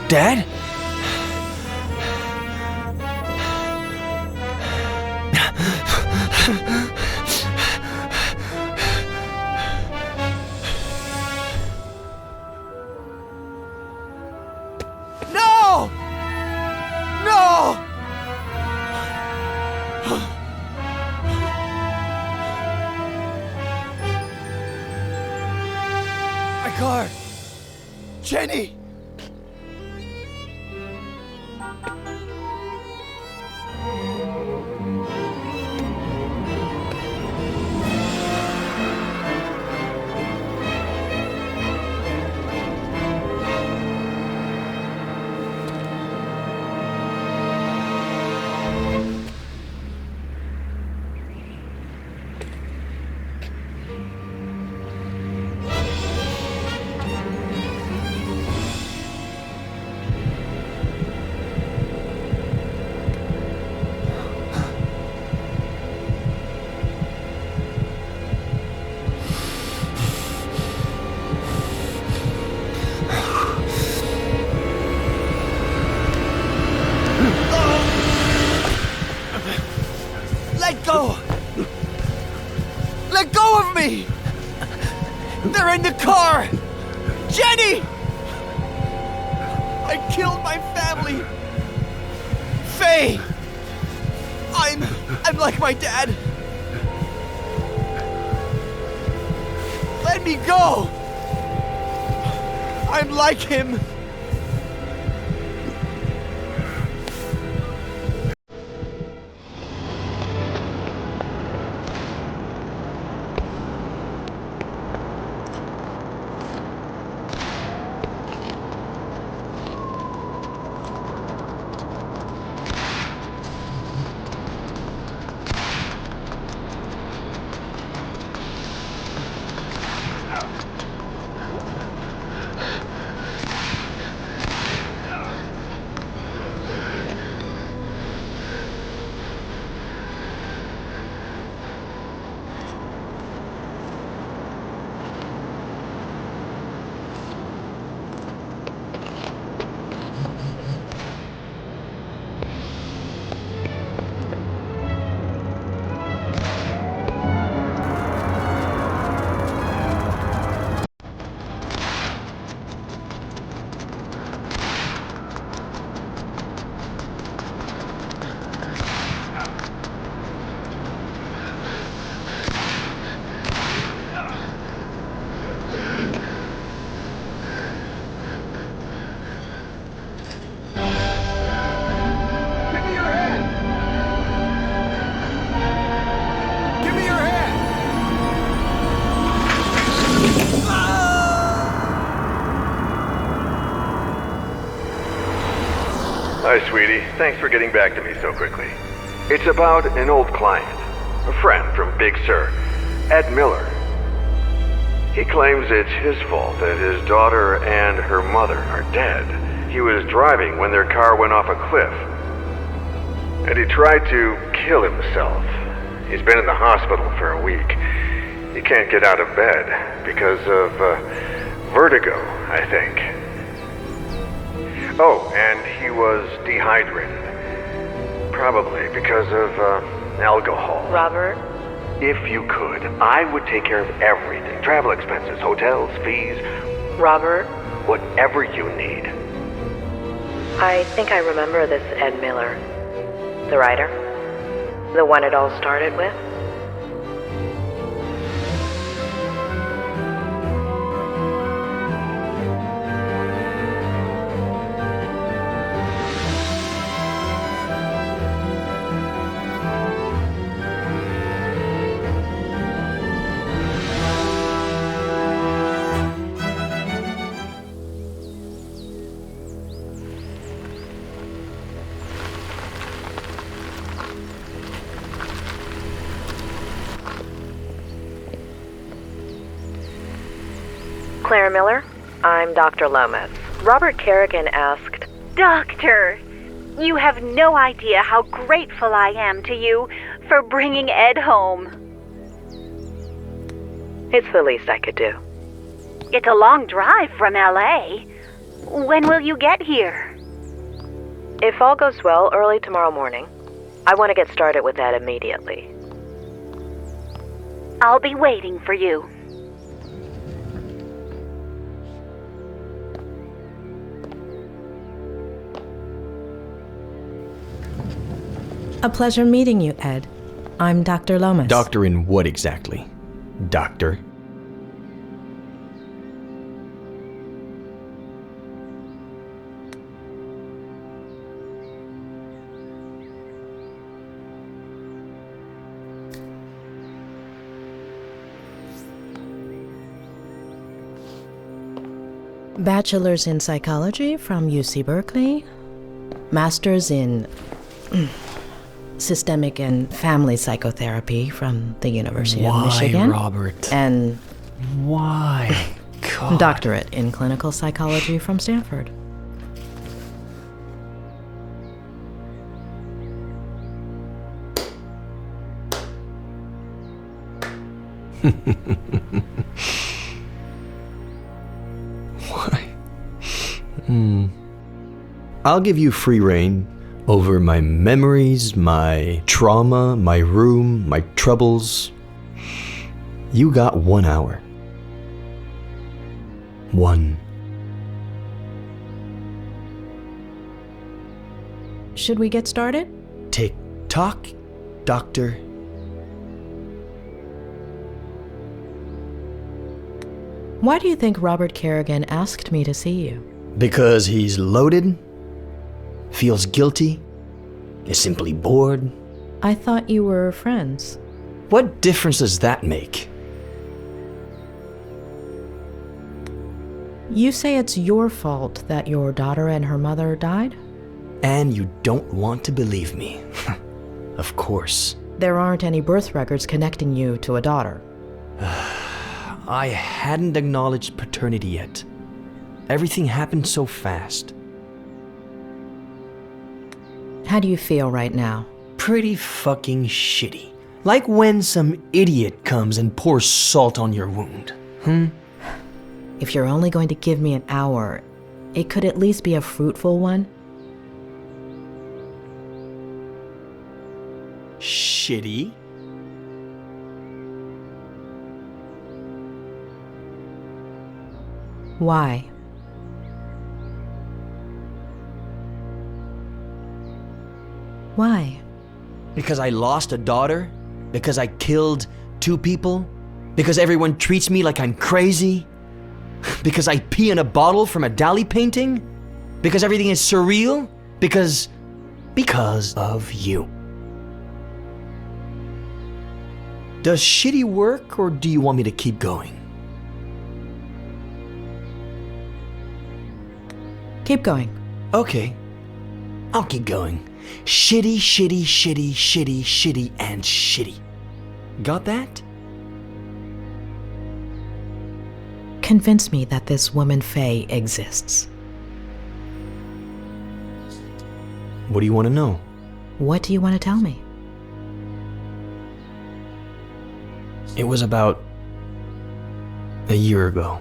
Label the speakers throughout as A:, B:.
A: Dad?
B: No! No! My car! Jenny! Let go! Let go of me! They're in the car! Jenny! I killed my family! Faye! I'm like my dad! Let me go! I'm like him!
C: Hi, sweetie. Thanks for getting back to me so quickly. It's about an old client, a friend from Big Sur, Ed Miller. He claims it's his fault that his daughter and her mother are dead. He was driving when their car went off a cliff, and he tried to kill himself. He's been in the hospital for a week. He can't get out of bed because of vertigo, I think. Oh, and he was dehydrated. Probably because of, alcohol.
D: Robert?
C: If you could, I would take care of everything. Travel expenses, hotels, fees,
D: Robert?
C: whatever you need.
D: I think I remember this Ed Miller. The writer? The one it all started with? Claire Miller, I'm Dr. Lomas. Robert Kerrigan asked...
E: Doctor, you have no idea how grateful I am to you for bringing Ed home.
D: It's the least I could do.
E: It's a long drive from L.A. When will you get here?
D: If all goes well, early tomorrow morning. I want to get started with that immediately.
E: I'll be waiting for you.
F: A pleasure meeting you, Ed. I'm Dr. Lomas.
A: Doctor in what exactly? Doctor?
F: Bachelor's in psychology from UC Berkeley. Master's in systemic and family psychotherapy from the University of Michigan.
A: Why, Robert?
F: And
A: Why? God.
F: doctorate in clinical psychology from Stanford.
A: Why? I'll give you free rein over my memories, my trauma, my room, my troubles. You got 1 hour. 1.
F: Should we get started?
A: Tick tock, doctor.
F: Why do you think Robert Kerrigan asked me to see you?
A: Because he's loaded, feels guilty, is simply bored.
F: I thought you were friends.
A: What difference does that make?
F: You say it's your fault that your daughter and her mother died?
A: And you don't want to believe me. Of course.
F: There aren't any birth records connecting you to a daughter.
A: I hadn't acknowledged paternity yet. Everything happened so fast.
F: How do you feel right now?
A: Pretty fucking shitty. Like when some idiot comes and pours salt on your wound.
F: If you're only going to give me an hour, it could at least be a fruitful one.
A: Shitty?
F: Why? Why?
A: Because I lost a daughter? Because I killed 2 people? Because everyone treats me like I'm crazy? Because I pee in a bottle from a Dali painting? Because everything is surreal? Because of you. Does shitty work, or do you want me to keep going?
F: Keep going.
A: Okay, I'll keep going. Shitty, shitty, shitty, shitty, shitty, and shitty. Got that?
F: Convince me that this woman Faye exists.
A: What do you want to know?
F: What do you want to tell me?
A: It was about a year ago.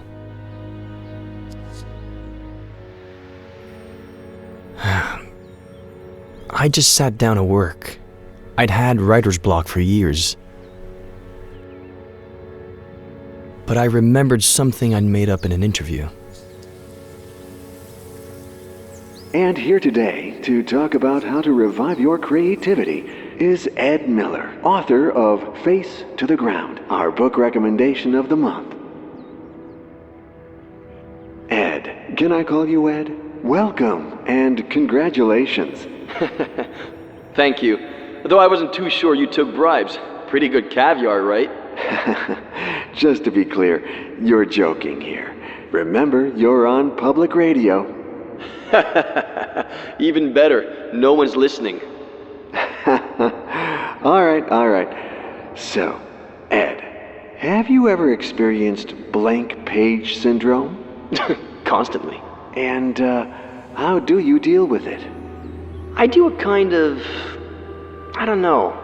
A: I just sat down to work. I'd had writer's block for years. But I remembered something I'd made up in an interview.
C: And here today to talk about how to revive your creativity is Ed Miller, author of Face to the Ground, our book recommendation of the month. Ed, can I call you Ed? Welcome and congratulations.
A: Thank you. Though I wasn't too sure you took bribes. Pretty good caviar, right?
C: Just to be clear, you're joking here. Remember, you're on public radio.
A: Even better, no one's listening.
C: All right. So, Ed, have you ever experienced blank page syndrome?
A: Constantly.
C: And how do you deal with it?
A: I do a kind of, I don't know,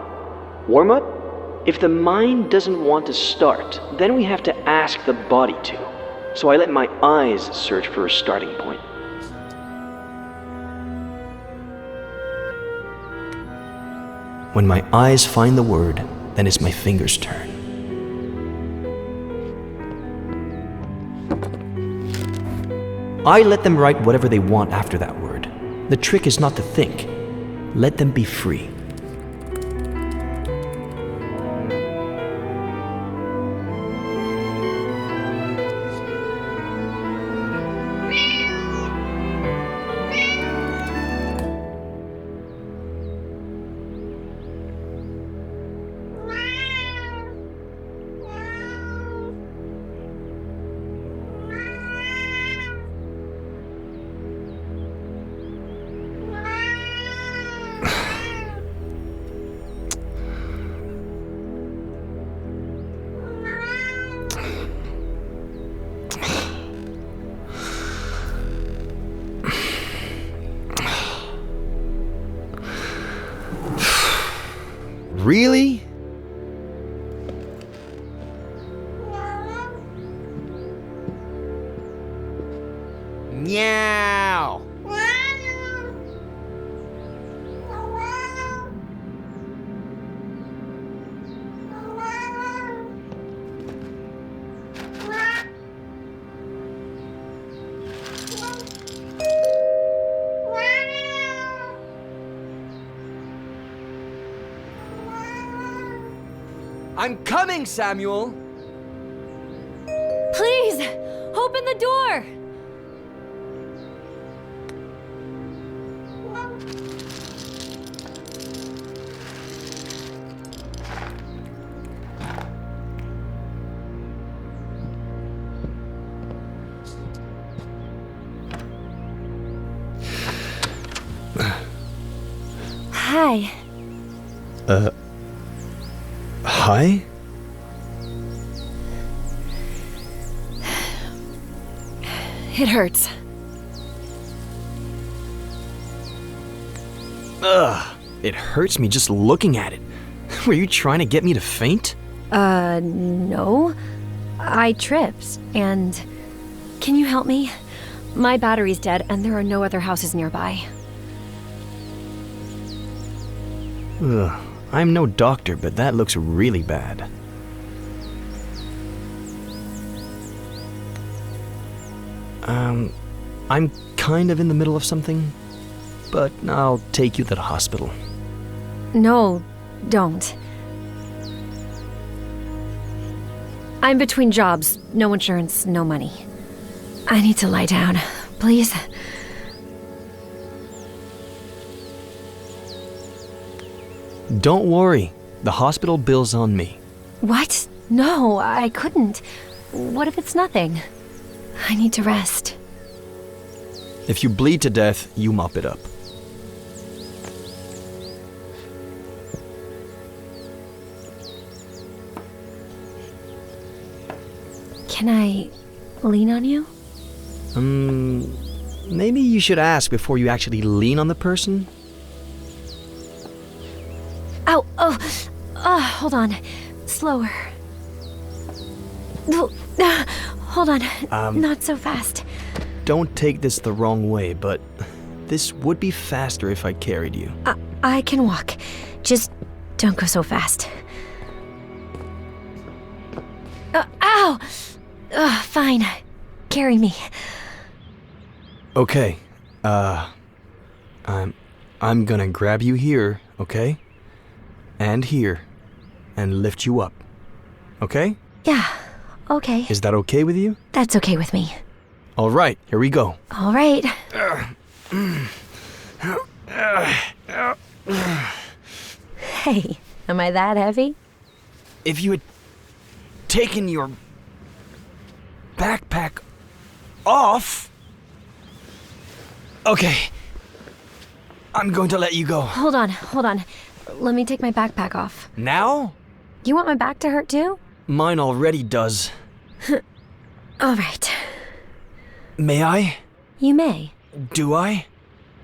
A: warm-up? If the mind doesn't want to start, then we have to ask the body to. So I let my eyes search for a starting point. When my eyes find the word, then it's my fingers' turn. I let them write whatever they want after that word. The trick is not to think. Let them be free. Really? Meow. I'm coming, Samuel!
G: Please, open the door! Hi.
A: Hi?
G: It hurts.
A: Ugh, it hurts me just looking at it. Were you trying to get me to faint?
G: No. I tripped, and... Can you help me? My battery's dead, and there are no other houses nearby.
A: Ugh, I'm no doctor, but that looks really bad. I'm kind of in the middle of something, but I'll take you to the hospital.
G: No, don't. I'm between jobs. No insurance, no money. I need to lie down, please.
A: Don't worry. The hospital bill's on me.
G: What? No, I couldn't. What if it's nothing? I need to rest.
A: If you bleed to death, you mop it up.
G: Can I lean on you?
A: Maybe you should ask before you actually lean on the person?
G: Ow! Hold on. Slower. Hold on. Not so fast.
A: Don't take this the wrong way, but this would be faster if I carried you.
G: I can walk. Just don't go so fast. Ow! Fine. Carry me.
A: Okay. I'm gonna grab you here, okay? And here. And lift you up. Okay?
G: Yeah, okay.
A: Is that okay with you?
G: That's okay with me.
A: All right, here we go.
G: All right. Hey, am I that heavy?
A: If you had taken your backpack off... Okay. I'm going to let you go.
G: Hold on. Let me take my backpack off.
A: Now?
G: You want my back to hurt too?
A: Mine already does.
G: All right.
A: May I?
G: You may.
A: Do I?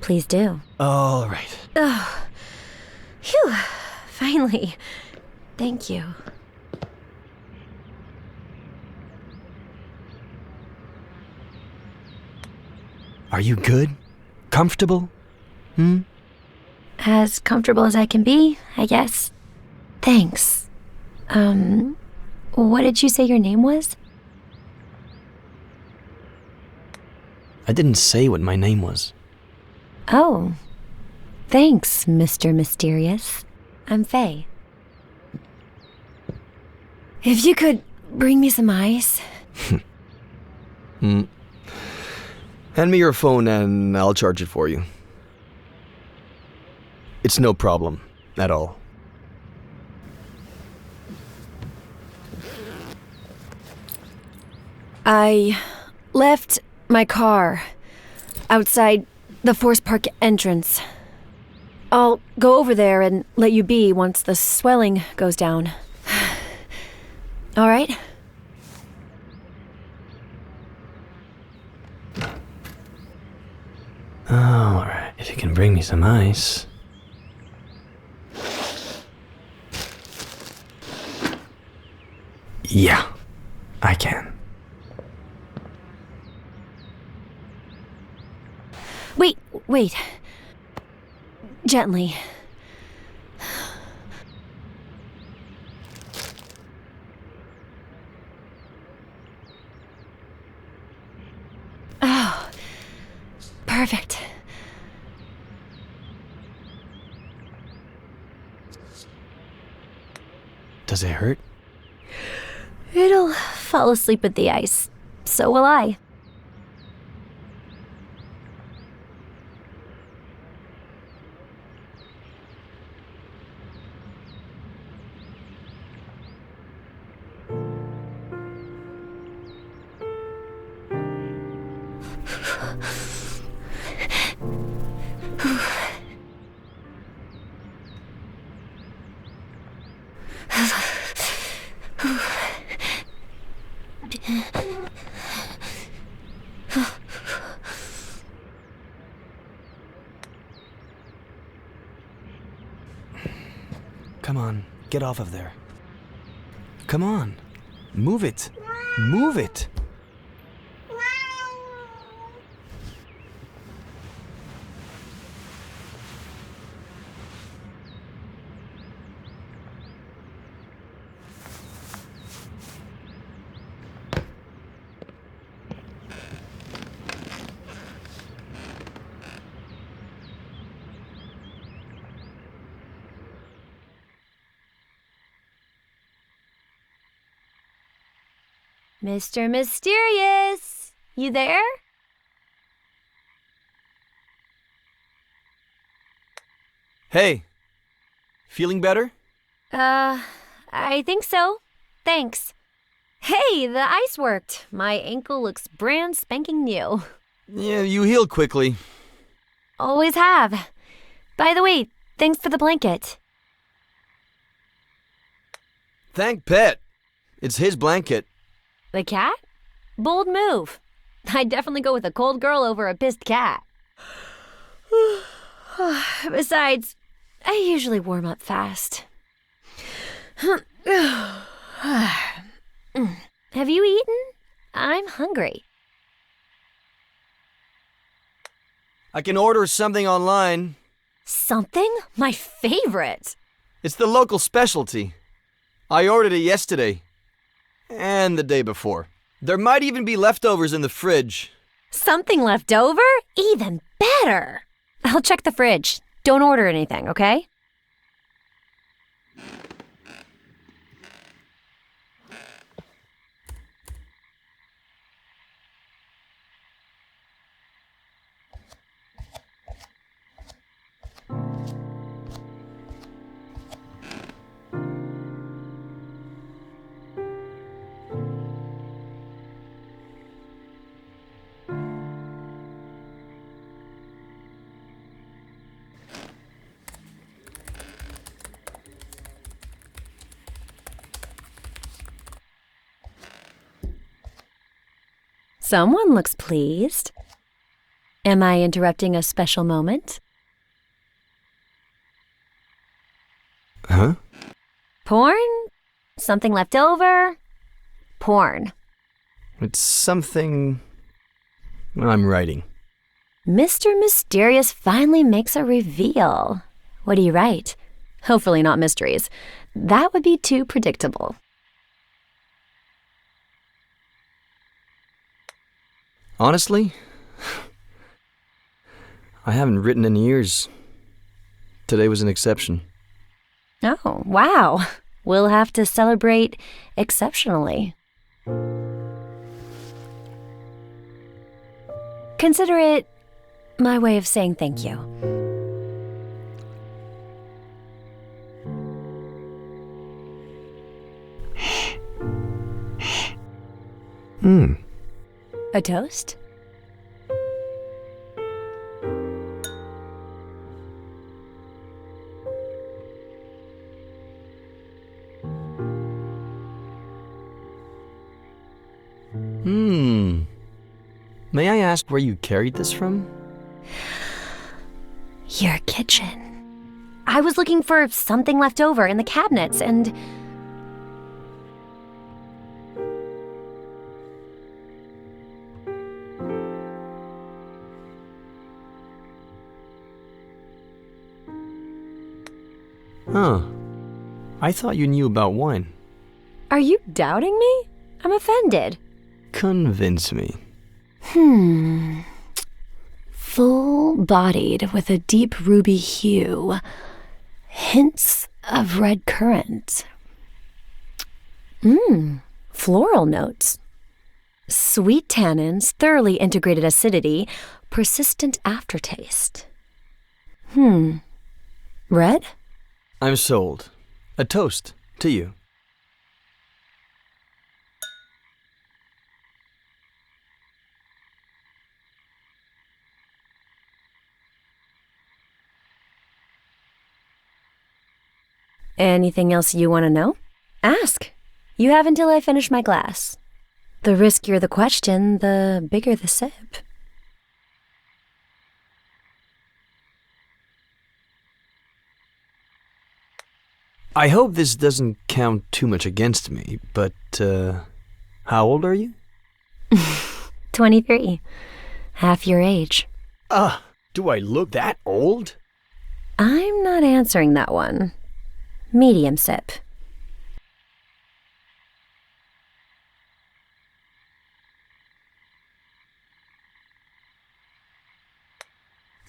G: Please do.
A: All right.
G: Oh. Phew. Finally. Thank you.
A: Are you good? Comfortable?
G: As comfortable as I can be, I guess. Thanks. What did you say your name was?
A: I didn't say what my name was.
G: Oh. Thanks, Mr. Mysterious. I'm Faye. If you could bring me some ice.
A: Hand me your phone and I'll charge it for you. It's no problem at all.
G: I left my car outside the Forest Park entrance. I'll go over there and let you be once the swelling goes down. All right?
A: All right, if you can bring me some ice. Yeah, I can.
G: Wait. Gently. Oh, perfect.
A: Does it hurt?
G: It'll fall asleep with the ice. So will I.
A: Come on, get off of there. Come on, move it. Move it.
G: Mr. Mysterious, you there?
A: Hey, feeling better?
G: I think so. Thanks. Hey, the ice worked. My ankle looks brand spanking new.
A: Yeah, you healed quickly.
G: Always have. By the way, thanks for the blanket.
A: Thank Pet. It's his blanket.
G: The cat? Bold move. I'd definitely go with a cold girl over a pissed cat. Besides, I usually warm up fast. Have you eaten? I'm hungry.
A: I can order something online.
G: Something? My favorite.
A: It's the local specialty. I ordered it yesterday. And the day before. There might even be leftovers in the fridge.
G: Something left over? Even better. I'll check the fridge. Don't order anything, okay? Someone looks pleased. Am I interrupting a special moment?
A: Huh?
G: Porn? Something left over? Porn.
A: It's something I'm writing.
G: Mr. Mysterious finally makes a reveal. What do you write? Hopefully not mysteries. That would be too predictable.
A: Honestly, I haven't written in years. Today was an exception.
G: Oh, wow. We'll have to celebrate exceptionally. Consider it my way of saying thank you. A toast?
A: May I ask where you carried this from?
G: Your kitchen. I was looking for something left over in the cabinets and...
A: Huh. I thought you knew about wine.
G: Are you doubting me? I'm offended.
A: Convince me.
G: Full-bodied with a deep ruby hue. Hints of red currant. Floral notes. Sweet tannins, thoroughly integrated acidity, persistent aftertaste. Red?
A: I'm sold. A toast to you.
G: Anything else you want to know? Ask. You have until I finish my glass. The riskier the question, the bigger the sip.
A: I hope this doesn't count too much against me, but, how old are you?
G: 23. Half your age.
A: Do I look that old?
G: I'm not answering that one. Medium sip.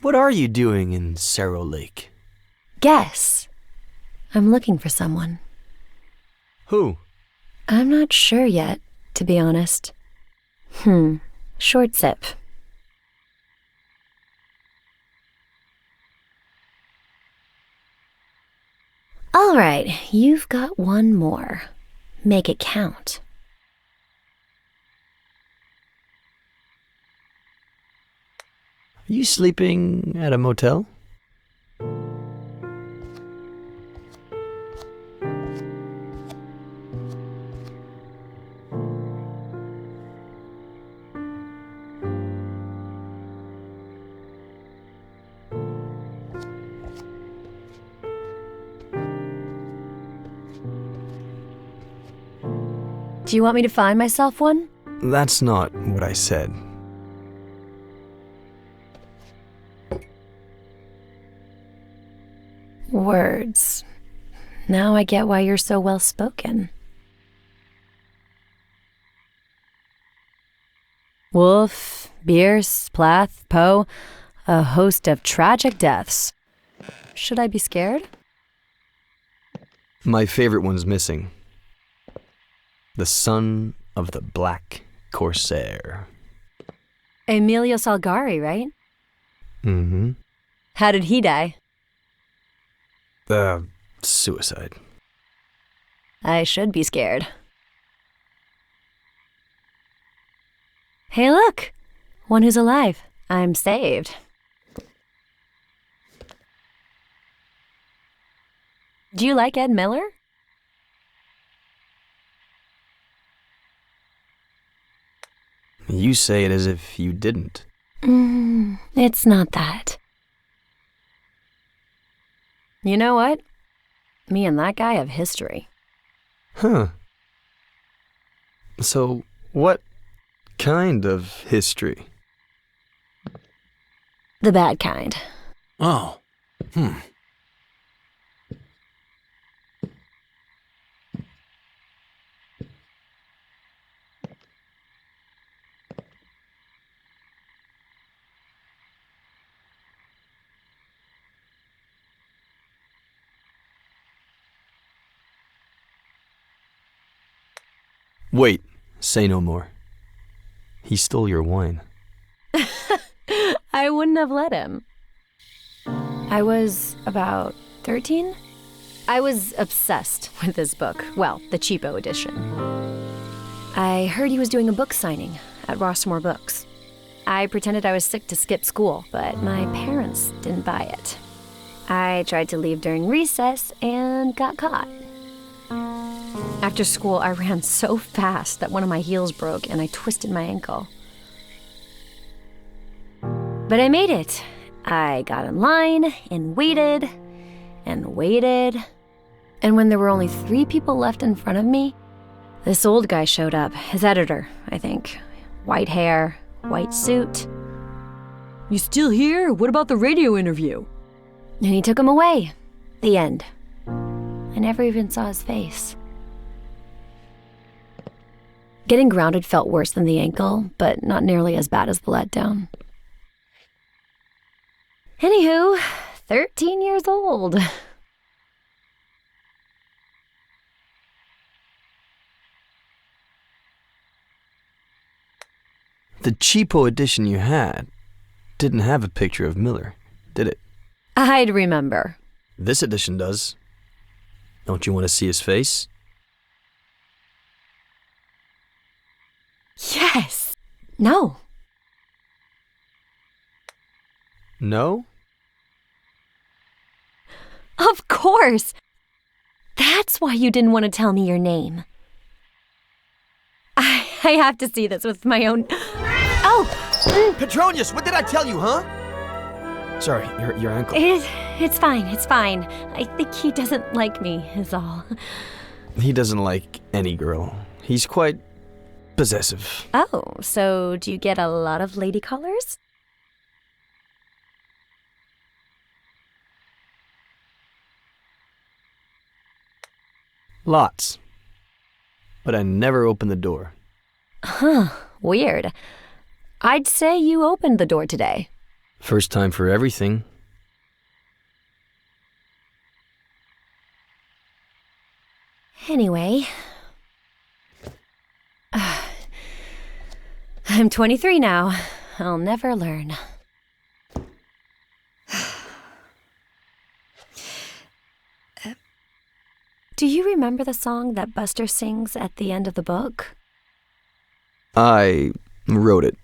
A: What are you doing in Cerro Lake?
G: Guess. I'm looking for someone.
A: Who?
G: I'm not sure yet, to be honest. Short sip. All right, you've got one more. Make it count.
A: Are you sleeping at a motel?
G: Do you want me to find myself one?
A: That's not what I said.
G: Words. Now I get why you're so well spoken. Wolf, Bierce, Plath, Poe, a host of tragic deaths. Should I be scared?
A: My favorite one's missing. The son of the Black Corsair.
G: Emilio Salgari, right?
A: Mm-hmm.
G: How did he die?
A: Suicide.
G: I should be scared. Hey, look! One who's alive. I'm saved. Do you like Ed Miller?
A: You say it as if you didn't.
G: It's not that. You know what? Me and that guy have history.
A: Huh. So, what kind of history?
G: The bad kind.
B: Oh.
A: Wait, say no more. He stole your wine.
G: I wouldn't have let him. I was about 13. I was obsessed with this book. Well, the cheapo edition. I heard he was doing a book signing at Rossmore Books. I pretended I was sick to skip school, but my parents didn't buy it. I tried to leave during recess and got caught. After school, I ran so fast that one of my heels broke and I twisted my ankle. But I made it. I got in line and waited and waited. And when there were only 3 people left in front of me, this old guy showed up, his editor, I think. White hair, white suit. You still here? What about the radio interview? And he took him away. The end. I never even saw his face. Getting grounded felt worse than the ankle, but not nearly as bad as the letdown. Anywho, 13 years old.
A: The cheapo edition you had didn't have a picture of Miller, did it?
G: I'd remember.
A: This edition does. Don't you want to see his face?
G: Yes. No.
A: No?
G: Of course. That's why you didn't want to tell me your name. I have to see this with my own... Oh!
B: Petronius, what did I tell you, huh?
A: Sorry, your ankle.
G: It's fine, it's fine. I think he doesn't like me, is all.
A: He doesn't like any girl. He's quite possessive.
G: Oh, so do you get a lot of lady callers?
A: Lots. But I never open the door.
G: Huh, weird. I'd say you opened the door today.
A: First time for everything.
G: Anyway, I'm 23 now. I'll never learn. Do you remember the song that Buster sings at the end of the book?
A: I wrote it.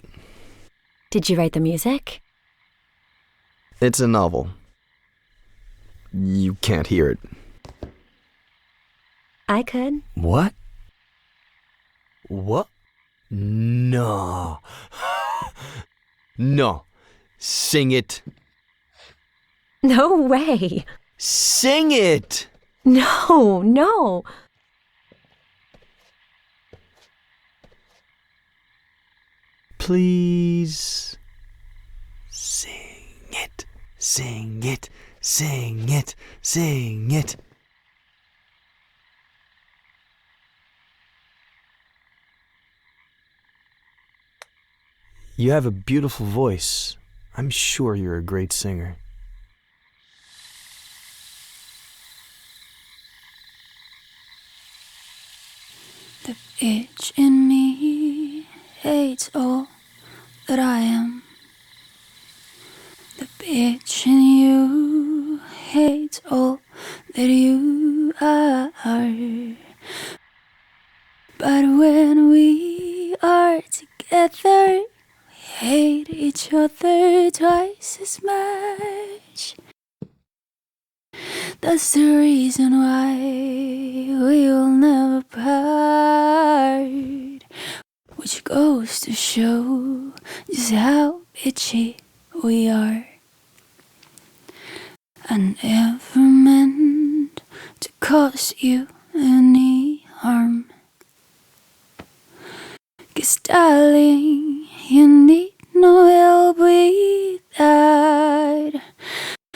G: Did you write the music?
A: It's a novel. You can't hear it.
G: I could.
A: What? What? No. No. Sing it.
G: No way.
A: Sing it!
G: No.
A: Please. Sing it. Sing it. Sing it, sing it. You have a beautiful voice. I'm sure you're a great singer.
H: The bitch in me hates all that I am. The bitch in you hates all that you are. But when we are together, we hate each other twice as much. That's the reason why we will never part. Which goes to show just how bitchy we are. I never meant to cause you any harm. 'Cause darling, you need no help with that.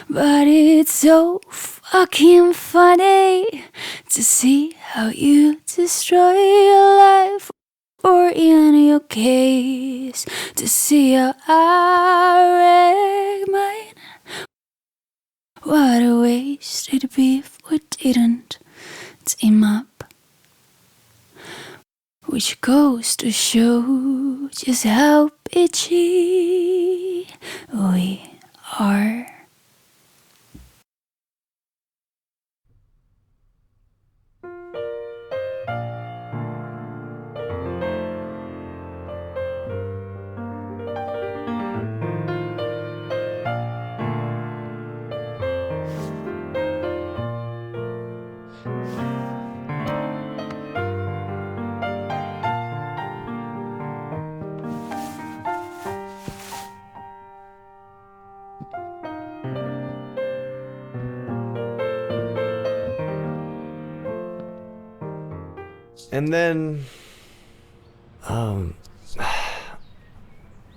H: But it's so fucking funny to see how you destroy your life. Or in your case, to see how I wreck mine. What a waste it'd be if we didn't team up. Which goes to show just how bitchy we are.
A: And then,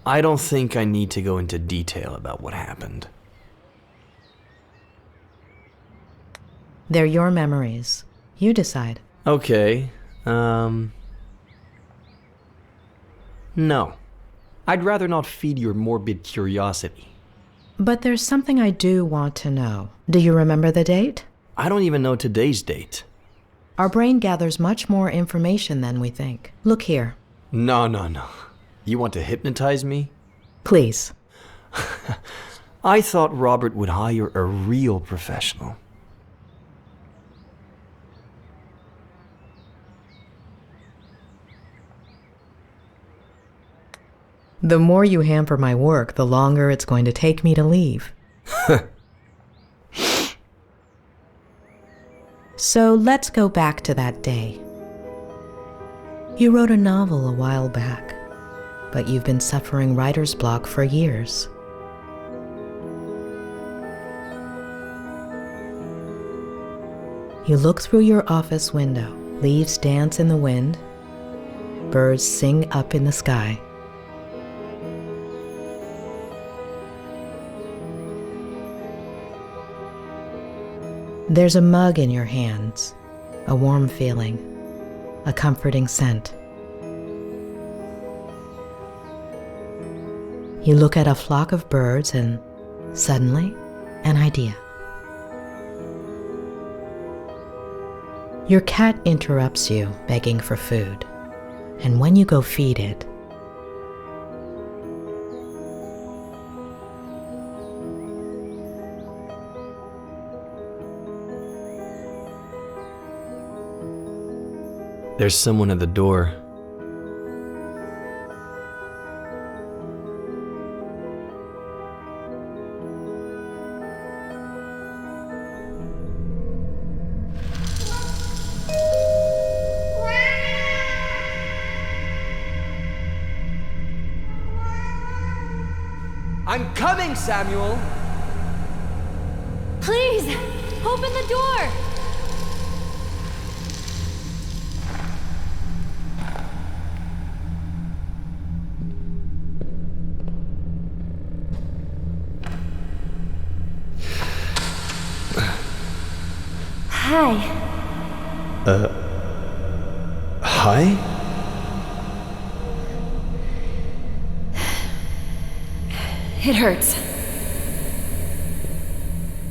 A: I don't think I need to go into detail about what happened.
F: They're your memories. You decide.
A: Okay, no. I'd rather not feed your morbid curiosity.
F: But there's something I do want to know. Do you remember the date?
A: I don't even know today's date.
F: Our brain gathers much more information than we think. Look here.
A: No. You want to hypnotize me?
F: Please.
A: I thought Robert would hire a real professional.
F: The more you hamper my work, the longer it's going to take me to leave. So let's go back to that day. You wrote a novel a while back, but you've been suffering writer's block for years. You look through your office window. Leaves dance in the wind. Birds sing up in the sky. There's a mug in your hands, a warm feeling, a comforting scent. You look at a flock of birds and suddenly, an idea. Your cat interrupts you, begging for food, and when you go feed it,
A: there's someone at the door. I'm coming, Samuel!
G: Please, open the door! Hi.
A: Hi?
G: It hurts.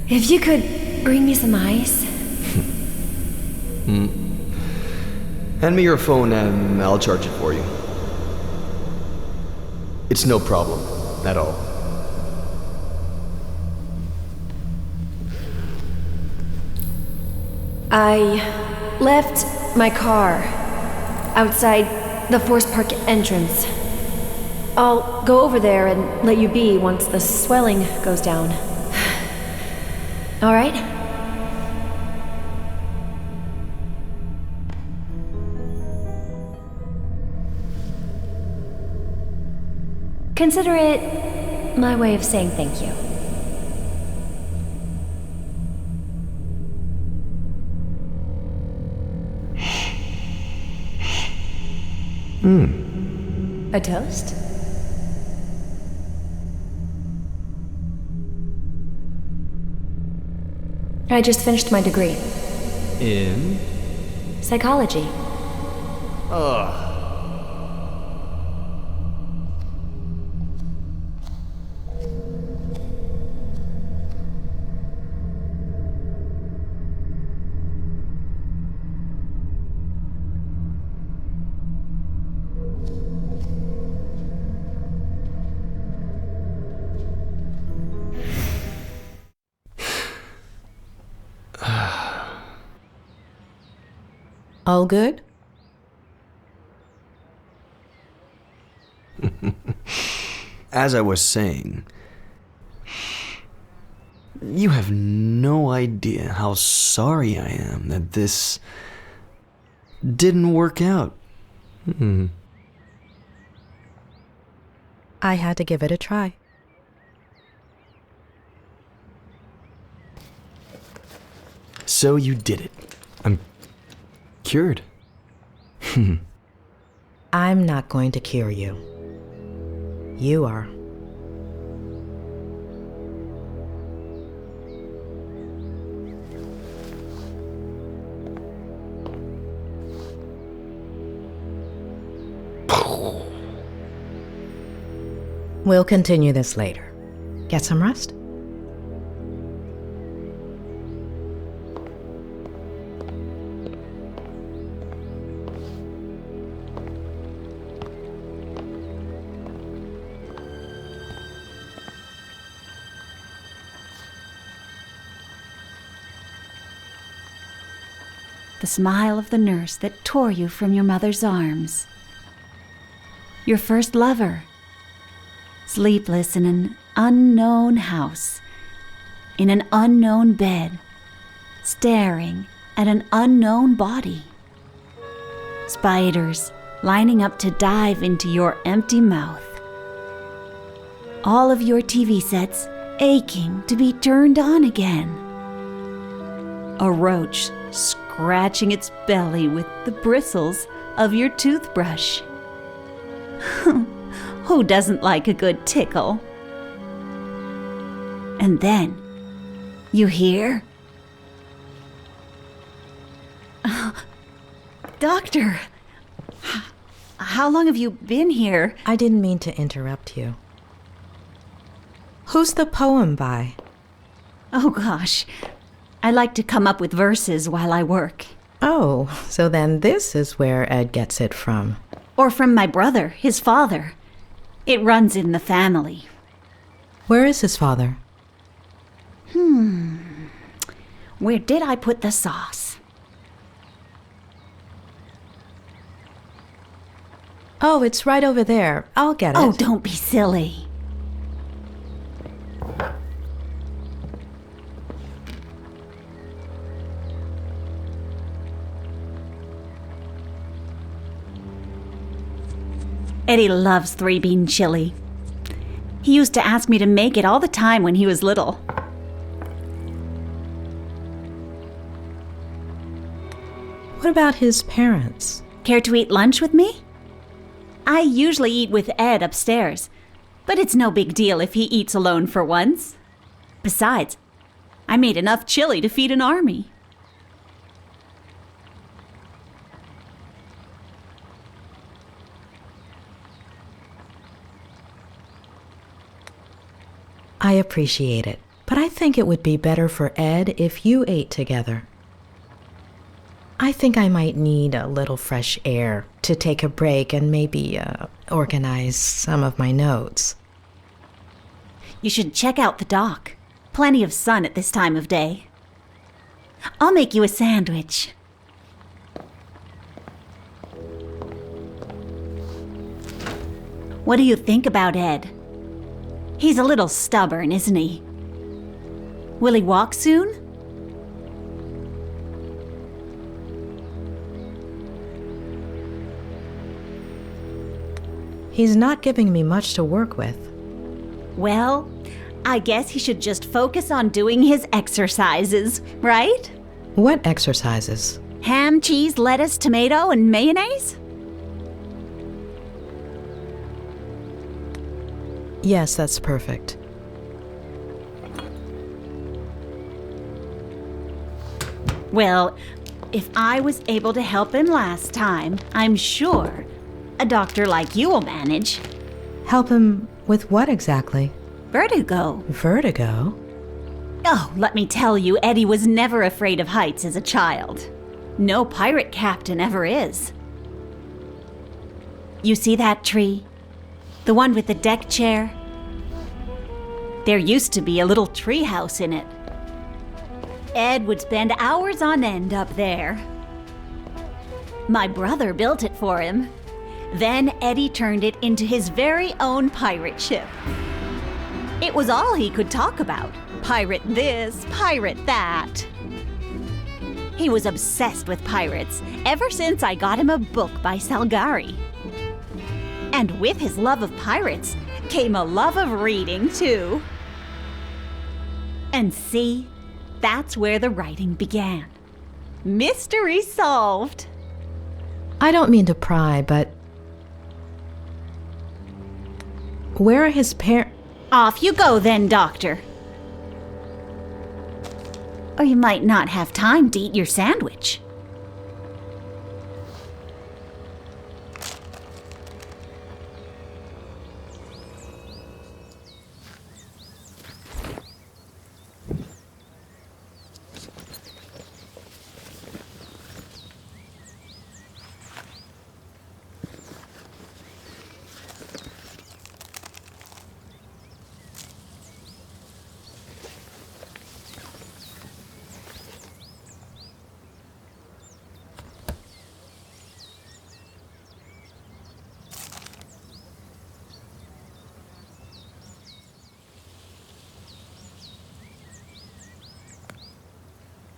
G: If you could bring me some ice.
A: Hand me your phone and I'll charge it for you. It's no problem at all.
G: I left my car outside the Forest Park entrance. I'll go over there and let you be once the swelling goes down. All right? Consider it my way of saying thank you. A toast? I just finished my degree.
A: In?
G: Psychology.
F: All good?
A: As I was saying, you have no idea how sorry I am that this didn't work out.
F: I had to give it a try.
A: So you did it. I'm cured.
F: I'm not going to cure you. You are. We'll continue this later. Get some rest?
H: The smile of the nurse that tore you from your mother's arms. Your first lover. Sleepless in an unknown house, in an unknown bed, staring at an unknown body. Spiders lining up to dive into your empty mouth. All of your TV sets aching to be turned on again. A roach scratching its belly with the bristles of your toothbrush. Who doesn't like a good tickle? And then, you hear? Doctor, how long have you been here?
F: I didn't mean to interrupt you. Who's the poem by?
H: Oh gosh, I like to come up with verses while I work.
F: Oh, so then this is where Ed gets it from.
H: Or from my brother, his father. It runs in the family.
F: Where is his father?
H: Where did I put the sauce?
F: Oh, it's right over there. I'll get it.
H: Oh, don't be silly. Eddie loves three-bean chili. He used to ask me to make it all the time when he was little.
F: What about his parents?
H: Care to eat lunch with me? I usually eat with Ed upstairs, but it's no big deal if he eats alone for once. Besides, I made enough chili to feed an army.
F: I appreciate it, but I think it would be better for Ed if you ate together. I think I might need a little fresh air to take a break and maybe organize some of my notes.
H: You should check out the dock. Plenty of sun at this time of day. I'll make you a sandwich. What do you think about Ed? He's a little stubborn, isn't he? Will he walk soon?
F: He's not giving me much to work with.
H: Well, I guess he should just focus on doing his exercises, right?
F: What exercises?
H: Ham, cheese, lettuce, tomato, and mayonnaise?
F: Yes, that's perfect.
H: Well, if I was able to help him last time, I'm sure a doctor like you will manage.
F: Help him with what exactly?
H: Vertigo.
F: Vertigo?
H: Oh, let me tell you, Eddie was never afraid of heights as a child. No pirate captain ever is. You see that tree? The one with the deck chair? There used to be a little tree house in it. Ed would spend hours on end up there. My brother built it for him. Then Eddie turned it into his very own pirate ship. It was all he could talk about. Pirate this, pirate that. He was obsessed with pirates ever since I got him a book by Salgari. And with his love of pirates came a love of reading, too. And see, that's where the writing began. Mystery solved.
F: I don't mean to pry, but where are his parents?
H: Off you go then, Doctor. Or you might not have time to eat your sandwich.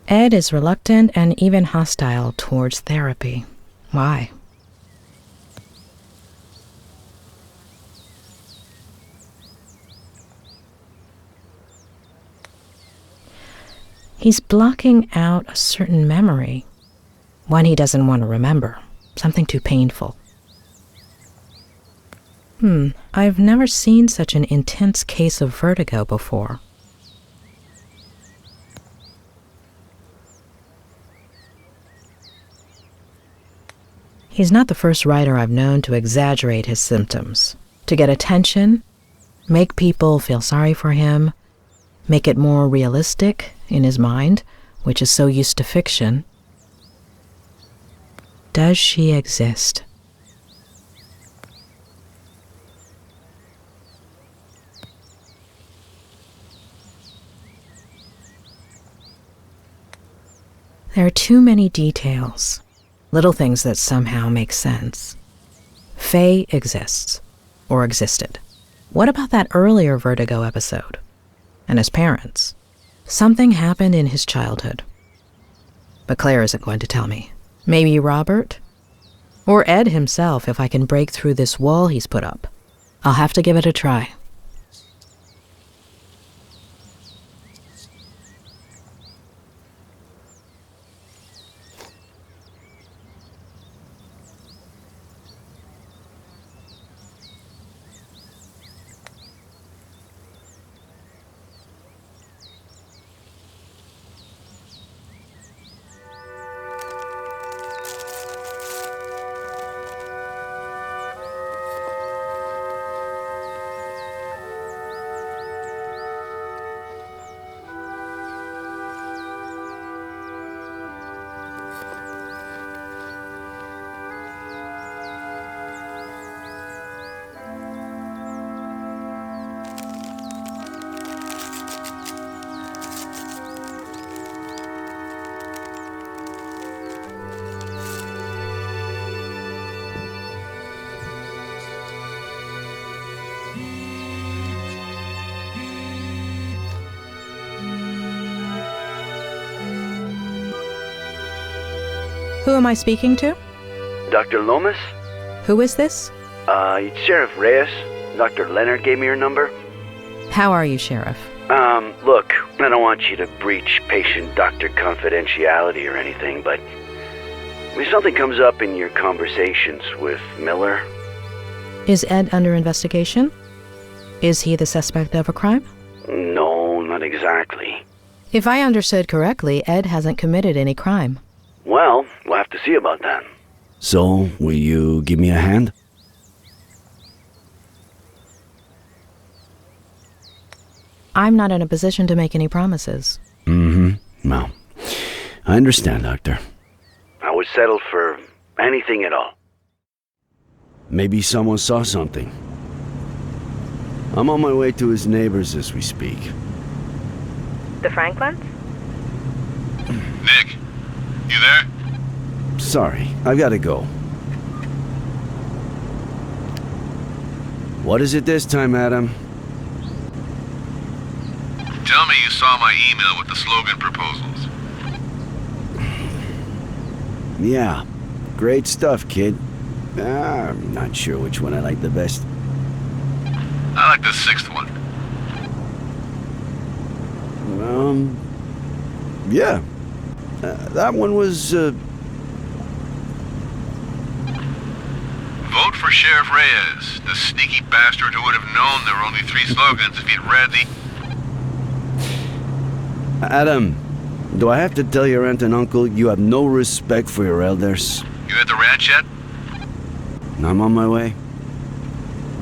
F: Ed is reluctant and even hostile towards therapy. Why? He's blocking out a certain memory, one he doesn't want to remember, something too painful. I've never seen such an intense case of vertigo before. He's not the first writer I've known to exaggerate his symptoms, to get attention, make people feel sorry for him, make it more realistic in his mind, which is so used to fiction. Does she exist? There are too many details. Little things that somehow make sense. Faye exists, or existed. What about that earlier Vertigo episode? And his parents? Something happened in his childhood. But Claire isn't going to tell me. Maybe Robert? Or Ed himself if I can break through this wall he's put up. I'll have to give it a try. Who am I speaking to?
I: Dr. Lomas?
F: Who is this?
I: It's Sheriff Reyes. Dr. Leonard gave me your number.
F: How are you, Sheriff?
I: Look, I don't want you to breach patient-doctor confidentiality or anything, but if something comes up in your conversations with Miller...
F: Is Ed under investigation? Is he the suspect of a crime?
I: No, not exactly.
F: If I understood correctly, Ed hasn't committed any crime.
I: Well, we'll have to see about that.
J: So, will you give me a hand?
F: I'm not in a position to make any promises.
J: Well, I understand, Doctor.
I: I would settle for anything at all.
J: Maybe someone saw something. I'm on my way to his neighbors as we speak.
D: The Franklins?
K: Nick, you there?
J: Sorry, I've got to go. What is it this time, Adam?
K: Tell me you saw my email with the slogan proposals.
J: Yeah, great stuff, kid. I'm not sure which one I like the best.
K: I like the sixth one.
J: Yeah. That one was,
K: Vote for Sheriff Reyes, the sneaky bastard who would have known there were only 3 slogans if he'd read the...
J: Adam, do I have to tell your aunt and uncle you have no respect for your elders?
K: You at the ranch yet?
J: I'm on my way.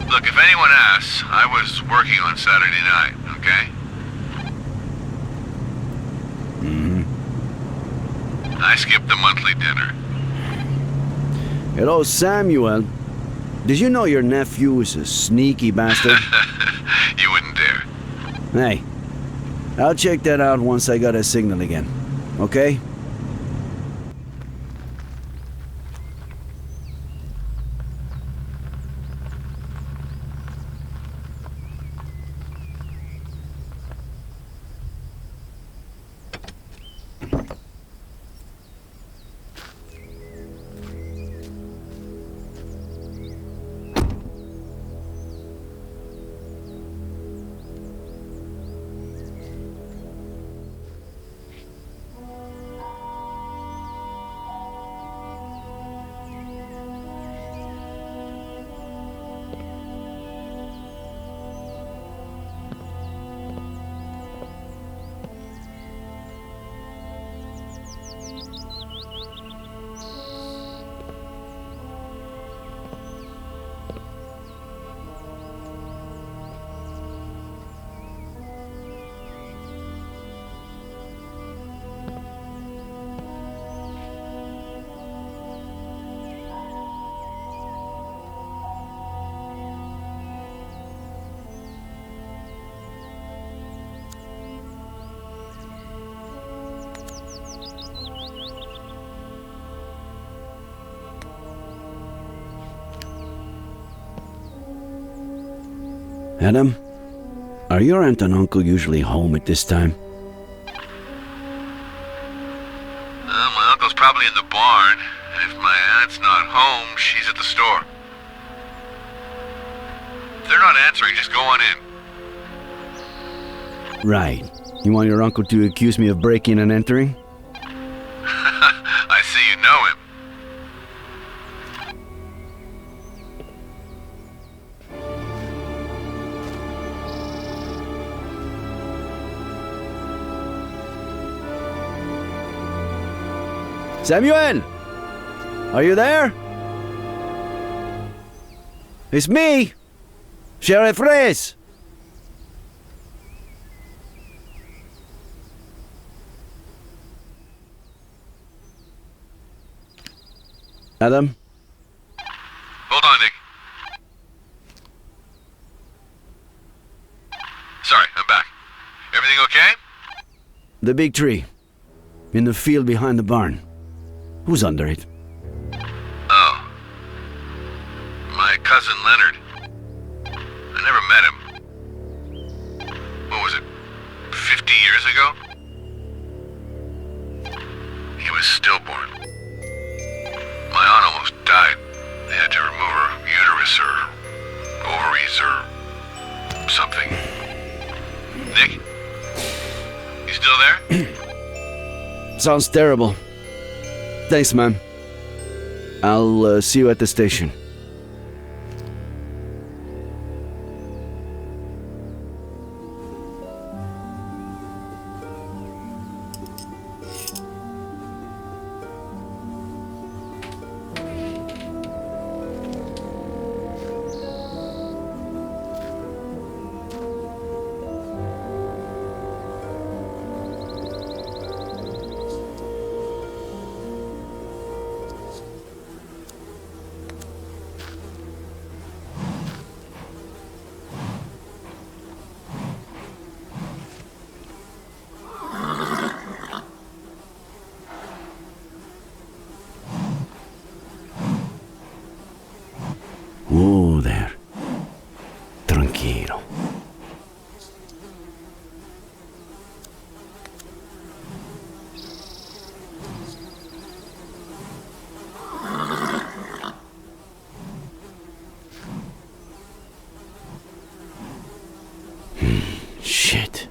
K: Look, if anyone asks, I was working on Saturday night, okay? I skipped the monthly dinner.
J: Hello, Samuel. Did you know your nephew is a sneaky bastard?
K: You wouldn't dare.
J: Hey, I'll check that out once I got a signal again. Okay? Adam, are your aunt and uncle usually home at this time?
K: My uncle's probably in the barn, and if my aunt's not home, she's at the store. If they're not answering, just go on in.
J: Right. You want your uncle to accuse me of breaking and entering?
K: I see you know him.
J: Samuel! Are you there? It's me! Sheriff Reyes! Adam?
K: Hold on, Nick. Sorry, I'm back. Everything okay?
J: The big tree. In the field behind the barn. Who's under it?
K: Oh. My cousin Leonard. I never met him. What was it? 50 years ago? He was stillborn. My aunt almost died. They had to remove her uterus or ovaries or something. Nick? You still there?
J: Sounds terrible. Thanks, man. I'll see you at the station. There. Tranquilo. Shit.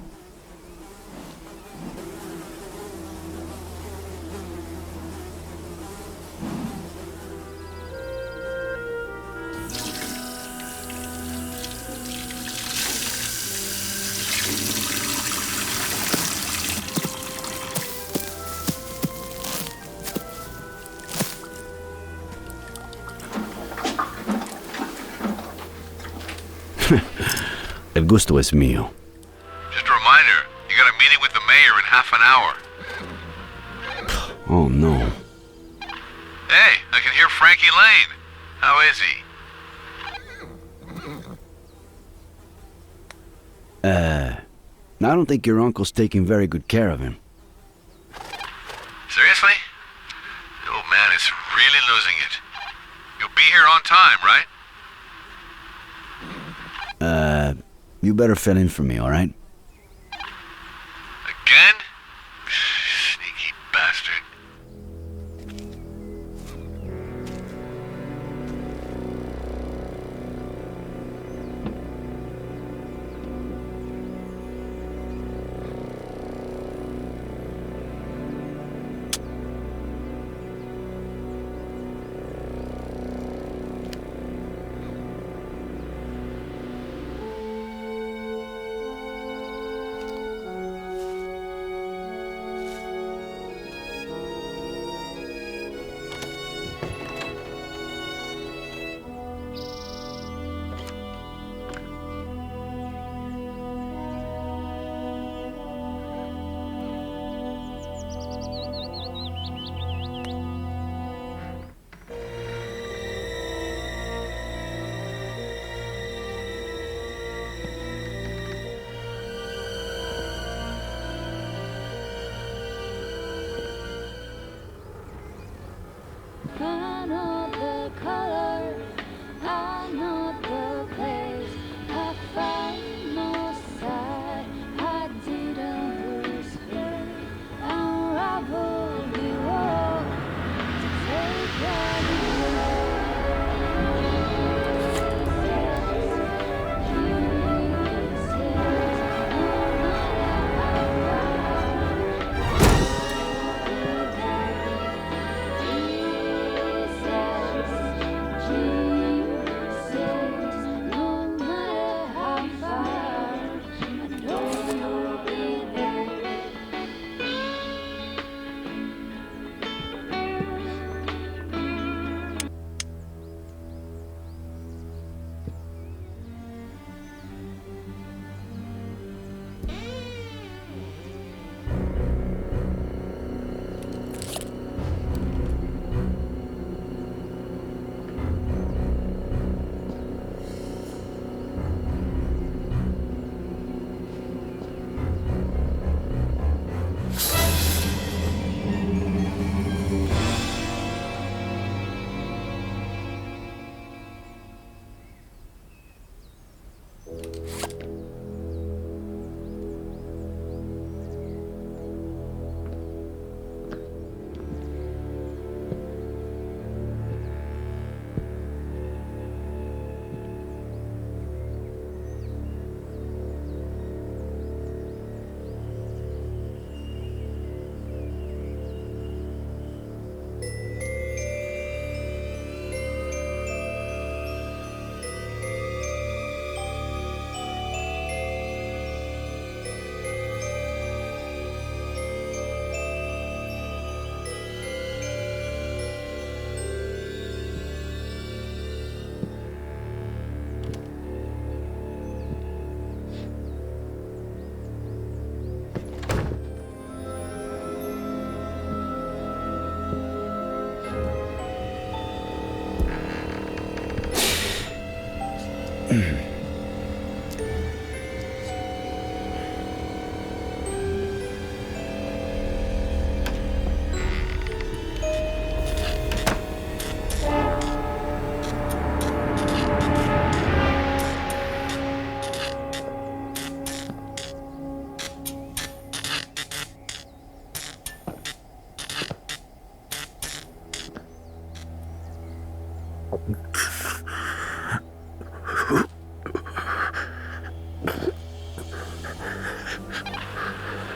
J: El gusto es mío.
K: Just a reminder, you got a meeting with the mayor in half an hour.
J: Oh, no.
K: Hey, I can hear Frankie Lane. How is he?
J: I don't think your uncle's taking very good care of him.
K: Seriously? The old man is really losing it. You'll be here on time, right?
J: You better fill in for me, alright?
K: Again? Sneaky bastard.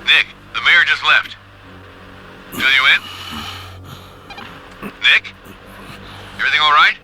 K: Nick, the mayor just left. Fill you in? Nick? Everything all right?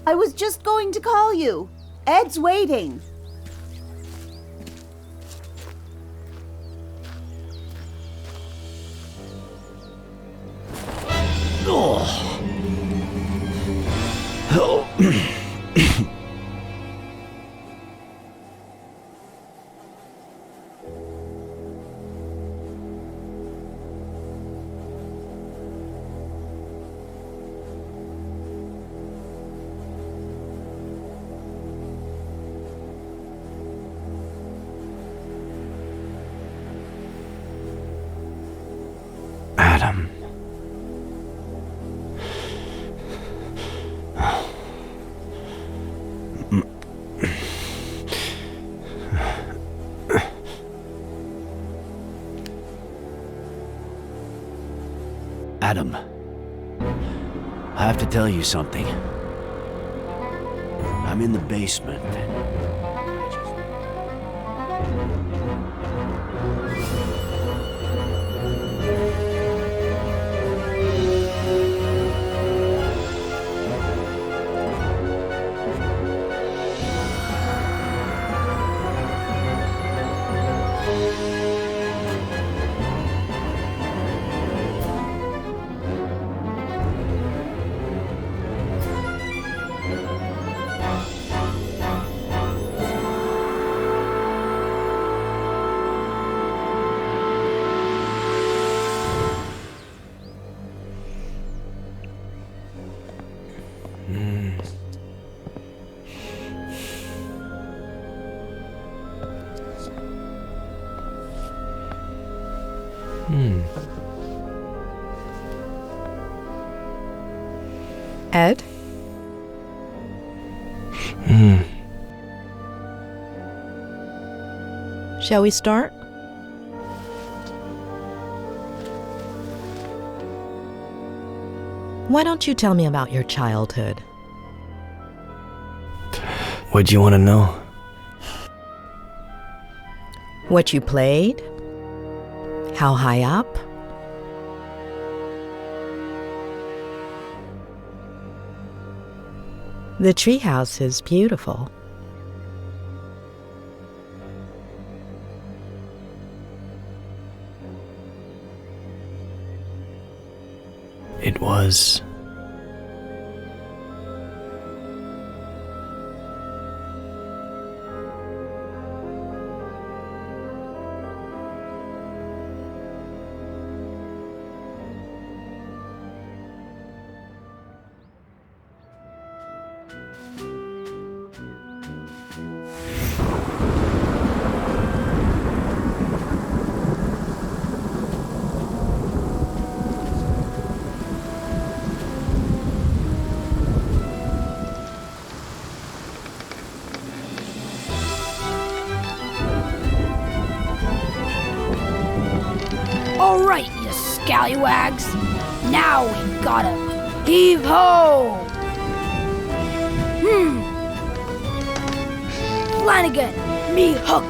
L: I was just going to call you. Ed's waiting.
J: Adam. Adam, I have to tell you something. I'm in the basement.
F: Ed? Shall we start? Why don't you tell me about your childhood?
J: What'd you want to know?
F: What you played? How high up? The treehouse is beautiful.
J: It was.
M: All right, you scallywags. Now we got him. Heave ho! Flanagan, me hook.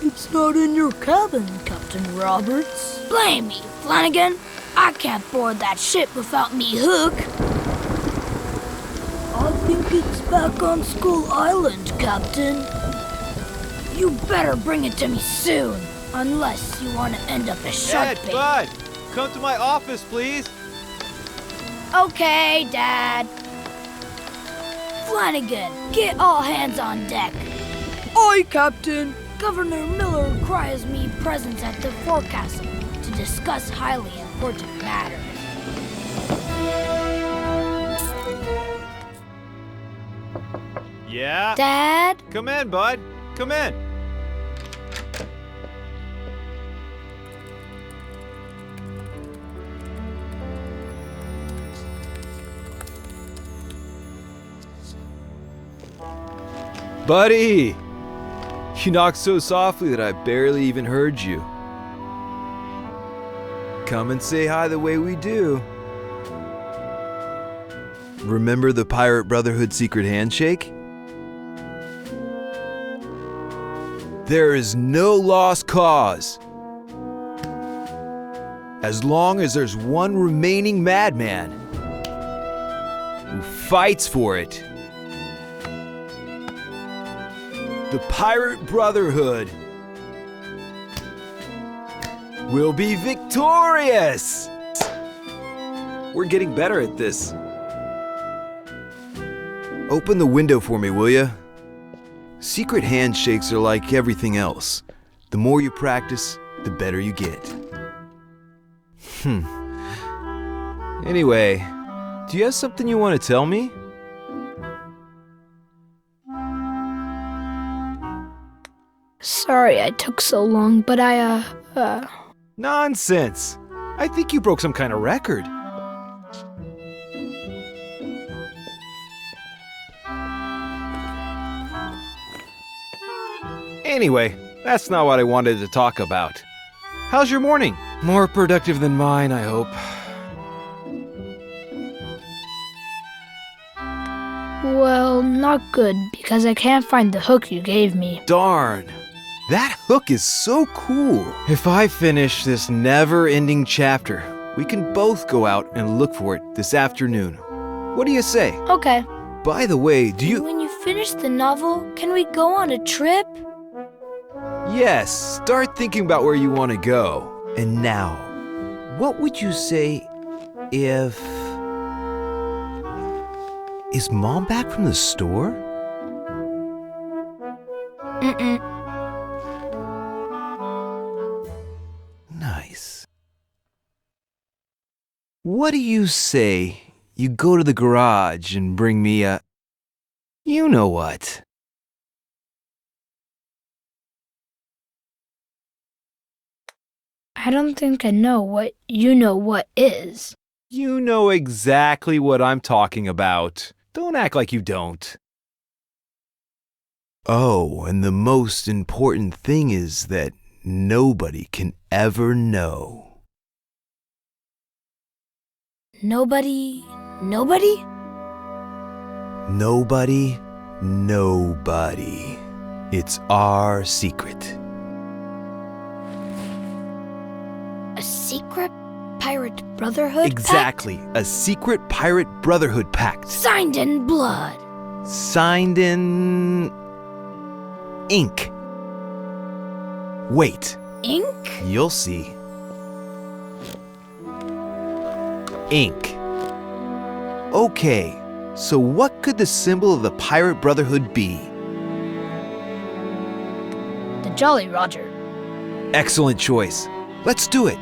M: It's not in your cabin, Captain Roberts. Blame me, Flanagan. I can't board that ship without me hook. I think it's back on Skull Island, Captain. You better bring it to me soon, unless you want to end up as shark bait.
B: Bud, come to my office, please.
M: Okay, Dad. Flanagan, get all hands on deck. Aye, Captain. Governor Miller requires me presence at the forecastle to discuss highly important matters.
B: Yeah?
M: Dad?
B: Come in, bud. Come in. Buddy! You knocked so softly that I barely even heard you. Come and say hi the way we do. Remember the Pirate Brotherhood secret handshake? There is no lost cause. As long as there's one remaining madman who fights for it. The Pirate Brotherhood will be victorious! We're getting better at this. Open the window for me, will ya? Secret handshakes are like everything else. The more you practice, the better you get. Anyway, do you have something you want to tell me?
M: Sorry I took so long, but
B: Nonsense! I think you broke some kind of record. Anyway, that's not what I wanted to talk about. How's your morning? More productive than mine, I hope.
M: well, not good, because I can't find the hook you gave me.
B: Darn! That hook is so cool! If I finish this never-ending chapter, we can both go out and look for it this afternoon. What do you say?
M: Okay.
B: By the way, do you...
M: When you finish the novel, can we go on a trip?
B: Yes, start thinking about where you want to go. And now, what would you say if... Is Mom back from the store?
M: Mm-mm.
B: Nice. What do you say you go to the garage and bring me a... You know what?
M: I don't think I know what you know what is.
B: You know exactly what I'm talking about. Don't act like you don't. Oh, and the most important thing is that nobody can ever know.
M: Nobody?
B: Nobody. It's our secret.
M: A secret pirate brotherhood
B: Exactly.
M: pact?
B: A secret pirate brotherhood pact.
M: Signed in blood.
B: Signed in... ink. Wait.
M: Ink?
B: You'll see. Ink. Okay, so what could the symbol of the Pirate Brotherhood be?
M: the Jolly Roger.
B: Excellent choice. Let's do it.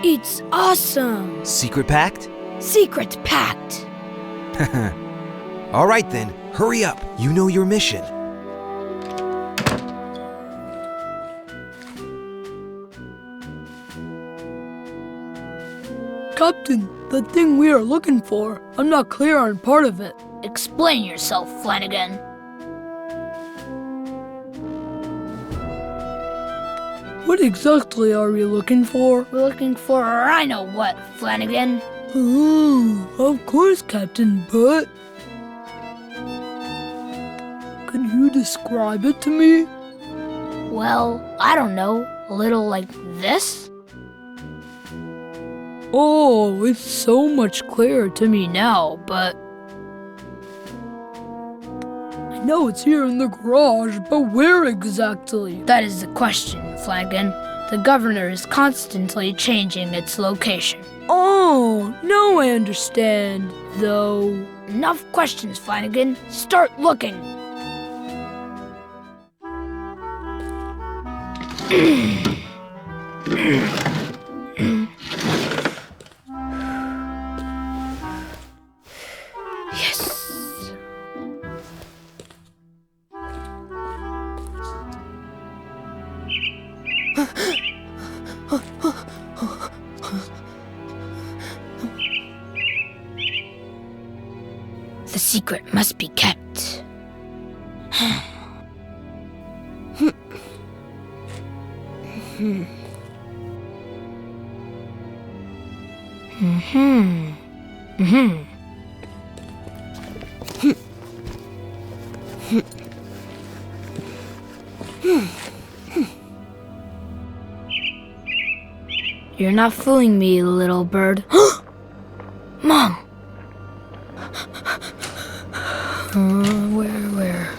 M: It's awesome!
B: Secret pact?
M: Secret pact!
B: All right then, hurry up. You know your mission.
N: Captain, the thing we are looking for, I'm not clear on part of it.
M: Explain yourself, Flanagan.
N: What exactly are we looking for?
M: We're looking for I know what, Flanagan.
N: Oh, of course, Captain, but... Could you describe it to me?
M: Well, I don't know. A little like this?
N: Oh, it's so much clearer to me now, but... I know it's here in the garage, but where exactly?
M: That is the question, Flanagan. The governor is constantly changing its location.
N: Oh, now I understand, though.
M: Enough questions, Flanagan. Start looking. The secret must be kept. You're not fooling me, little bird. Mom! Where?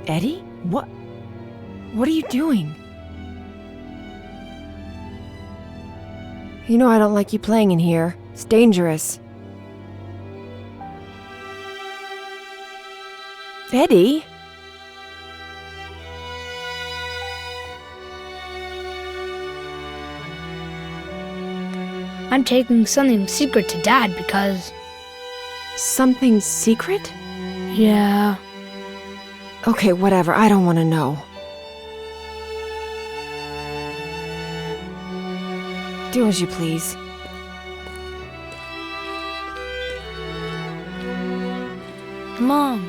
F: Eddie? What are you doing?
O: You know I don't like you playing in here. It's dangerous. Eddie?
M: I'm taking something secret to Dad because...
O: Something secret?
M: Yeah.
O: Okay, whatever. I don't want to know. Do as you please.
M: Mom.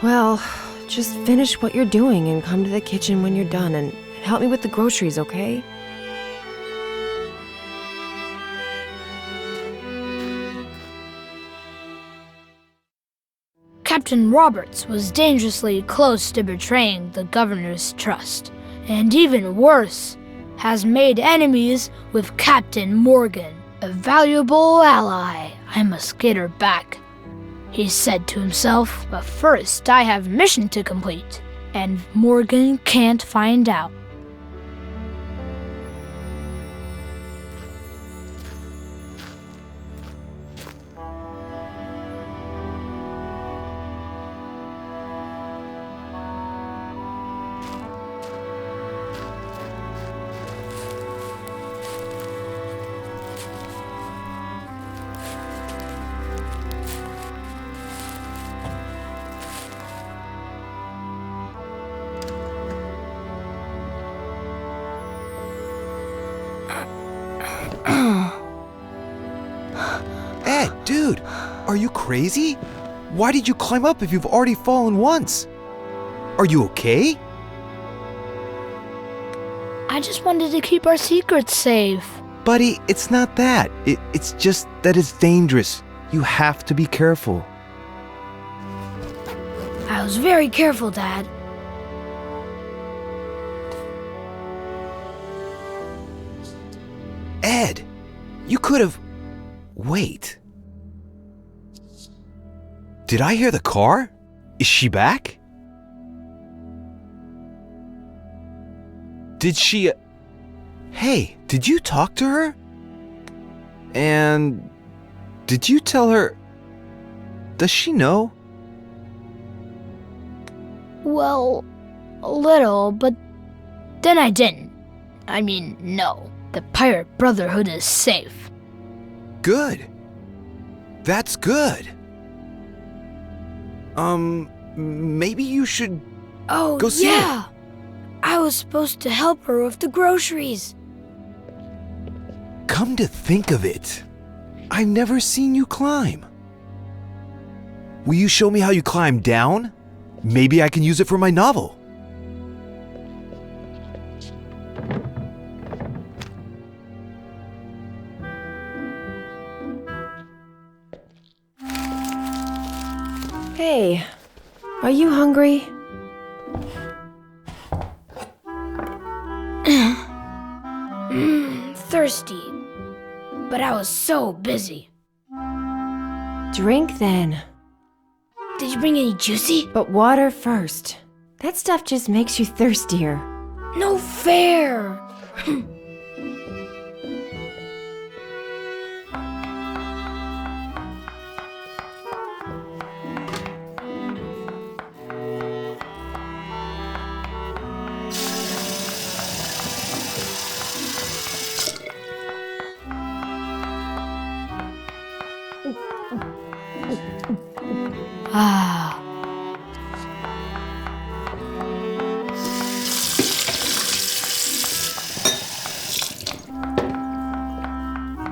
O: Well, just finish what you're doing and come to the kitchen when you're done and help me with the groceries, okay?
M: Captain Roberts was dangerously close to betraying the governor's trust, and even worse, has made enemies with Captain Morgan, a valuable ally. I must get her back, he said to himself, but first I have a mission to complete, and Morgan can't find out.
B: Ed, dude, are you crazy? Why did you climb up if you've already fallen once? Are you okay?
M: I just wanted to keep our secrets safe.
B: Buddy, it's not that. It's just that it's dangerous. You have to be careful.
M: I was very careful, Dad.
B: Ed, you could have... Wait. Did I hear the car? Is she back? Did she... Hey, did you talk to her? And... Did you tell her... Does she know?
M: Well, a little, but then I didn't. I mean, no. The Pirate Brotherhood is safe.
B: Good. That's good. Maybe you should go see her.
M: I was supposed to help her with the groceries.
B: Come to think of it, I've never seen you climb. Will you show me how you climb down? Maybe I can use it for my novel.
O: Hey, are you hungry?
M: Thirsty. But I was so busy.
O: Drink then.
M: Did you bring any juicy?
O: But water first. That stuff just makes you thirstier.
M: No fair!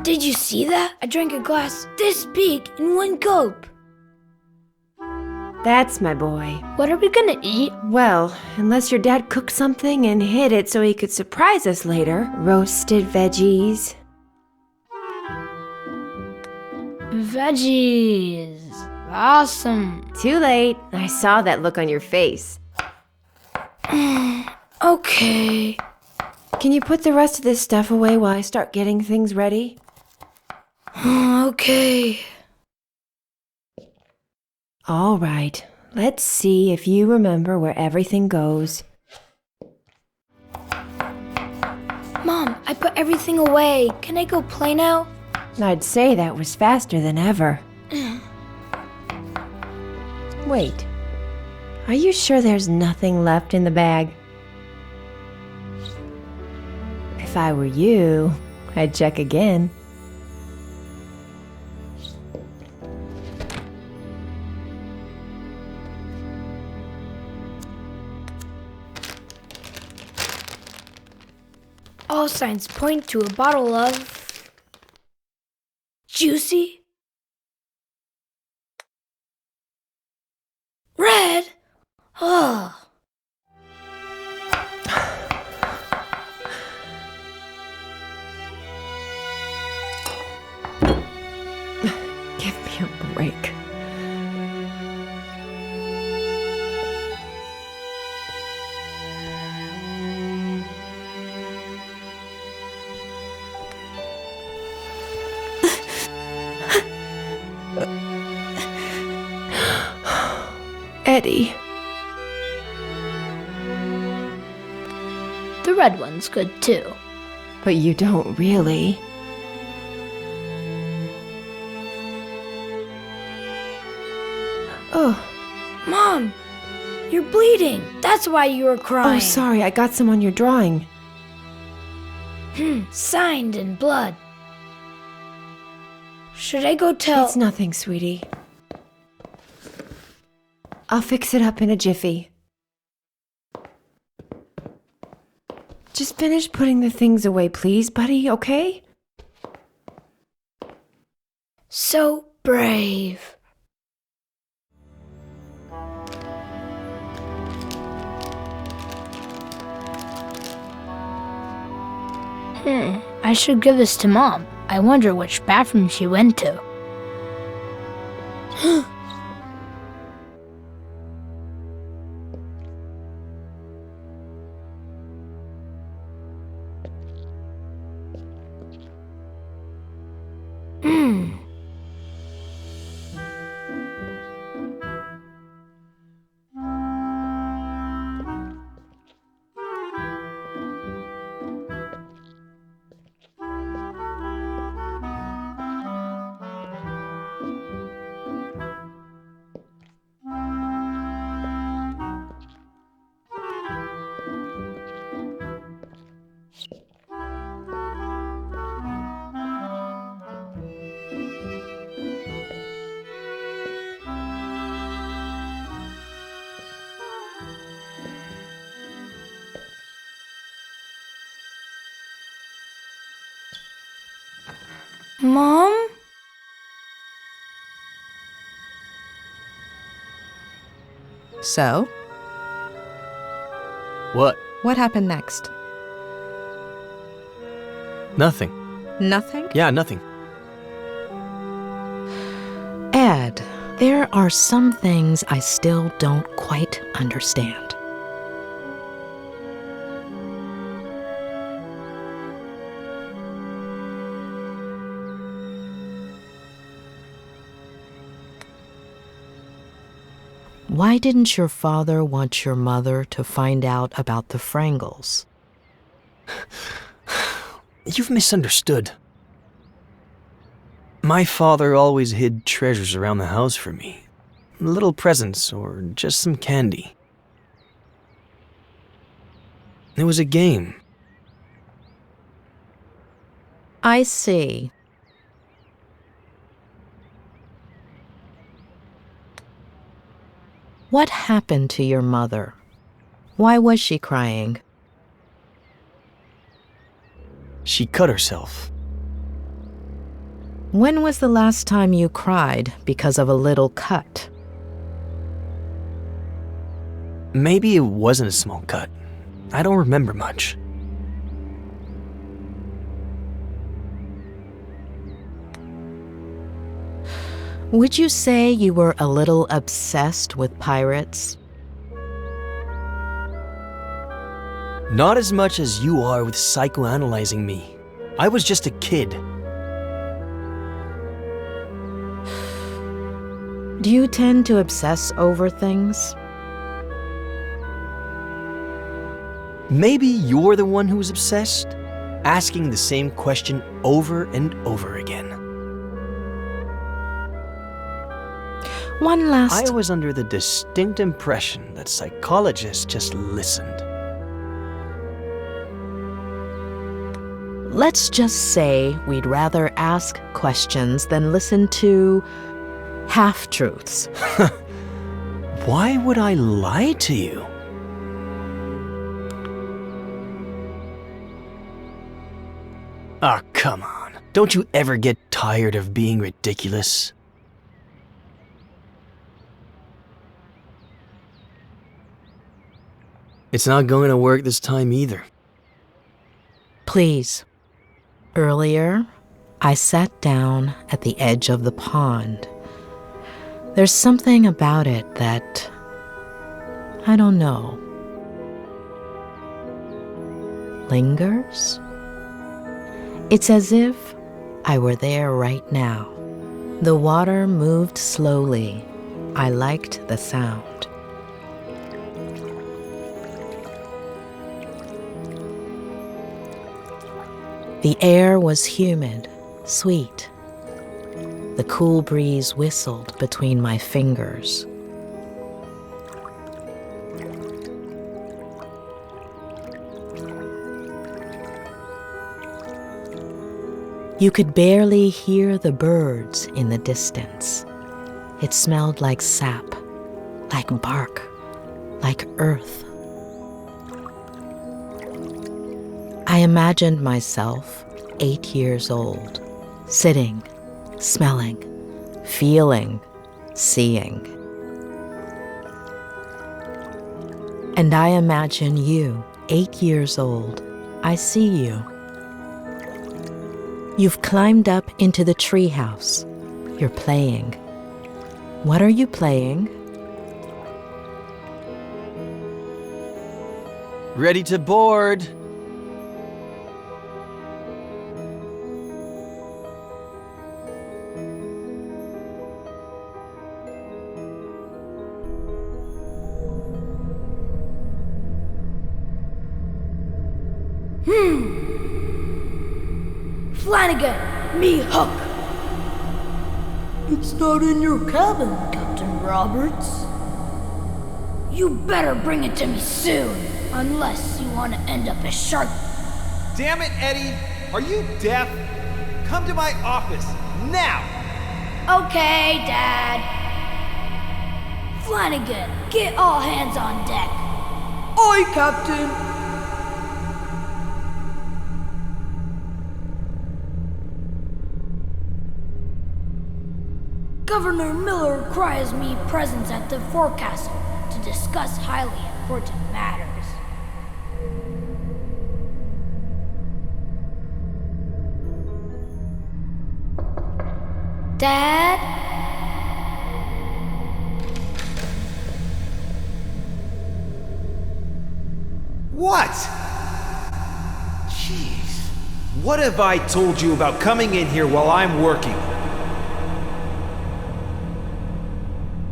M: Did you see that? I drank a glass this big in one gulp.
O: That's my boy.
M: What are we gonna eat?
O: Well, unless your dad cooked something and hid it so he could surprise us later. Roasted veggies.
M: Veggies. Awesome.
O: Too late. I saw that look on your face.
M: Okay.
O: Can you put the rest of this stuff away while I start getting things ready?
M: Okay.
O: All right. Let's see if you remember where everything goes.
M: Mom, I put everything away. Can I go play now?
O: I'd say that was faster than ever. Wait. Are you sure there's nothing left in the bag? If I were you, I'd check again.
M: All signs point to a bottle of... juicy? Red? Ugh.
O: Give me a break. Eddie.
M: The red one's good too.
O: But you don't really. Oh.
M: Mom! You're bleeding! That's why you were crying.
O: Oh, sorry, I got some on your drawing.
M: Signed in blood. Should I go tell...
O: It's nothing, sweetie. I'll fix it up in a jiffy. Just finish putting the things away, please, buddy, okay?
M: So brave. I should give this to Mom. I wonder which bathroom she went to. Mom?
F: So?
A: What?
F: What happened next?
A: Nothing.
F: Nothing?
A: Yeah, nothing.
F: Ed, there are some things I still don't quite understand. Why didn't your father want your mother to find out about the Frangles?
A: You've misunderstood. My father always hid treasures around the house for me. Little presents or just some candy. It was a game.
F: I see. What happened to your mother? Why was she crying?
A: She cut herself.
F: When was the last time you cried because of a little cut?
A: Maybe it wasn't a small cut. I don't remember much.
F: Would you say you were a little obsessed with pirates?
A: Not as much as you are with psychoanalyzing me. I was just a kid.
F: Do you tend to obsess over things?
A: Maybe you're the one who's obsessed, asking the same question over and over again.
F: One last...
A: I was under the distinct impression that psychologists just listened.
F: Let's just say we'd rather ask questions than listen to half-truths.
A: Why would I lie to you? Ah, come on. Don't you ever get tired of being ridiculous? It's not going to work this time either.
F: Please. Earlier, I sat down at the edge of the pond. There's something about it that... I don't know. Lingers? It's as if I were there right now. The water moved slowly. I liked the sound. The air was humid, sweet. The cool breeze whistled between my fingers. You could barely hear the birds in the distance. It smelled like sap, like bark, like earth. I imagined myself 8 years old, sitting smelling, feeling, seeing. And I imagine you, 8 years old. I see you. You've climbed up into the treehouse. You're playing. What are you playing?
A: Ready to board.
N: Flanagan, me Hook. It's not in your cabin, Captain Roberts. You better bring it to me soon, unless you want to end up as shark.
B: Damn it, Eddie! Are you deaf? Come to my office, now!
N: Okay, Dad. Flanagan, get all hands on deck. Aye, Captain. Governor Miller requires me presence at the forecastle to discuss highly important matters. Dad?
B: What? Jeez. What have I told you about coming in here while I'm working?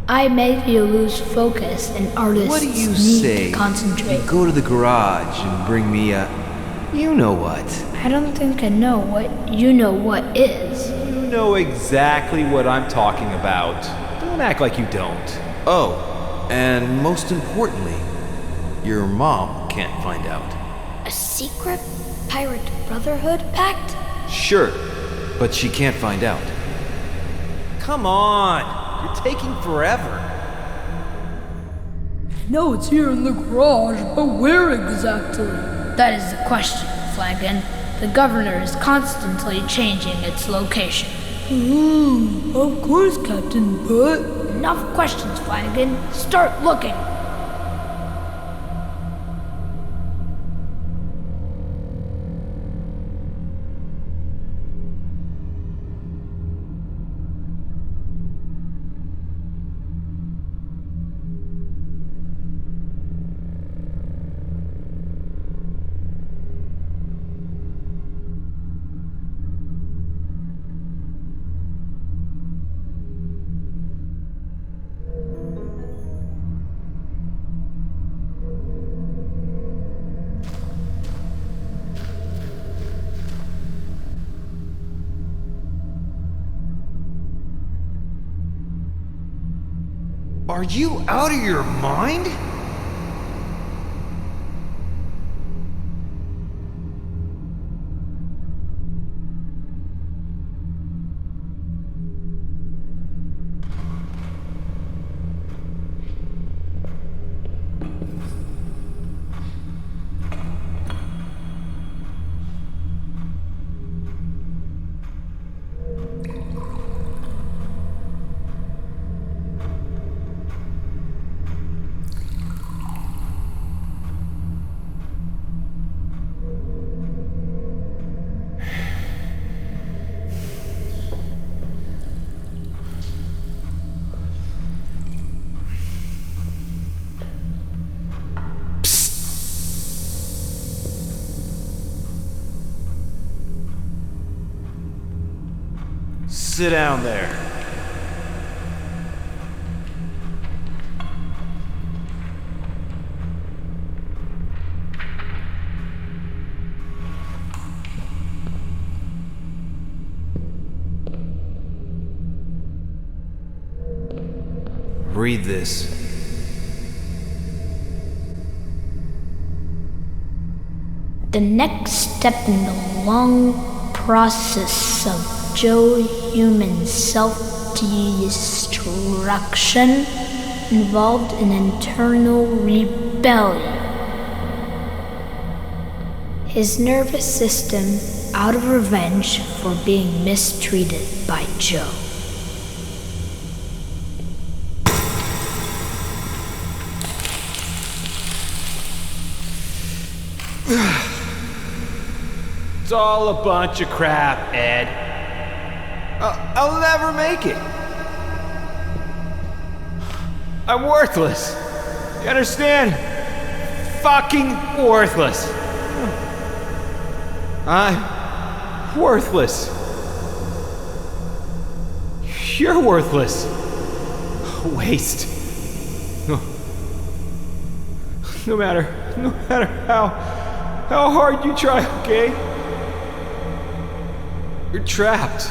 M: I make you lose focus and artists
B: What do you
M: need
B: say?
M: to concentrate.
B: You go to the garage and bring me a... You know what?
M: I don't think I know what you know what is.
B: You know exactly what I'm talking about. Don't act like you don't. Oh, and most importantly, your mom can't find out.
N: A secret pirate brotherhood pact?
B: Sure, but she can't find out. Come on! You're taking forever.
N: No, it's here in the garage, but where exactly?
M: That is the question, Flanagan. The governor is constantly changing its location.
N: Of course, Captain, but...
M: Enough questions, Flanagan. Start looking.
B: Are you out of your mind? Sit down there. Read this.
M: The next step in the long process of Joe human self-destruction involved an internal rebellion. his nervous system out of revenge for being mistreated by Joe.
B: It's all a bunch of crap, Ed. I'll never make it. I'm worthless. You understand? Fucking worthless. I'm worthless. You're worthless. Waste. No matter how hard you try, okay? You're trapped.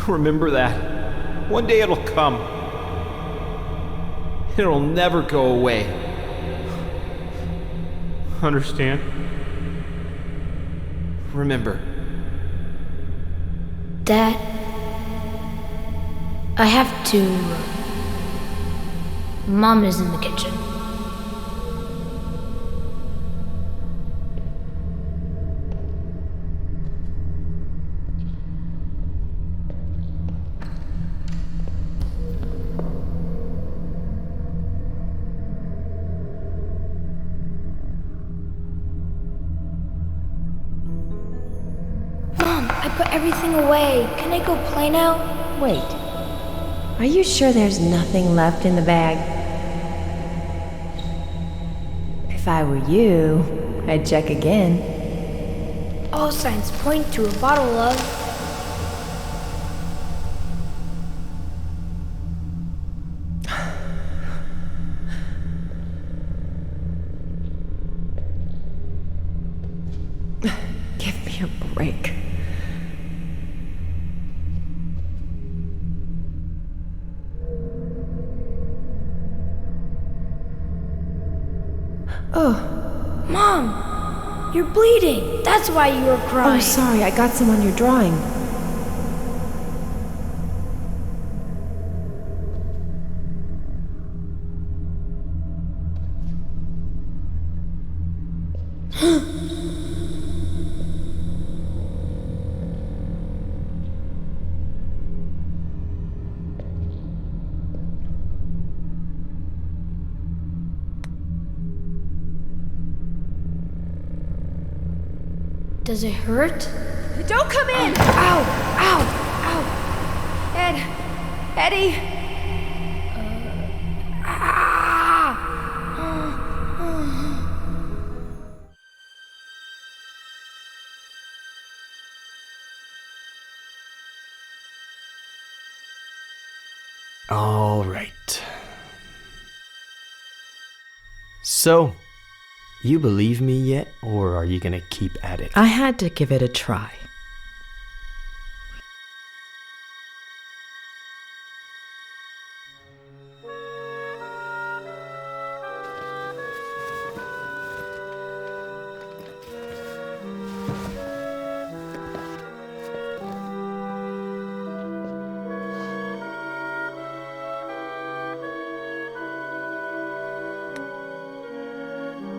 B: Remember that. One day it'll come. It'll never go away. Understand? Remember.
M: Dad, I have to... Mom is in the kitchen. Mom, I put everything away. Can I go play now?
O: Wait. Are you sure there's nothing left in the bag? If I were you, I'd check again.
M: All signs point to a bottle of...
O: Give me a break. Oh.
M: Mom! You're bleeding! That's why you were crying!
O: Oh, sorry, I got some on your drawing.
M: Does it hurt?
O: Don't come in!
M: Ow! Ow! Ow!
O: Ed! Eddie!
A: All right. So, you believe me yet, or are you gonna keep at it?
F: I had to give it a try.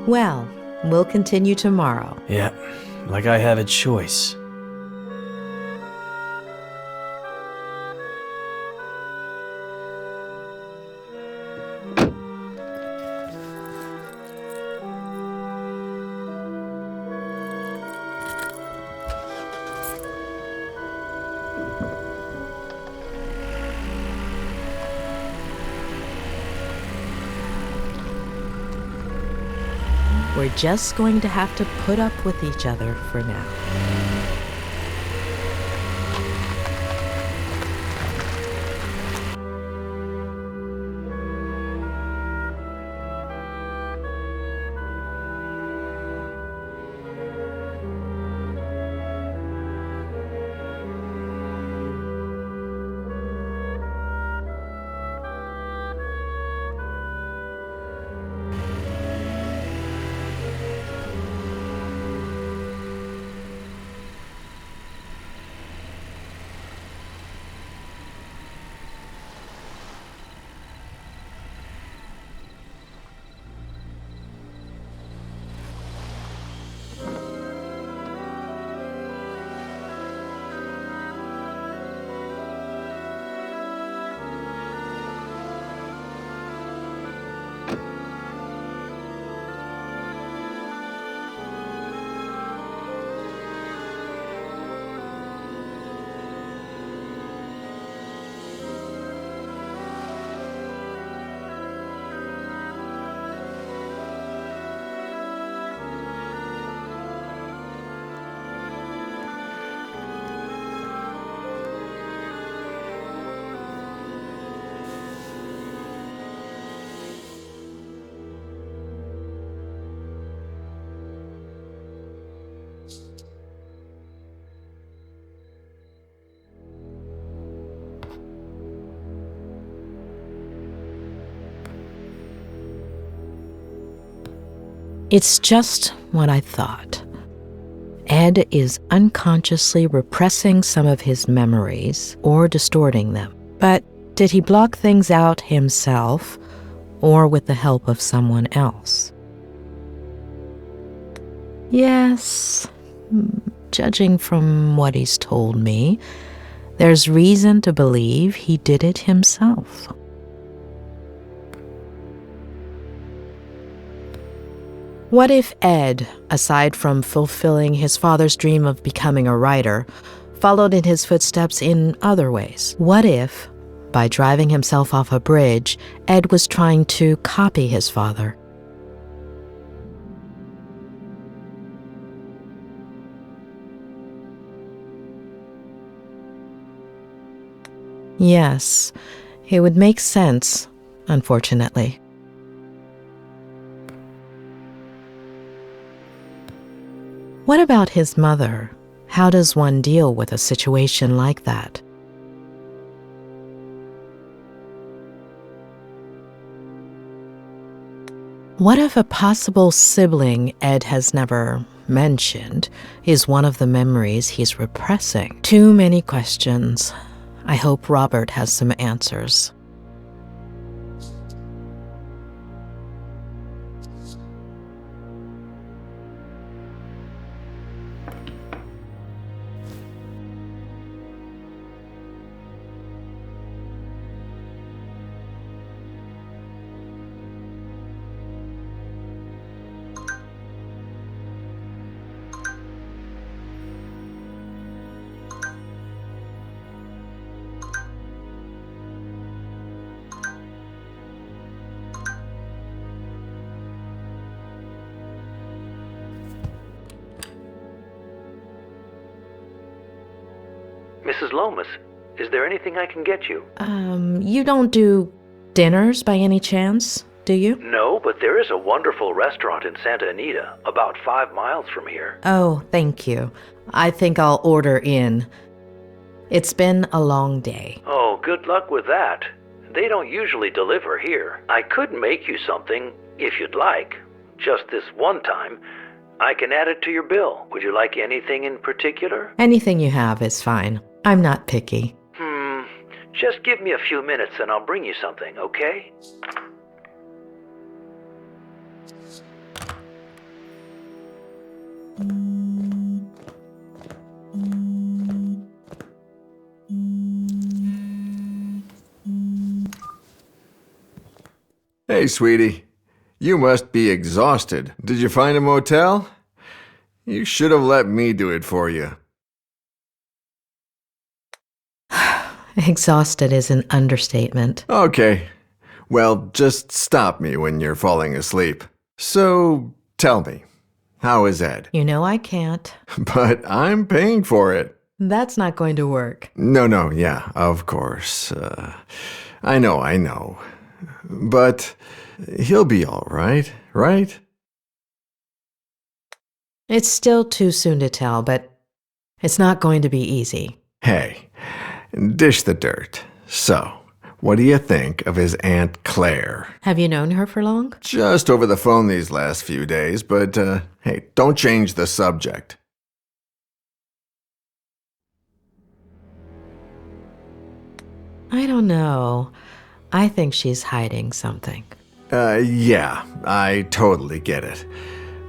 F: Well, we'll continue tomorrow.
A: Yeah, like I have a choice.
F: We're just going to have to put up with each other for now. It's just what I thought. Ed is unconsciously repressing some of his memories or distorting them. But did he block things out himself or with the help of someone else? Yes, judging from what he's told me, there's reason to believe he did it himself. What if Ed, aside from fulfilling his father's dream of becoming a writer, followed in his footsteps in other ways? What if, by driving himself off a bridge, Ed was trying to copy his father? Yes, it would make sense, unfortunately. What about his mother? How does one deal with a situation like that? What if a possible sibling Ed has never mentioned is one of the memories he's repressing? Too many questions. I hope Robert has some answers.
P: Mrs. Lomas, is there anything I can get you?
F: You don't do dinners by any chance, do you?
P: No, but there is a wonderful restaurant in Santa Anita, about 5 miles from here.
F: Oh, thank you. I think I'll order in. It's been a long day.
P: Oh, good luck with that. They don't usually deliver here. I could make you something, if you'd like. Just this one time. I can add it to your bill. Would you like anything in particular?
F: Anything you have is fine. I'm not picky.
P: Just give me a few minutes and I'll bring you something, okay?
C: Hey, sweetie. You must be exhausted. Did you find a motel? You should have let me do it for you.
F: Exhausted is an understatement.
C: Okay. Well, just stop me when you're falling asleep. So, tell me, how is Ed?
F: You know I can't.
C: But I'm paying for it.
F: That's not going to work.
C: No, yeah, of course. I know. But he'll be all right, right?
F: It's still too soon to tell, but it's not going to be easy.
C: Hey, dish the dirt. So, what do you think of his Aunt Claire?
F: Have you known her for long?
C: Just over the phone these last few days, but hey, don't change the subject.
F: I don't know. I think she's hiding something.
C: Yeah, I totally get it.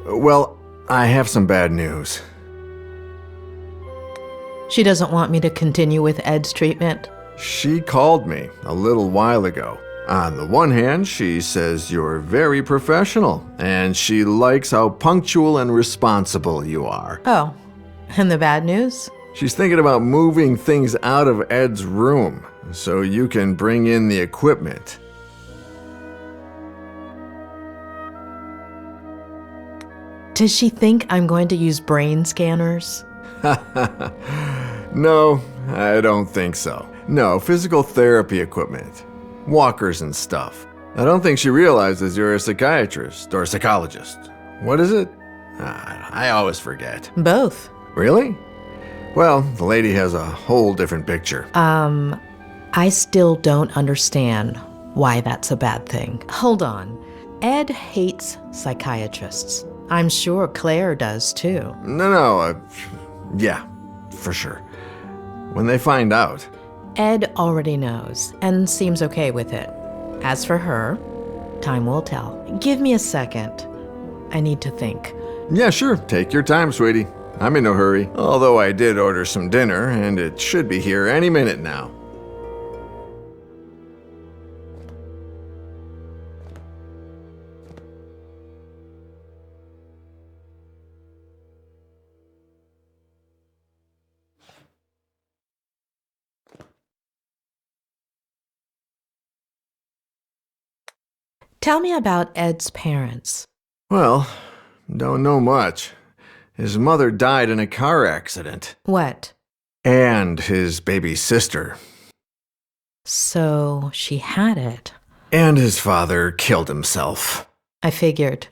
C: Well, I have some bad news.
F: She doesn't want me to continue with Ed's treatment?
C: She called me a little while ago. On the one hand, she says you're very professional, and she likes how punctual and responsible you are.
F: Oh, and the bad news?
C: She's thinking about moving things out of Ed's room, so you can bring in the equipment.
F: Does she think I'm going to use brain scanners?
C: No, I don't think so. No, physical therapy equipment. Walkers and stuff. I don't think she realizes you're a psychiatrist or psychologist. What is it? I always forget.
F: Both.
C: Really? Well, the lady has a whole different picture.
F: I still don't understand why that's a bad thing. Hold on. Ed hates psychiatrists. I'm sure Claire does too.
C: No, yeah, for sure. When they find out.
F: Ed already knows and seems okay with it. As for her, time will tell. Give me a second. I need to think.
C: Yeah, sure. Take your time, sweetie. I'm in no hurry. Although I did order some dinner, and it should be here any minute now.
F: Tell me about Ed's parents.
C: Well, don't know much. His mother died in a car accident.
F: What?
C: And his baby sister.
F: So she had it.
C: And his father killed himself.
F: I figured.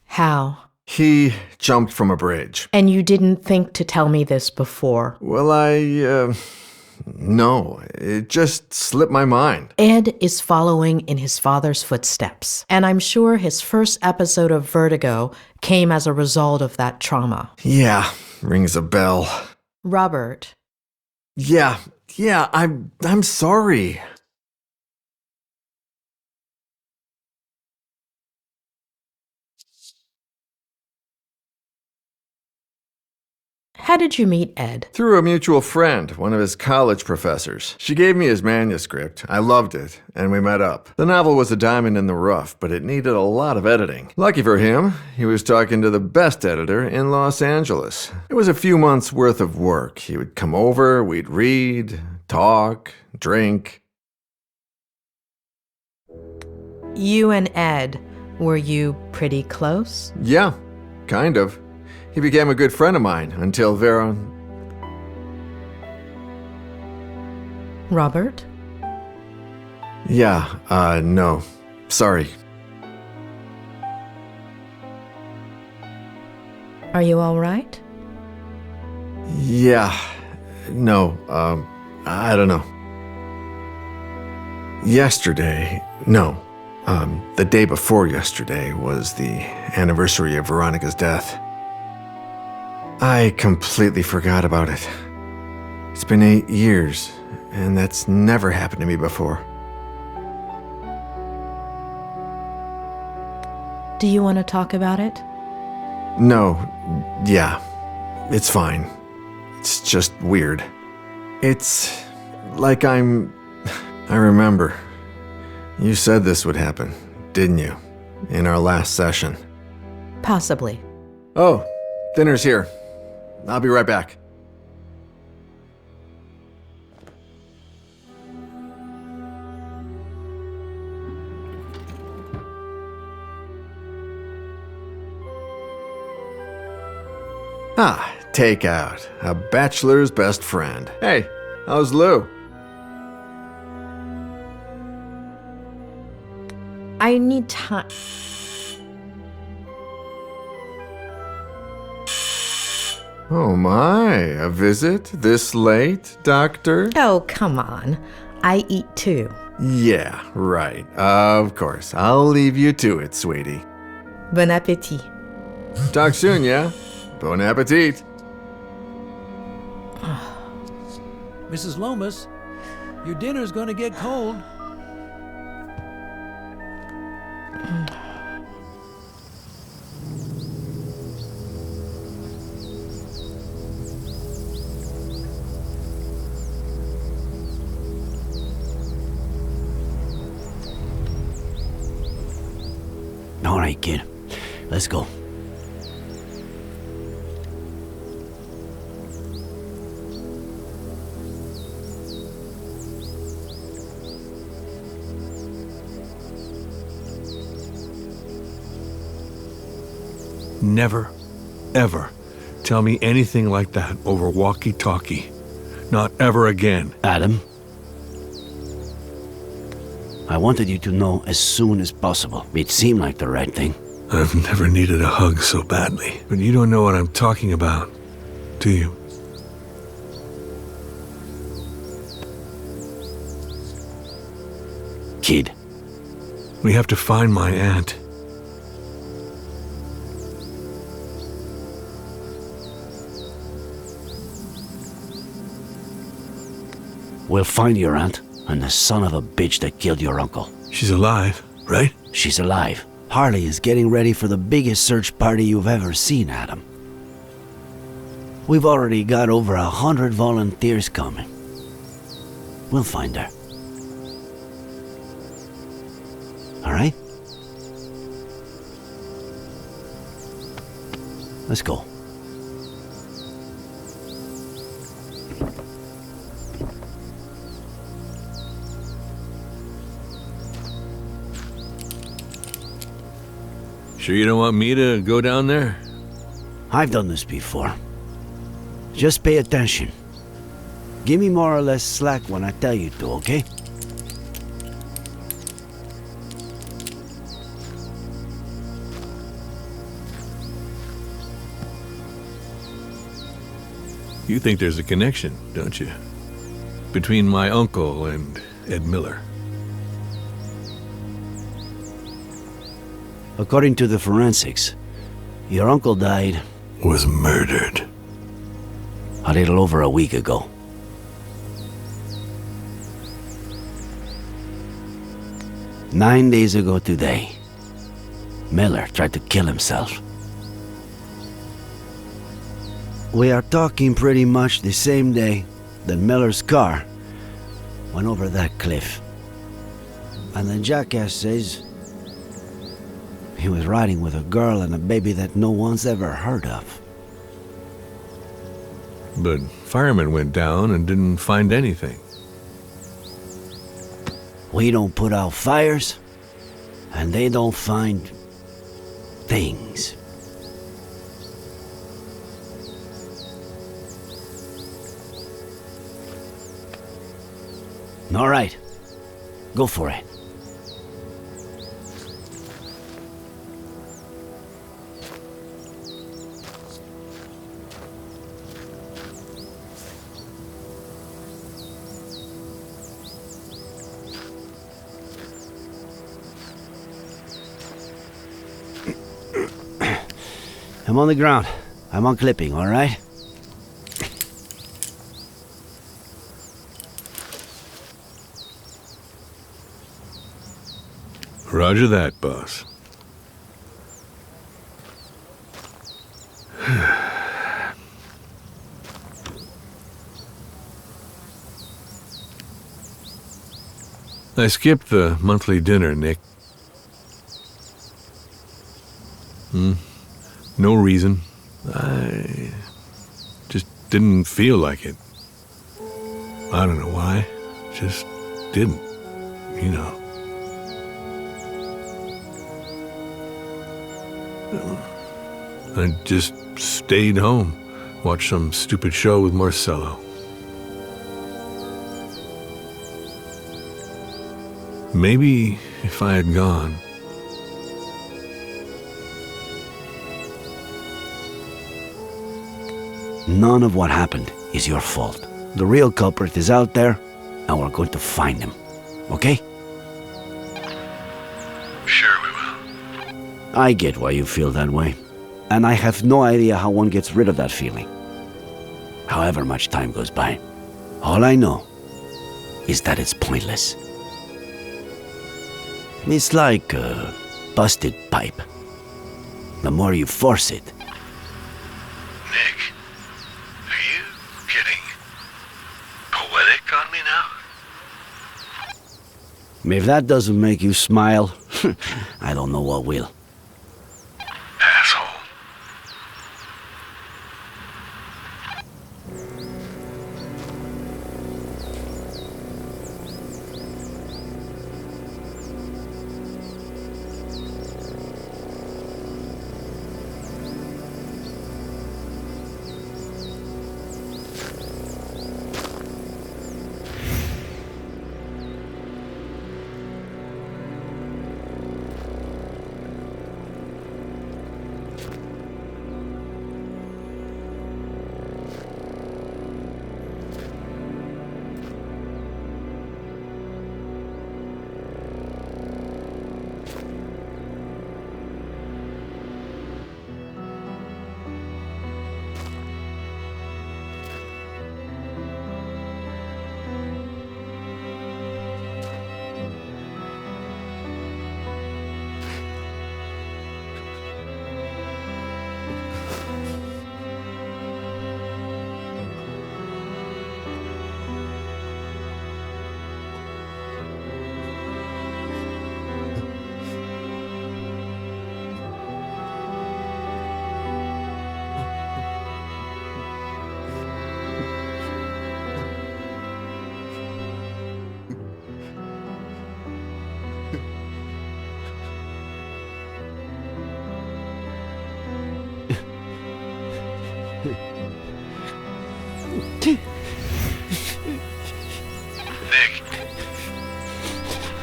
F: How?
C: He jumped from a bridge.
F: And you didn't think to tell me this before?
C: Well, no, it just slipped my mind.
F: Ed is following in his father's footsteps, and I'm sure his first episode of Vertigo came as a result of that trauma.
C: Yeah, rings a bell.
F: Robert.
C: Yeah, I'm sorry.
F: How did you meet Ed?
C: Through a mutual friend, one of his college professors. She gave me his manuscript. I loved it, and we met up. The novel was a diamond in the rough, but it needed a lot of editing. Lucky for him, he was talking to the best editor in Los Angeles. It was a few months' worth of work. He would come over, we'd read, talk, drink.
F: You and Ed, were you pretty close?
C: Yeah, kind of. He became a good friend of mine until Vera...
F: Robert?
C: Yeah, no. Sorry.
F: Are you all right?
C: Yeah. No, I don't know. Yesterday... No. The day before yesterday was the anniversary of Veronica's death. I completely forgot about it. It's been 8 years, and that's never happened to me before.
F: Do you want to talk about it?
C: No, yeah, it's fine. It's just weird. It's like I remember. You said this would happen, didn't you? In our last session.
F: Possibly.
C: Oh, dinner's here. I'll be right back. Takeout. A bachelor's best friend. Hey, how's Lou?
F: I need time.
C: Oh my, a visit this late, Doctor?
F: Oh, come on. I eat too.
C: Yeah, right. Of course. I'll leave you to it, sweetie.
F: Bon appétit.
C: Talk soon, yeah? Bon appetit.
Q: Mrs. Lomas, your dinner's gonna get cold.
J: All right, kid. Let's go.
K: Never, ever tell me anything like that over walkie-talkie. Not ever again.
J: Adam, I wanted you to know as soon as possible. It seemed like the right thing.
K: I've never needed a hug so badly. But you don't know what I'm talking about, do you?
J: Kid.
K: We have to find my aunt.
J: We'll find your aunt and the son of a bitch that killed your uncle.
K: She's alive, right?
J: She's alive. Harley is getting ready for the biggest search party you've ever seen, Adam. We've already got over 100 volunteers coming. We'll find her. All right? Let's go.
K: Sure you don't want me to go down there?
J: I've done this before. Just pay attention. Give me more or less slack when I tell you to, okay?
K: You think there's a connection, don't you? Between my uncle and Ed Miller.
J: According to the forensics, your uncle died...
K: Was murdered.
J: A little over a week ago. Nine days ago today, Miller tried to kill himself. We are talking pretty much the same day that Miller's car went over that cliff. And the jackass says he was riding with a girl and a baby that no one's ever heard of.
K: But firemen went down and didn't find anything.
J: We don't put out fires, and they don't find things. All right, go for it. I'm on the ground. I'm on clipping, all right?
K: Roger that, boss. I skipped the monthly dinner, Nick. No reason. I just didn't feel like it. I don't know why. Just didn't, you know. I just stayed home, watched some stupid show with Marcello. Maybe if I had gone...
J: None of what happened is your fault. The real culprit is out there, and we're going to find him. Okay?
K: Sure we will.
J: I get why you feel that way. And I have no idea how one gets rid of that feeling. However much time goes by. All I know is that it's pointless. It's like a busted pipe. The more you force it...
K: Nick, are you getting poetic on me now?
J: If that doesn't make you smile, I don't know what will.
K: Asshole.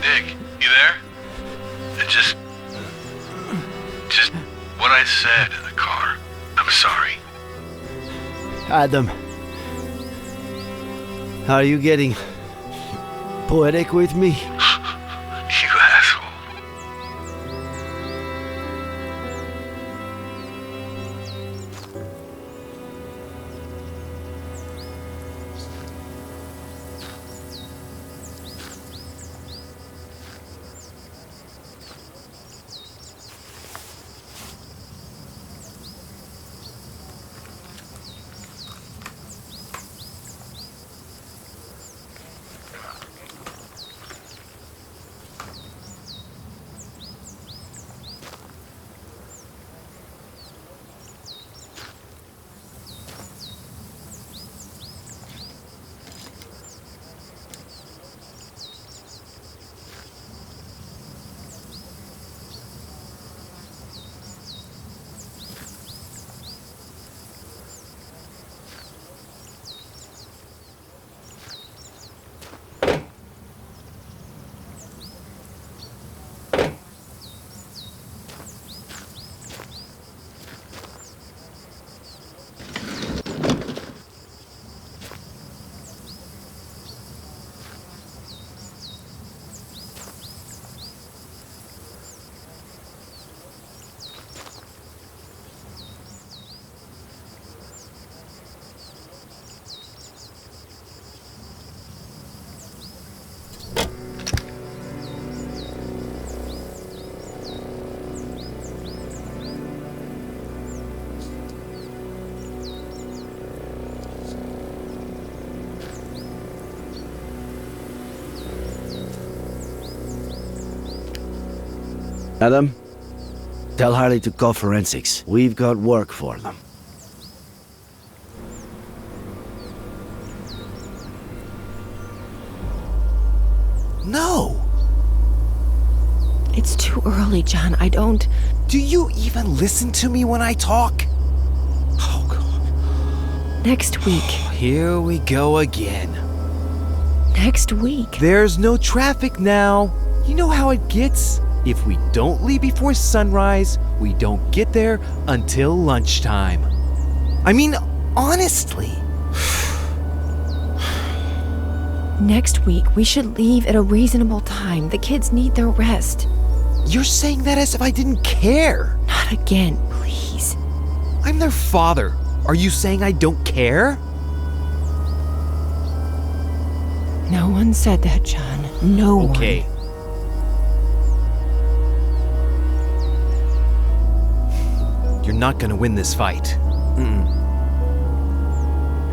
K: Nick, you there? Just what I said in the car. I'm sorry.
J: Adam, are you getting poetic with me?
K: You asshole.
J: Adam, tell Harley to call forensics. We've got work for them.
B: No!
O: It's too early, John. I don't...
B: Do you even listen to me when I talk? Oh, God.
O: Next week.
B: Here we go again.
O: Next week.
B: There's no traffic now. You know how it gets? If we don't leave before sunrise, we don't get there until lunchtime. I mean, honestly.
O: Next week, we should leave at a reasonable time. The kids need their rest.
B: You're saying that as if I didn't care.
O: Not again, please.
B: I'm their father. Are you saying I don't care?
O: No one said that, John. No one.
B: Okay. You're not gonna win this fight.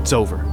B: It's over.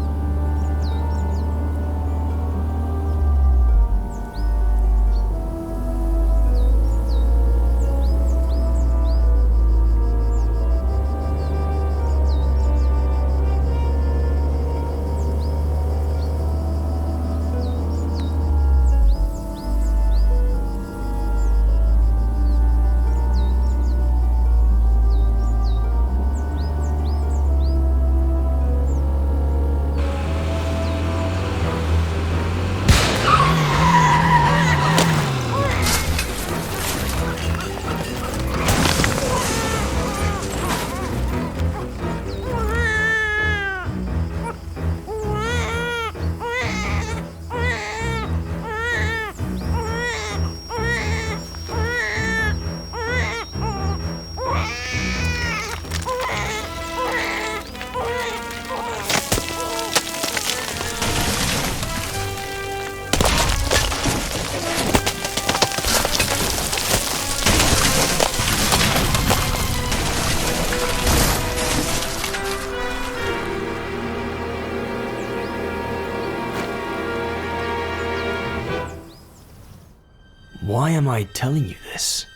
A: Why am I telling you this?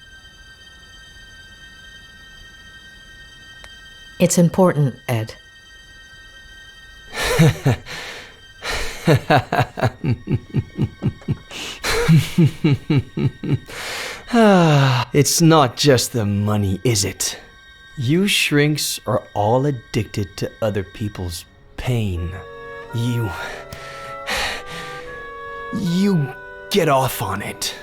F: It's important, Ed.
A: It's not just the money, is it? You shrinks are all addicted to other people's pain. You get off on it.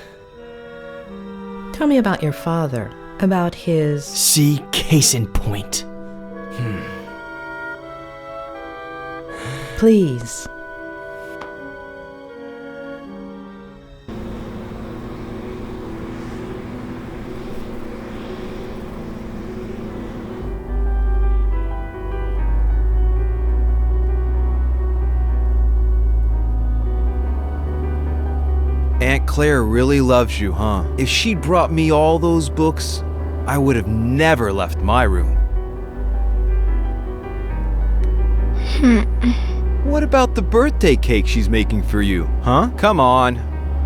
F: Tell me about your father, about his...
A: See, case in point.
F: Please.
B: Aunt Claire really loves you, huh? If she'd brought me all those books, I would have never left my room. What about the birthday cake she's making for you, huh? Come on.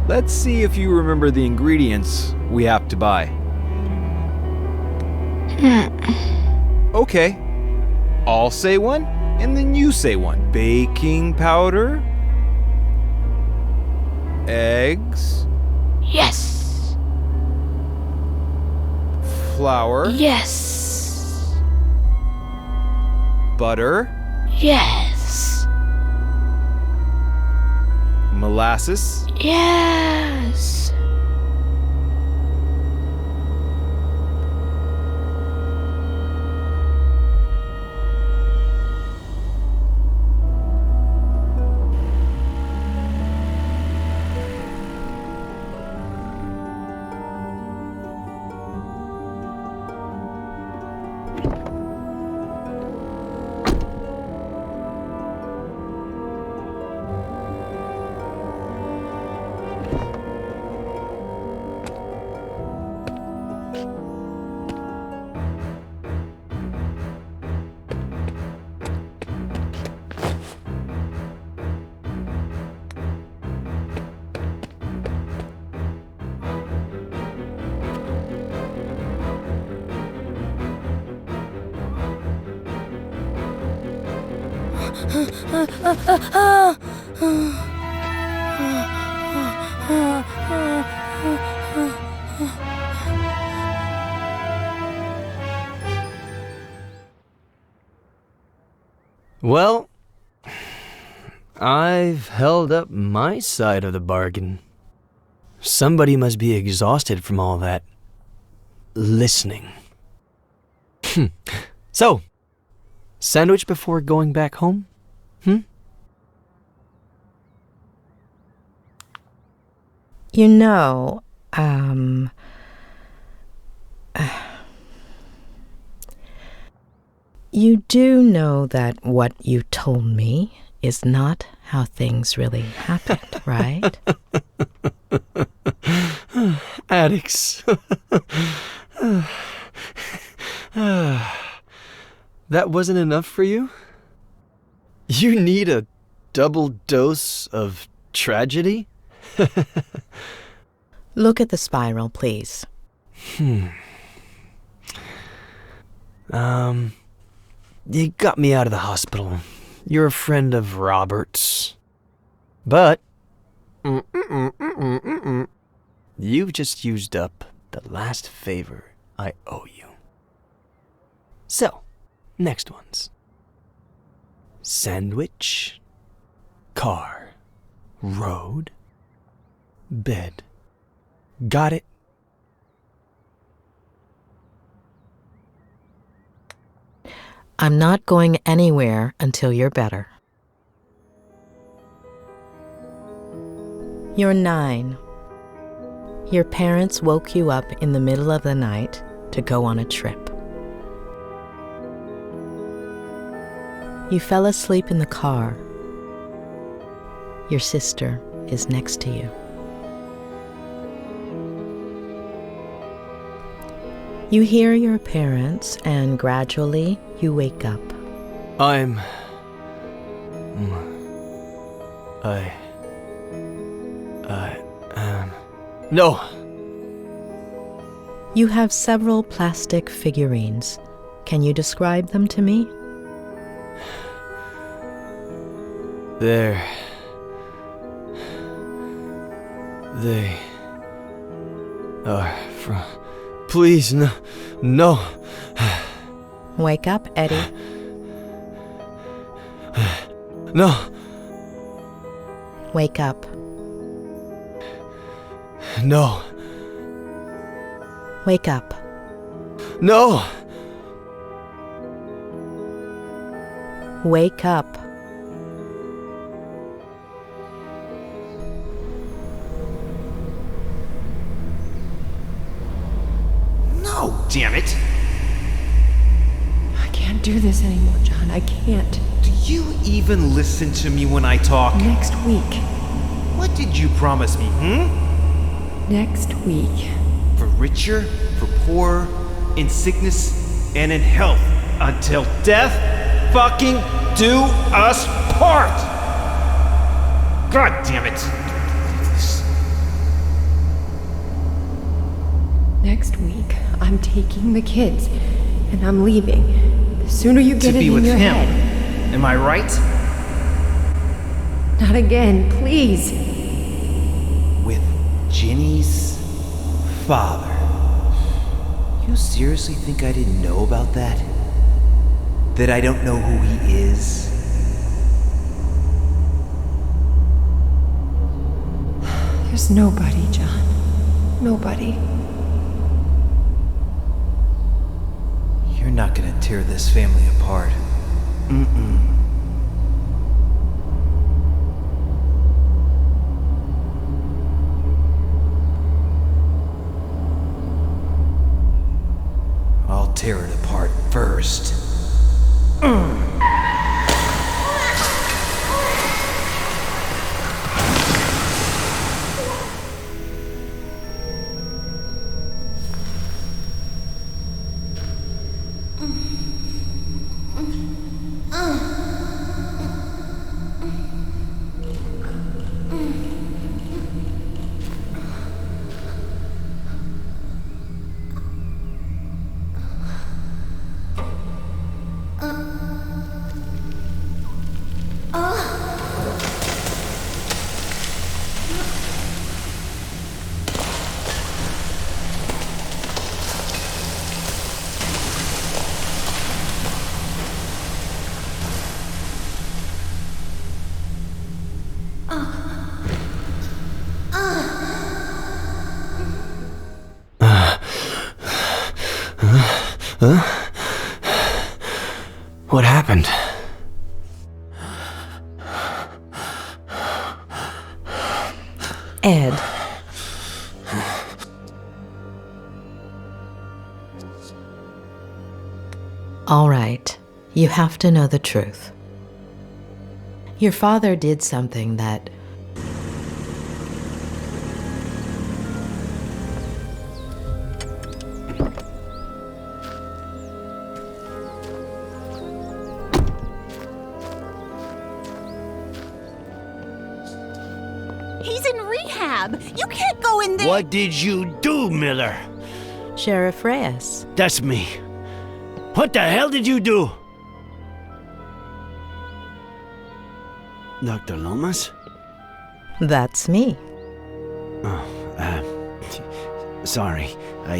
B: Let's see if you remember the ingredients we have to buy. Okay. I'll say one, and then you say one. Baking powder? Eggs?
M: Yes.
B: Flour?
M: Yes.
B: Butter?
M: Yes.
B: Molasses?
M: Yes.
A: Well, I've held up my side of the bargain. Somebody must be exhausted from all that listening. So, sandwich before going back home?
F: You know, you do know that what you told me is not how things really happened, right?
A: Addicts. That wasn't enough for you? You need a double dose of tragedy?
F: Look at the spiral, please.
A: You got me out of the hospital. You're a friend of Robert's. But you've just used up the last favor I owe you. So, next ones. Sandwich, car, road, bed. Got it?
F: I'm not going anywhere until you're better. You're 9. Your parents woke you up in the middle of the night to go on a trip. You fell asleep in the car. Your sister is next to you. You hear your parents, and gradually you wake up.
A: No.
F: You have several plastic figurines. Can you describe them to me?
A: They are from... Please, no.
F: Wake up, Eddie.
B: No.
F: Wake up.
B: No.
F: Wake up.
B: No.
F: Wake up.
B: No, damn it.
O: I can't do this anymore, John. I can't.
B: Do you even listen to me when I talk?
O: Next week.
B: What did you promise me,
O: Next week.
B: For richer, for poorer, in sickness, and in health, until death fucking do us part! God damn it!
O: Next week, I'm taking the kids, and I'm leaving. The sooner you get it in your head.
B: Am I right?
O: Not again, please.
B: With Ginny's father. You seriously think I didn't know about that? That I don't know who he is?
O: There's nobody, John. Nobody.
B: You're not gonna tear this family apart. I'll tear it apart first. What happened?
F: Ed. All right, you have to know the truth. Your father did something that
L: He's in rehab. You can't go in there.
J: What did you do, Miller?
F: Sheriff Reyes.
J: That's me. What the hell did you do? Dr. Lomas?
F: That's me.
J: Oh, sorry. I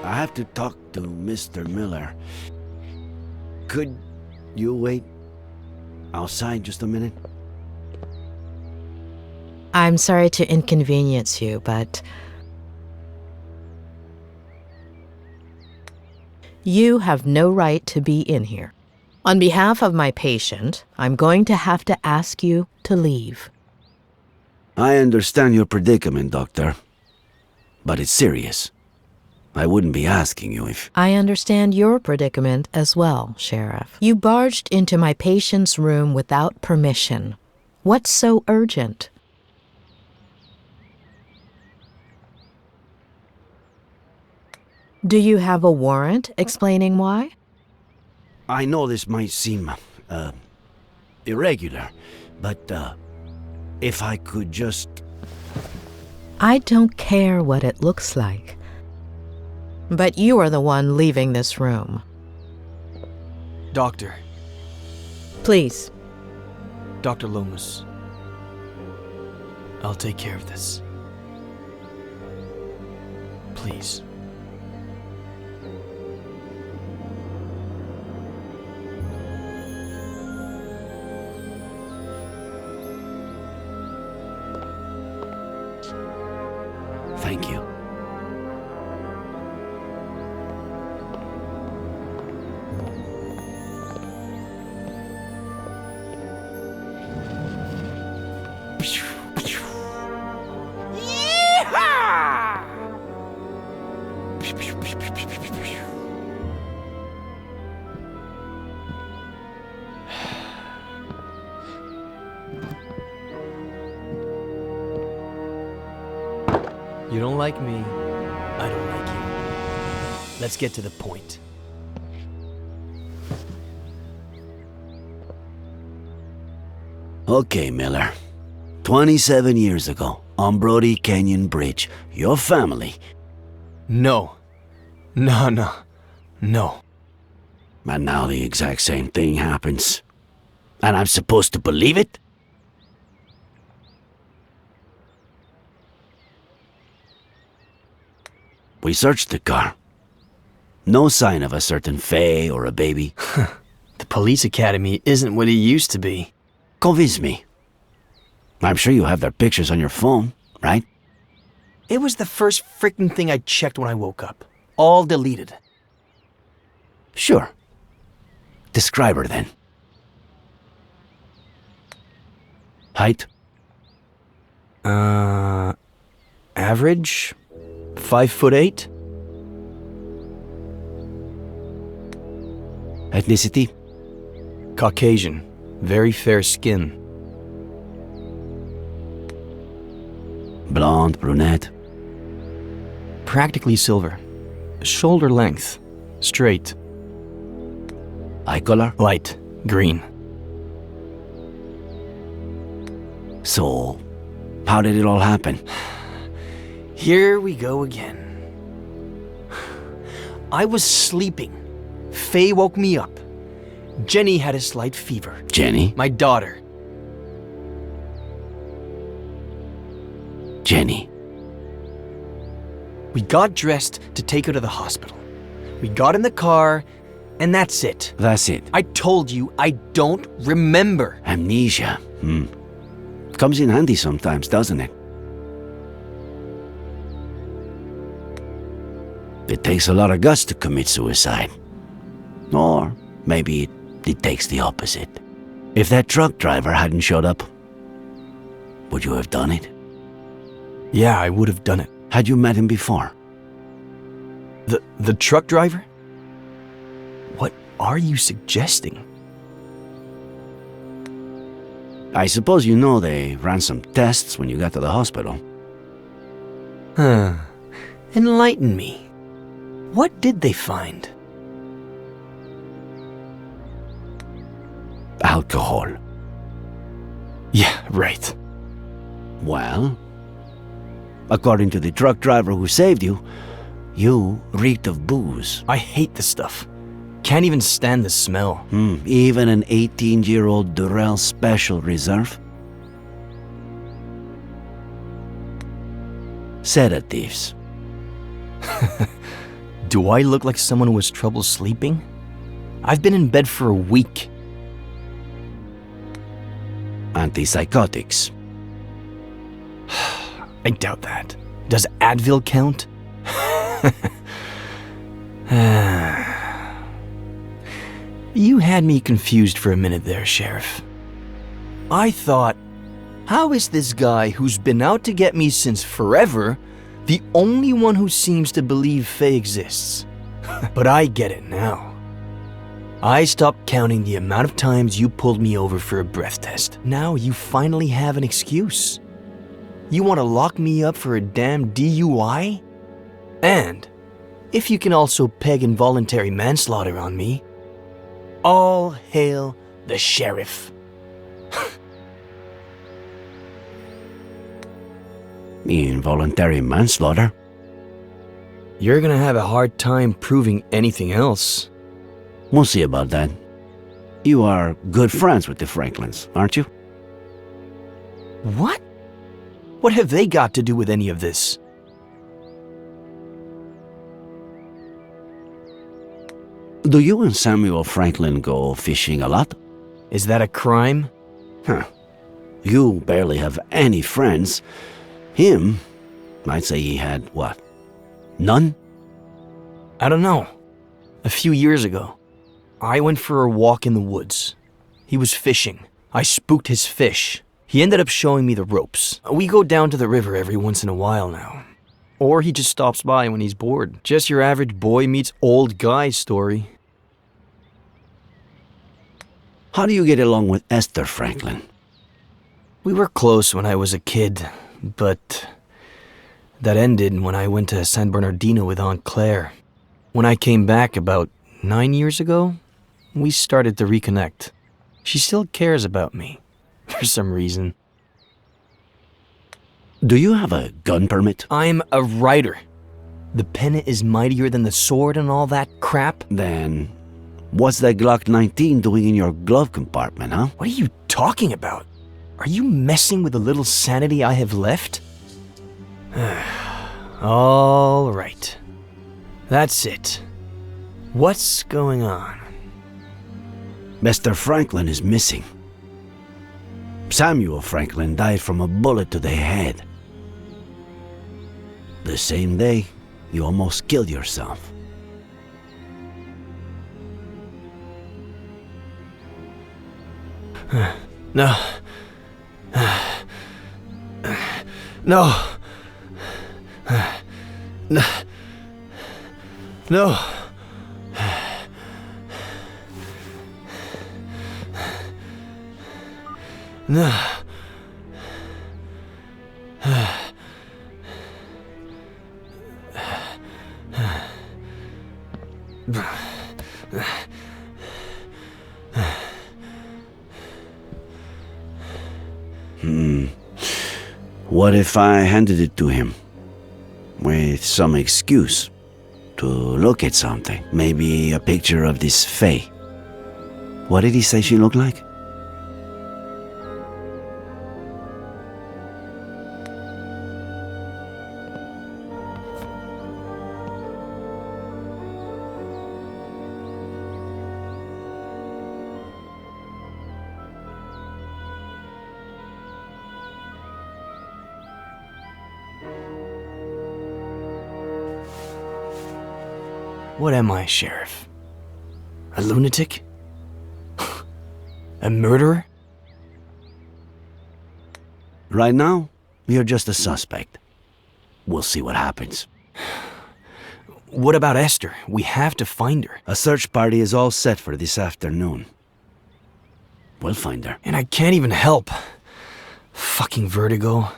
J: have to talk to Mr. Miller. Could you wait outside just a minute?
F: I'm sorry to inconvenience you, but you have no right to be in here. On behalf of my patient, I'm going to have to ask you to leave.
J: I understand your predicament, Doctor. But it's serious. I wouldn't be asking you if...
F: I understand your predicament as well, Sheriff. You barged into my patient's room without permission. What's so urgent? Do you have a warrant explaining why?
J: I know this might seem, irregular, but, if I could just...
F: I don't care what it looks like. But you are the one leaving this room.
B: Doctor.
F: Please.
B: Dr. Lomas. I'll take care of this.
A: You don't like me, I don't like you. Let's get to the point.
J: Okay, Miller. 27 years ago, on Brody Canyon Bridge, your family...
A: No. No.
J: And now the exact same thing happens. And I'm supposed to believe it? We searched the car. No sign of a certain Faye or a baby.
A: The police academy isn't what it used to be.
J: Convince me. I'm sure you have their pictures on your phone, right?
A: It was the first freaking thing I checked when I woke up. All deleted.
J: Sure. Describe her then. Height?
A: Average? 5'8".
J: Ethnicity?
A: Caucasian. Very fair skin.
J: Blonde, brunette?
A: Practically silver. Shoulder length. Straight.
J: Eye color?
A: Light. Green.
J: So, how did it all happen?
A: Here we go again. I was sleeping. Faye woke me up. Jenny had a slight fever.
J: Jenny?
A: My daughter.
J: Jenny.
A: We got dressed to take her to the hospital. We got in the car, and that's it.
J: That's it.
A: I told you, I don't remember.
J: Amnesia. Comes in handy sometimes, doesn't it? It takes a lot of guts to commit suicide. Or maybe it takes the opposite. If that truck driver hadn't showed up, would you have done it?
A: Yeah, I would have done it.
J: Had you met him before?
A: The truck driver? What are you suggesting?
J: I suppose you know they ran some tests when you got to the hospital.
A: Enlighten me. What did they find?
J: Alcohol.
A: Yeah, right.
J: Well, according to the truck driver who saved you, you reeked of booze.
A: I hate this stuff. Can't even stand the smell.
J: Even an 18-year-old Durrell Special Reserve? Sedatives.
A: Do I look like someone who has trouble sleeping? I've been in bed for a week.
J: Antipsychotics.
A: I doubt that. Does Advil count? You had me confused for a minute there, Sheriff. I thought, how is this guy who's been out to get me since forever the only one who seems to believe Faye exists? But I get it now. I stopped counting the amount of times you pulled me over for a breath test. Now you finally have an excuse. You want to lock me up for a damn DUI? And if you can also peg involuntary manslaughter on me, all hail the sheriff.
J: Involuntary manslaughter?
A: You're gonna have a hard time proving anything else.
J: We'll see about that. You are good friends with the Franklins, aren't you?
A: What? What have they got to do with any of this?
J: Do you and Samuel Franklin go fishing a lot?
A: Is that a crime?
J: You barely have any friends. Him, I'd say he had, what, none?
A: I don't know. A few years ago, I went for a walk in the woods. He was fishing. I spooked his fish. He ended up showing me the ropes. We go down to the river every once in a while now. Or he just stops by when he's bored. Just your average boy meets old guy story.
J: How do you get along with Esther Franklin?
A: We were close when I was a kid, but that ended when I went to San Bernardino with Aunt Claire. When I came back about 9 years ago, we started to reconnect. She still cares about me, for some reason.
J: Do you have a gun permit?
A: I'm a writer. The pen is mightier than the sword and all that crap.
J: Then, what's that Glock 19 doing in your glove compartment, huh?
A: What are you talking about? Are you messing with the little sanity I have left? All right. That's it. What's going on?
J: Mr. Franklin is missing. Samuel Franklin died from a bullet to the head. The same day, you almost killed yourself.
A: No. No. No. No. No.
J: What if I handed it to him? With some excuse to look at something. Maybe a picture of this Faye. What did he say she looked like?
A: What am I, Sheriff? A lunatic? A murderer?
J: Right now, you're just a suspect. We'll see what happens.
A: What about Esther? We have to find her.
J: A search party is all set for this afternoon. We'll find her.
A: And I can't even help. Fucking Vertigo.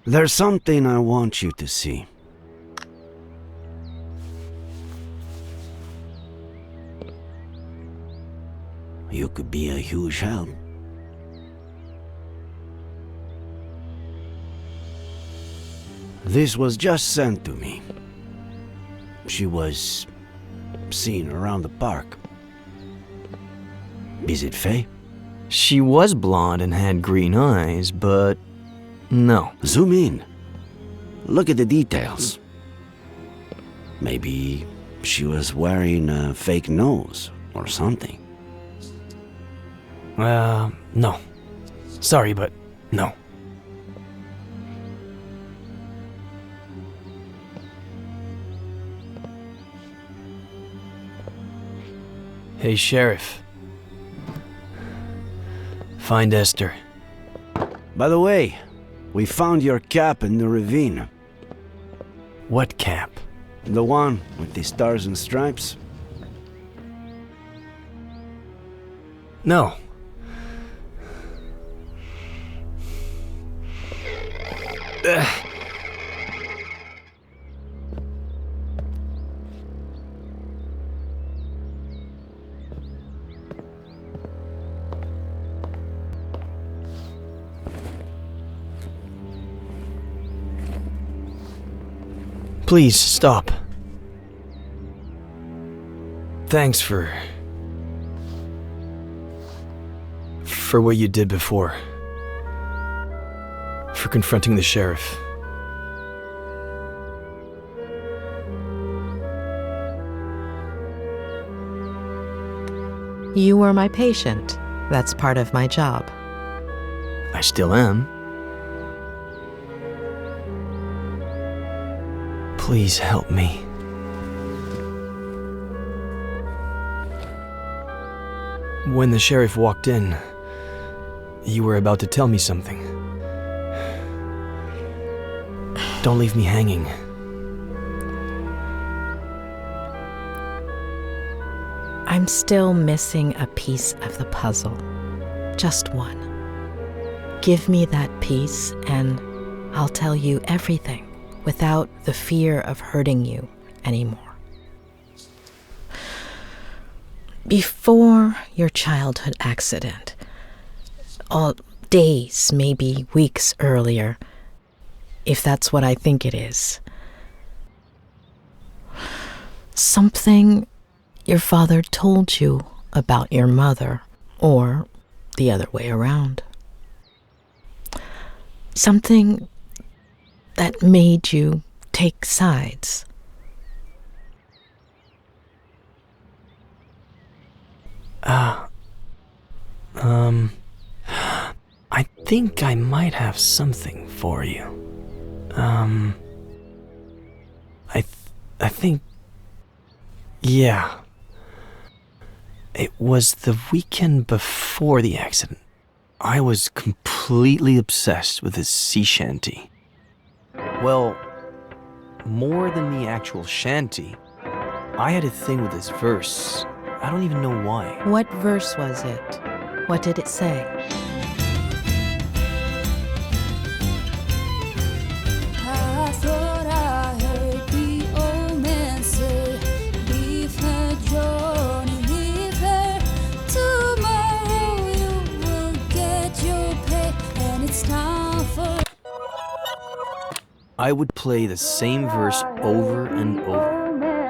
J: There's something I want you to see. You could be a huge help. This was just sent to me. She was seen around the park. Is it Faye?
A: She was blonde and had green eyes, but no.
J: Zoom in. Look at the details. Maybe she was wearing a fake nose or something.
A: No. Sorry, but no. Hey, Sheriff. Find Esther.
J: By the way, we found your cap in the ravine.
A: What cap?
J: The one with the stars and stripes?
A: No. Please, stop. Thanks for what you did before. For confronting the sheriff.
F: You were my patient. That's part of my job.
A: I still am. Please help me. When the sheriff walked in, you were about to tell me something. Don't leave me hanging.
F: I'm still missing a piece of the puzzle. Just one. Give me that piece and I'll tell you everything without the fear of hurting you anymore. Before your childhood accident, days, maybe weeks earlier, if that's what I think it is, something your father told you about your mother, or the other way around. Something that made you take sides.
A: I think I might have something for you. I think... Yeah. It was the weekend before the accident. I was completely obsessed with his sea shanty. Well, more than the actual shanty, I had a thing with his verse. I don't even know why.
F: What verse was it? What did it say?
N: I thought I heard the old man say, leave her, Johnny, leave her. Tomorrow you will get your pay, and it's time for...
A: I would play the same verse over and over.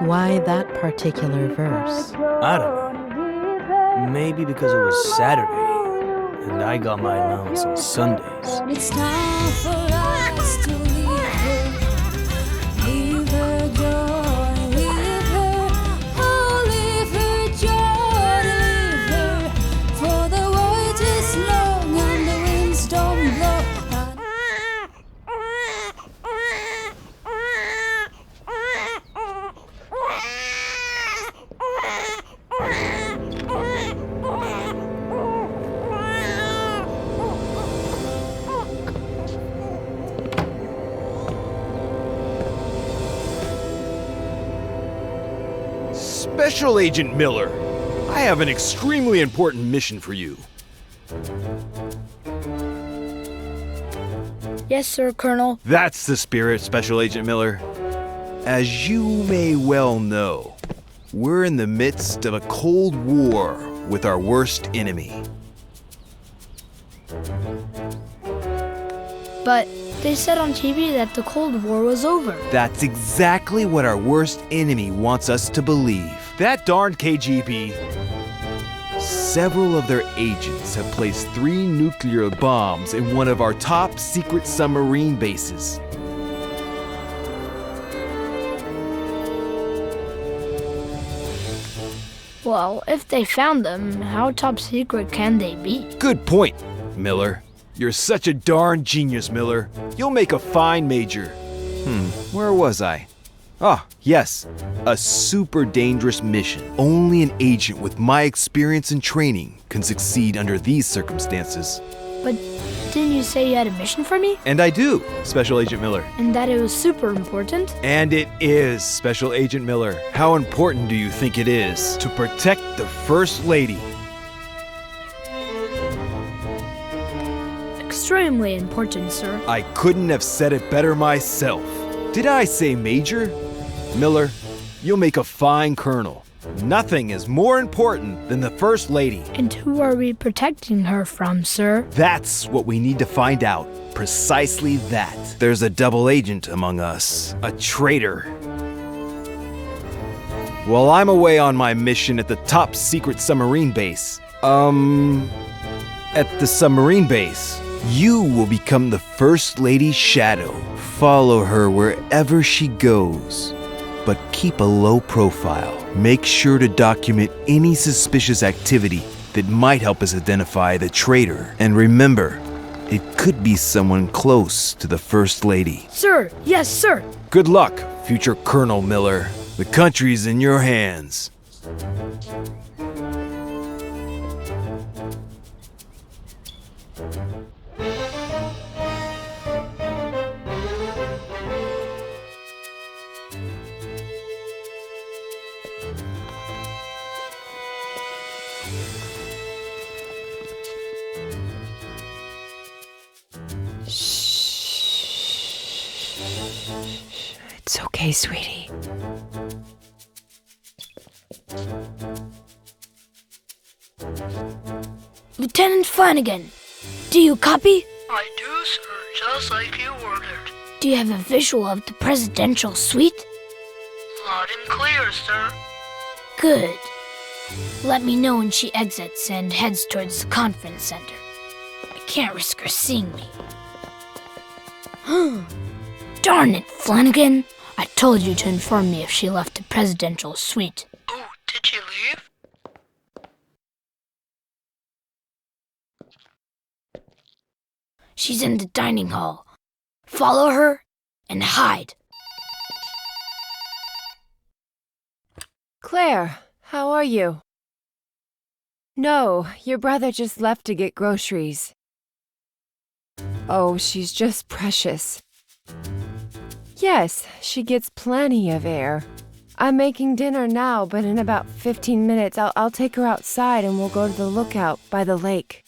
F: Why that particular verse?
A: I don't know. Maybe because it was Saturday, and I got my allowance on Sundays.
N: It's time for us to leave her. Leave her, Johnny, leave her. Oh, leave her, Johnny, leave her. For the voyage is long and the winds don't blow.
R: Special Agent Miller, I have an extremely important mission for you.
M: Yes, sir, Colonel.
R: That's the spirit, Special Agent Miller. As you may well know, we're in the midst of a Cold War with our worst enemy.
M: But they said on TV that the Cold War was over.
R: That's exactly what our worst enemy wants us to believe. That darned KGB. Several of their agents have placed 3 nuclear bombs in one of our top secret submarine bases.
M: Well, if they found them, how top secret can they be?
R: Good point, Miller. You're such a darn genius, Miller. You'll make a fine major. Where was I? Ah, yes. A super dangerous mission. Only an agent with my experience and training can succeed under these circumstances.
M: But didn't you say you had a mission for me?
R: And I do, Special Agent Miller.
M: And that it was super important?
R: And it is, Special Agent Miller. How important do you think it is to protect the First Lady?
M: Extremely important, sir.
R: I couldn't have said it better myself. Did I say Major? Miller, you'll make a fine colonel. Nothing is more important than the First Lady.
M: And who are we protecting her from, sir?
R: That's what we need to find out. Precisely that. There's a double agent among us. A traitor. While I'm away on my mission at the top secret submarine base, at the submarine base, you will become the First Lady's shadow. Follow her wherever she goes. But keep a low profile. Make sure to document any suspicious activity that might help us identify the traitor. And remember, it could be someone close to the First Lady.
M: Sir, yes, sir.
R: Good luck, future Colonel Miller. The country's in your hands.
O: It's okay, sweetie.
M: Lieutenant Flanagan, do you copy? I do, sir, just like you ordered. Do you have a visual of the presidential suite? Loud and clear, sir. Good. Let me know when she exits and heads towards the conference center. I can't risk her seeing me. Darn it, Flanagan. I told you to inform me if she left the presidential suite. Oh, did she leave? She's in the dining hall. Follow her and hide.
O: Claire, how are you? No, your brother just left to get groceries. Oh, she's just precious. Yes, she gets plenty of air. I'm making dinner now, but in about 15 minutes I'll take her outside and we'll go to the lookout by the lake.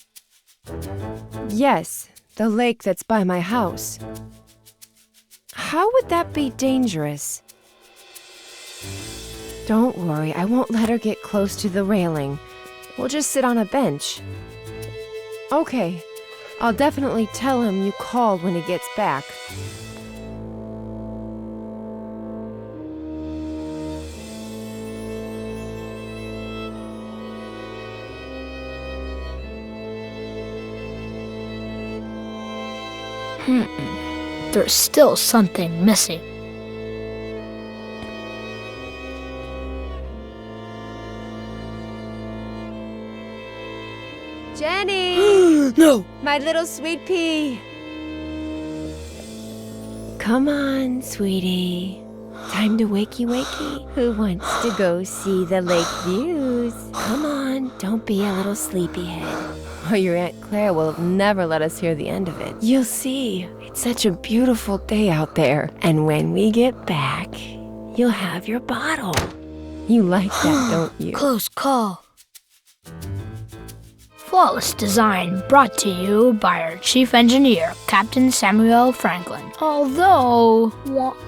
O: Yes, the lake that's by my house. How would that be dangerous? Don't worry, I won't let her get close to the railing. We'll just sit on a bench. Okay, I'll definitely tell him you called when he gets back.
M: There's still something missing.
O: Jenny!
M: No!
O: My little sweet pea! Come on, sweetie. Time to wakey. Who wants to go see the lake views? Come on, don't be a little sleepyhead. Or your Aunt Claire will never let us hear the end of it. You'll see, it's such a beautiful day out there. And when we get back, you'll have your bottle. You like that, don't you?
M: Close call. Flawless design brought to you by our chief engineer, Captain Samuel Franklin. Although,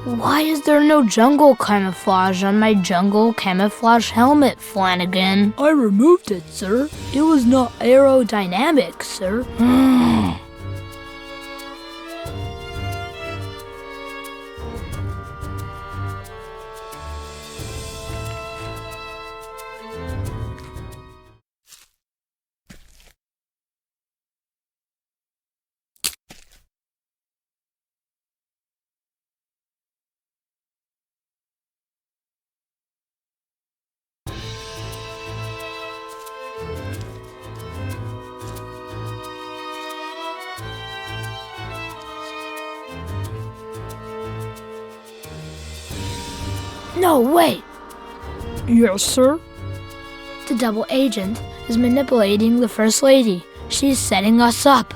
M: why is there no jungle camouflage on my jungle camouflage helmet, Flanagan? I removed it, sir. It was not aerodynamic, sir. No, wait! Yes, sir? The double agent is manipulating the First Lady. She's setting us up.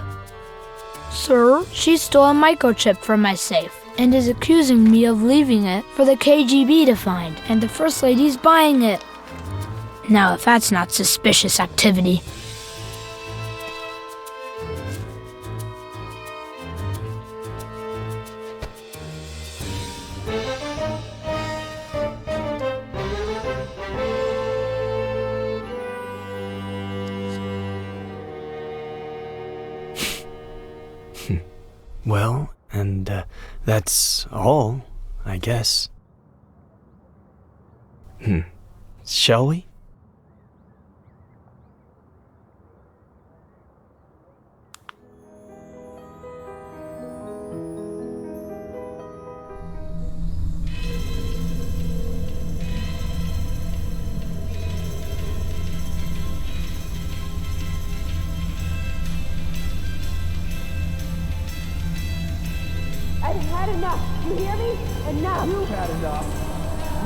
M: Sir, she stole a microchip from my safe and is accusing me of leaving it for the KGB to find, and the First Lady's buying it. Now, if that's not suspicious activity.
A: Well, and that's all, I guess. Shall we?
S: I've had enough. You hear me? Enough. You've had enough.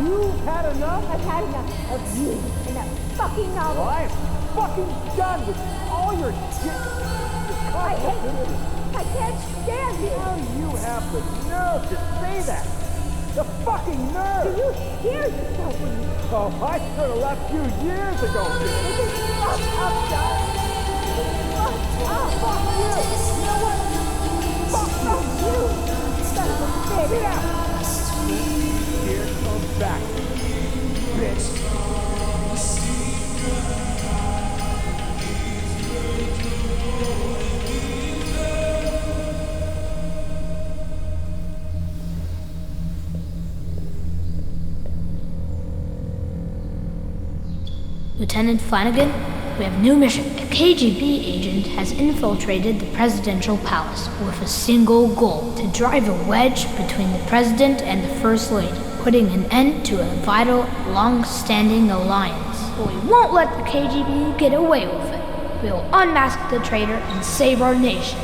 S: You've had enough? I've had enough of you and that fucking novel.
T: Well, I am fucking done with all your shit.
S: I hate you. I can't stand you.
T: How do you have the nerve to say that? The fucking nerve!
S: Do you hear yourself when you...
T: Oh, I should have left you years ago.
S: This is fucked
T: fuck you! You know what? Fuck you! Son of a bitch! Get out! Here comes back, bitch!
M: Lieutenant Flanagan, we have new mission. A KGB agent has infiltrated the presidential palace with a single goal: to drive a wedge between the president and the first lady, putting an end to a vital, long-standing alliance. But we won't let the KGB get away with it. We will unmask the traitor and save our nation.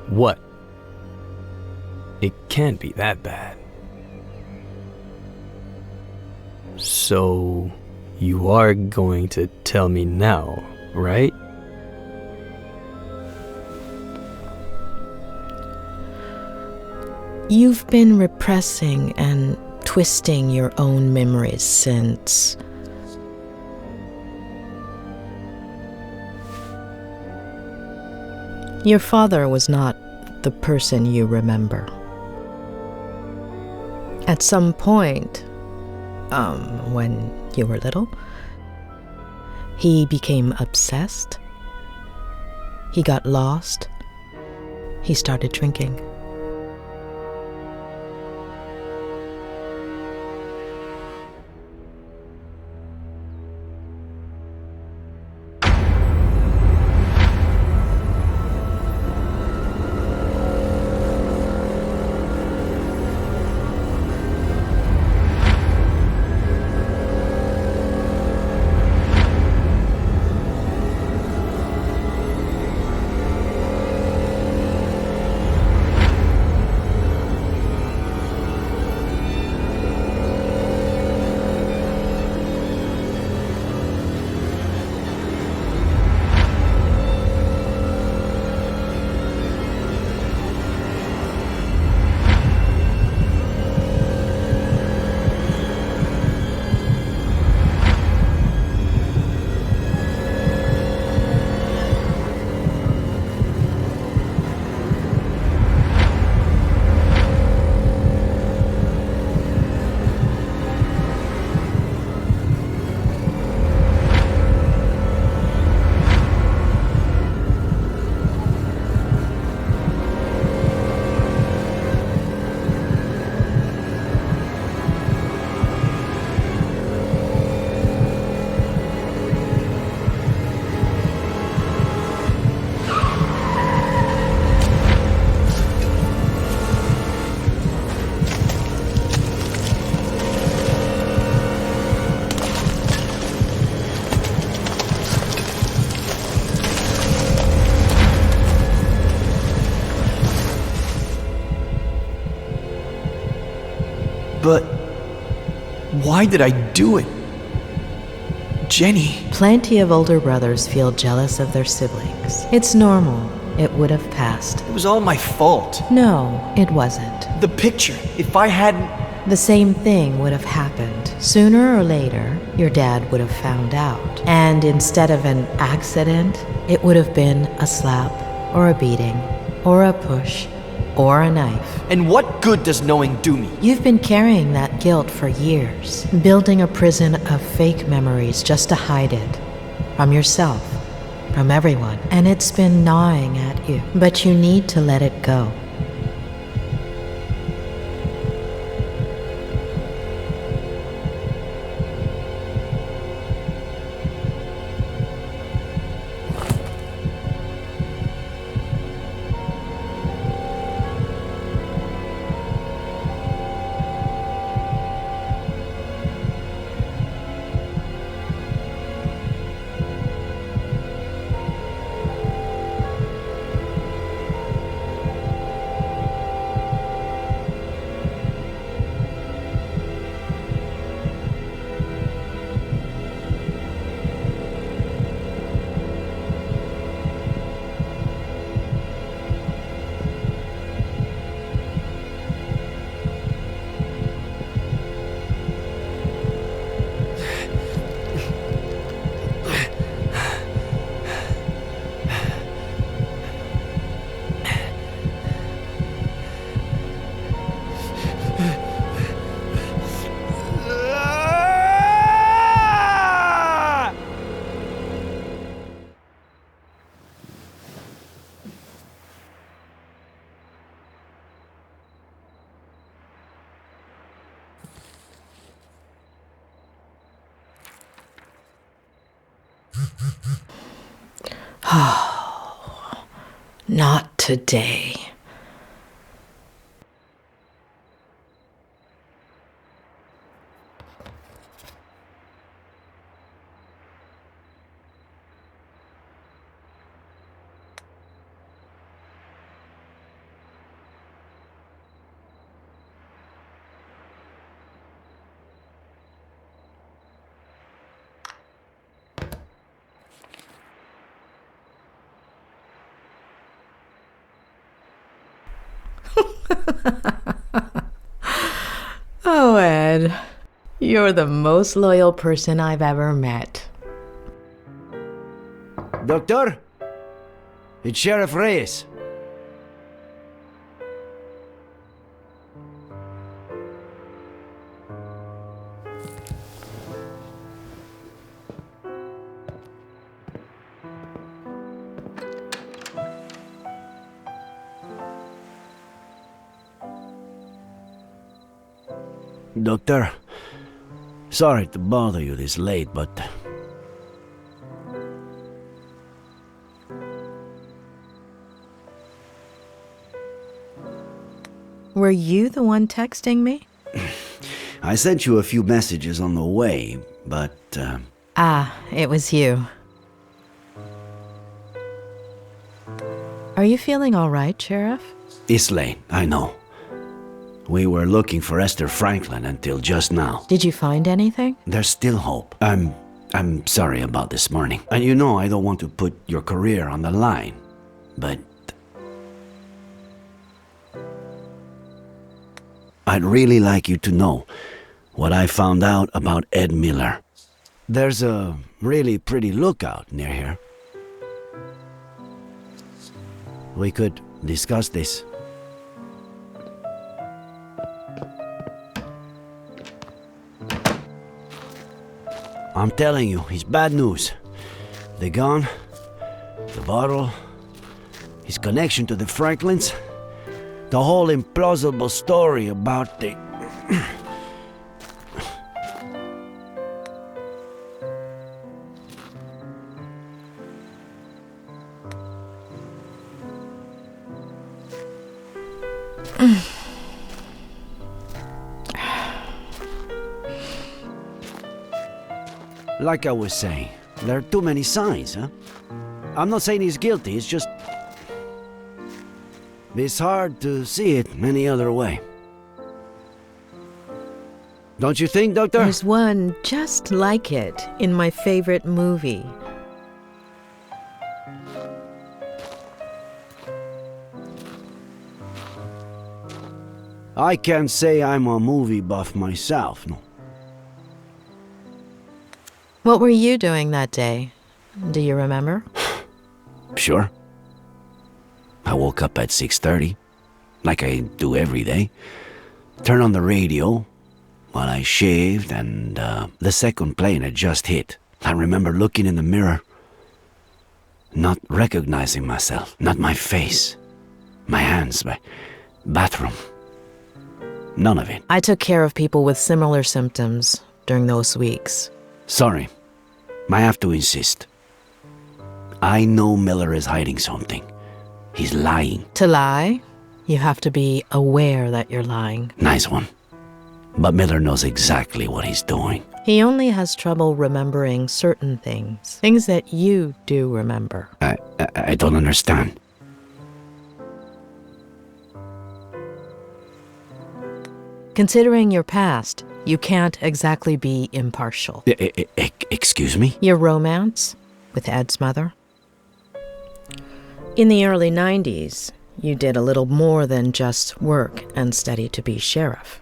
A: What? It can't be that bad. So, you are going to tell me now, right?
F: You've been repressing and twisting your own memories since... Your father was not the person you remember. At some point, when you were little, he became obsessed. He got lost. He started drinking.
A: But Why did I do it? Jenny.
F: Plenty of older brothers feel jealous of their siblings. It's normal. It would have passed.
A: It was all my fault.
F: No, it wasn't.
A: The picture. If I hadn't...
F: The same thing would have happened. Sooner or later, your dad would have found out. And instead of an accident, it would have been a slap, or a beating, or a push, or a knife.
A: And what good does knowing do me?
F: You've been carrying that guilt for years, building a prison of fake memories just to hide it. From yourself, from everyone. And it's been gnawing at you. But you need to let it go. Oh, not today. Oh, Ed, you're the most loyal person I've ever met.
J: Doctor? It's Sheriff Reyes. Doctor, sorry to bother you this late, but...
F: Were you the one texting me?
J: I sent you a few messages on the way, but...
F: It was you. Are you feeling all right, Sheriff?
J: It's late, I know. We were looking for Esther Franklin until just now.
F: Did you find anything?
J: There's still hope. I'm sorry about this morning. And you know I don't want to put your career on the line, but... I'd really like you to know what I found out about Ed Miller. There's a really pretty lookout near here. We could discuss this. I'm telling you, it's bad news. The gun, the bottle, his connection to the Franklins, the whole implausible story about the... Like I was saying, there are too many signs, huh? I'm not saying he's guilty, it's just... It's hard to see it any other way. Don't you think, Doctor?
F: There's one just like it in my favorite movie.
J: I can't say I'm a movie buff myself, no.
F: What were you doing that day? Do you remember?
J: Sure. I woke up at 6:30, like I do every day. Turned on the radio while I shaved, and the second plane had just hit. I remember looking in the mirror, not recognizing myself, not my face, my hands, my bathroom. None of it.
F: I took care of people with similar symptoms during those weeks.
J: Sorry. I have to insist. I know Miller is hiding something. He's lying.
F: To lie, you have to be aware that you're lying.
J: Nice one. But Miller knows exactly what he's doing.
F: He only has trouble remembering certain things. Things that you do remember.
J: I don't understand.
F: Considering your past, you can't exactly be impartial.
J: Excuse me?
F: Your romance with Ed's mother? In the early 90s, you did a little more than just work and study to be sheriff.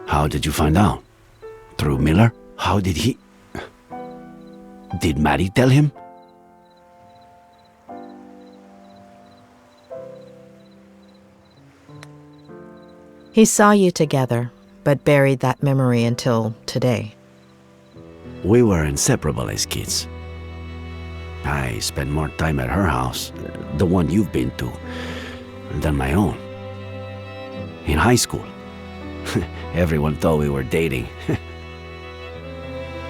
J: How did you find out? Through Miller? How did he... Did Maddie tell him?
F: He saw you together, but buried that memory until today.
J: We were inseparable as kids. I spent more time at her house, the one you've been to, than my own. In high school, everyone thought we were dating.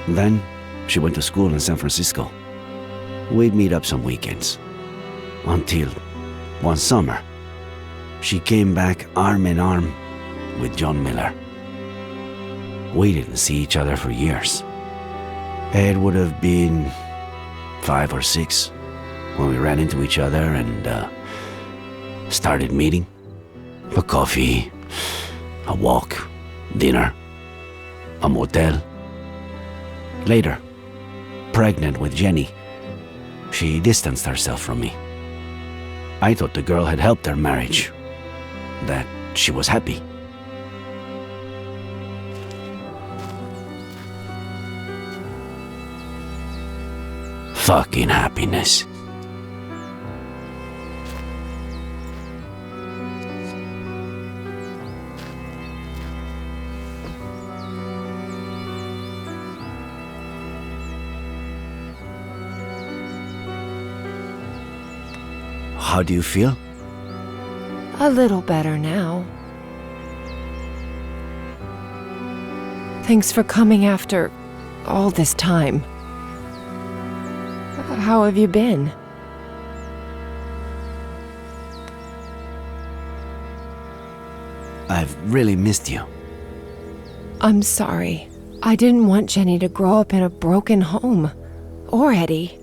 J: Then, she went to school in San Francisco. We'd meet up some weekends. Until, one summer, she came back arm in arm with John Miller. We didn't see each other for years. Ed would have been 5 or 6 when we ran into each other and started meeting. A coffee, a walk, dinner, a motel. Later, pregnant with Jenny, she distanced herself from me. I thought the girl had helped their marriage, that she was happy. Fucking happiness. How do you feel?
O: A little better now. Thanks for coming after all this time. How have you been?
J: I've really missed you.
O: I'm sorry. I didn't want Jenny to grow up in a broken home. Or Eddie.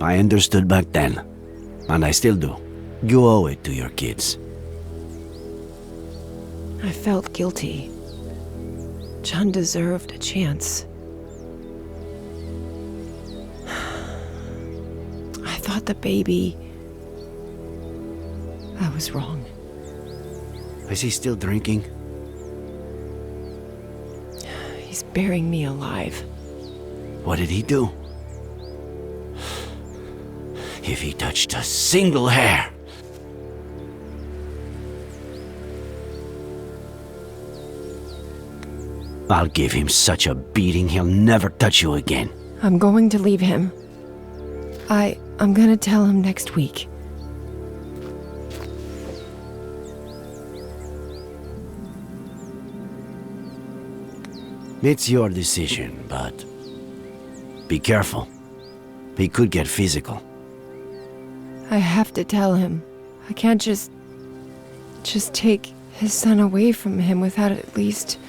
J: I understood back then, and I still do. You owe it to your kids.
O: I felt guilty. John deserved a chance. I thought the baby... I was wrong.
J: Is he still drinking?
O: He's burying me alive.
J: What did he do? if he touched a single hair. I'll give him such a beating he'll never touch you again.
O: I'm going to leave him. I'm gonna tell him next week.
J: It's your decision, but be careful. He could get physical.
O: I have to tell him. I can't just take his son away from him without at least...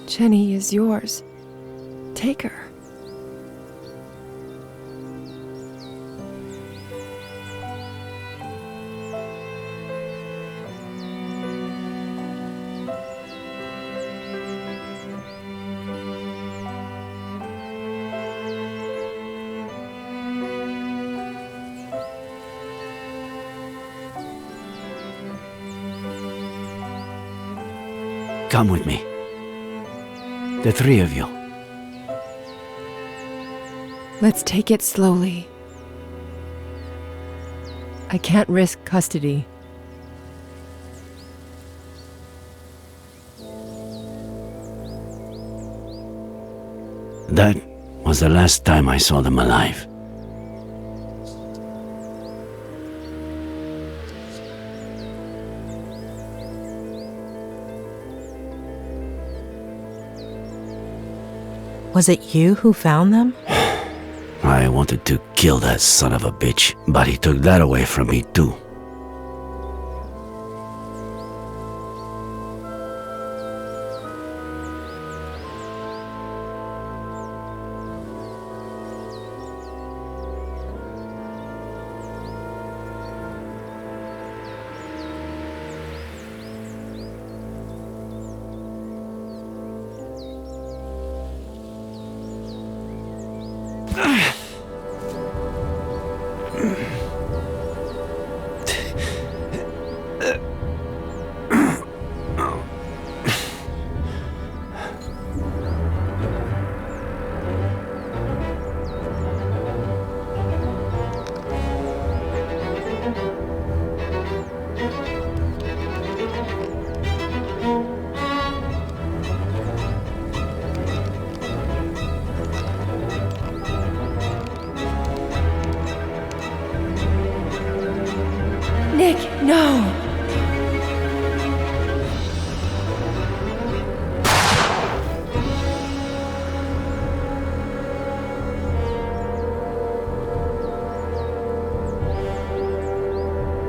O: Jenny is yours. Take her.
J: Come with me. The three of you.
O: Let's take it slowly. I can't risk custody.
J: That was the last time I saw them alive.
F: Was it you who found them?
J: I wanted to kill that son of a bitch, but he took that away from me too.
O: Nick, no!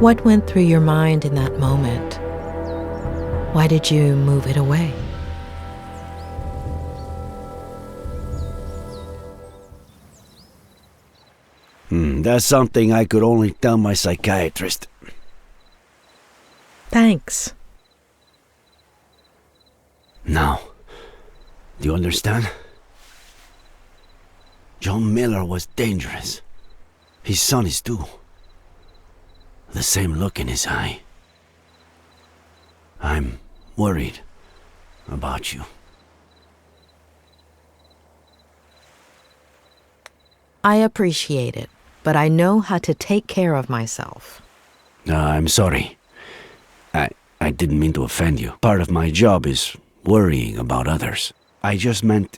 F: What went through your mind in that moment? Why did you move it away?
J: That's something I could only tell my psychiatrist.
F: Thanks.
J: Now, do you understand? John Miller was dangerous. His son is too. The same look in his eye. I'm worried about you.
F: I appreciate it, but I know how to take care of myself.
J: I'm sorry. I didn't mean to offend you. Part of my job is worrying about others. I just meant...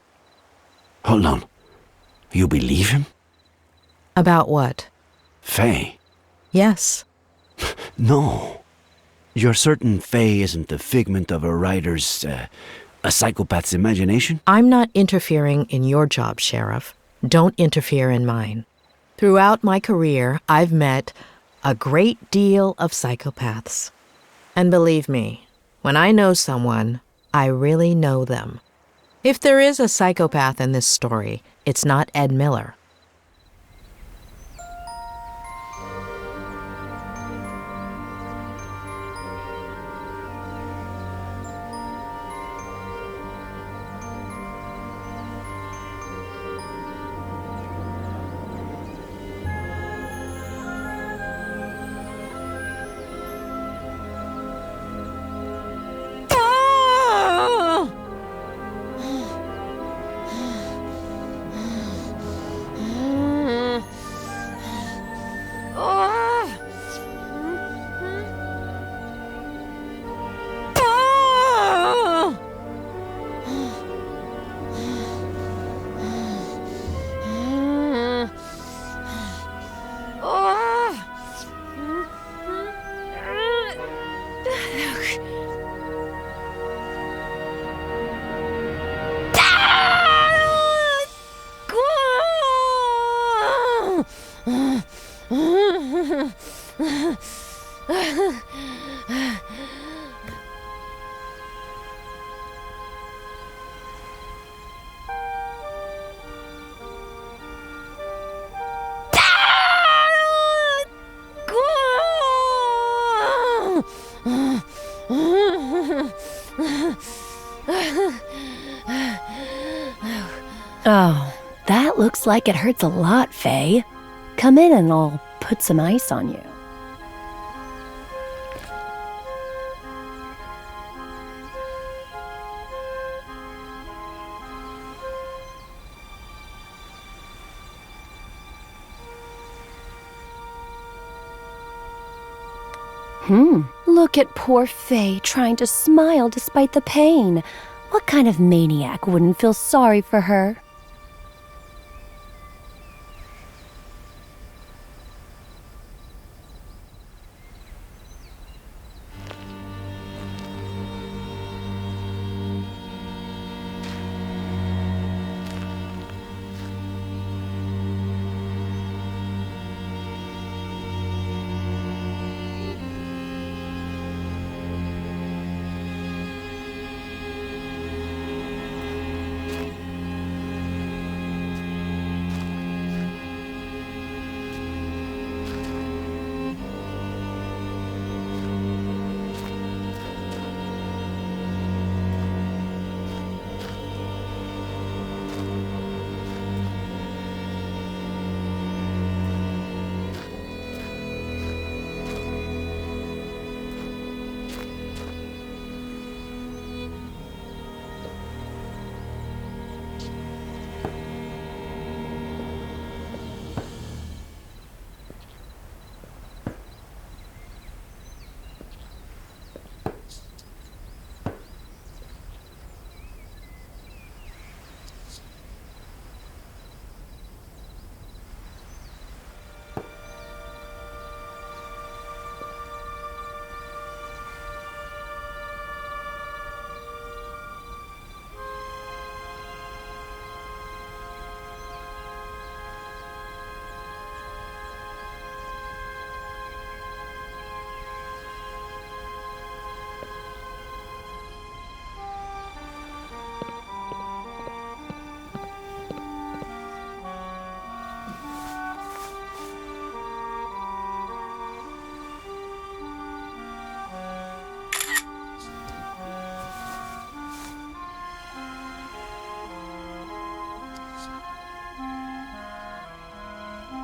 J: Hold on. You believe him?
F: About what?
J: Faye.
F: Yes.
J: No. You're certain Faye isn't the figment of a writer's, a psychopath's imagination?
F: I'm not interfering in your job, Sheriff. Don't interfere in mine. Throughout my career, I've met a great deal of psychopaths. And believe me, when I know someone, I really know them. If there is a psychopath in this story, it's not Ed Miller.
G: Wow, that looks like it hurts a lot, Faye. Come in and I'll put some ice on you. Look at poor Faye trying to smile despite the pain. What kind of maniac wouldn't feel sorry for her?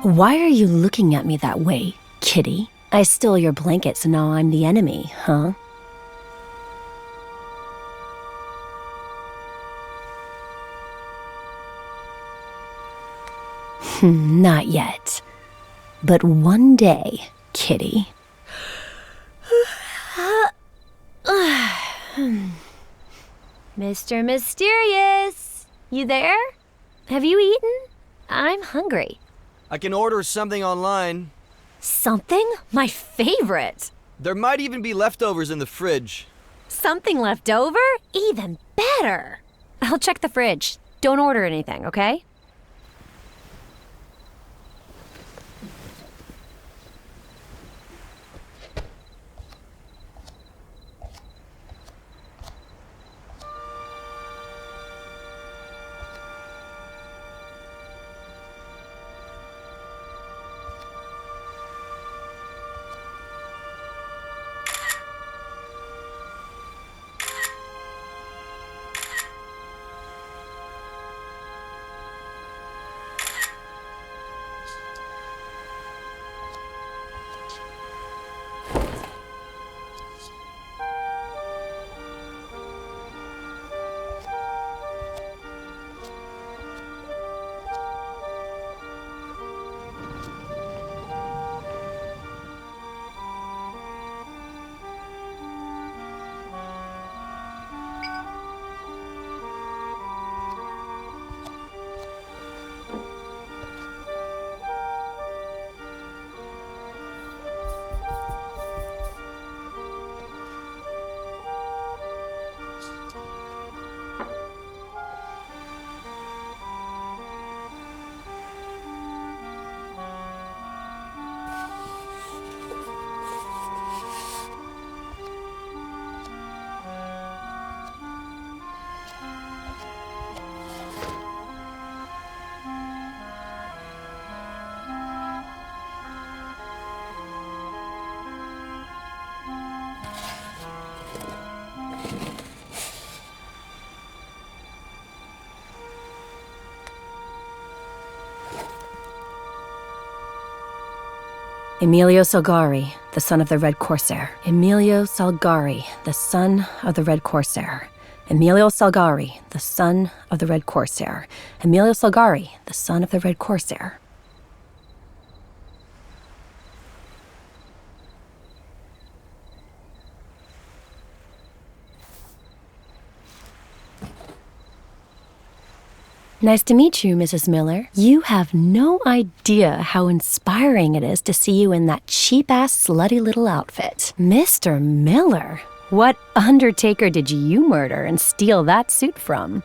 G: Why are you looking at me that way, kitty? I stole your blanket, so now I'm the enemy, huh? Not yet. But one day, kitty. Mr. Mysterious, you there? Have you eaten? I'm hungry.
A: I can order something online.
G: Something? My favorite.
A: There might even be leftovers in the fridge.
G: Something left over? Even better. I'll check the fridge. Don't order anything, okay? Emilio Salgari, the son of the Red Corsair. Emilio Salgari, the son of the Red Corsair. Emilio Salgari, the son of the Red Corsair. Emilio Salgari, the son of the Red Corsair. Nice to meet you, Mrs. Miller. You have no idea how inspiring it is to see you in that cheap-ass, slutty little outfit. Mr. Miller, what undertaker did you murder and steal that suit from?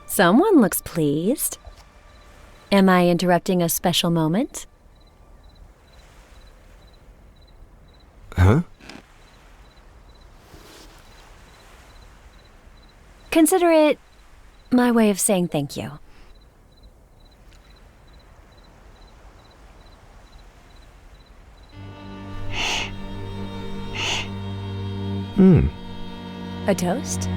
G: Someone looks pleased. Am I interrupting a special moment?
J: Huh?
G: Consider it my way of saying thank you. A toast?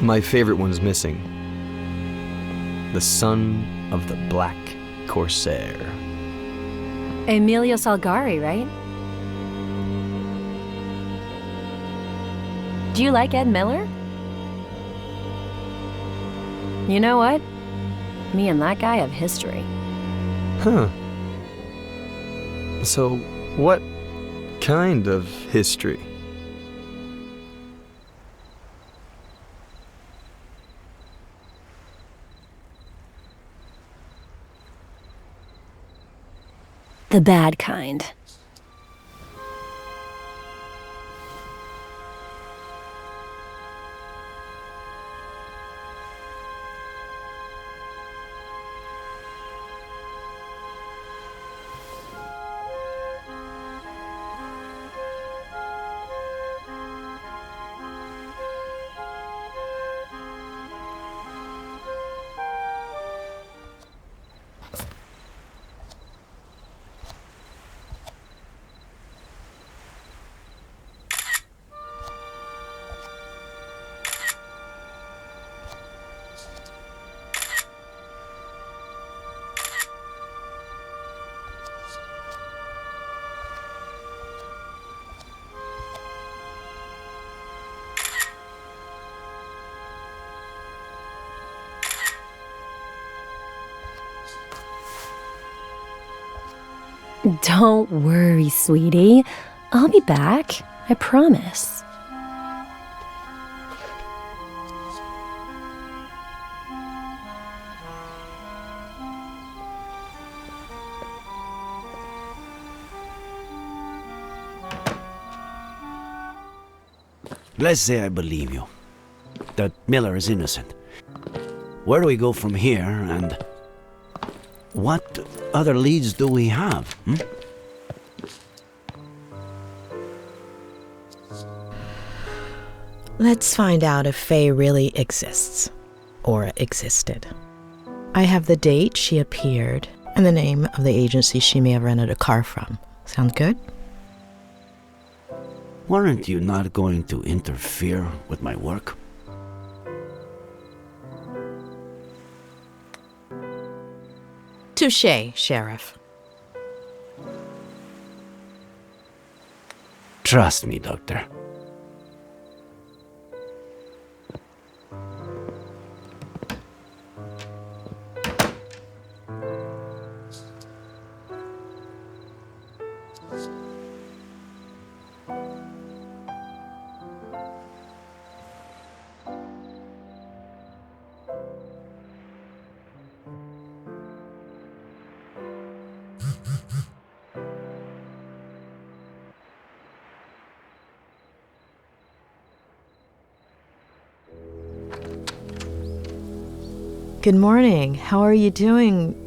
A: My favorite one's missing. The son of the Black Corsair.
G: Emilio Salgari, right? Do you like Ed Miller? You know what? Me and that guy have history.
A: Huh. So, what kind of history?
G: The bad kind. Don't worry, sweetie. I'll be back. I promise.
J: Let's say I believe you. That Miller is innocent. Where do we go from here, and what other leads do we have?
F: Let's find out if Faye really exists, or existed. I have the date she appeared and the name of the agency she may have rented a car from. Sound good?
J: Weren't you not going to interfere with my work?
F: Touché, Sheriff.
J: Trust me, Doctor.
F: Good morning. How are you doing?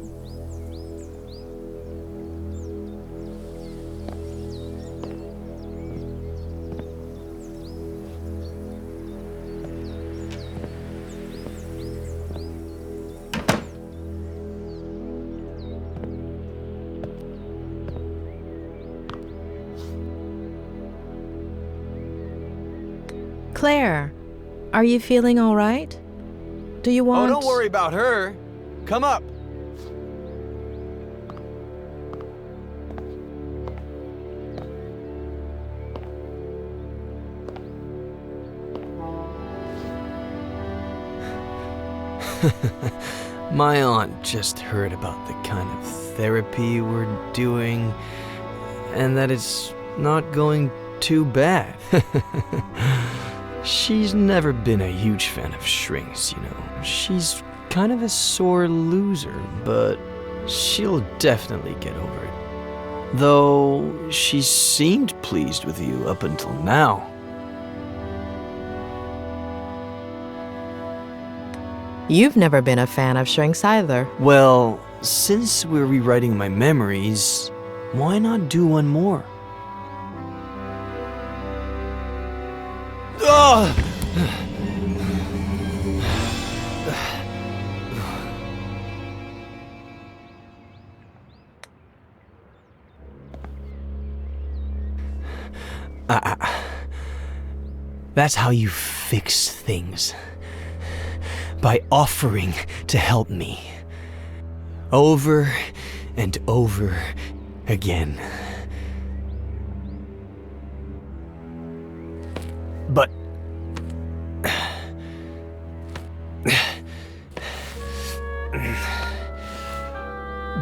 F: Claire, are you feeling all right? Do you want...
A: Oh, don't worry about her. Come up. My aunt just heard about the kind of therapy we're doing, and that it's not going too bad. She's never been a huge fan of shrinks, you know. She's kind of a sore loser, but she'll definitely get over it. Though she seemed pleased with you up until now.
F: You've never been a fan of shrinks either.
A: Well, since we're rewriting my memories, why not do one more? Ugh! That's how you fix things. By offering to help me. Over and over again. But...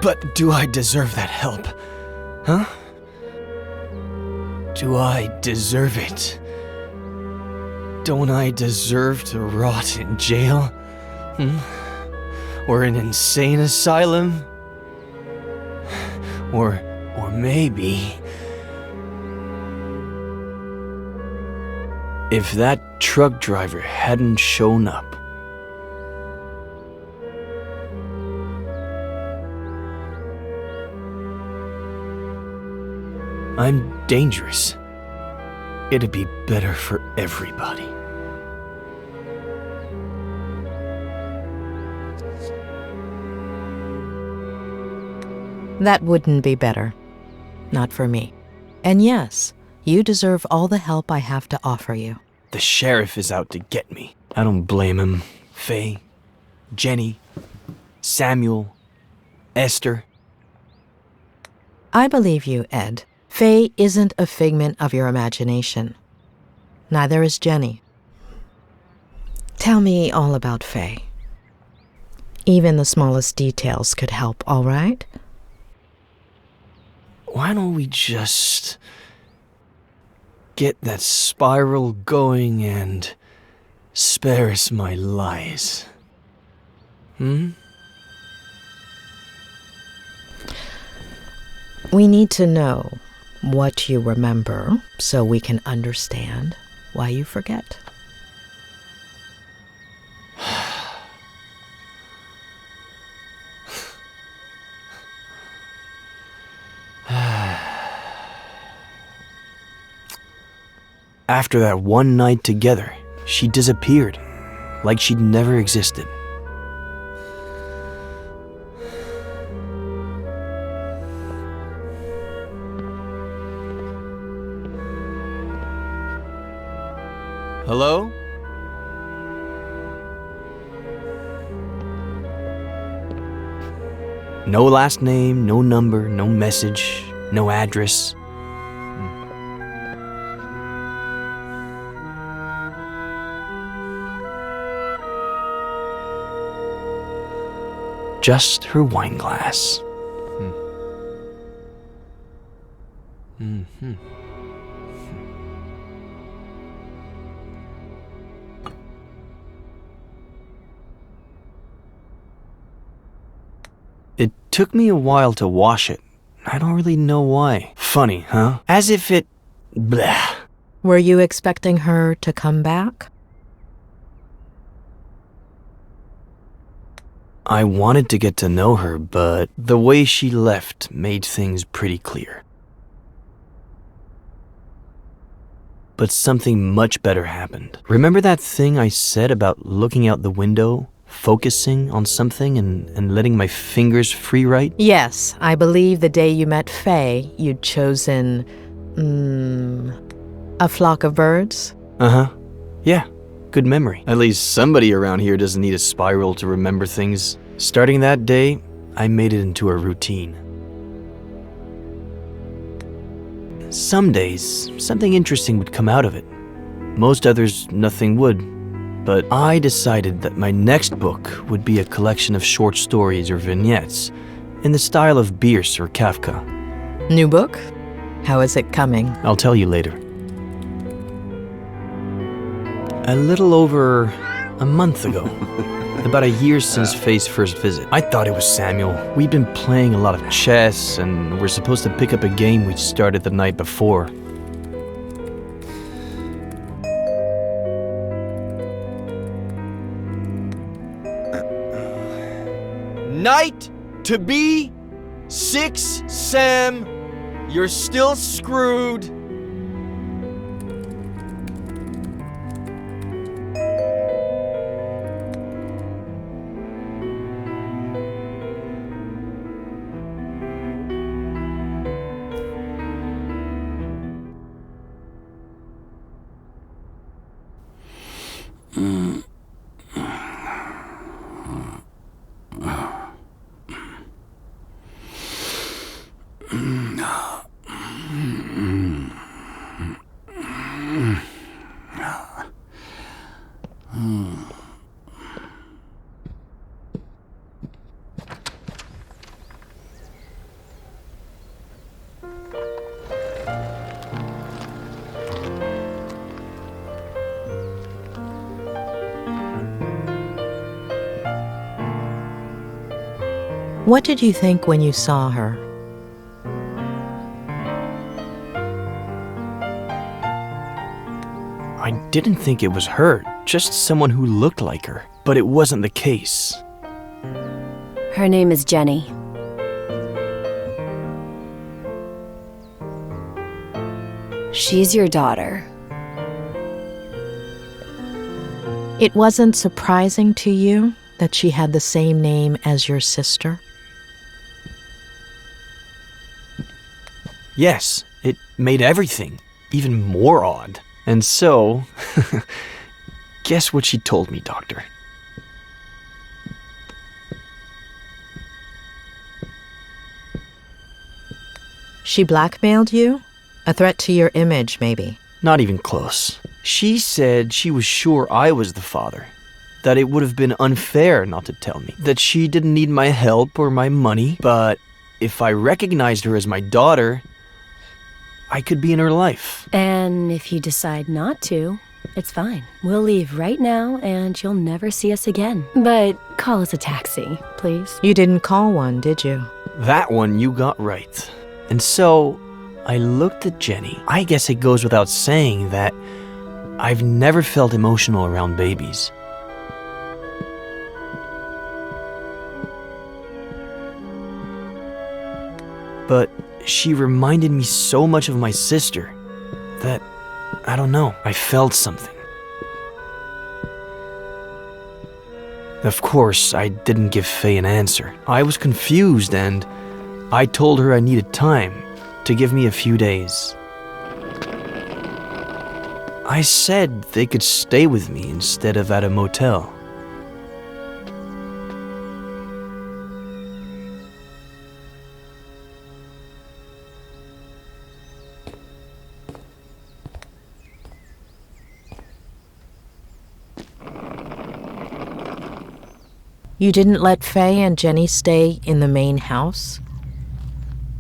A: But do I deserve that help? Huh? Do I deserve it? Don't I deserve to rot in jail? Or an insane asylum? Or maybe... if that truck driver hadn't shown up. I'm dangerous. It'd be better for everybody.
F: That wouldn't be better. Not for me. And yes, you deserve all the help I have to offer you.
A: The sheriff is out to get me. I don't blame him. Faye, Jenny, Samuel, Esther.
F: I believe you, Ed. Faye isn't a figment of your imagination. Neither is Jenny. Tell me all about Faye. Even the smallest details could help, all right?
A: Why don't we just get that spiral going and spare us my lies?
F: We need to know what you remember so we can understand why you forget.
A: After that one night together, she disappeared, like she'd never existed. Hello? No last name, no number, no message, no address. Just her wine glass. It took me a while to wash it. I don't really know why. Funny, huh? As if it... blah.
F: Were you expecting her to come back?
A: I wanted to get to know her, but the way she left made things pretty clear. But something much better happened. Remember that thing I said about looking out the window, focusing on something and letting my fingers free write?
F: Yes, I believe the day you met Faye, you'd chosen, a flock of birds?
A: Uh-huh. Yeah, good memory. At least somebody around here doesn't need a spiral to remember things. Starting that day, I made it into a routine. Some days, something interesting would come out of it. Most others, nothing would. But I decided that my next book would be a collection of short stories or vignettes in the style of Bierce or Kafka.
F: New book? How is it coming?
A: I'll tell you later. A little over a month ago, about a year since Faye's first visit, I thought it was Samuel. We'd been playing a lot of chess, and we're supposed to pick up a game we'd started the night before. Knight to B6, Sam. You're still screwed.
F: What did you think when you saw her?
A: I didn't think it was her, just someone who looked like her. But it wasn't the case.
G: Her name is Jenny. She's your daughter.
F: It wasn't surprising to you that she had the same name as your sister?
A: Yes, it made everything even more odd. And so, guess what she told me, Doctor?
F: She blackmailed you? A threat to your image, maybe?
A: Not even close. She said she was sure I was the father. That it would have been unfair not to tell me. That she didn't need my help or my money. But if I recognized her as my daughter, I could be in her life.
G: And if you decide not to, it's fine. We'll leave right now and you'll never see us again. But call us a taxi, please.
F: You didn't call one, did you?
A: That one you got right. And so, I looked at Jenny. I guess it goes without saying that I've never felt emotional around babies. But she reminded me so much of my sister that, I don't know, I felt something. Of course, I didn't give Faye an answer. I was confused and I told her I needed time to give me a few days. I said they could stay with me instead of at a motel.
F: You didn't let Faye and Jenny stay in the main house?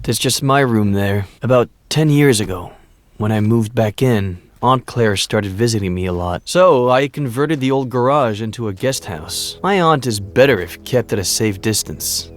A: There's just my room there. About 10 years ago, when I moved back in, Aunt Claire started visiting me a lot. So I converted the old garage into a guest house. My aunt is better if kept at a safe distance.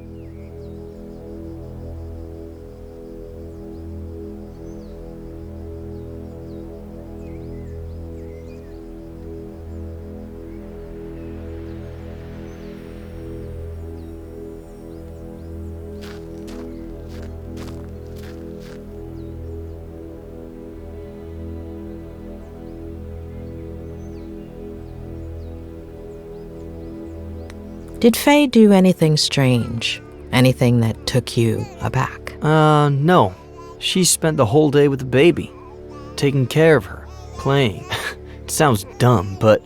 F: Did Faye do anything strange? Anything that took you aback?
A: No. She spent the whole day with the baby, taking care of her, playing. It sounds dumb, but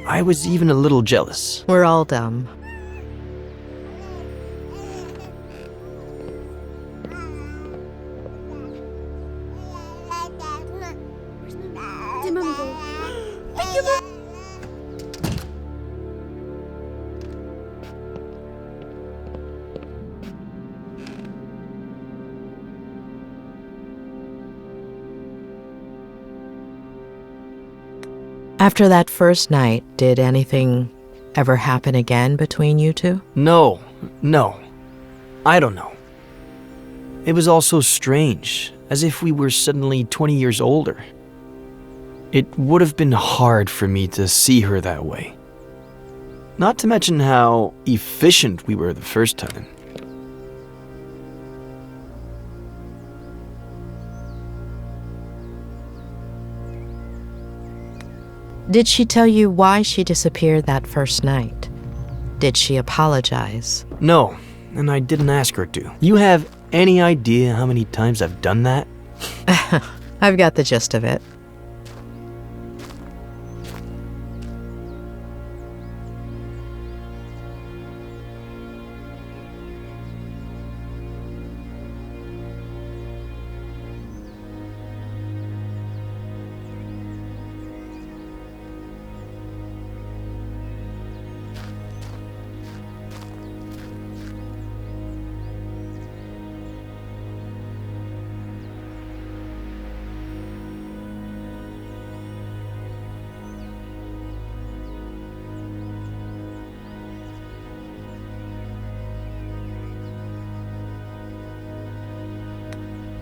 A: I was even a little jealous.
F: We're all dumb. After that first night, did anything ever happen again between you two?
A: No. I don't know. It was all so strange, as if we were suddenly 20 years older. It would have been hard for me to see her that way. Not to mention how efficient we were the first time.
F: Did she tell you why she disappeared that first night? Did she apologize?
A: No, and I didn't ask her to. You have any idea how many times I've done that?
F: I've got the gist of it.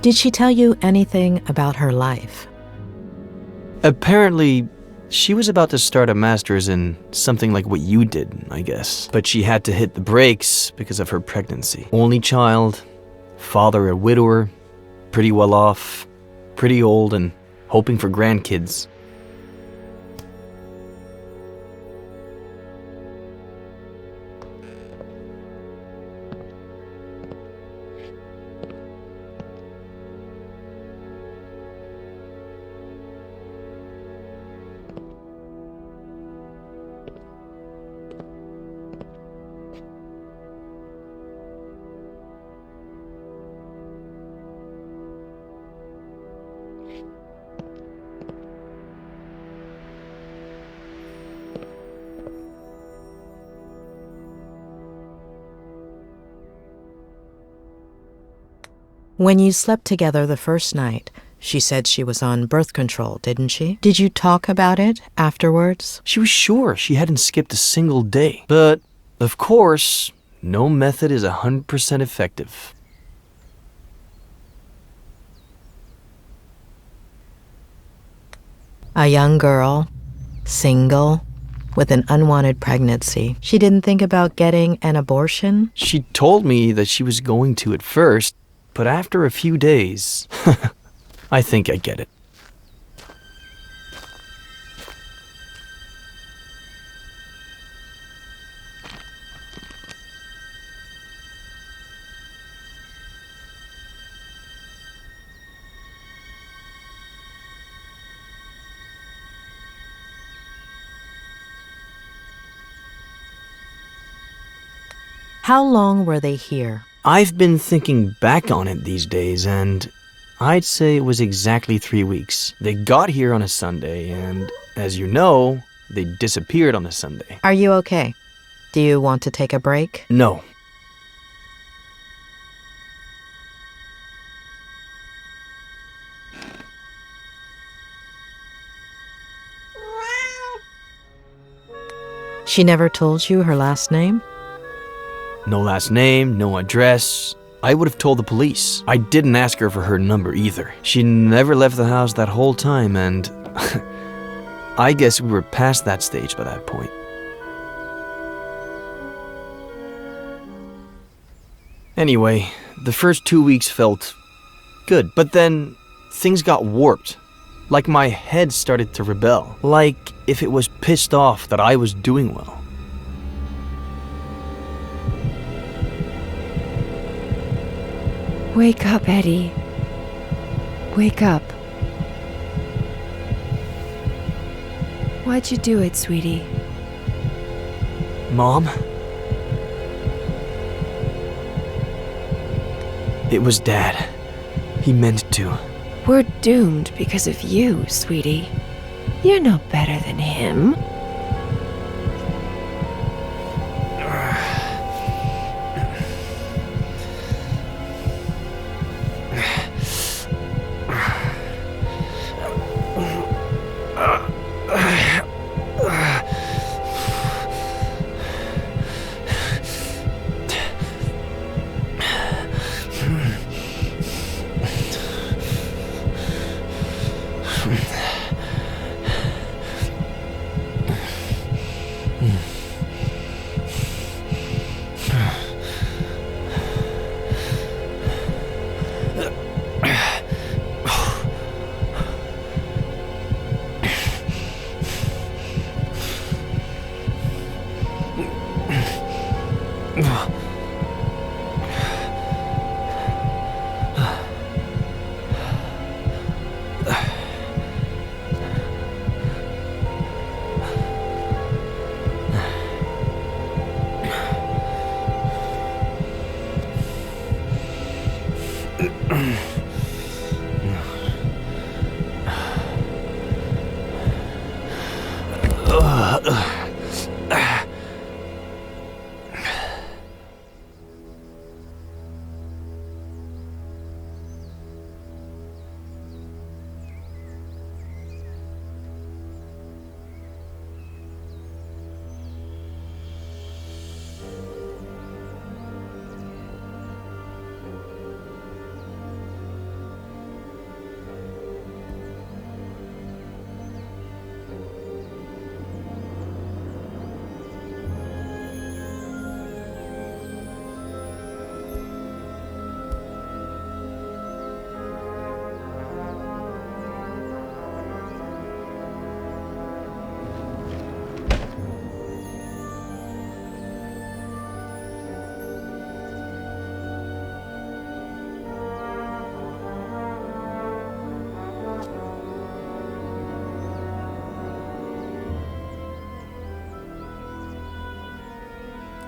F: Did she tell you anything about her life?
A: Apparently, she was about to start a master's in something like what you did, I guess. But she had to hit the brakes because of her pregnancy. Only child, father a widower, pretty well off, pretty old, and hoping for grandkids.
F: When you slept together the first night, she said she was on birth control, didn't she? Did you talk about it afterwards?
A: She was sure she hadn't skipped a single day. But, of course, no method is 100% effective.
F: A young girl, single, with an unwanted pregnancy. She didn't think about getting an abortion?
A: She told me that she was going to at first, but after a few days, I think I get it.
F: How long were they here?
A: I've been thinking back on it these days, and I'd say it was exactly 3 weeks. They got here on a Sunday, and as you know, they disappeared on a Sunday.
F: Are you okay? Do you want to take a break?
A: No.
F: She never told you her last name?
A: No last name, no address. I would have told the police. I didn't ask her for her number either. She never left the house that whole time, and I guess we were past that stage by that point. Anyway, the first 2 weeks felt good, but then things got warped. Like my head started to rebel. Like if it was pissed off that I was doing well.
O: Wake up, Eddie. Wake up. Why'd you do it, sweetie?
A: Mom? It was Dad. He meant to.
O: We're doomed because of you, sweetie. You're no better than him.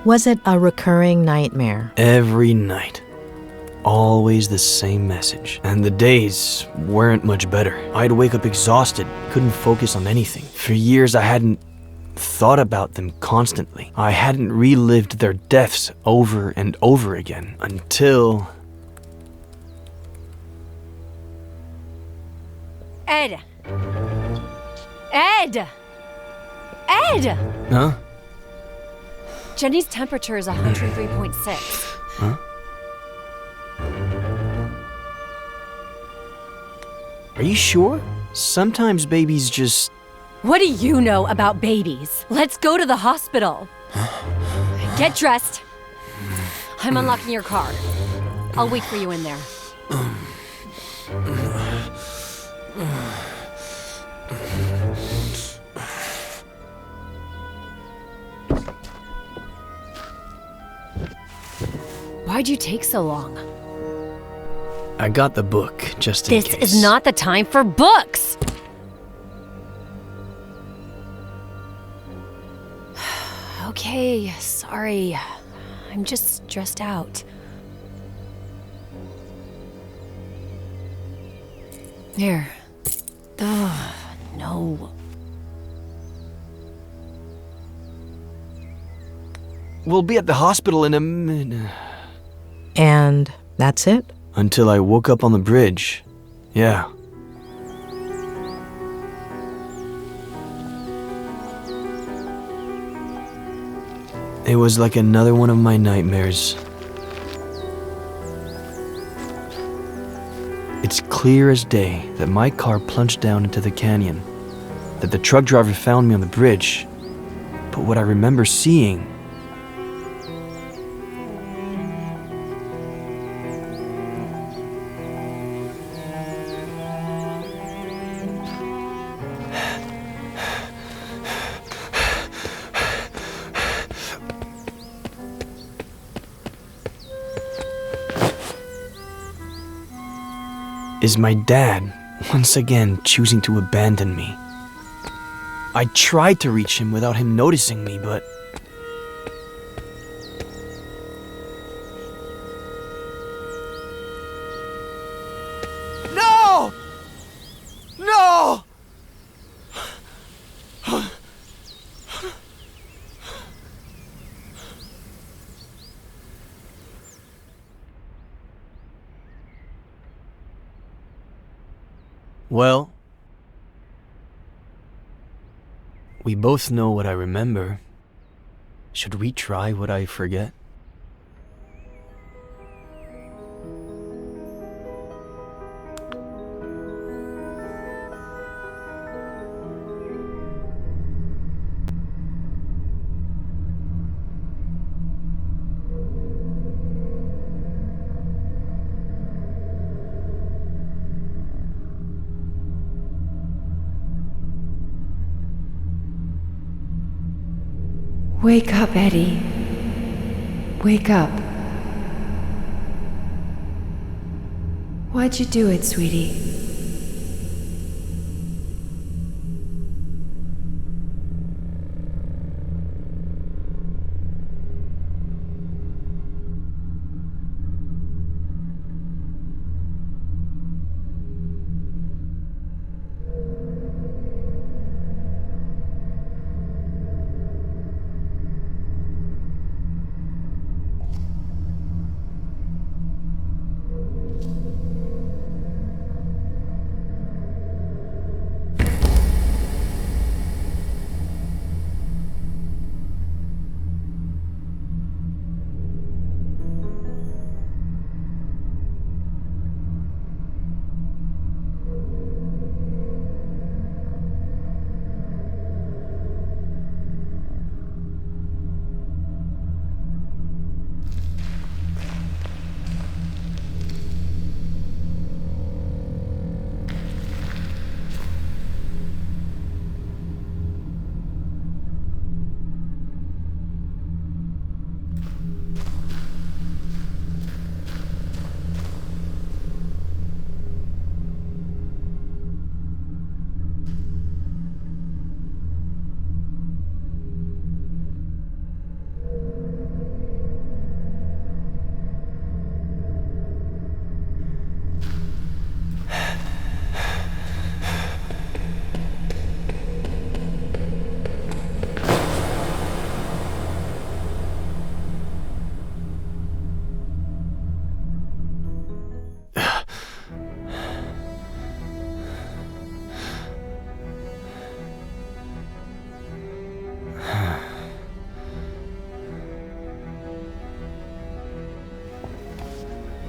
F: Was it a recurring nightmare?
A: Every night. Always the same message. And the days weren't much better. I'd wake up exhausted, couldn't focus on anything. For years I hadn't thought about them constantly. I hadn't relived their deaths over and over again until...
G: Ed! Ed! Ed!
A: Huh?
G: Jenny's temperature is 103.6.
A: Huh? Are you sure? Sometimes babies just...
G: What do you know about babies? Let's go to the hospital. Get dressed. I'm unlocking your car. I'll wait for you in there. Why'd you take so long?
A: I got the book, just in case.
G: This is not the time for books! Okay, sorry. I'm just stressed out. Here. Ugh, no.
A: We'll be at the hospital in a minute.
F: And that's it?
A: Until I woke up on the bridge. Yeah. It was like another one of my nightmares. It's clear as day that my car plunged down into the canyon, that the truck driver found me on the bridge. But what I remember seeing... is my dad once again choosing to abandon me. I tried to reach him without him noticing me, but... No! No! Well, we both know what I remember. Should we try what I forget?
O: Wake up, Eddie. Wake up. Why'd you do it, sweetie?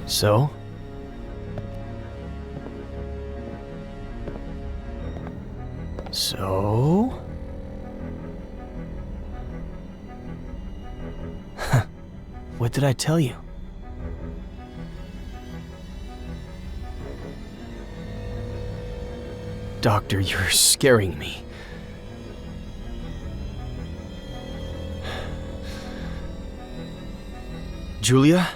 A: So? So? What did I tell you? Doctor, you're scaring me. Julia?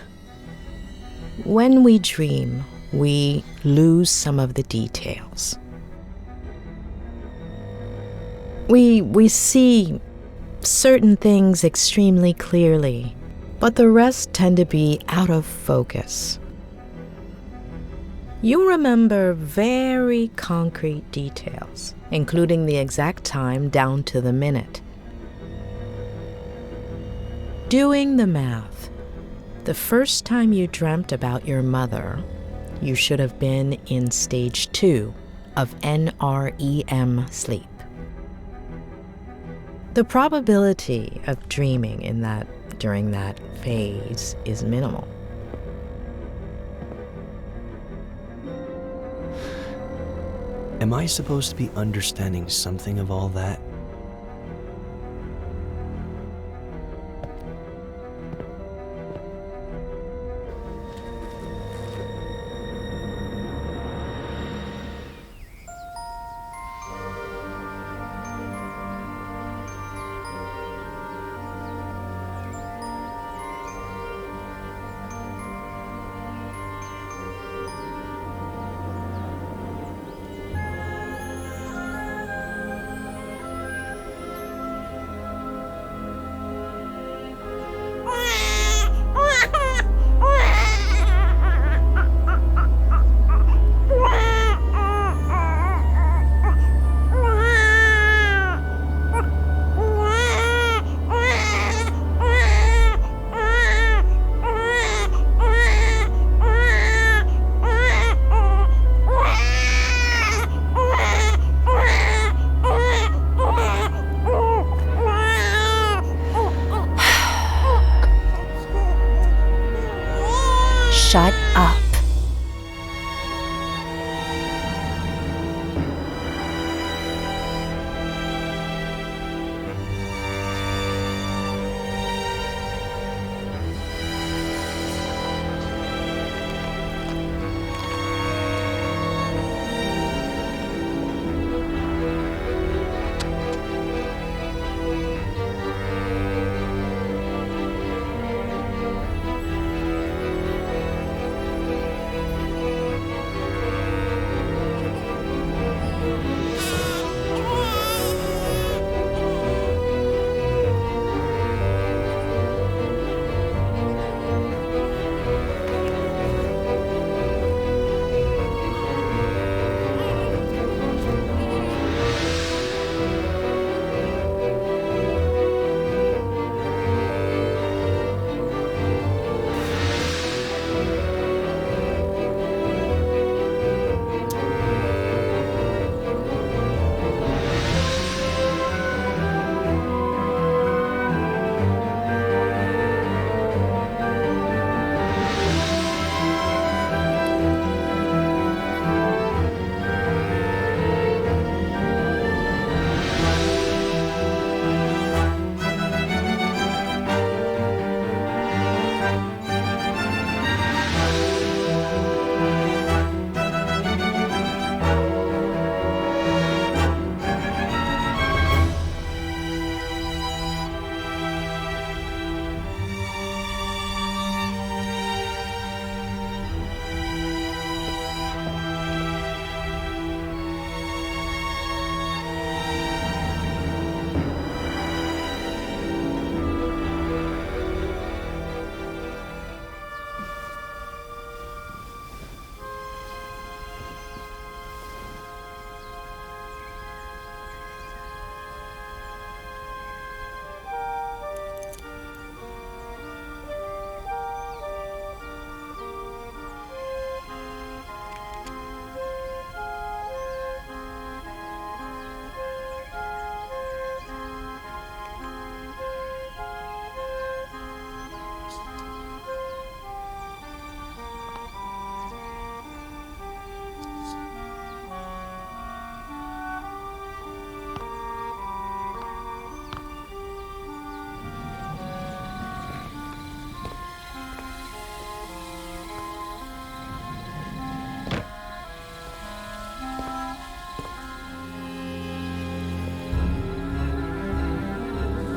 F: When we dream, we lose some of the details. We see certain things extremely clearly, but the rest tend to be out of focus. You remember very concrete details, including the exact time down to the minute. Doing the math, the first time you dreamt about your mother, you should have been in stage 2 of NREM sleep. The probability of dreaming during that phase is minimal.
A: Am I supposed to be understanding something of all that?
G: shut up.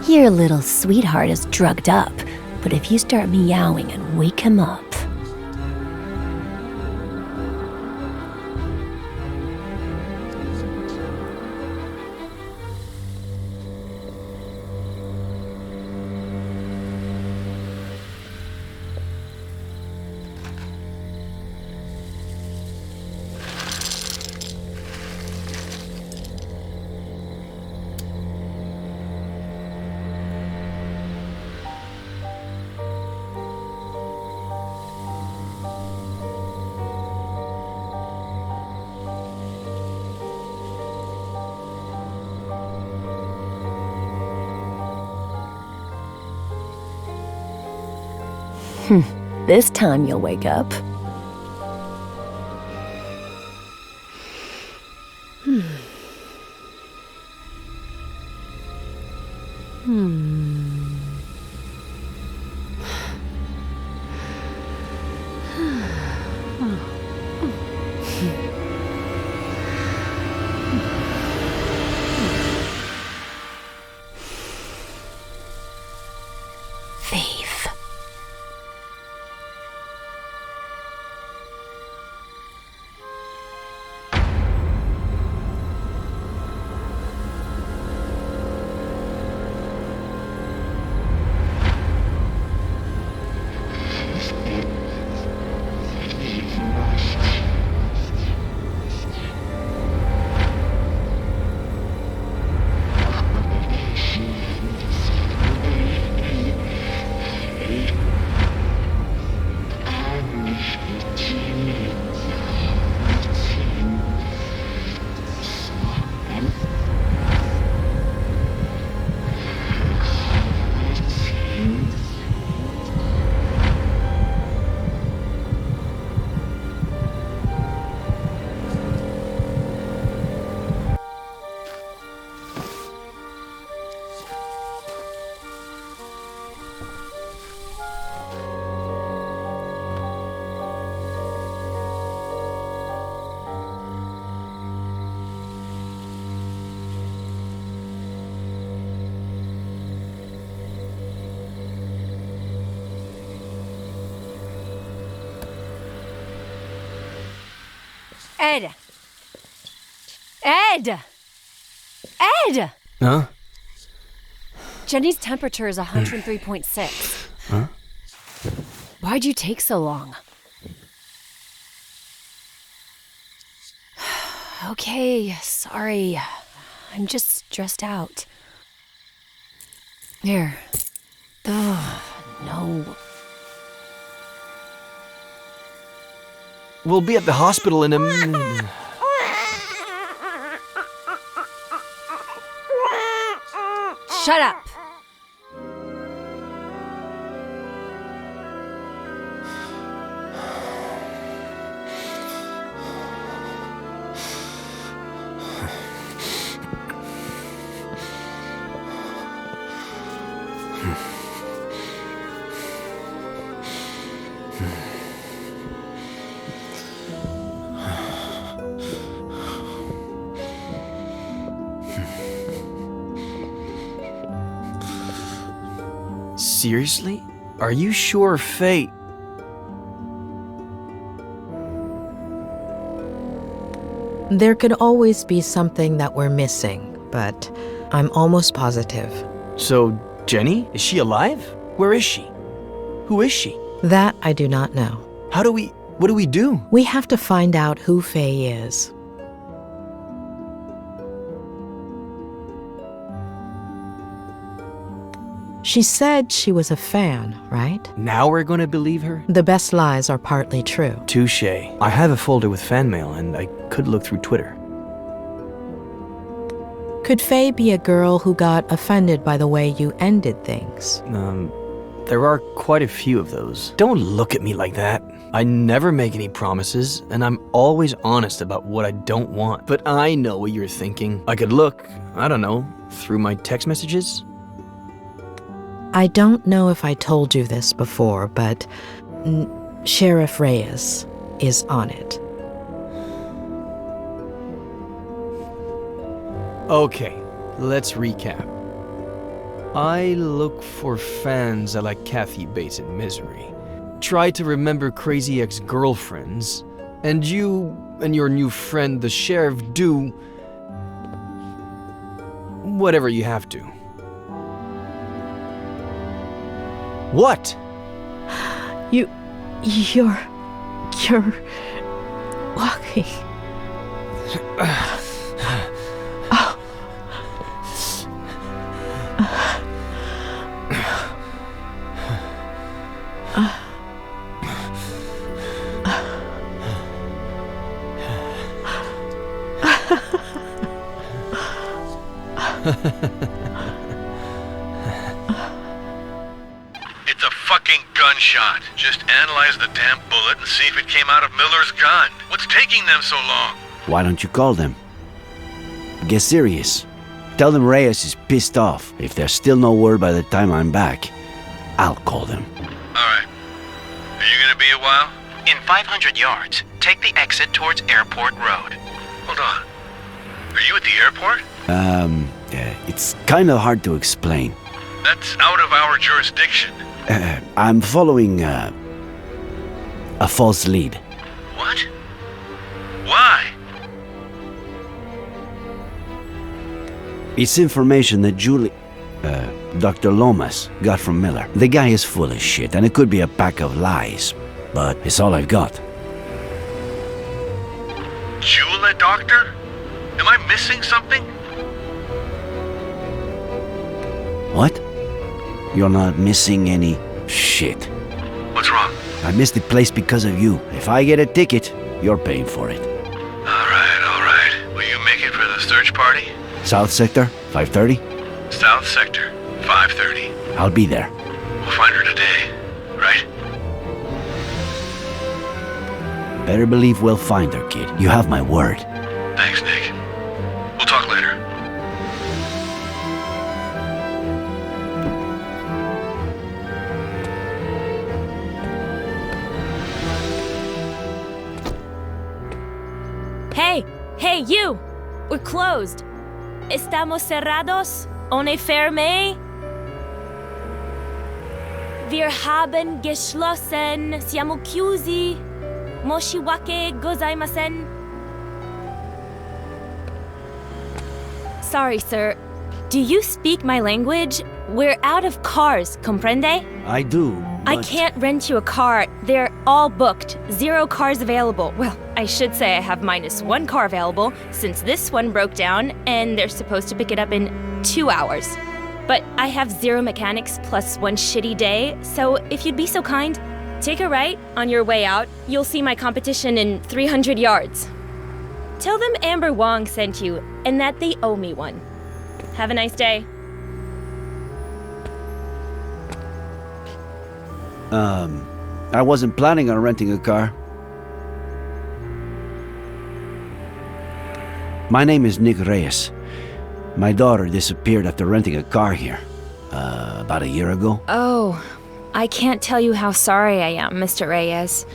G: Your little sweetheart is drugged up, but if you start meowing and wake him up... This time you'll wake up. Thief. Ed! Ed! Ed!
A: Huh?
G: Jenny's temperature is 103.6.
A: Huh?
G: Why'd you take so long? Okay, sorry. I'm just stressed out. Here. Ugh, no.
A: We'll be at the hospital in a minute.
G: Shut up!
A: Seriously? Are you sure Faye...
F: There could always be something that we're missing, but I'm almost positive.
A: So, Jenny? Is she alive? Where is she? Who is she?
F: That I do not know.
A: What do we do?
F: We have to find out who Faye is. She said she was a fan, right?
A: Now we're gonna believe her?
F: The best lies are partly true.
A: Touché. I have a folder with fan mail, and I could look through Twitter.
F: Could Faye be a girl who got offended by the way you ended things?
A: There are quite a few of those. Don't look at me like that. I never make any promises, and I'm always honest about what I don't want. But I know what you're thinking. I could look, I don't know, through my text messages?
F: I don't know if I told you this before, but Sheriff Reyes is on it.
A: Okay, let's recap. I look for fans I like Kathy Bates in Misery. Try to remember crazy ex-girlfriends. And you and your new friend, the sheriff, do whatever you have to. What?
F: You're walking.
K: It's a fucking gunshot. Just analyze the damn bullet and see if it came out of Miller's gun. What's taking them so long?
J: Why don't you call them? Get serious. Tell them Reyes is pissed off. If there's still no word by the time I'm back, I'll call them.
K: Alright. Are you gonna be a while?
U: In 500 yards, take the exit towards Airport Road.
K: Hold on. Are you at the airport?
J: It's kind of hard to explain.
K: That's out of our jurisdiction.
J: I'm following a false lead.
K: What? Why?
J: It's information that Dr. Lomas got from Miller. The guy is full of shit, and it could be a pack of lies, but it's all I've got.
K: Jula doctor? Am I missing something?
J: What? You're not missing any shit.
K: What's wrong?
J: I missed the place because of you. If I get a ticket, you're paying for it.
K: Alright. Will you make it for the search party?
J: South Sector, 5:30?
K: South Sector, 5:30.
J: I'll be there.
K: We'll find her today, right?
J: Better believe we'll find her, kid. You have my word.
K: Thanks, Nick. We'll talk later.
V: Hey, you! We're closed. Estamos cerrados? On est fermé? Wir haben geschlossen. Siamo chiusi. Moshiwake gozaimasen. Sorry, sir. Do you speak my language? We're out of cars, comprende?
J: I do.
V: I
J: but-
V: can't rent you a car. They're all booked. 0 cars available. Well, I should say I have -1 car available since this one broke down and they're supposed to pick it up in 2 hours. But I have 0 mechanics plus 1 shitty day, so if you'd be so kind, take a right on your way out. You'll see my competition in 300 yards. Tell them Amber Wong sent you and that they owe me one. Have a nice day.
J: I wasn't planning on renting a car. My name is Nick Reyes. My daughter disappeared after renting a car here. About a year ago.
V: Oh, I can't tell you how sorry I am, Mr. Reyes.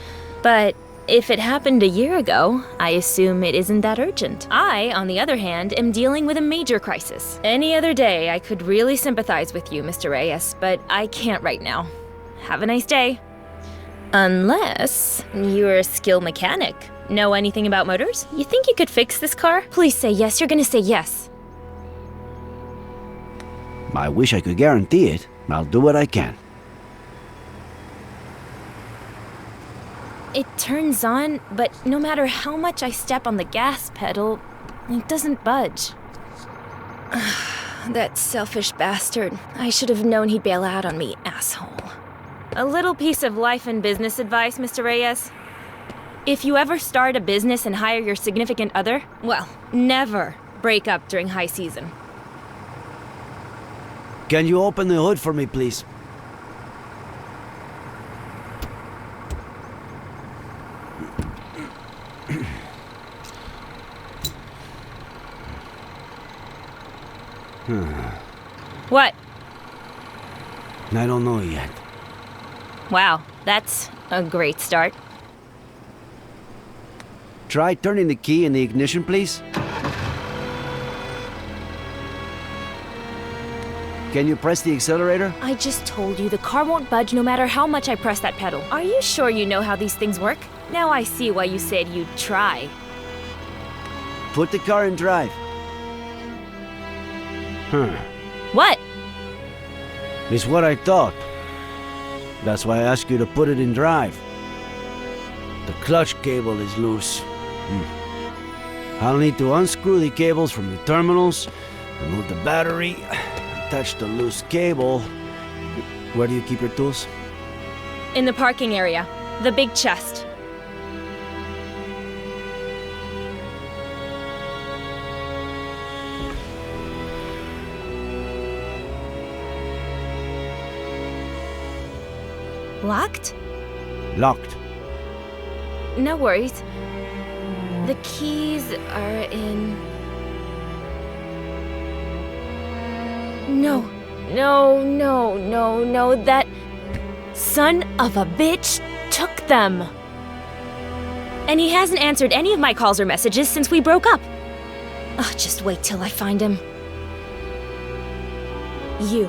V: But if it happened a year ago, I assume it isn't that urgent. I, on the other hand, am dealing with a major crisis. Any other day, I could really sympathize with you, Mr. Reyes, but I can't right now. Have a nice day. Unless you're a skilled mechanic. Know anything about motors? You think you could fix this car? Please say yes. You're gonna say yes.
J: I wish I could guarantee it. I'll do what I can.
V: It turns on, but no matter how much I step on the gas pedal, it doesn't budge. That selfish bastard. I should have known he'd bail out on me, asshole. A little piece of life and business advice, Mr. Reyes. If you ever start a business and hire your significant other, well, never break up during high season.
J: Can you open the hood for me, please?
V: What?
J: I don't know yet.
V: Wow, that's a great start.
J: Try turning the key in the ignition, please. Can you press the accelerator?
V: I just told you the car won't budge no matter how much I press that pedal. Are you sure you know how these things work? Now I see why you said you'd try.
J: Put the car in drive.
V: What?
J: It's what I thought. That's why I asked you to put it in drive. The clutch cable is loose. I'll need to unscrew the cables from the terminals, remove the battery, attach the loose cable. Where do you keep your tools?
V: In the parking area. The big chest. Locked?
J: Locked.
V: No worries. The keys are in... No, that son of a bitch took them. And he hasn't answered any of my calls or messages since we broke up. Oh, just wait till I find him. You.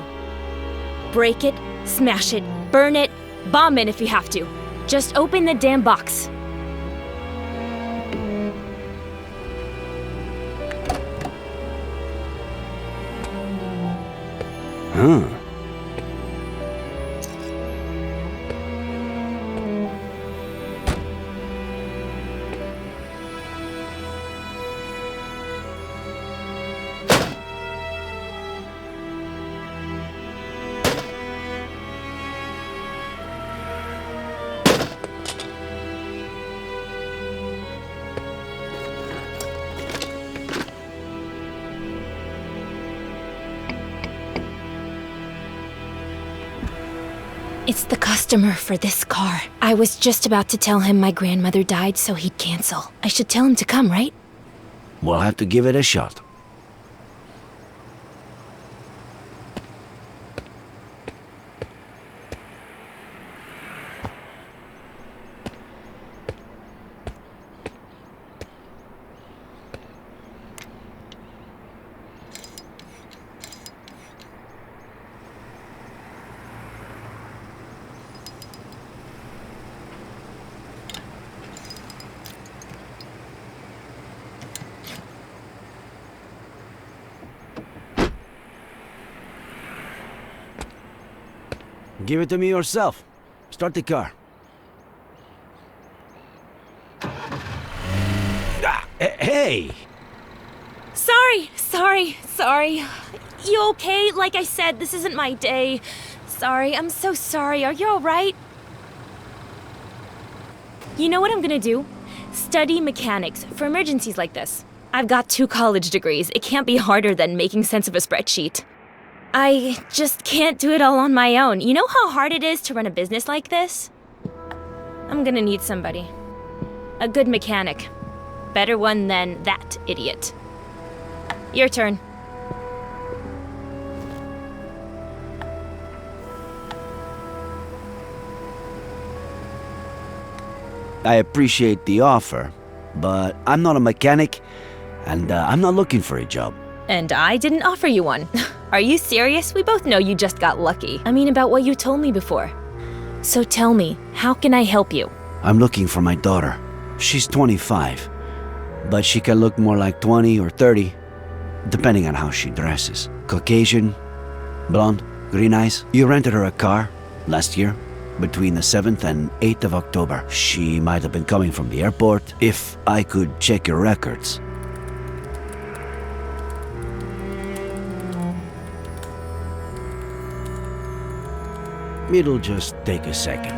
V: Break it, smash it, burn it, bomb it if you have to. Just open the damn box. It's the customer for this car. I was just about to tell him my grandmother died so he'd cancel. I should tell him to come, right?
J: We'll have to give it a shot. Give it to me yourself. Start the car. Hey!
V: Sorry. You okay? Like I said, this isn't my day. Sorry, I'm so sorry. Are you alright? You know what I'm gonna do? Study mechanics for emergencies like this. I've got 2 college degrees. It can't be harder than making sense of a spreadsheet. I just can't do it all on my own. You know how hard it is to run a business like this? I'm gonna need somebody. A good mechanic. Better one than that idiot. Your turn.
J: I appreciate the offer, but I'm not a mechanic, and I'm not looking for a job.
V: And I didn't offer you one. Are you serious? We both know you just got lucky. I mean, about what you told me before. So tell me, how can I help you?
J: I'm looking for my daughter. She's 25, but she can look more like 20 or 30, depending on how she dresses. Caucasian, blonde, green eyes. You rented her a car last year, between the 7th and 8th of October. She might have been coming from the airport. If I could check your records. It'll just take a second.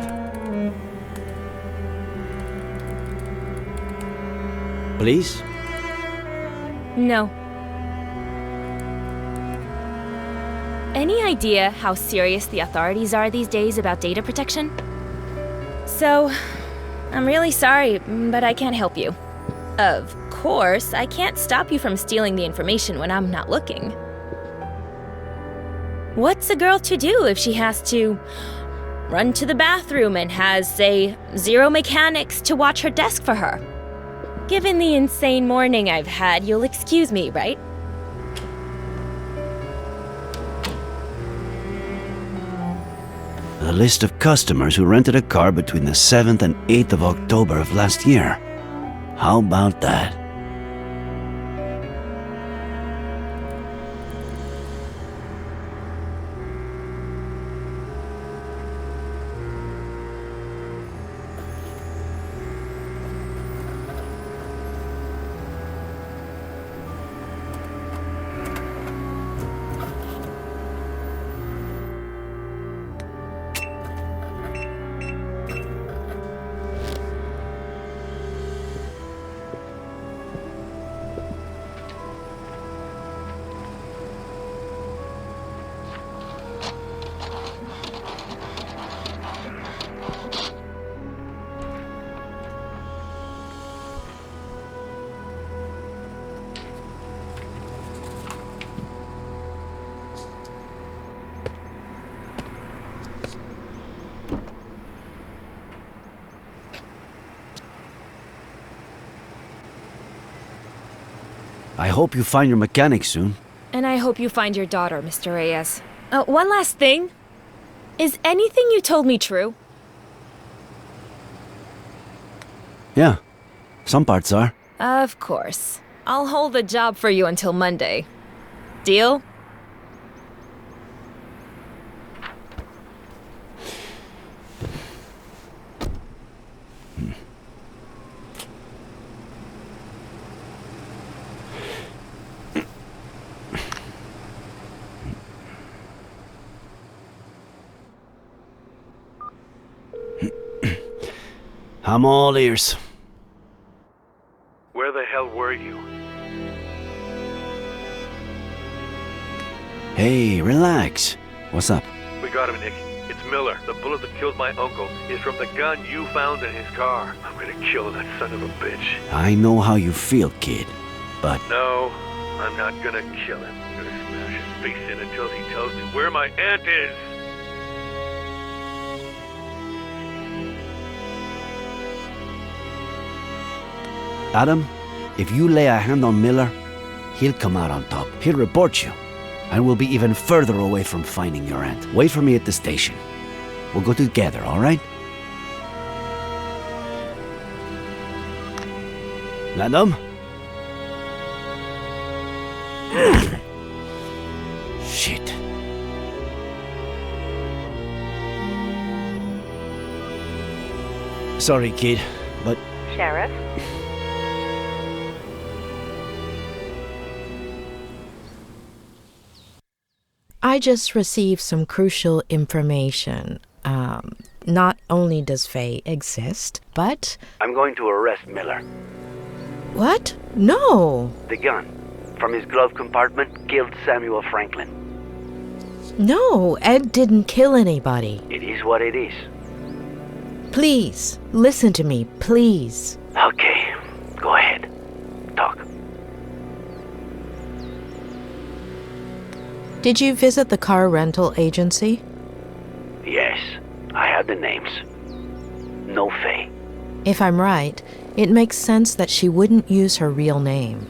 J: Please?
V: No. Any idea how serious the authorities are these days about data protection? So, I'm really sorry, but I can't help you. Of course, I can't stop you from stealing the information when I'm not looking. What's a girl to do if she has to run to the bathroom and has, say, 0 mechanics to watch her desk for her? Given the insane morning I've had, you'll excuse me, right?
J: A list of customers who rented a car between the 7th and 8th of October of last year. How about that? I hope you find your mechanic soon.
V: And I hope you find your daughter, Mr. Reyes. One last thing. Is anything you told me true?
J: Yeah, some parts are.
V: Of course. I'll hold the job for you until Monday. Deal?
J: I'm all ears.
C: Where the hell were you?
J: Hey, relax. What's up?
C: We got him, Nick. It's Miller. The bullet that killed my uncle is from the gun you found in his car. I'm gonna kill that son of a bitch.
J: I know how you feel, kid, but...
C: No, I'm not gonna kill him. I'm gonna smash his face in until he tells me where my aunt is.
J: Adam, if you lay a hand on Miller, he'll come out on top. He'll report you, and we'll be even further away from finding your aunt. Wait for me at the station. We'll go together, all right? Adam? Shit. Sorry, kid, but
D: Sheriff?
F: I just received some crucial information. Not only does Faye exist, but...
I: I'm going to arrest Miller.
F: What? No!
I: The gun from his glove compartment killed Samuel Franklin.
F: No, Ed didn't kill anybody.
I: It is what it is.
F: Please, listen to me, please.
I: Okay, go ahead. Talk.
F: Did you visit the car rental agency?
I: Yes, I have the names. No Faye.
F: If I'm right, it makes sense that she wouldn't use her real name.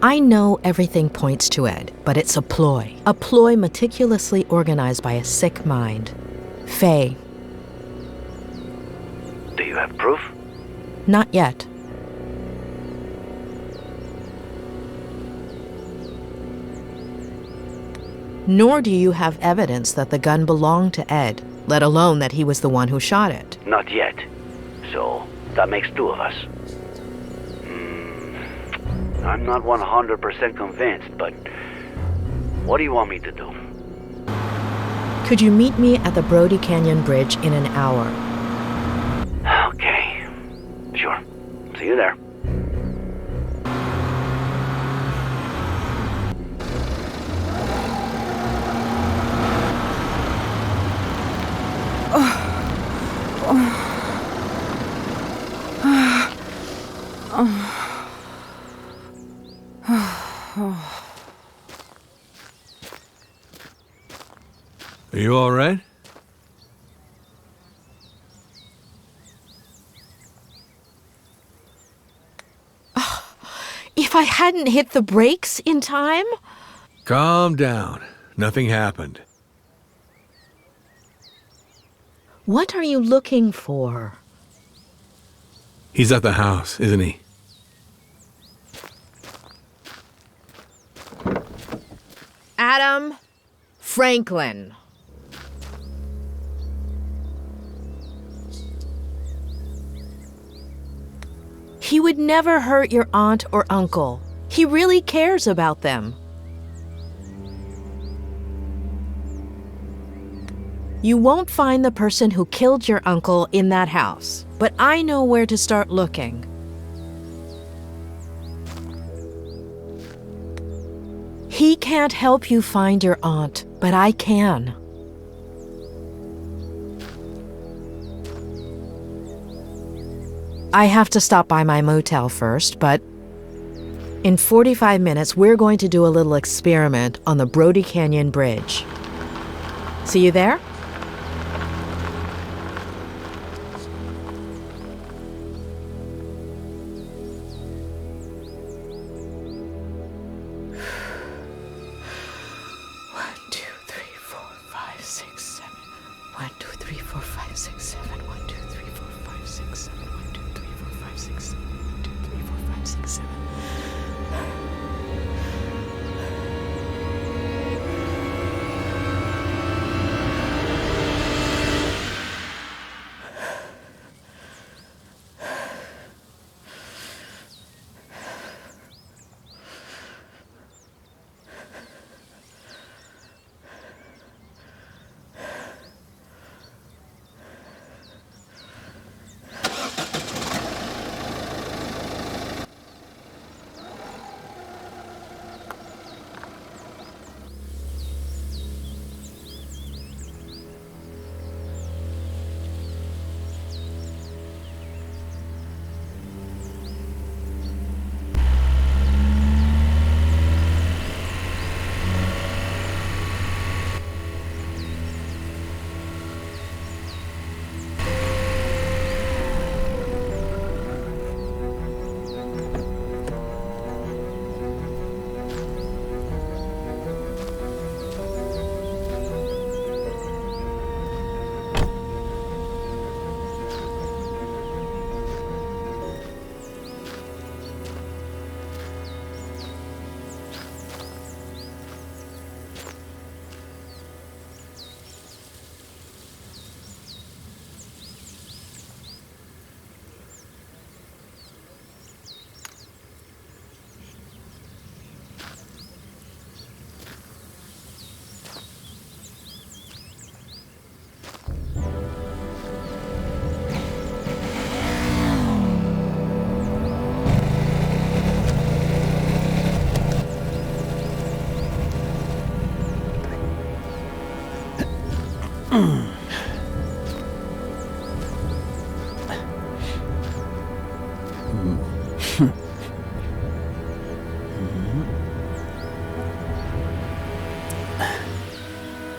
F: I know everything points to Ed, but it's a ploy meticulously organized by a sick mind. Faye.
I: Do you have proof?
F: Not yet. Nor do you have evidence that the gun belonged to Ed, let alone that he was the one who shot it.
I: Not yet. So, that makes two of us. I'm not 100% convinced, but what do you want me to do?
F: Could you meet me at the Brody Canyon Bridge in an hour?
I: Okay. Sure. See you there.
Q: Are you all right?
F: If I hadn't hit the brakes in time?
Q: Calm down. Nothing happened.
F: What are you looking for?
Q: He's at the house, isn't he?
F: Adam Franklin. He would never hurt your aunt or uncle. He really cares about them. You won't find the person who killed your uncle in that house, but I know where to start looking. He can't help you find your aunt, but I can. I have to stop by my motel first, but in 45 minutes, we're going to do a little experiment on the Brody Canyon Bridge. See you there?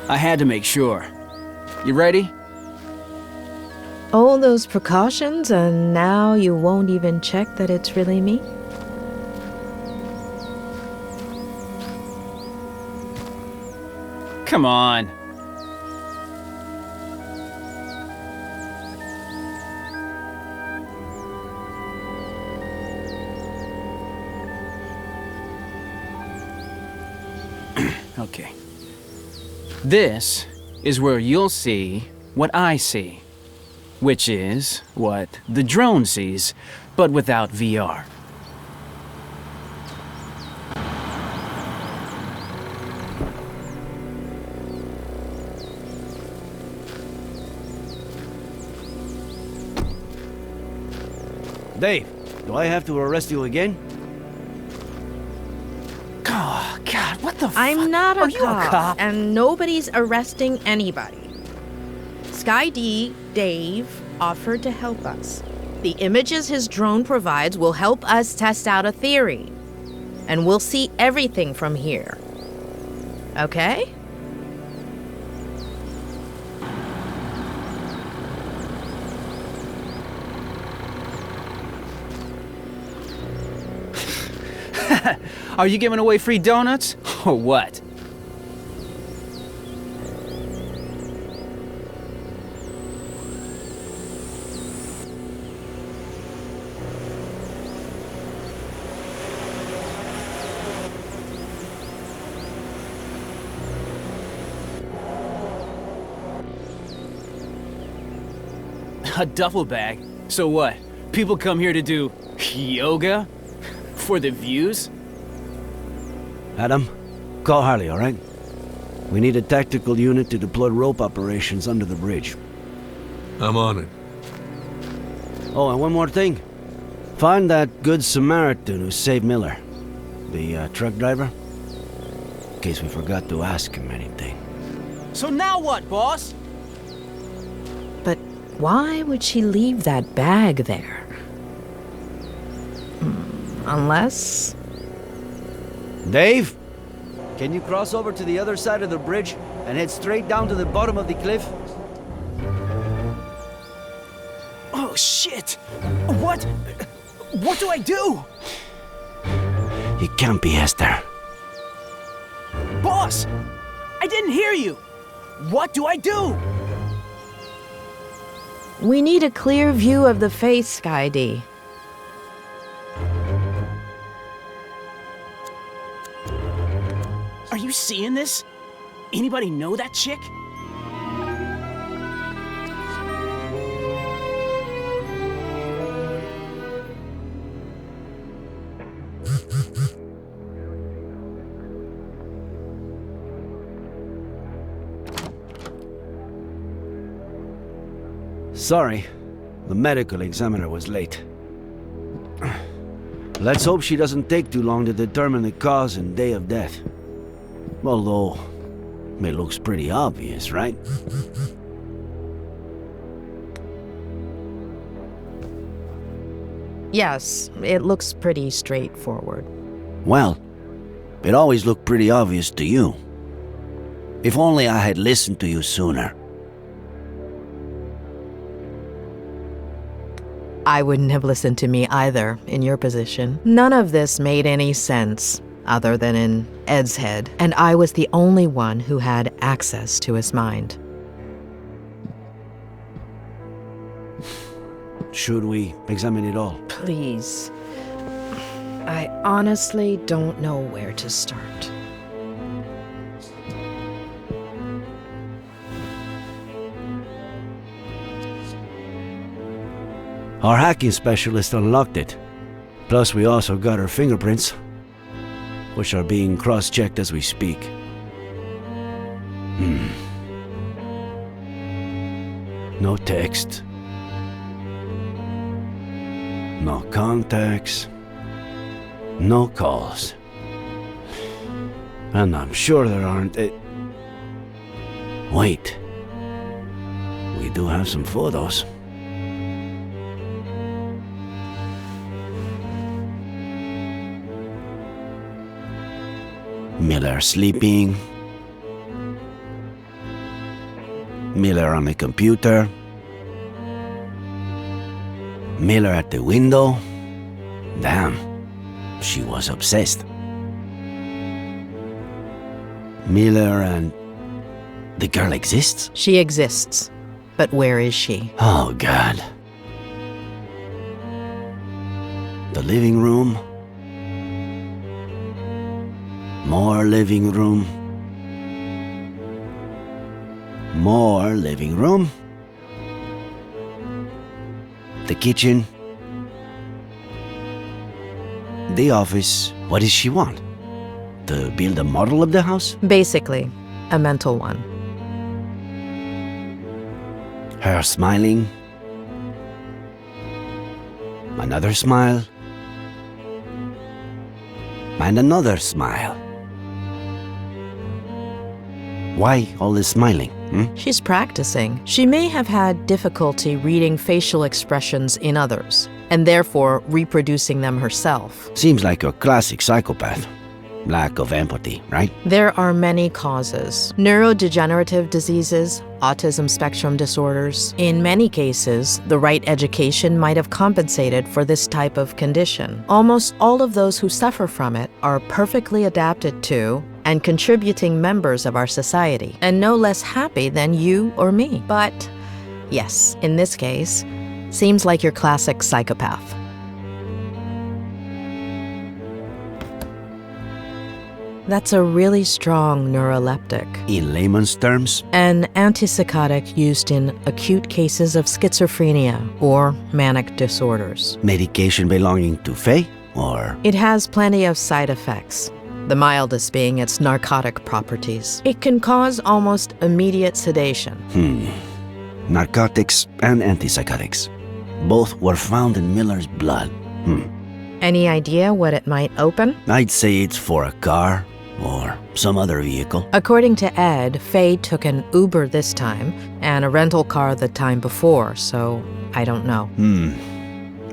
E: I had to make sure. You ready?
F: All those precautions, and now you won't even check that it's really me?
E: Come on. Okay. This is where you'll see what I see, which is what the drone sees, but without VR.
J: Dave, do I have to arrest you again?
E: Oh, God, what the
F: I'm not
E: Are you a cop?
F: and nobody's arresting anybody. Sky D, Dave, offered to help us. The images his drone provides will help us test out a theory. And we'll see everything from here. Okay?
E: Are you giving away free donuts? Or what? A duffel bag? So what? People come here to do yoga? For the views?
J: Adam, call Harley, all right? We need a tactical unit to deploy rope operations under the bridge.
K: I'm on it.
J: Oh, and one more thing. Find that good Samaritan who saved Miller. The truck driver. In case we forgot to ask him anything.
E: So now what, boss?
F: But why would she leave that bag there? Unless...
J: Dave? Can you cross over to the other side of the bridge and head straight down to the bottom of the cliff?
E: Oh, shit! What? What do I do?
J: You can't be Esther.
E: Boss! I didn't hear you! What do I do?
F: We need a clear view of the face, Sky D.
E: Are you seeing this? Anybody know that chick?
J: Sorry, the medical examiner was late. Let's hope she doesn't take too long to determine the cause and day of death. Although, it looks pretty obvious, right?
F: Yes, it looks pretty straightforward.
J: Well, it always looked pretty obvious to you. If only I had listened to you sooner.
F: I wouldn't have listened to me either, in your position. None of this made any sense, other than in Ed's head, and I was the only one who had access to his mind.
J: Should we examine it all?
F: Please. I honestly don't know where to start.
J: Our hacking specialist unlocked it. Plus, we also got her fingerprints, which are being cross-checked as we speak. No text. No contacts. No calls. And I'm sure there aren't... Wait. do have some photos. Miller sleeping. Miller on the computer. Miller at the window. Damn, she was obsessed. Miller and... the girl exists?
F: She exists. But where is she?
J: Oh, God. The living room. More living room. More living room. The kitchen. The office. What does she want? To build a model of the house?
F: Basically, a mental one.
J: Her smiling. Another smile. And another smile. Why all this smiling?
F: She's practicing. She may have had difficulty reading facial expressions in others, and therefore reproducing them herself.
J: Seems like a classic psychopath. Lack of empathy, right?
F: There are many causes. Neurodegenerative diseases, autism spectrum disorders. In many cases, the right education might have compensated for this type of condition. Almost all of those who suffer from it are perfectly adapted to and contributing members of our society, and no less happy than you or me. But yes, in this case, seems like your classic psychopath. That's a really strong neuroleptic.
J: In layman's terms?
F: An antipsychotic used in acute cases of schizophrenia or manic disorders.
J: Medication belonging to Faye, or?
F: It has plenty of side effects, the mildest being its narcotic properties. It can cause almost immediate sedation.
J: Narcotics and antipsychotics. Both were found in Miller's blood.
F: Any idea what it might open?
J: I'd say it's for a car or some other vehicle.
F: According to Ed, Faye took an Uber this time and a rental car the time before, so I don't know.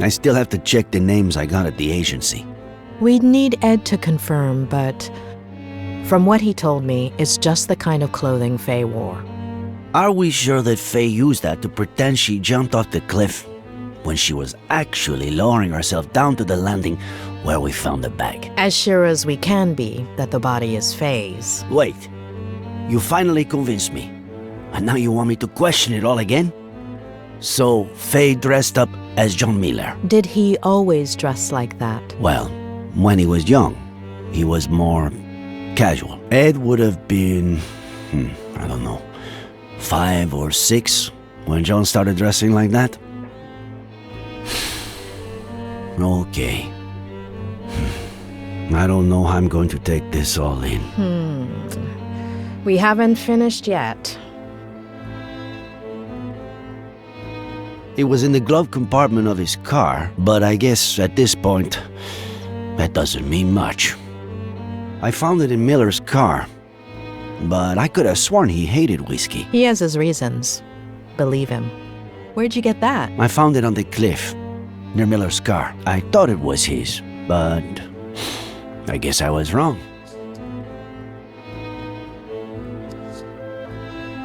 J: I still have to check the names I got at the agency.
F: We'd need Ed to confirm, but from what he told me, it's just the kind of clothing Faye wore.
J: Are we sure that Faye used that to pretend she jumped off the cliff when she was actually lowering herself down to the landing where we found the bag?
F: As sure as we can be that the body is Faye's.
J: Wait, you finally convinced me. And now you want me to question it all again? So, Faye dressed up as John Miller.
F: Did he always dress like that?
J: Well, when he was young, he was more casual. Ed would have been, I don't know, 5 or 6 when John started dressing like that. Okay. I don't know how I'm going to take this all in.
F: We haven't finished yet.
J: It was in the glove compartment of his car, but I guess at this point, that doesn't mean much. I found it in Miller's car, but I could have sworn he hated whiskey.
F: He has his reasons. Believe him. Where'd you get that?
J: I found it on the cliff, near Miller's car. I thought it was his, but I guess I was wrong.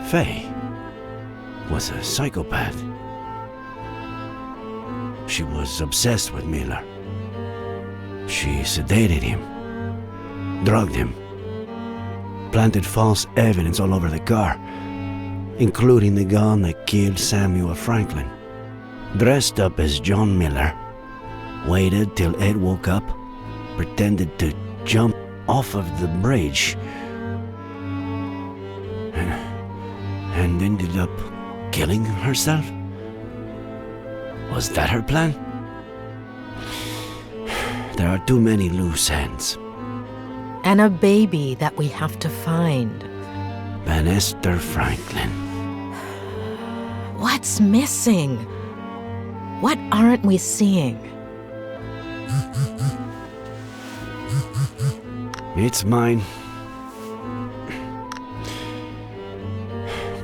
J: Faye was a psychopath. She was obsessed with Miller. She sedated him, drugged him, planted false evidence all over the car, including the gun that killed Samuel Franklin. Dressed up as John Miller, waited till Ed woke up, pretended to jump off of the bridge, and ended up killing herself? Was that her plan? There are too many loose ends.
F: And a baby that we have to find.
J: Van Esther Franklin.
F: What's missing? What aren't we seeing?
J: It's mine.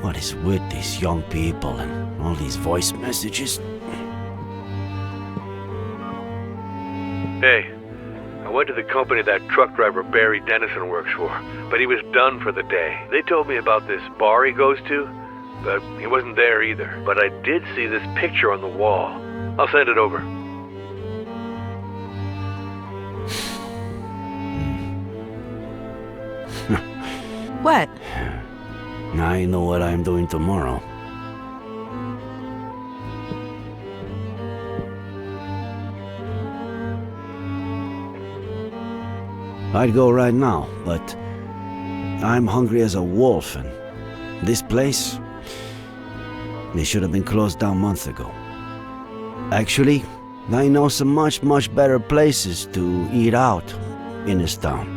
J: What is with these young people and all these voice messages?
C: Hey, I went to the company that truck driver Barry Dennison works for, but he was done for the day. They told me about this bar he goes to, but he wasn't there either. But I did see this picture on the wall. I'll send it over.
F: What?
J: Now I know what I'm doing tomorrow. I'd go right now, but I'm hungry as a wolf, and this place, they should have been closed down months ago. Actually, I know some much better places to eat out in this town.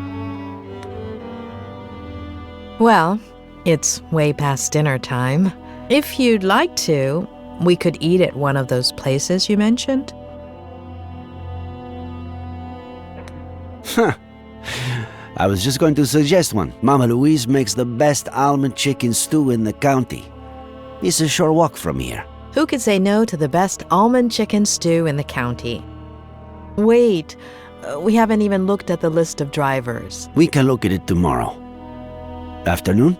F: Well, it's way past dinner time. If you'd like to, we could eat at one of those places you mentioned.
J: Huh. I was just going to suggest one. Mama Louise makes the best almond chicken stew in the county. It's a short walk from here.
F: Who could say no to the best almond chicken stew in the county? Wait, we haven't even looked at the list of drivers.
J: We can look at it tomorrow. Afternoon?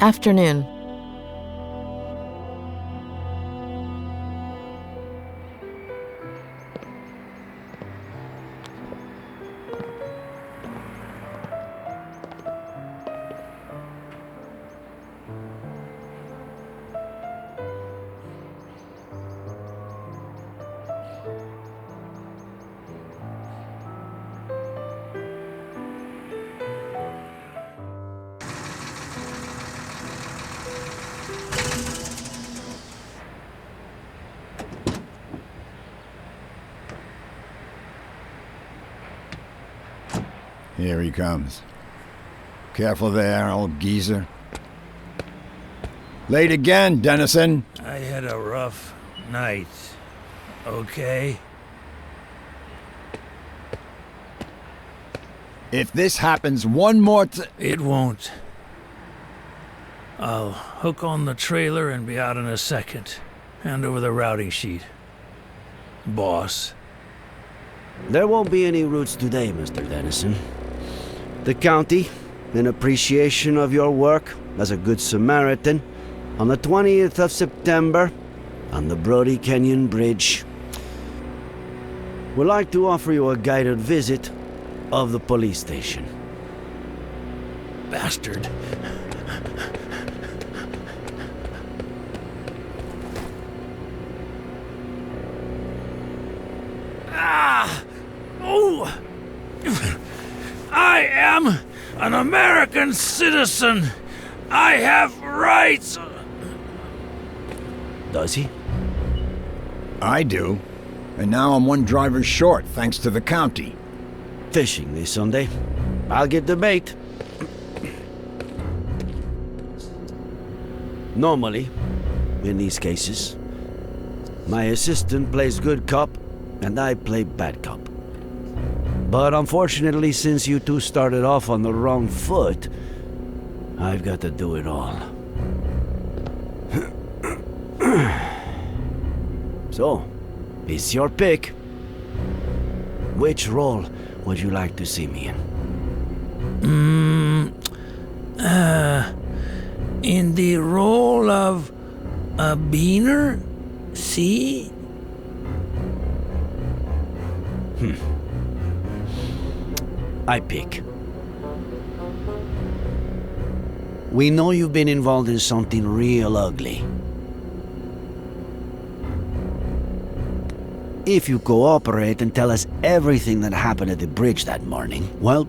F: Afternoon.
H: Here he comes. Careful there, old geezer. Late again, Dennison.
Q: I had a rough night. Okay?
H: If this happens one more
Q: It won't. I'll hook on the trailer and be out in a second. Hand over the routing sheet. Boss.
J: There won't be any routes today, Mr. Dennison. The county, in appreciation of your work as a good Samaritan, on the 20th of September, on the Brody Canyon Bridge, would like to offer you a guided visit of the police station.
Q: Bastard. Ah! Oh! I am an American citizen. I have rights.
J: Does he?
H: I do. And now I'm one driver short, thanks to the county.
J: Fishing this Sunday. I'll get the bait. Normally, in these cases, my assistant plays good cop and I play bad cop. But unfortunately, since you two started off on the wrong foot, I've got to do it all. So, it's your pick. Which role would you like to see me in?
Q: In the role of a beaner? See?
J: I pick. We know you've been involved in something real ugly. If you cooperate and tell us everything that happened at the bridge that morning, well,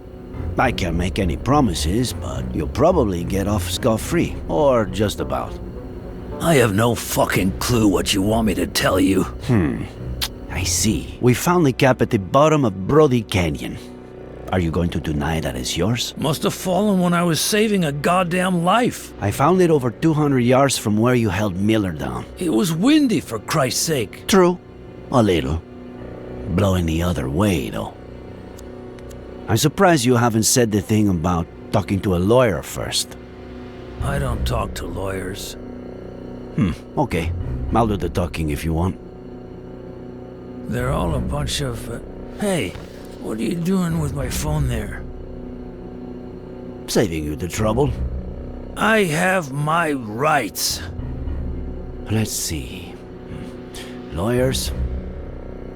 J: I can't make any promises, but you'll probably get off scot-free, or just about.
Q: I have no fucking clue what you want me to tell you.
J: I see. We found the cap at the bottom of Brody Canyon. Are you going to deny that it's yours?
Q: Must have fallen when I was saving a goddamn life.
J: I found it over 200 yards from where you held Miller down.
Q: It was windy, for Christ's sake.
J: True. A little. Blowing the other way, though. I'm surprised you haven't said the thing about talking to a lawyer first.
Q: I don't talk to lawyers.
J: Okay. I'll do the talking if you want.
Q: They're all a bunch of... Hey, what are you doing with my phone there?
J: Saving you the trouble.
Q: I have my rights.
J: Let's see. Lawyers?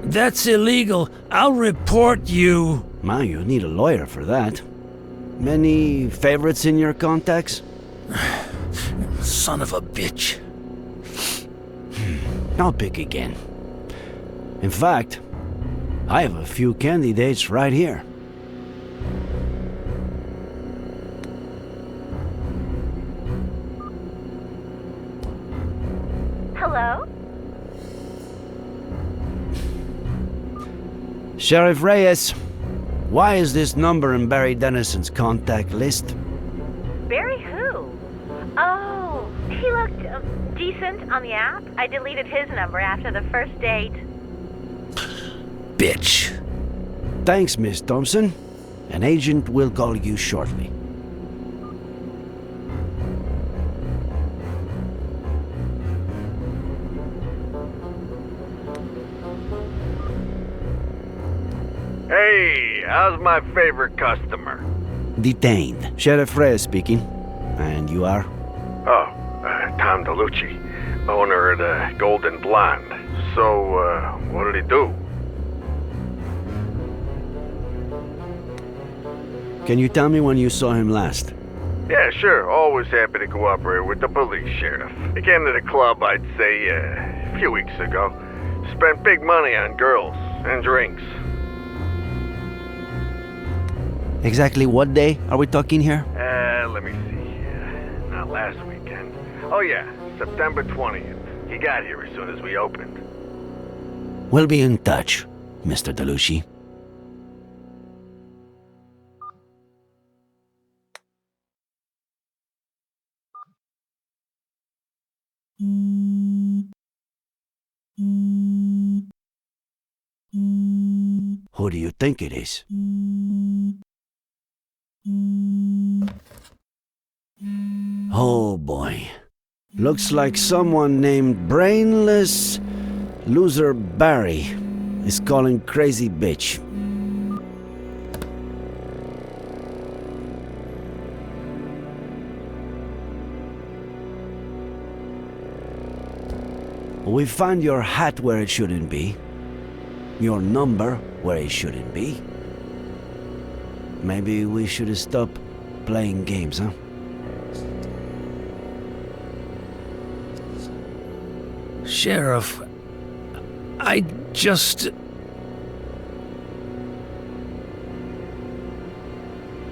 Q: That's illegal. I'll report you.
J: Ma, you need a lawyer for that. Many favorites in your contacts?
Q: Son of a bitch.
J: I'll pick again. In fact, I have a few candidates right here.
D: Hello?
J: Sheriff Reyes, why is this number in Barry Dennison's contact list?
D: Barry who? Oh, he looked decent on the app. I deleted his number after the first date.
Q: Bitch.
J: Thanks, Miss Thompson. An agent will call you shortly.
C: Hey, how's my favorite customer?
J: Detained. Sheriff Reyes speaking. And you are?
C: Oh, Tom DeLucci, owner of the Golden Blonde. So, what did he do?
J: Can you tell me when you saw him last?
C: Yeah, sure. Always happy to cooperate with the police, Sheriff. He came to the club, I'd say, a few weeks ago. Spent big money on girls and drinks.
J: Exactly what day are we talking here?
C: Let me see. Not last weekend. Oh, yeah, September 20th. He got here as soon as we opened.
J: We'll be in touch, Mr. DeLucci. Who do you think it is? Oh boy. Looks like someone named Brainless Loser Barry is calling crazy bitch. We found your hat where it shouldn't be. Your number where it shouldn't be. Maybe we should stop playing games, huh?
Q: Sheriff, I just...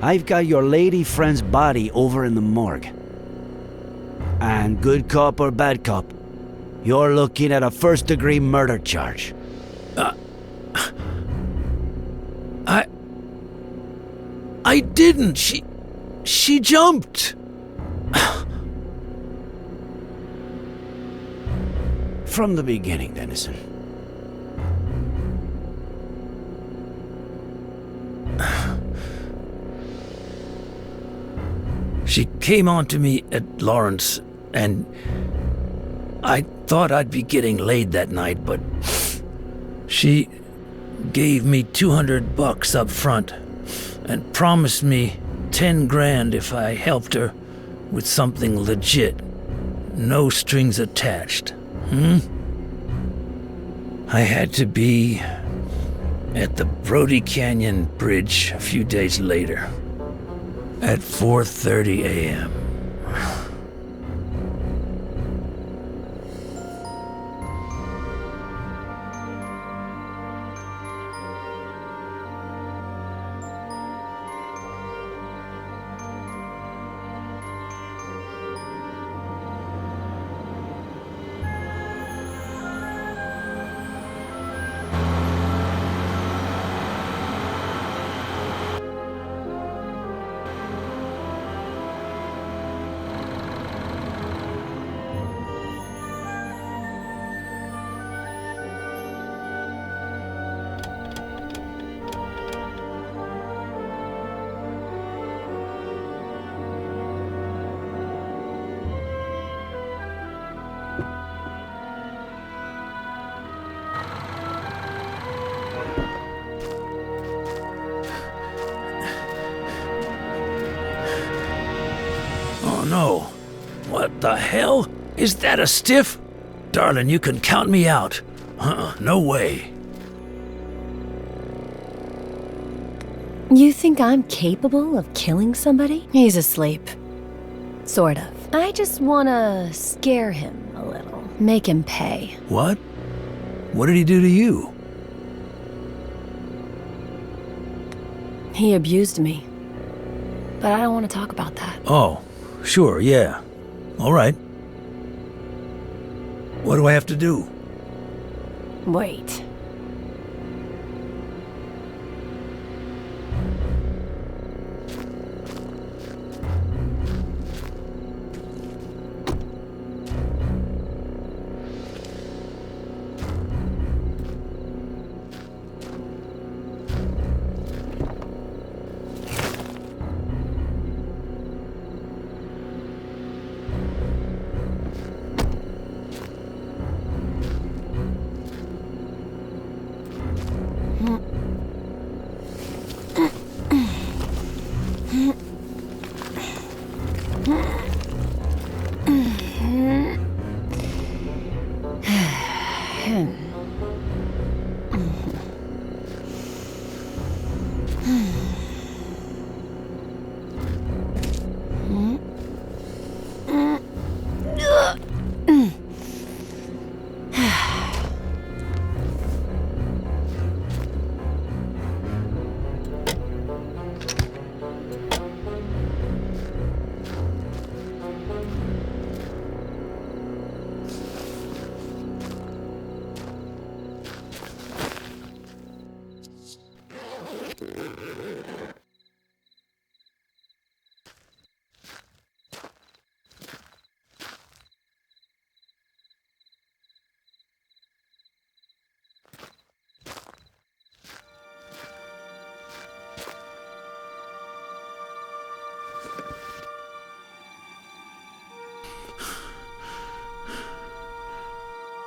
J: I've got your lady friend's body over in the morgue. And good cop or bad cop, you're looking at a first-degree murder charge.
Q: I didn't. She jumped.
J: From the beginning, Dennison.
Q: She came on to me at Lawrence, and I thought I'd be getting laid that night, but she gave me $200 up front and promised me 10 grand if I helped her with something legit. No strings attached. I had to be at the Brody Canyon Bridge a few days later at 4:30 a.m. What the hell? Is that a stiff? Darling, you can count me out. No way.
G: You think I'm capable of killing somebody? He's asleep. Sort of. I just wanna scare him a little. Make him pay.
Q: What? What did he do to you?
G: He abused me. But I don't want to talk about that.
Q: Oh, sure, yeah. All right. What do I have to do?
G: Wait.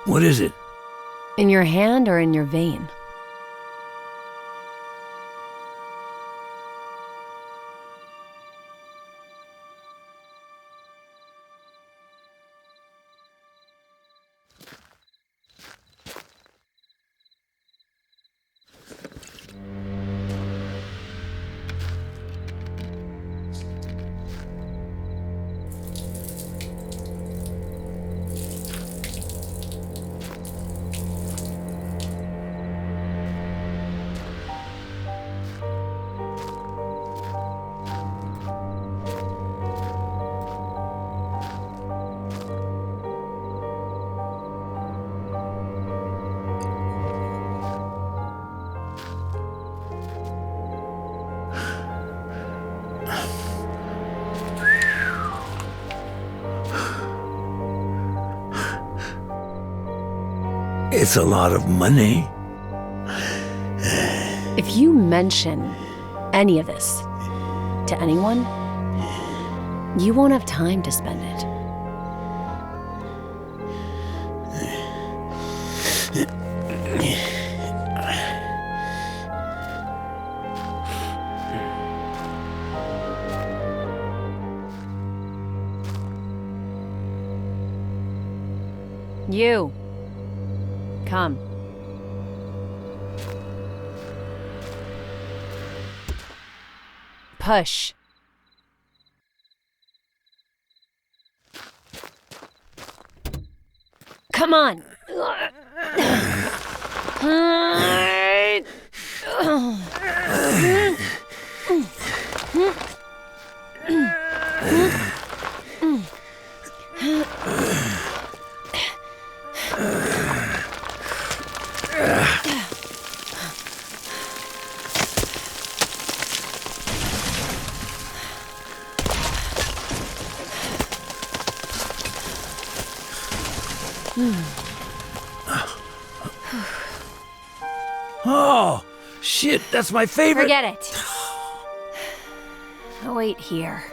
Q: What is it?
G: In your hand or in your vein?
Q: It's a lot of money.
G: If you mention any of this to anyone, you won't have time to spend it. You. Come. Push. Come on.
Q: Oh, shit, that's my favorite.
G: Forget it. Wait here.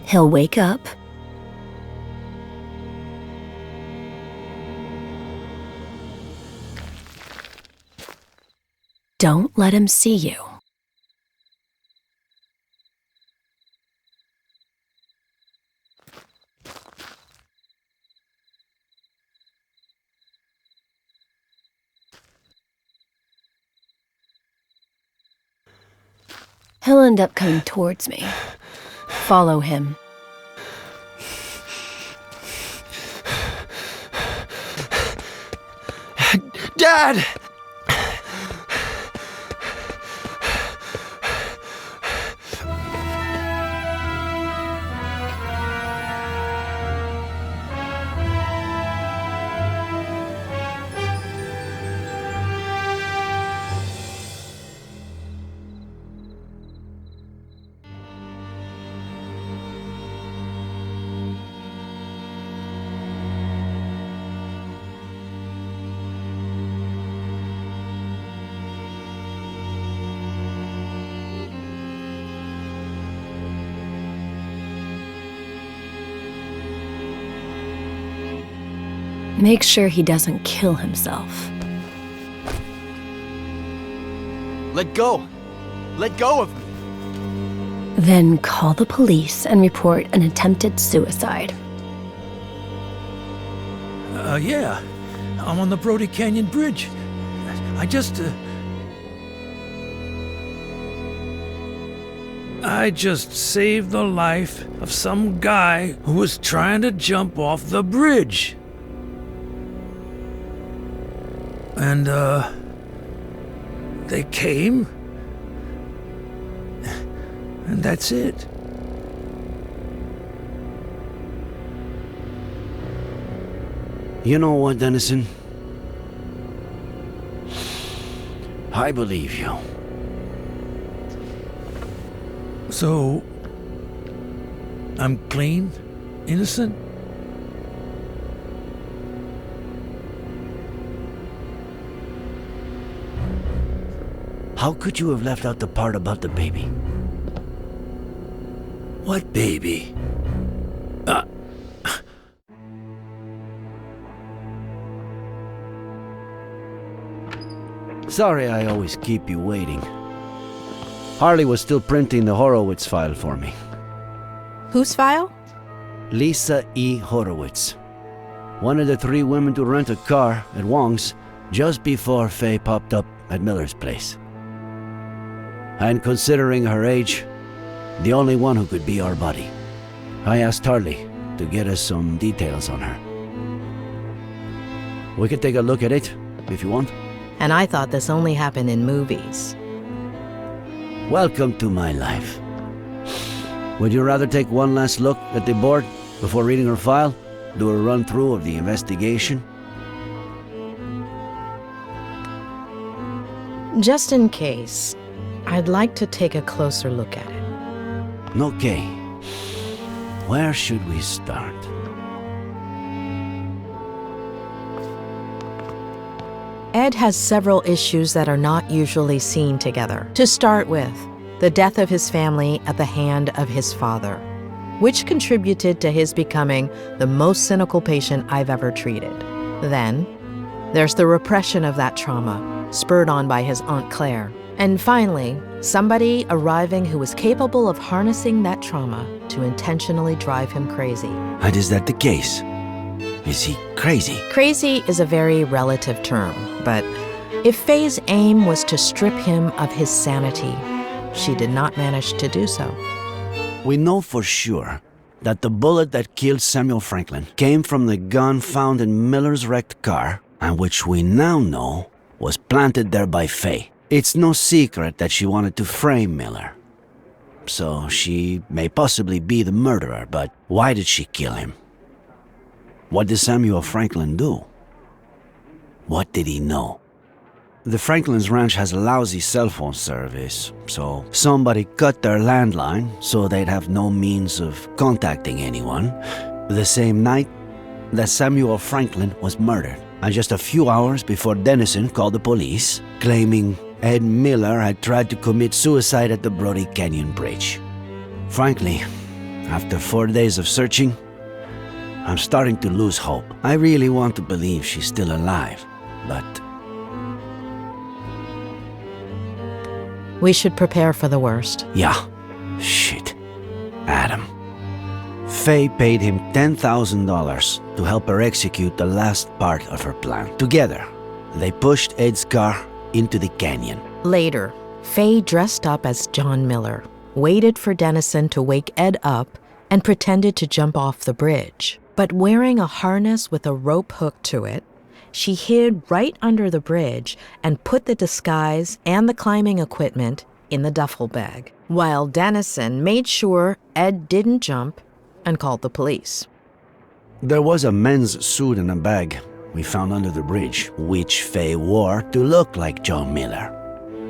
G: He'll wake up. Don't let him see you. He'll end up coming towards me. Follow him.
J: Dad!
G: Make sure he doesn't kill himself.
A: Let go! Let go of me!
G: Then call the police and report an attempted suicide.
Q: Yeah. I'm on the Brody Canyon Bridge. I just saved the life of some guy who was trying to jump off the bridge. And, they came, and that's it.
J: You know what, Dennison? I believe you.
Q: So, I'm clean? Innocent?
J: How could you have left out the part about the baby?
Q: What baby?
J: Sorry I always keep you waiting. Harley was still printing the Horowitz file for me.
F: Whose file?
J: Lisa E. Horowitz. One of the 3 women to rent a car at Wong's just before Faye popped up at Miller's place. And considering her age, the only one who could be our buddy. I asked Harley to get us some details on her. We could take a look at it, if you want.
F: And I thought this only happened in movies.
J: Welcome to my life. Would you rather take one last look at the board before reading her file? Do a run-through of the investigation?
F: Just in case, I'd like to take a closer look at it.
J: Okay. Where should we start?
F: Ed has several issues that are not usually seen together. To start with, the death of his family at the hand of his father, which contributed to his becoming the most cynical patient I've ever treated. Then, there's the repression of that trauma, spurred on by his Aunt Claire. And finally, somebody arriving who was capable of harnessing that trauma to intentionally drive him crazy.
J: And is that the case? Is he crazy?
F: Crazy is a very relative term, but if Faye's aim was to strip him of his sanity, she did not manage to do so.
J: We know for sure that the bullet that killed Samuel Franklin came from the gun found in Miller's wrecked car, and which we now know was planted there by Faye. It's no secret that she wanted to frame Miller. So she may possibly be the murderer, but why did she kill him? What did Samuel Franklin do? What did he know? The Franklin's ranch has a lousy cell phone service, so somebody cut their landline so they'd have no means of contacting anyone the same night that Samuel Franklin was murdered. And just a few hours before Dennison called the police, claiming Ed Miller had tried to commit suicide at the Brody Canyon Bridge. Frankly, after 4 days of searching, I'm starting to lose hope. I really want to believe she's still alive, but
F: we should prepare for the worst.
J: yeah, shit. Adam. Faye paid him $10,000 to help her execute the last part of her plan. Together, they pushed Ed's car into the canyon.
F: Later, Faye dressed up as John Miller, waited for Dennison to wake Ed up, and pretended to jump off the bridge. But wearing a harness with a rope hooked to it, she hid right under the bridge and put the disguise and the climbing equipment in the duffel bag, while Dennison made sure Ed didn't jump and called the police.
J: There was a men's suit in a bag we found under the bridge, which Faye wore to look like John Miller,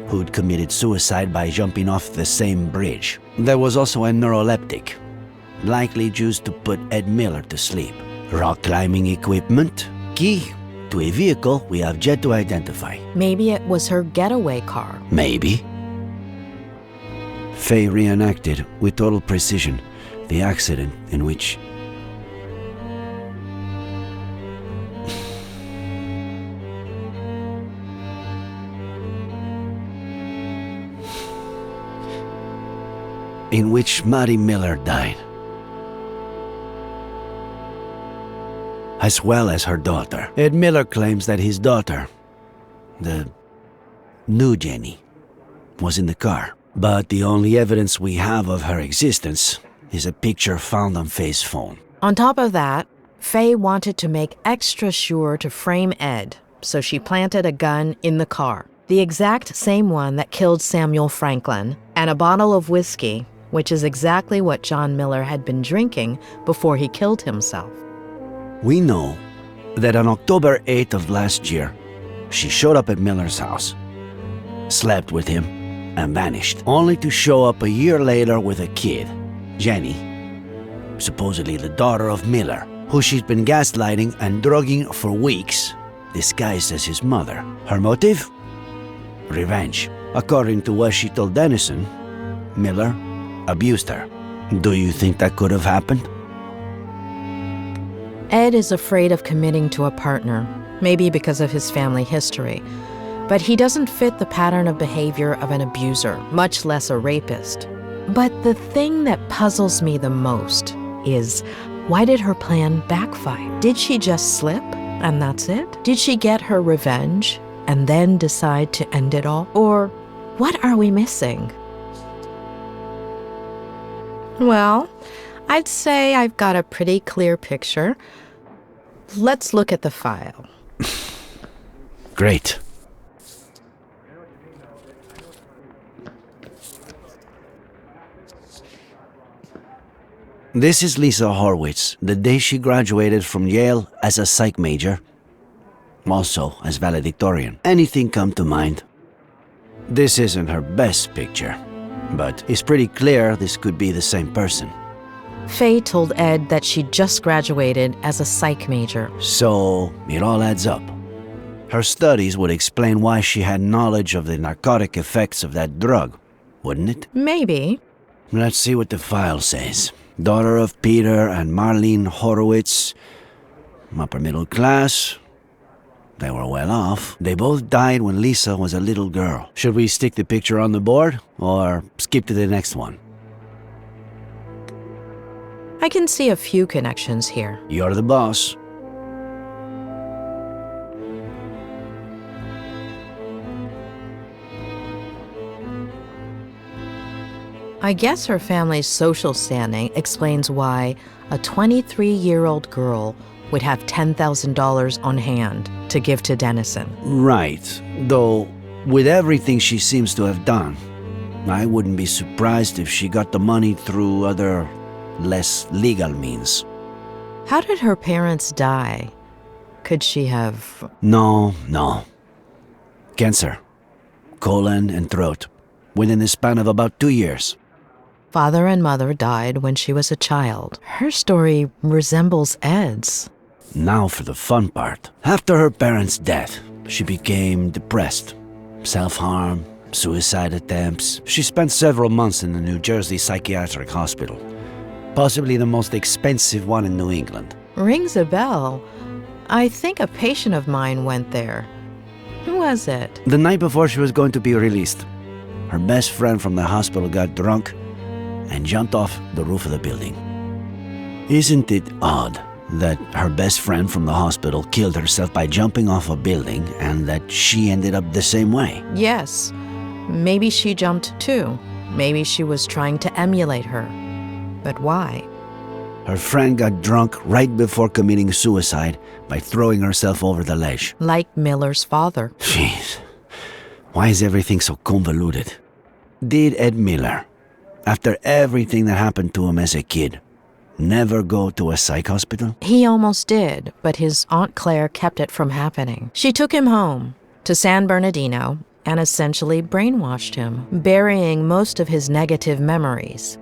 J: who'd committed suicide by jumping off the same bridge. There was also a neuroleptic, likely used to put Ed Miller to sleep. Rock climbing equipment, key to a vehicle we have yet to identify.
F: Maybe it was her getaway car.
J: Maybe. Faye reenacted with total precision the accident in which Maddie Miller died, as well as her daughter. Ed Miller claims that his daughter, the new Jenny, was in the car, but the only evidence we have of her existence is a picture found on Faye's phone.
F: On top of that, Faye wanted to make extra sure to frame Ed, so she planted a gun in the car, the exact same one that killed Samuel Franklin, and a bottle of whiskey, which is exactly what John Miller had been drinking before he killed himself.
J: We know that on October 8th of last year, she showed up at Miller's house, slept with him, and vanished, only to show up a year later with a kid, Jenny, supposedly the daughter of Miller, who she'd been gaslighting and drugging for weeks, disguised as his mother. Her motive? Revenge. According to what she told Dennison, Miller abused her. Do you think that could have happened?
F: Ed is afraid of committing to a partner, maybe because of his family history. But he doesn't fit the pattern of behavior of an abuser, much less a rapist. But the thing that puzzles me the most is, why did her plan backfire? Did she just slip and that's it? Did she get her revenge and then decide to end it all? Or what are we missing? Well, I'd say I've got a pretty clear picture. Let's look at the file.
J: Great. This is Lisa Horwitz, the day she graduated from Yale as a psych major, also as valedictorian. Anything come to mind? This isn't her best picture, but it's pretty clear this could be the same person.
F: Faye told Ed that she just graduated as a psych major.
J: So, it all adds up. Her studies would explain why she had knowledge of the narcotic effects of that drug, wouldn't it?
F: Maybe.
J: Let's see what the file says. Daughter of Peter and Marlene Horowitz, upper middle class. They were well off. They both died when Lisa was a little girl. Should we stick the picture on the board or skip to the next one?
F: I can see a few connections here.
J: You're the boss.
F: I guess her family's social standing explains why a 23-year-old girl would have $10,000 on hand to give to Dennison.
J: Right. Though, with everything she seems to have done, I wouldn't be surprised if she got the money through other, less legal means.
F: How did her parents die? Could she have...
J: No. Cancer. Colon and throat. Within the span of about 2 years.
F: Father and mother died when she was a child. Her story resembles Ed's.
J: Now for the fun part. After her parents' death, she became depressed. Self-harm, suicide attempts. She spent several months in the New Jersey Psychiatric Hospital. Possibly the most expensive one in New England.
F: Rings a bell. I think a patient of mine went there. Who was it?
J: The night before she was going to be released, her best friend from the hospital got drunk and jumped off the roof of the building. Isn't it odd that her best friend from the hospital killed herself by jumping off a building and that she ended up the same way?
F: Yes. Maybe she jumped too. Maybe she was trying to emulate her. But why?
J: Her friend got drunk right before committing suicide by throwing herself over the ledge.
F: Like Miller's father.
J: Jeez. Why is everything so convoluted? Did Ed Miller, after everything that happened to him as a kid, never go to a psych hospital?
F: He almost did, but his Aunt Claire kept it from happening. She took him home to San Bernardino and essentially brainwashed him, burying most of his negative memories.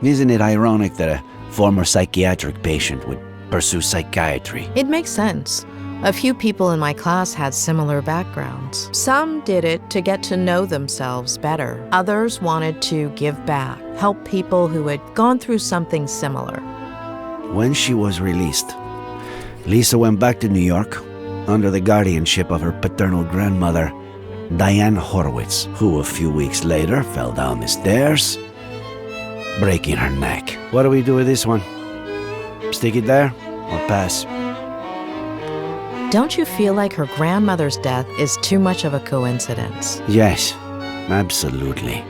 J: Isn't it ironic that a former psychiatric patient would pursue psychiatry?
F: It makes sense. A few people in my class had similar backgrounds. Some did it to get to know themselves better. Others wanted to give back, help people who had gone through something similar.
J: When she was released, Lisa went back to New York under the guardianship of her paternal grandmother, Diane Horowitz, who a few weeks later fell down the stairs, breaking her neck. What do we do with this one? Stick it there or pass?
F: Don't you feel like her grandmother's death is too much of a coincidence?
J: Yes, absolutely.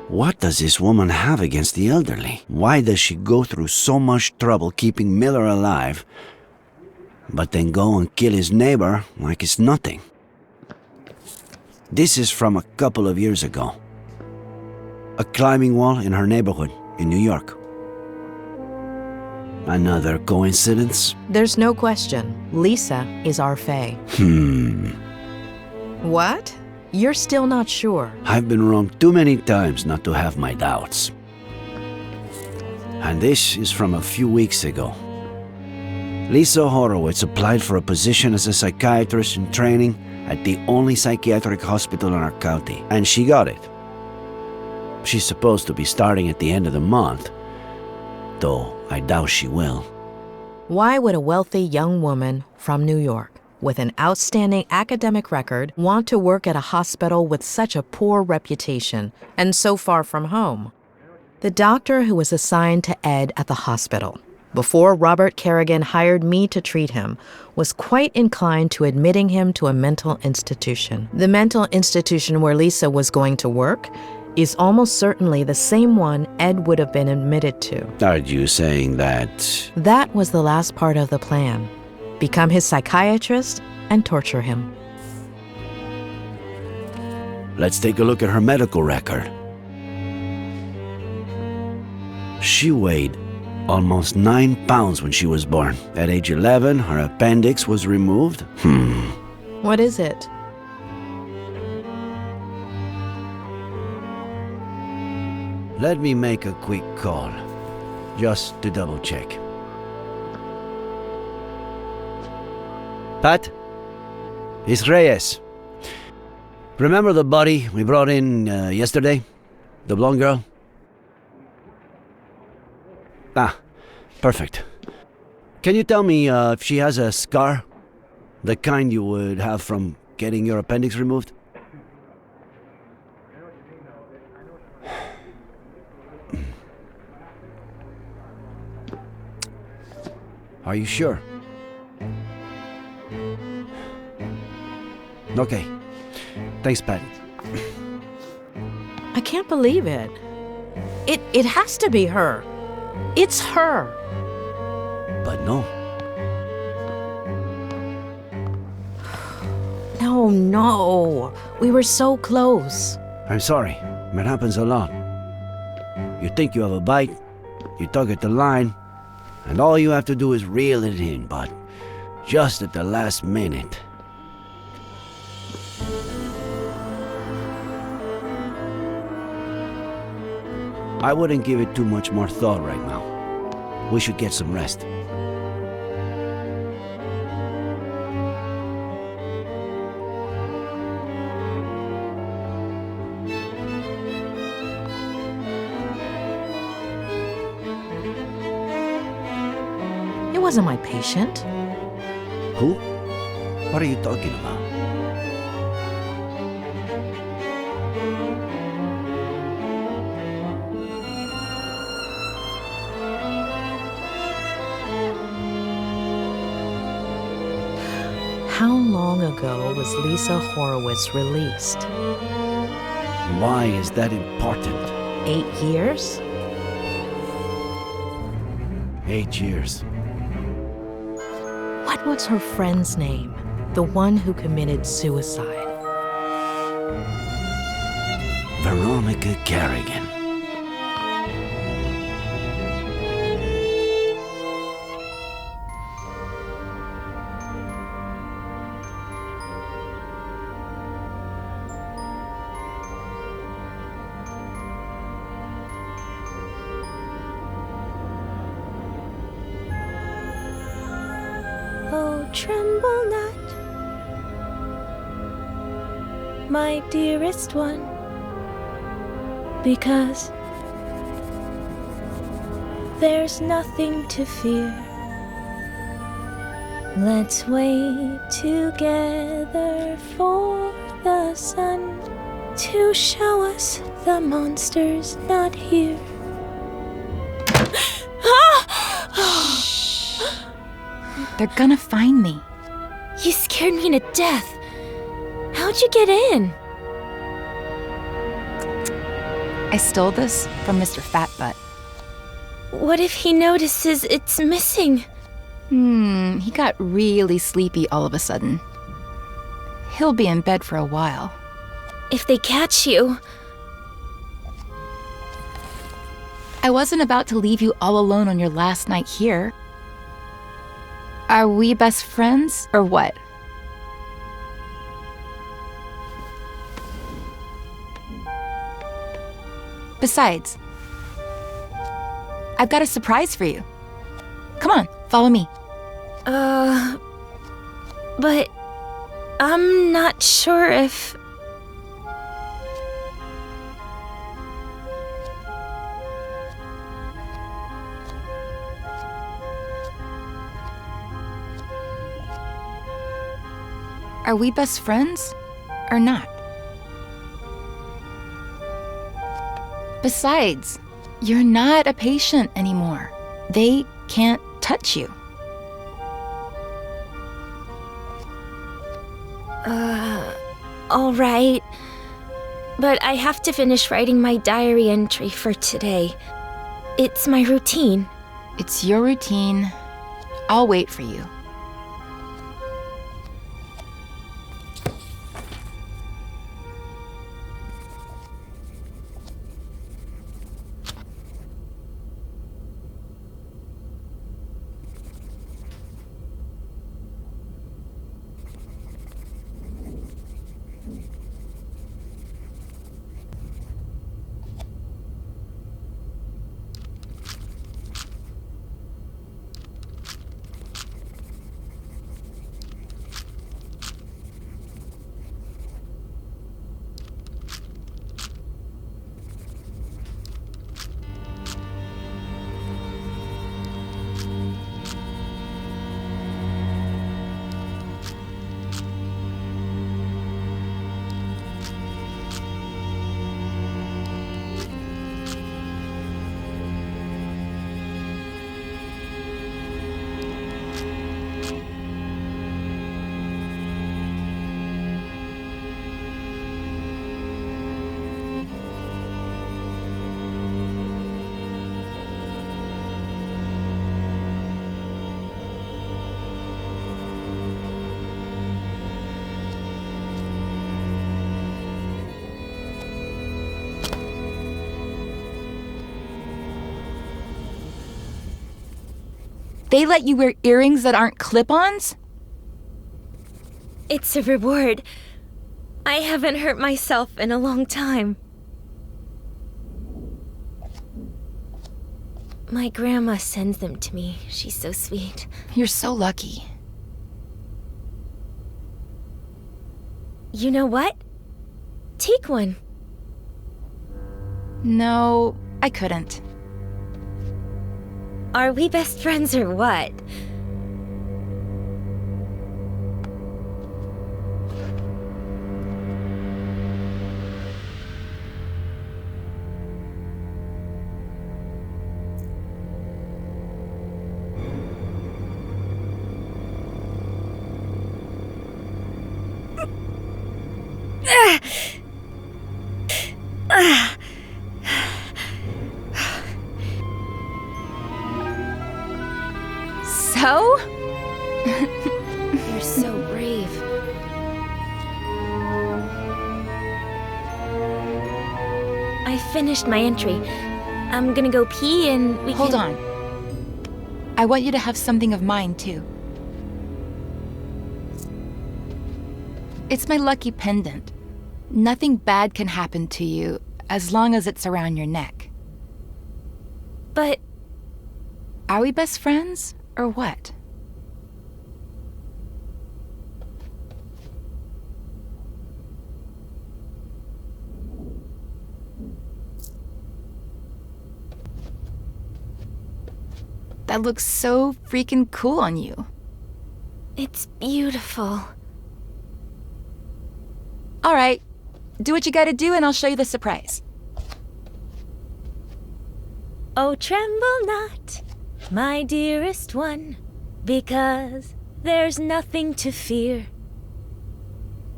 J: What does this woman have against the elderly? Why does she go through so much trouble keeping Miller alive, but then go and kill his neighbor like it's nothing? This is from a couple of years ago. A climbing wall in her neighborhood in New York. Another coincidence?
F: There's no question. Lisa is our Faye. What? You're still not sure?
J: I've been wrong too many times not to have my doubts. And this is from a few weeks ago. Lisa Horowitz applied for a position as a psychiatrist in training at the only psychiatric hospital in our county, and she got it. She's supposed to be starting at the end of the month, though I doubt she will.
F: Why would a wealthy young woman from New York with an outstanding academic record want to work at a hospital with such a poor reputation and so far from home? The doctor who was assigned to Ed at the hospital before Robert Kerrigan hired me to treat him was quite inclined to admitting him to a mental institution. The mental institution where Lisa was going to work is almost certainly the same one Ed would have been admitted to.
J: Are you saying that?
F: That was the last part of the plan. Become his psychiatrist and torture him.
J: Let's take a look at her medical record. She weighed Almost 9 pounds when she was born. At age 11, her appendix was removed.
F: What is it?
J: Let me make a quick call, just to double check. Pat? It's Reyes. Remember the body we brought in yesterday? The blonde girl? Ah, perfect. Can you tell me if she has a scar? The kind you would have from getting your appendix removed? Are you sure? Okay. Thanks, Pat.
F: I can't believe it. It has to be her. It's her.
J: But no.
F: No. We were so close.
J: I'm sorry. It happens a lot. You think you have a bite, you tug at the line, and all you have to do is reel it in, but just at the last minute. I wouldn't give it too much more thought right now. We should get some rest.
F: It wasn't my patient.
J: Who? What are you talking about?
F: How long ago was Lisa Horowitz released?
J: Why is that important?
F: 8 years?
J: 8 years.
F: What was her friend's name? The one who committed suicide.
J: Veronica Carrigan.
N: Oh, tremble not, my dearest one, because there's nothing to fear. Let's wait together for the sun to show us the monster's not here.
V: They're gonna find me.
G: You scared me to death. How'd you get in?
V: I stole this from Mr. Fatbutt.
G: What if he notices it's missing?
V: He got really sleepy all of a sudden. He'll be in bed for a while.
G: If they catch you...
V: I wasn't about to leave you all alone on your last night here. Are we best friends, or what? Besides, I've got a surprise for you. Come on, follow me.
G: But I'm not sure if...
V: Are we best friends, or not? Besides, you're not a patient anymore. They can't touch you.
G: All right. But I have to finish writing my diary entry for today. It's my routine.
V: It's your routine. I'll wait for you.
L: They let you wear earrings that aren't clip-ons?
V: It's a reward. I haven't hurt myself in a long time. My grandma sends them to me. She's so sweet.
L: You're so lucky.
V: You know what? Take one.
L: No, I couldn't.
V: Are we best friends or what?
L: So?
V: You're so brave. I finished my entry. I'm gonna go pee and we
L: Hold
V: can...
L: on. I want you to have something of mine, too. It's my lucky pendant. Nothing bad can happen to you as long as it's around your neck.
V: But...
L: Are we best friends, or what? That looks so freaking cool on you.
V: It's beautiful.
L: All right, do what you gotta do and I'll show you the surprise.
V: Oh, tremble not, my dearest one, because there's nothing to fear.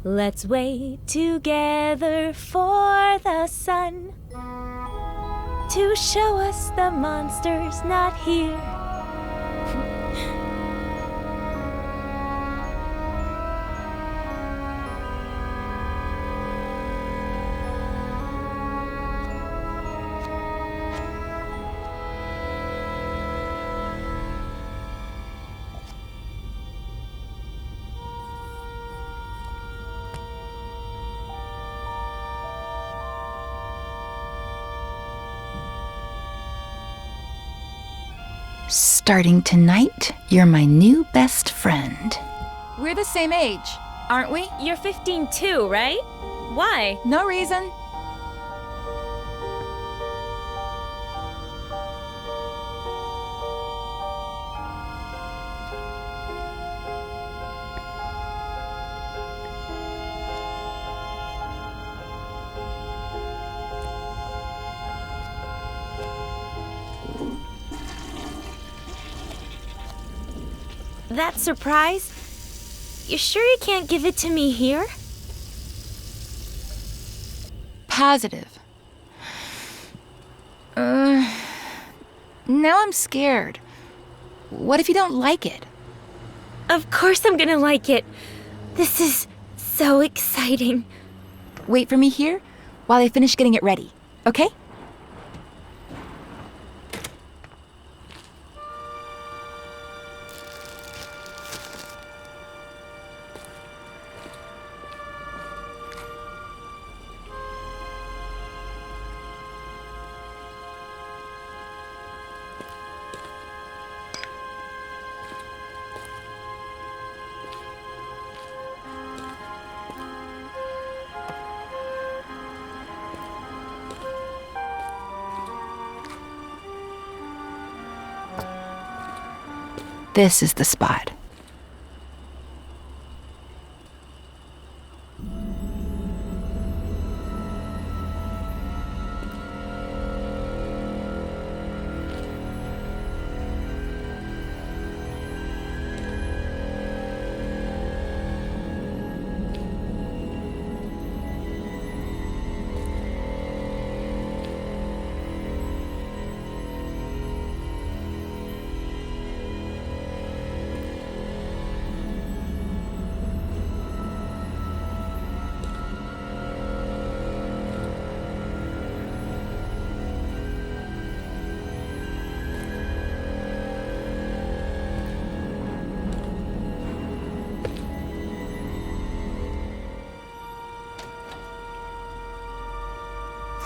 V: Let's wait together for the sun to show us the monster's not here.
L: Starting tonight, you're my new best friend. We're the same age, aren't we?
V: You're 15 too, right? Why?
L: No reason.
V: That surprise? You sure you can't give it to me here?
L: Positive. Now I'm scared. What if you don't like it?
V: Of course I'm gonna like it. This is so exciting.
L: Wait for me here while I finish getting it ready, okay? This is the spot.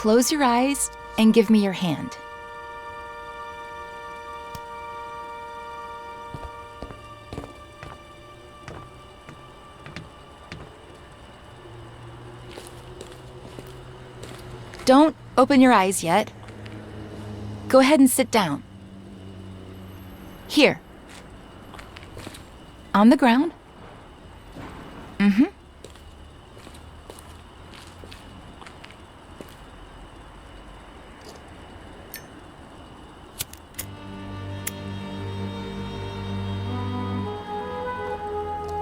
L: close your eyes and give me your hand. Don't open your eyes yet. Go ahead and sit down. Here. On the ground. Mm-hmm.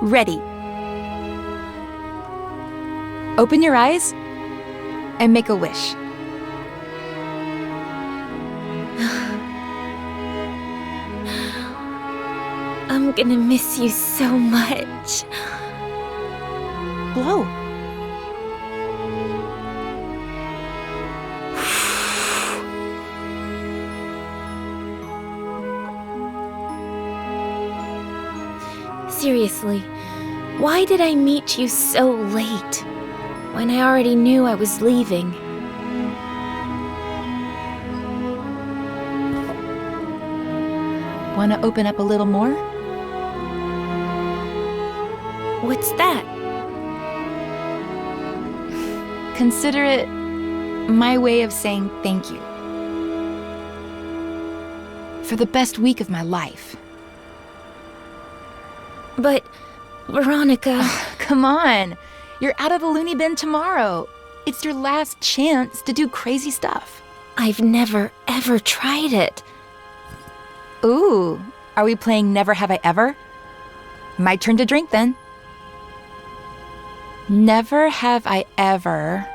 L: Ready. Open your eyes and make a wish.
V: I'm gonna miss you so much.
L: Blow.
V: Seriously, why did I meet you so late? When I already knew I was leaving.
L: Want to open up a little more?
V: What's that?
L: Consider it my way of saying thank you. For the best week of my life.
V: But, Veronica...
L: Come on. You're out of the loony bin tomorrow. It's your last chance to do crazy stuff.
V: I've never, ever tried it.
L: Ooh, are we playing Never Have I Ever? My turn to drink then. Never have I ever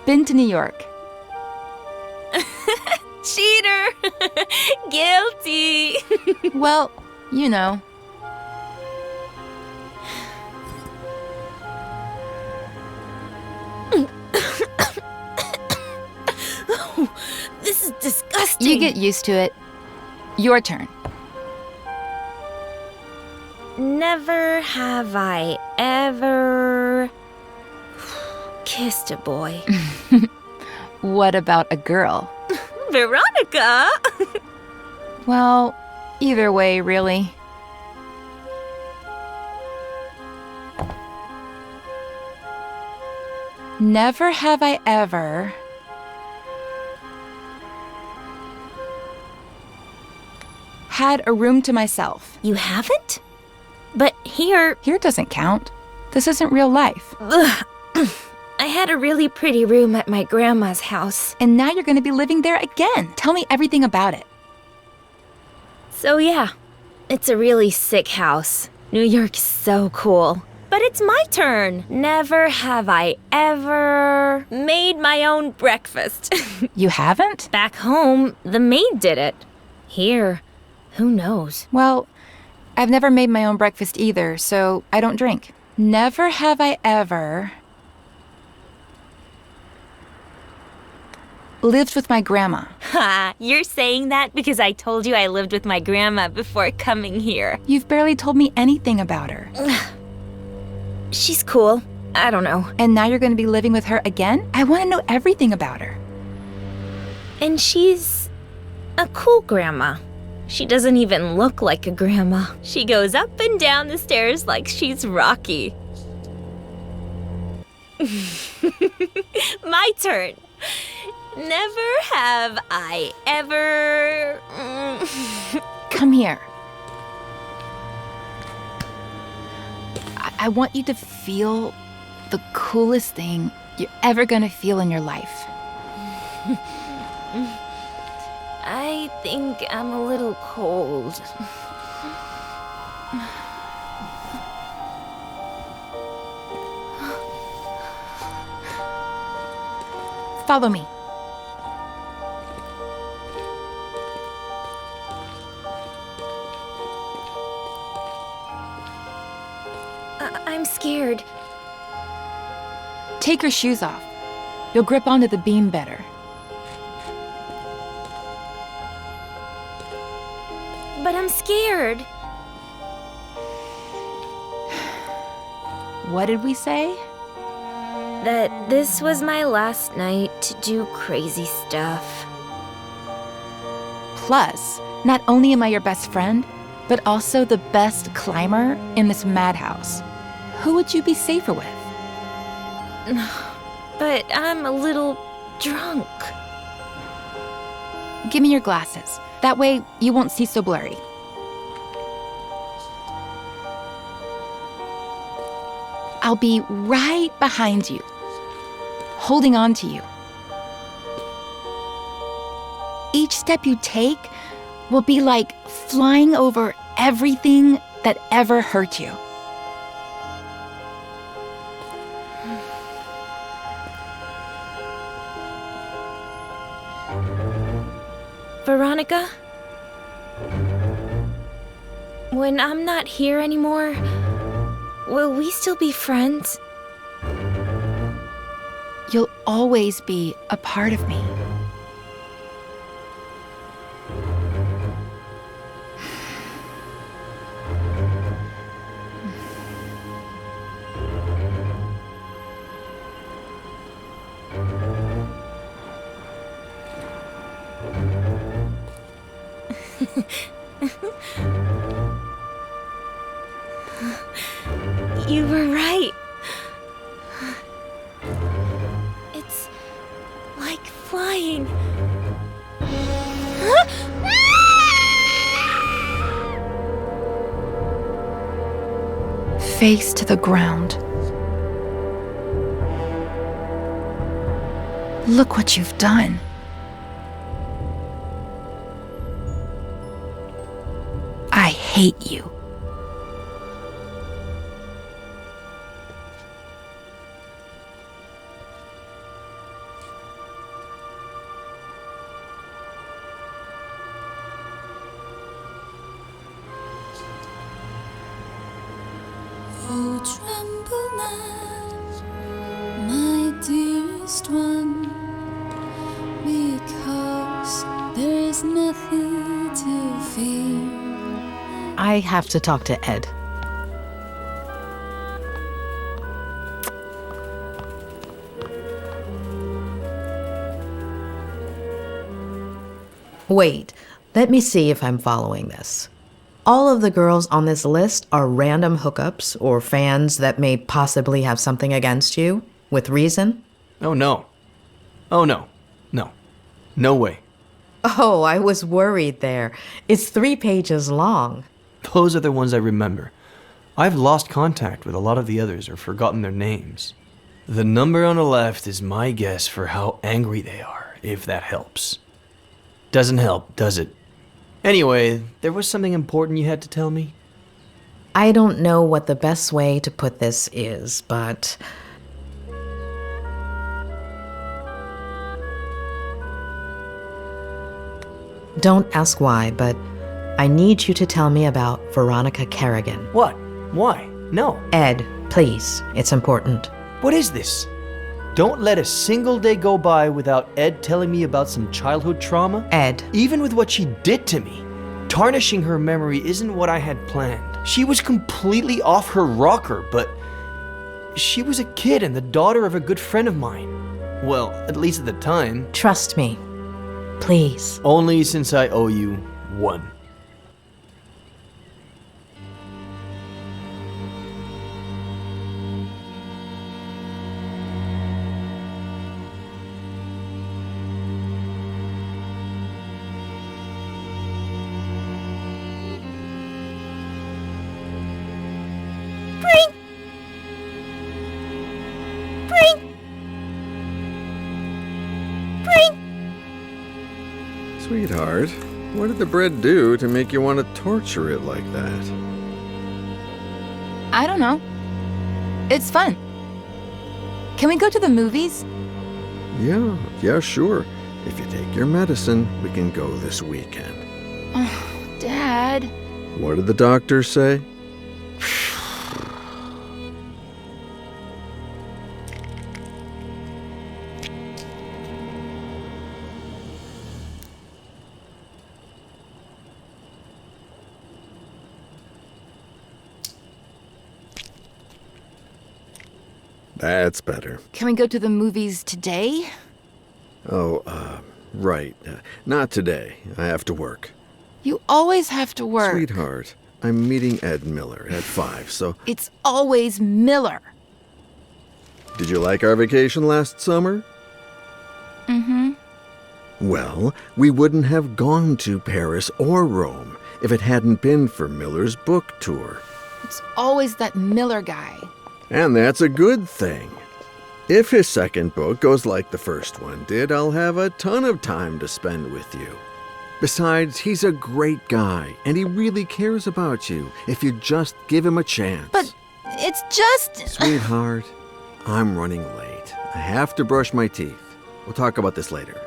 L: been to New York.
V: Cheater! Guilty!
L: Well, you know.
V: Oh, this is disgusting.
L: You get used to it. Your turn.
V: Never have I ever kissed a boy.
L: What about a girl?
V: Veronica!
L: Well, either way, really. Never have I ever had a room to myself.
V: You haven't? But here...
L: Here doesn't count. This isn't real life.
V: Ugh. I had a really pretty room at my grandma's house.
L: And now you're going to be living there again. Tell me everything about it.
V: So yeah, it's a really sick house. New York's so cool. But it's my turn. Never have I ever made my own breakfast.
L: You haven't?
V: Back home, the maid did it. Here, who knows?
L: Well, I've never made my own breakfast either, so I don't drink. Never have I ever lived with my grandma.
V: Ha, you're saying that because I told you I lived with my grandma before coming here.
L: You've barely told me anything about her.
V: She's cool. I don't know.
L: And now you're going to be living with her again? I want to know everything about her.
V: And she's a cool grandma. She doesn't even look like a grandma. She goes up and down the stairs like she's Rocky. My turn. Never have I ever...
L: Come here. I want you to feel the coolest thing you're ever gonna feel in your life.
V: I think I'm a little cold.
L: Follow me.
V: I'm scared.
L: Take your shoes off. You'll grip onto the beam better.
V: But I'm scared.
L: What did we say?
V: That this was my last night to do crazy stuff.
L: Plus, not only am I your best friend, but also the best climber in this madhouse. Who would you be safer with?
V: But I'm a little drunk.
L: Give me your glasses. That way, you won't see so blurry. I'll be right behind you, holding on to you. Each step you take will be like flying over everything that ever hurt you.
V: Veronica? When I'm not here anymore, will we still be friends?
L: You'll always be a part of me.
V: You were right. It's like flying.
L: Face to the ground. Look what you've done. I hate you.
N: Oh, tremble not, my dearest one, because there is nothing to fear.
F: I have to talk to Ed. Wait, let me see if I'm following this. All of the girls on this list are random hookups or fans that may possibly have something against you, with reason?
A: Oh, no. Oh, no. No. No way.
F: Oh, I was worried there. It's 3 pages long.
A: Those are the ones I remember. I've lost contact with a lot of the others or forgotten their names. The number on the left is my guess for how angry they are, if that helps. Doesn't help, does it? Anyway, there was something important you had to tell me?
F: I don't know what the best way to put this is, but... Don't ask why, but I need you to tell me about Veronica Kerrigan.
A: What? Why? No.
F: Ed, please. It's important.
A: What is this? Don't let a single day go by without Ed telling me about some childhood trauma.
F: Ed.
A: Even with what she did to me, tarnishing her memory isn't what I had planned. She was completely off her rocker, but she was a kid and the daughter of a good friend of mine. Well, at least at the time.
F: Trust me. Please.
A: Only since I owe you one.
B: Sweetheart, what did the bread do to make you want to torture it like that?
L: I don't know. It's fun. Can we go to the movies?
B: Yeah, sure. If you take your medicine, we can go this weekend.
L: Oh, Dad.
B: What did the doctor say? That's better.
L: Can we go to the movies today?
B: Oh, right. Not today. I have to work.
L: You always have to work.
B: Sweetheart, I'm meeting Ed Miller at 5, so...
L: It's always Miller.
B: Did you like our vacation last summer?
L: Mm-hmm.
B: Well, we wouldn't have gone to Paris or Rome if it hadn't been for Miller's book tour.
L: It's always that Miller guy.
B: And that's a good thing. If his second book goes like the first one did, I'll have a ton of time to spend with you. Besides, he's a great guy, and he really cares about you if you just give him a chance.
L: But it's just...
B: Sweetheart, I'm running late. I have to brush my teeth. We'll talk about this later.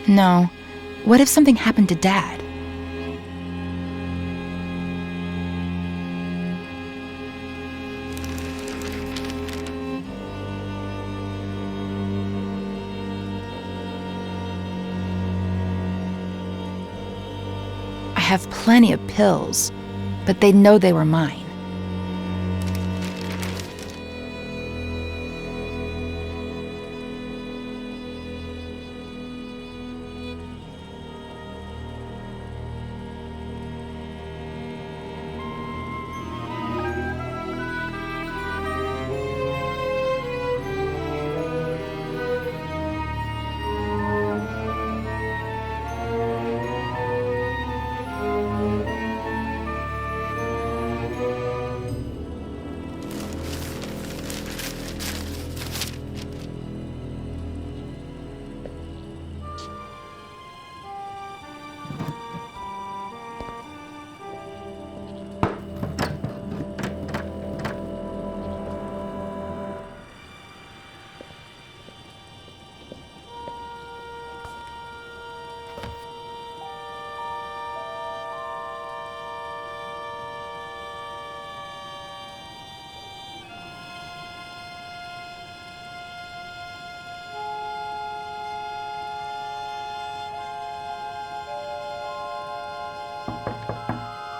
L: No. What if something happened to Dad? I have plenty of pills, but they'd know they were mine.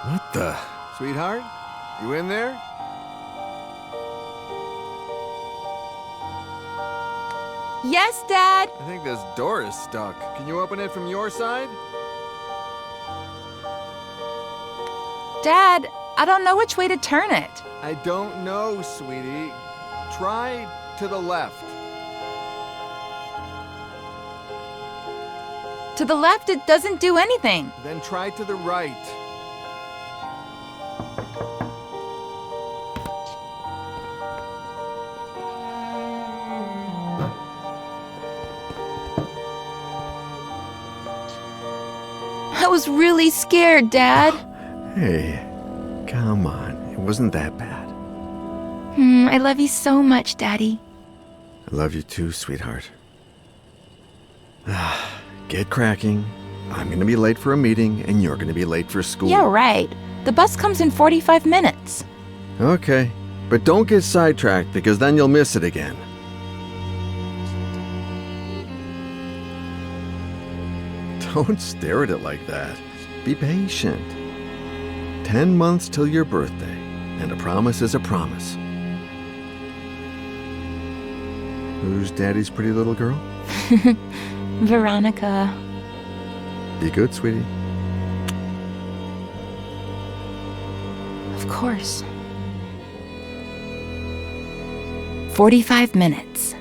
B: What the? Sweetheart? You in there?
L: Yes, Dad?
B: I think this door is stuck. Can you open it from your side?
L: Dad, I don't know which way to turn it.
B: I don't know, sweetie. Try to the left.
L: To the left, it doesn't do anything.
B: Then try to the right.
L: I was really scared, Dad.
B: Hey, come on. It wasn't that bad.
L: I love you so much, Daddy.
B: I love you too, sweetheart. Get cracking. I'm gonna be late for a meeting, and you're gonna be late for school.
L: Yeah, right. The bus comes in 45 minutes.
B: Okay, but don't get sidetracked, because then you'll miss it again. Don't stare at it like that. Be patient. 10 months till your birthday, and a promise is a promise. Who's Daddy's pretty little girl?
L: Veronica.
B: Be good, sweetie.
L: Of course. 45 minutes.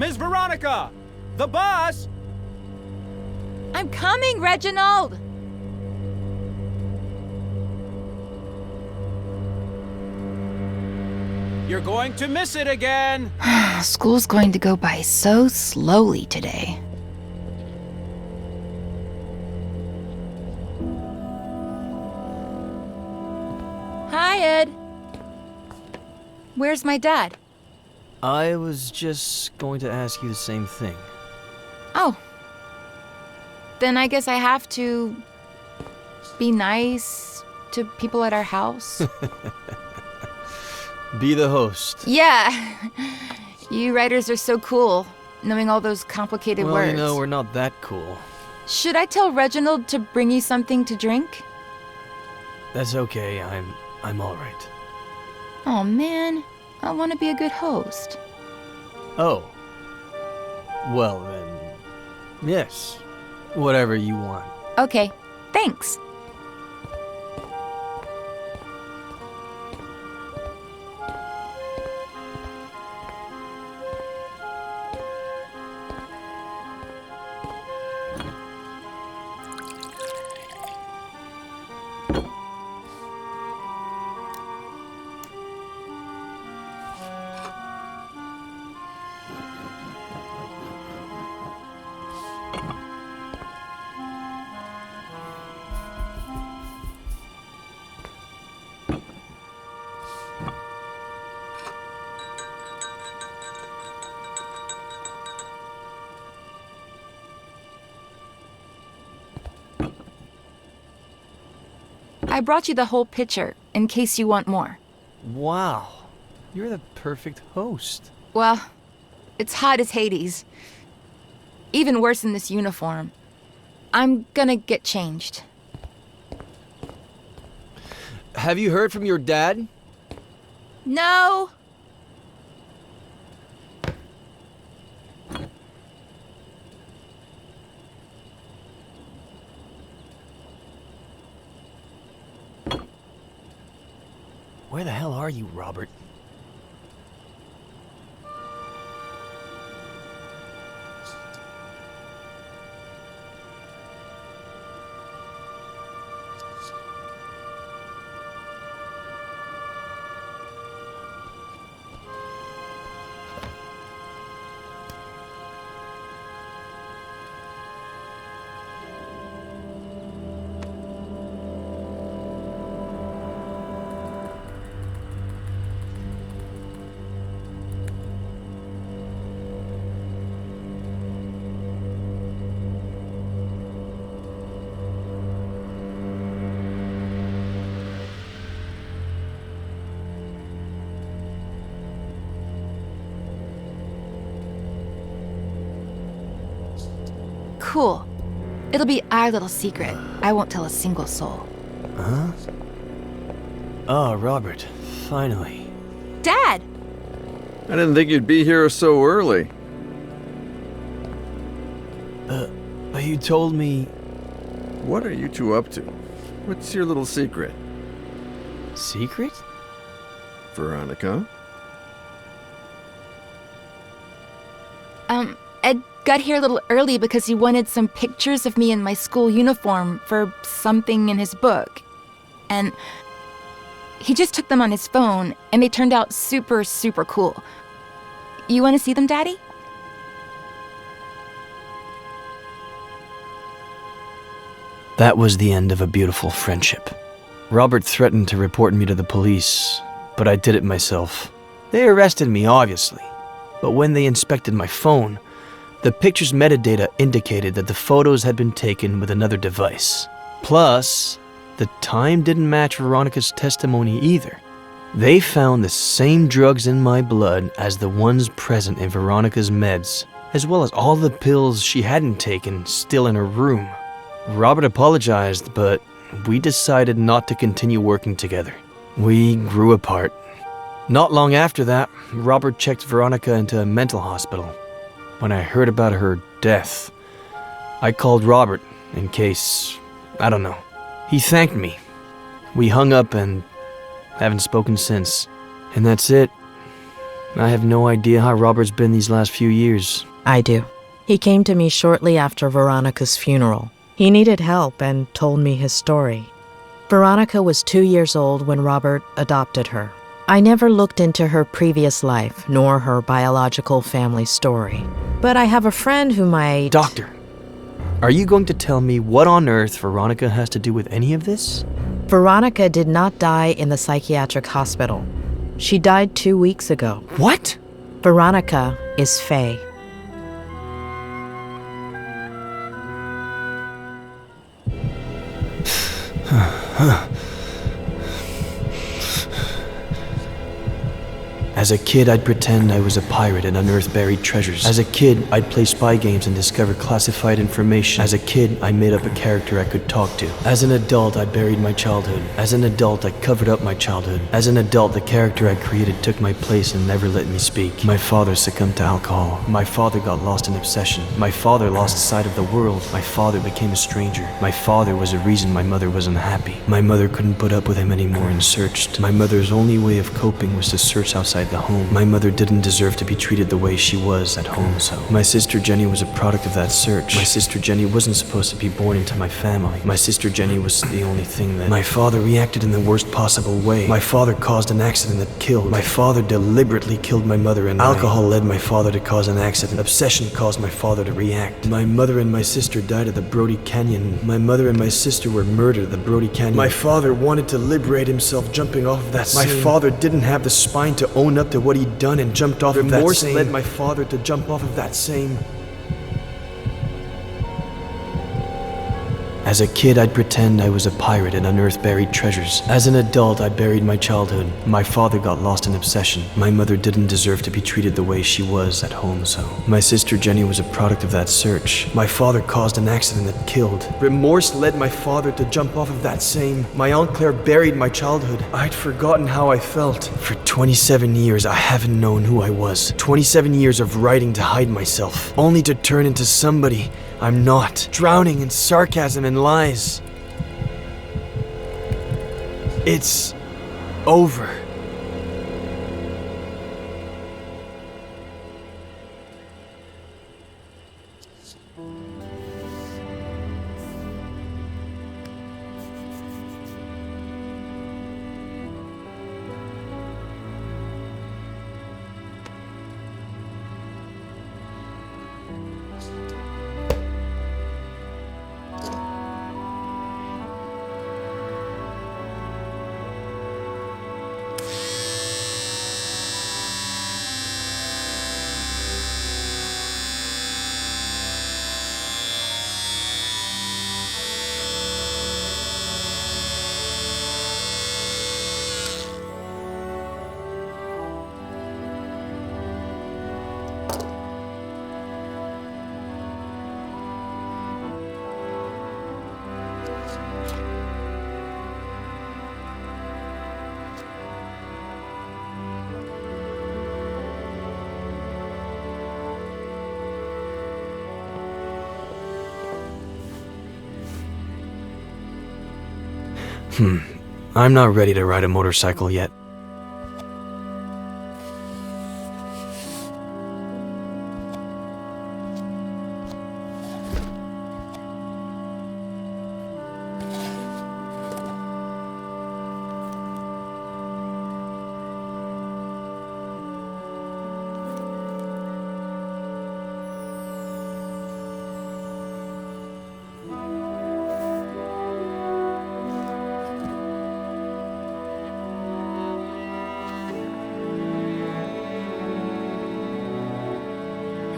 E: Miss Veronica! The bus!
L: I'm coming, Reginald!
E: You're going to miss it again!
L: School's going to go by so slowly today. Hi, Ed. Where's my dad?
A: I was just going to ask you the same thing.
L: Oh. Then I guess I have to be nice to people at our house.
A: Be the host.
L: Yeah. You writers are so cool, knowing all those complicated
A: Well,
L: words.
A: you know, we're not that cool.
L: Should I tell Reginald to bring you something to drink?
A: That's okay. I'm all right.
L: Oh man, I want to be a good host.
A: Oh. Well then, yes. Whatever you want.
L: Okay, thanks. I brought you the whole picture, in case you want more.
A: Wow. You're the perfect host.
L: Well, it's hot as Hades. Even worse in this uniform. I'm gonna get changed.
A: Have you heard from your dad?
L: No!
A: Where the hell are you, Robert?
L: Cool. It'll be our little secret. I won't tell a single soul.
A: Huh? Oh, Robert. Finally.
L: Dad!
B: I didn't think you'd be here so early.
A: But you told me...
B: What are you two up to? What's your little secret?
A: Secret?
B: Veronica?
L: Ed got here a little early because he wanted some pictures of me in my school uniform for something in his book. And he just took them on his phone, and they turned out super, super cool. You want to see them, Daddy?
A: That was the end of a beautiful friendship. Robert threatened to report me to the police, but I did it myself. They arrested me, obviously. But when they inspected my phone, the picture's metadata indicated that the photos had been taken with another device. Plus, the time didn't match Veronica's testimony either. They found the same drugs in my blood as the ones present in Veronica's meds, as well as all the pills she hadn't taken still in her room. Robert apologized, but we decided not to continue working together. We grew apart. Not long after that, Robert checked Veronica into a mental hospital. When I heard about her death, I called Robert in case, I don't know. He thanked me. We hung up and haven't spoken since. And that's it. I have no idea how Robert's been these last few years.
F: I do. He came to me shortly after Veronica's funeral. He needed help and told me his story. Veronica was 2 years old when Robert adopted her. I never looked into her previous life, nor her biological family story. But I have a friend who might...
A: Doctor, are you going to tell me what on earth Veronica has to do with any of this?
F: Veronica did not die in the psychiatric hospital. She died 2 weeks ago.
A: What?
F: Veronica is Faye.
A: As a kid, I'd pretend I was a pirate and unearth buried treasures. As a kid, I'd play spy games and discover classified information. As a kid, I made up a character I could talk to. As an adult, I buried my childhood. As an adult, I covered up my childhood. As an adult, the character I created took my place and never let me speak. My father succumbed to alcohol. My father got lost in obsession. My father lost sight of the world. My father became a stranger. My father was the reason my mother was unhappy. My mother couldn't put up with him anymore and searched. My mother's only way of coping was to search outside the home. My mother didn't deserve to be treated the way she was at home, so my sister Jenny was a product of that search. My sister Jenny wasn't supposed to be born into my family. My sister Jenny was the only thing that... My father reacted in the worst possible way. My father caused an accident that killed. My father deliberately killed my mother and alcohol led my father to cause an accident. Obsession caused my father to react. My mother and my sister died at the Brody Canyon. My mother and my sister were murdered at the Brody Canyon. My father wanted to liberate himself jumping off of that same... My father didn't have the spine to own up to what he'd done and jumped off of that same... Remorse led my father to jump off of that same... As a kid, I'd pretend I was a pirate and unearth buried treasures. As an adult, I buried my childhood. My father got lost in obsession. My mother didn't deserve to be treated the way she was at home, so... My sister Jenny was a product of that search. My father caused an accident that killed. Remorse led my father to jump off of that same... My Aunt Claire buried my childhood. I'd forgotten how I felt. For 27 years, I haven't known who I was. 27 years of writing to hide myself, only to turn into somebody I'm not, drowning in sarcasm and lies. It's over. I'm not ready to ride a motorcycle yet.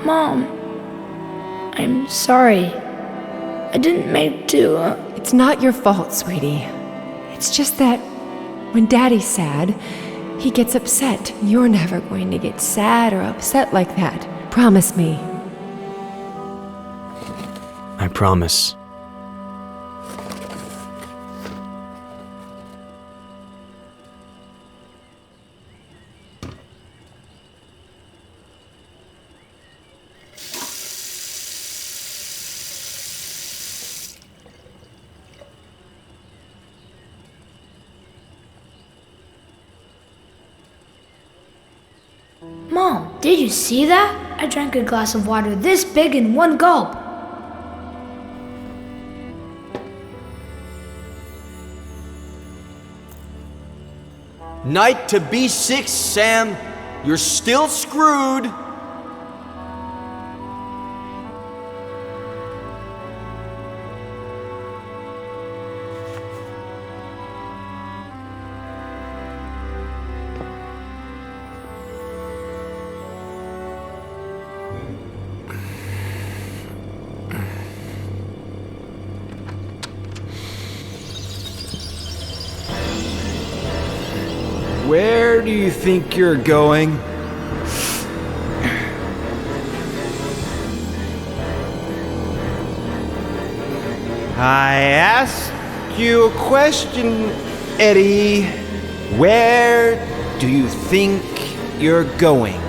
M: Mom, I'm sorry. I didn't mean to.
O: It's not your fault, sweetie. It's just that when Daddy's sad, he gets upset. You're never going to get sad or upset like that. Promise me.
A: I promise.
M: Did you see that? I drank a glass of water this big in one gulp.
A: Knight to B6, Sam. You're still screwed. Where do you think you're going? I asked you a question, Eddie. Where do you think you're going?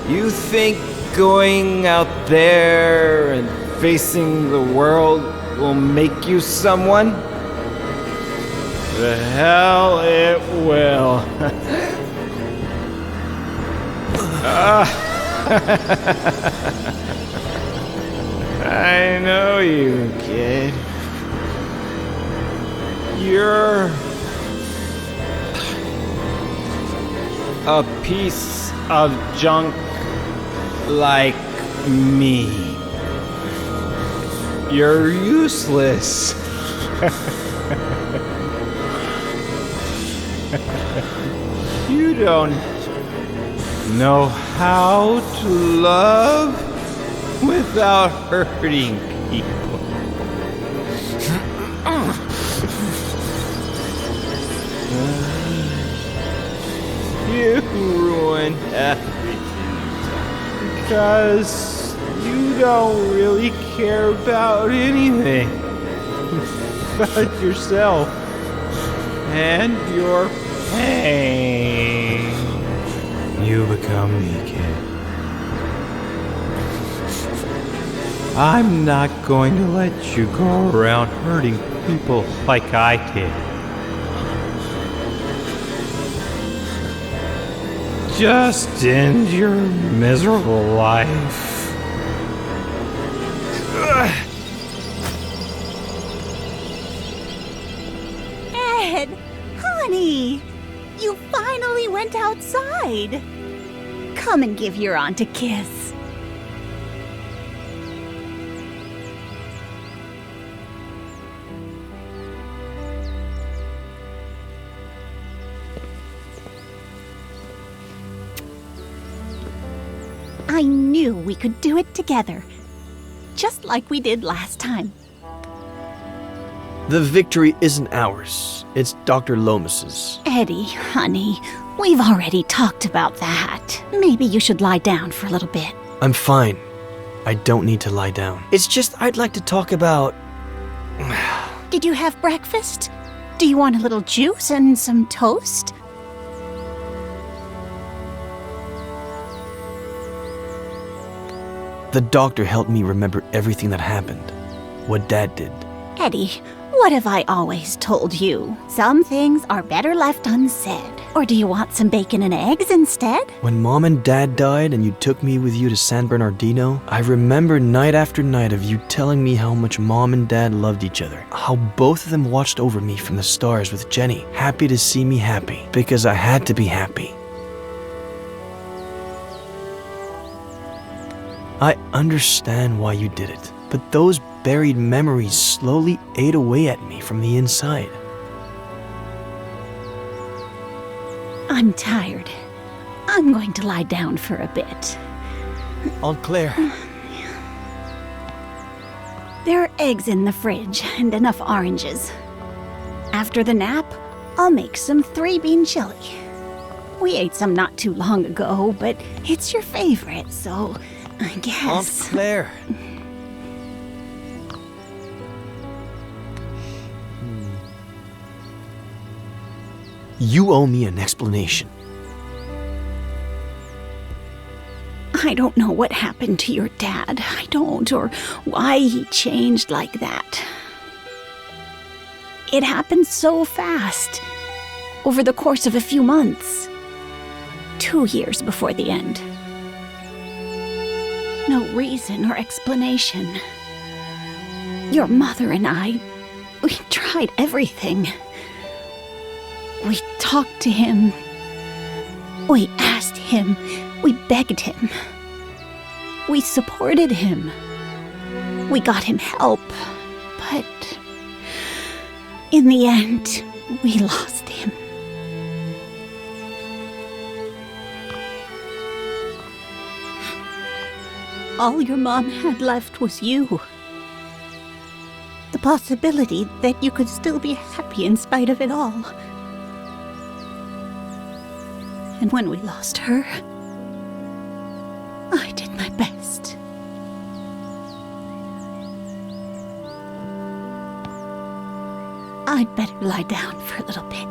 A: You think going out there and facing the world will make you someone? The hell it will. I know you, kid. You're a piece of junk like me. You're useless. You don't know how to love without hurting people. You ruin everything because you don't really care about anything but yourself and your pain. You become me, kid. I'm not going to let you go around hurting people like I did. Just end your miserable life.
P: Ed, honey, you finally went outside. Come and give your aunt a kiss. I knew we could do it together, just like we did last time.
A: The victory isn't ours. It's Dr. Lomas's.
P: Eddie, honey, we've already talked about that. Maybe you should lie down for a little bit.
A: I'm fine. I don't need to lie down. It's just I'd like to talk about...
P: Did you have breakfast? Do you want a little juice and some toast?
A: The doctor helped me remember everything that happened. What Dad did.
P: Eddie, what have I always told you? Some things are better left unsaid. Or do you want some bacon and eggs instead?
A: When Mom and Dad died and you took me with you to San Bernardino, I remember night after night of you telling me how much Mom and Dad loved each other. How both of them watched over me from the stars with Jenny, happy to see me happy, because I had to be happy. I understand why you did it, but those buried memories slowly ate away at me from the inside.
P: I'm tired. I'm going to lie down for a bit.
A: Aunt Claire.
P: There are eggs in the fridge and enough oranges. After the nap, I'll make some 3-bean chili. We ate some not too long ago, but it's your favorite, so I guess...
A: Aunt Claire. You owe me an explanation.
P: I don't know what happened to your dad. I don't, or why he changed like that. It happened so fast, over the course of a few months. 2 years before the end. No reason or explanation. Your mother and I, we tried everything. We talked to him. We asked him. We begged him. We supported him. We got him help. But in the end, we lost him. All your mom had left was you. The possibility that you could still be happy in spite of it all. And when we lost her, I did my best. I'd better lie down for a little bit.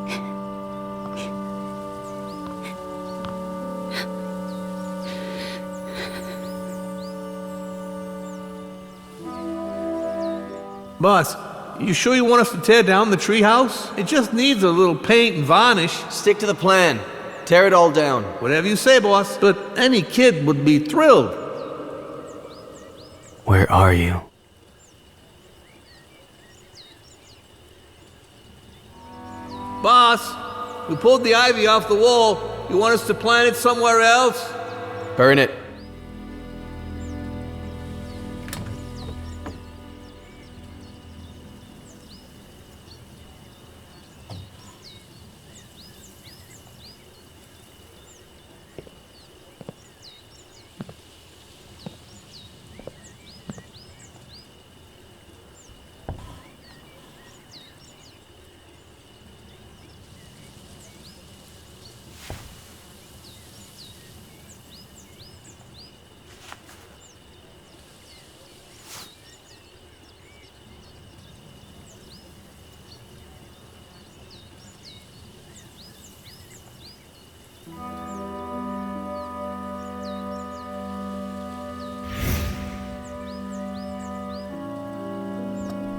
R: Boss, you sure you want us to tear down the treehouse? It just needs a little paint and varnish.
A: Stick to the plan. Tear it all down.
R: Whatever you say, boss. But any kid would be thrilled.
A: Where are you?
R: Boss, we pulled the ivy off the wall. You want us to plant it somewhere else?
A: Burn it.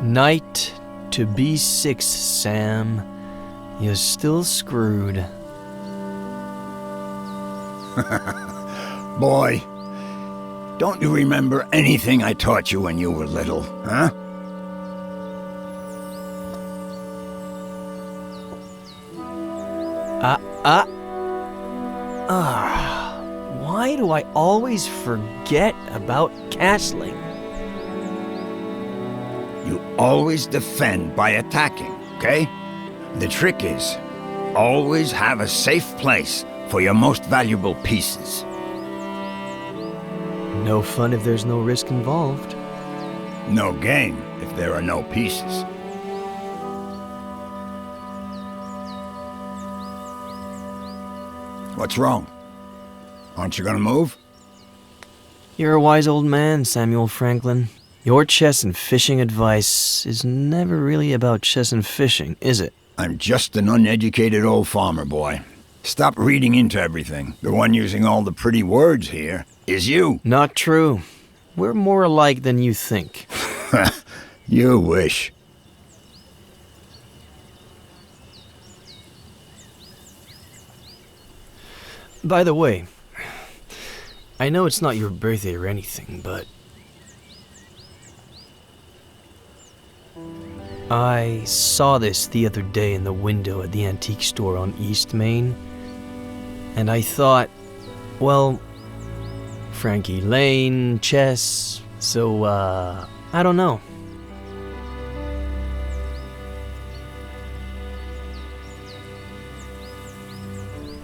A: Knight to B6, Sam. You're still screwed.
H: Boy, don't you remember anything I taught you when you were little, huh?
A: Why do I always forget about castling?
H: You always defend by attacking, okay? The trick is, always have a safe place for your most valuable pieces.
A: No fun if there's no risk involved.
H: No game if there are no pieces. What's wrong? Aren't you gonna move?
A: You're a wise old man, Samuel Franklin. Your chess and fishing advice is never really about chess and fishing, is it?
H: I'm just an uneducated old farmer boy. Stop reading into everything. The one using all the pretty words here is you.
A: Not true. We're more alike than you think.
H: You wish.
A: By the way, I know it's not your birthday or anything, but I saw this the other day in the window at the antique store on East Main, and I thought, well, Frankie Lane, chess, so, I don't know.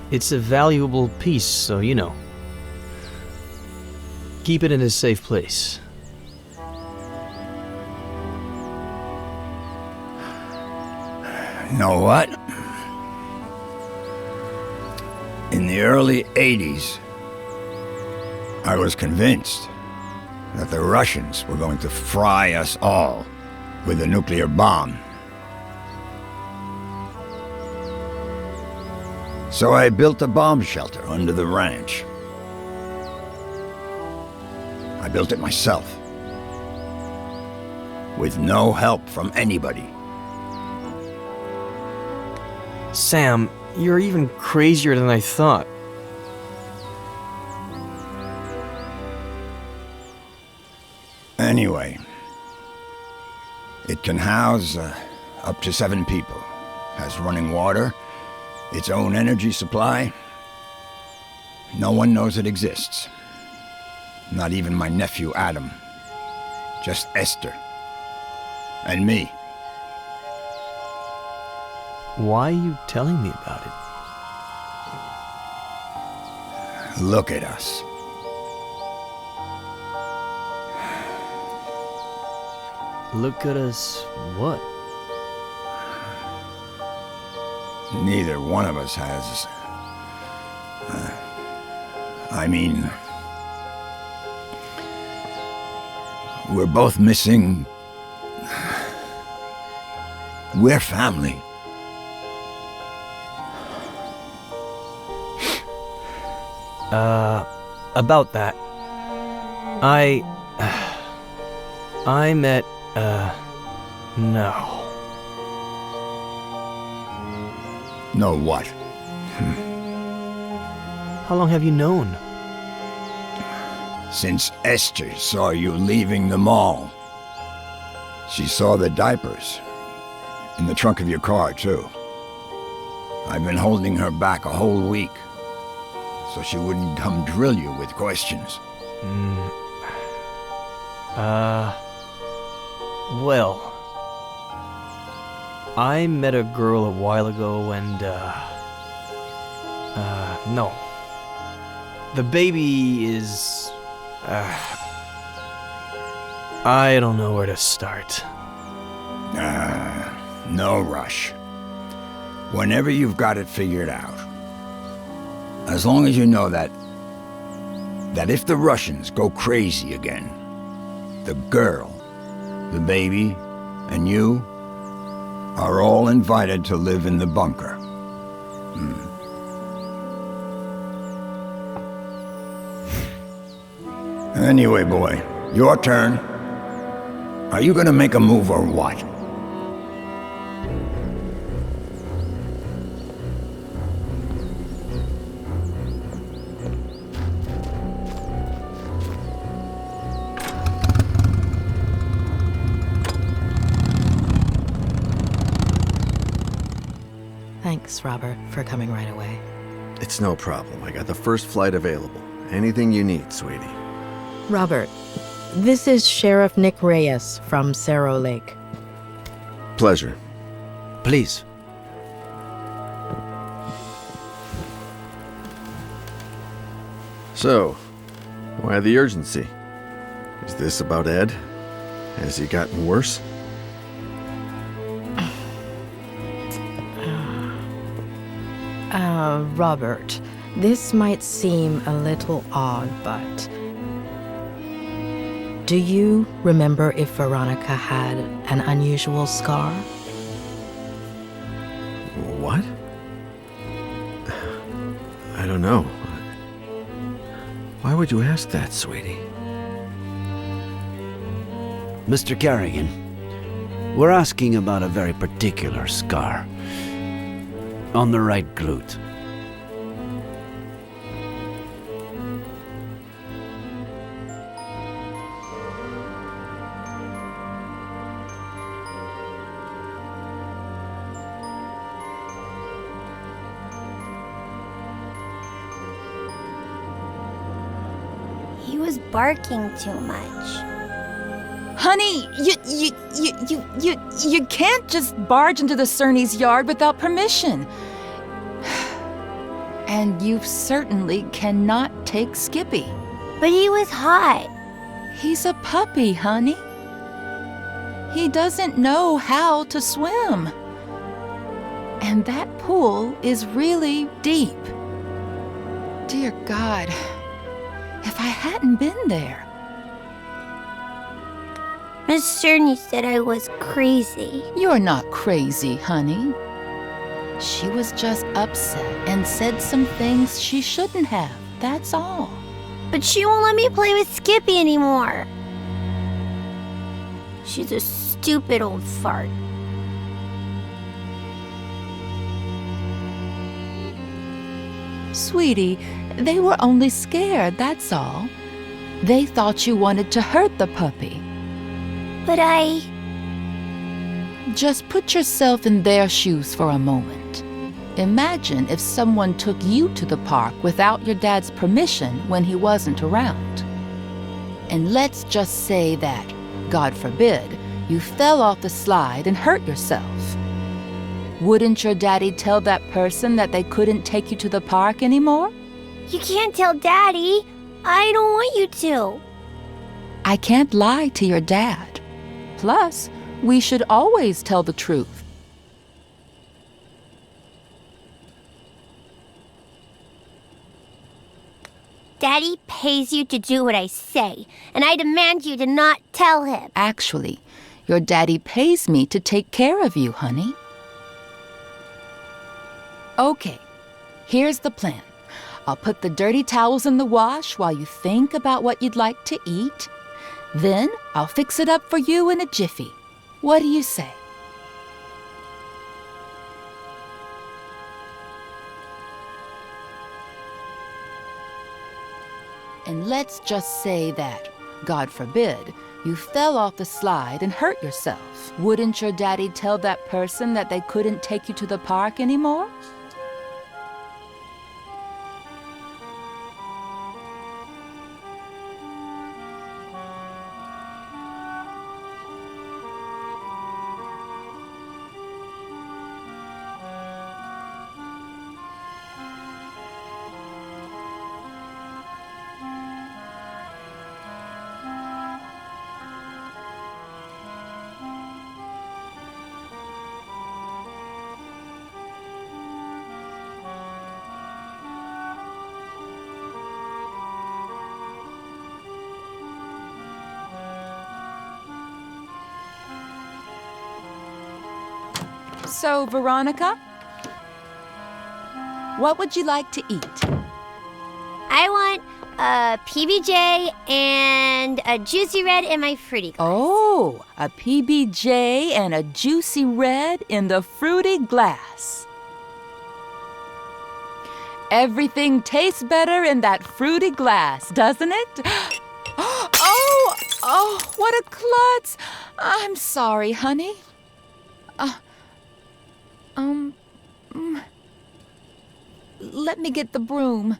A: It's a valuable piece, so you know. Keep it in a safe place.
H: Know what? In the early 80s, I was convinced that the Russians were going to fry us all with a nuclear bomb. So I built a bomb shelter under the ranch. I built it myself, with no help from anybody.
A: Sam, you're even crazier than I thought.
H: Anyway, it can house up to 7 people. Has running water, its own energy supply. No one knows it exists. Not even my nephew Adam. Just Esther. And me.
A: Why are you telling me about it?
H: Look at us.
A: Look at us what?
H: Neither one of us has... I mean... We're both missing... We're family.
A: About that. I met, no.
H: No what?
A: How long have you known?
H: Since Esther saw you leaving the mall. She saw the diapers. In the trunk of your car, too. I've been holding her back a whole week. So she wouldn't come drill you with questions.
A: Well, I met a girl a while ago and, no. The baby is, I don't know where to start.
H: No rush. Whenever you've got it figured out. As long as you know that if the Russians go crazy again, the girl, the baby, and you are all invited to live in the bunker. Anyway, boy, your turn. Are you gonna make a move or what?
F: Thanks, Robert, for coming right away.
B: It's no problem. I got the first flight available. Anything you need, sweetie.
F: Robert, this is Sheriff Nick Reyes from Cerro Lake.
B: Pleasure.
J: Please.
B: So, why the urgency? Is this about Ed? Has he gotten worse?
F: Robert, this might seem a little odd, but... Do you remember if Veronica had an unusual scar?
B: What? I don't know. Why would you ask that, sweetie?
J: Mr. Carrigan, we're asking about a very particular scar. On the right glute.
S: He was barking too much.
L: Honey, you can't just barge into the Cerny's yard without permission. And you certainly cannot take Skippy.
S: But he was hot.
L: He's a puppy, honey. He doesn't know how to swim. And that pool is really deep. Dear God, if I hadn't been there.
S: Miss Cerny said I was crazy.
L: You're not crazy, honey. She was just upset and said some things she shouldn't have, that's all.
S: But she won't let me play with Skippy anymore. She's a stupid old fart.
L: Sweetie, they were only scared, that's all. They thought you wanted to hurt the puppy.
S: But
L: Just put yourself in their shoes for a moment. Imagine if someone took you to the park without your dad's permission when he wasn't around. And let's just say that, God forbid, you fell off the slide and hurt yourself. Wouldn't your daddy tell that person that they couldn't take you to the park anymore?
S: You can't tell Daddy. I don't want you to.
L: I can't lie to your dad. Plus, we should always tell the truth.
S: Daddy pays you to do what I say, and I demand you to not tell him.
L: Actually, your daddy pays me to take care of you, honey. Okay, here's the plan. I'll put the dirty towels in the wash while you think about what you'd like to eat. Then I'll fix it up for you in a jiffy. What do you say? And let's just say that, God forbid, you fell off the slide and hurt yourself. Wouldn't your daddy tell that person that they couldn't take you to the park anymore? So, Veronica, what would you like to eat?
S: I want a PBJ and a juicy red in my fruity glass.
L: Oh, a PBJ and a juicy red in the fruity glass. Everything tastes better in that fruity glass, doesn't it? Oh, what a klutz. I'm sorry, honey. Let me get the broom.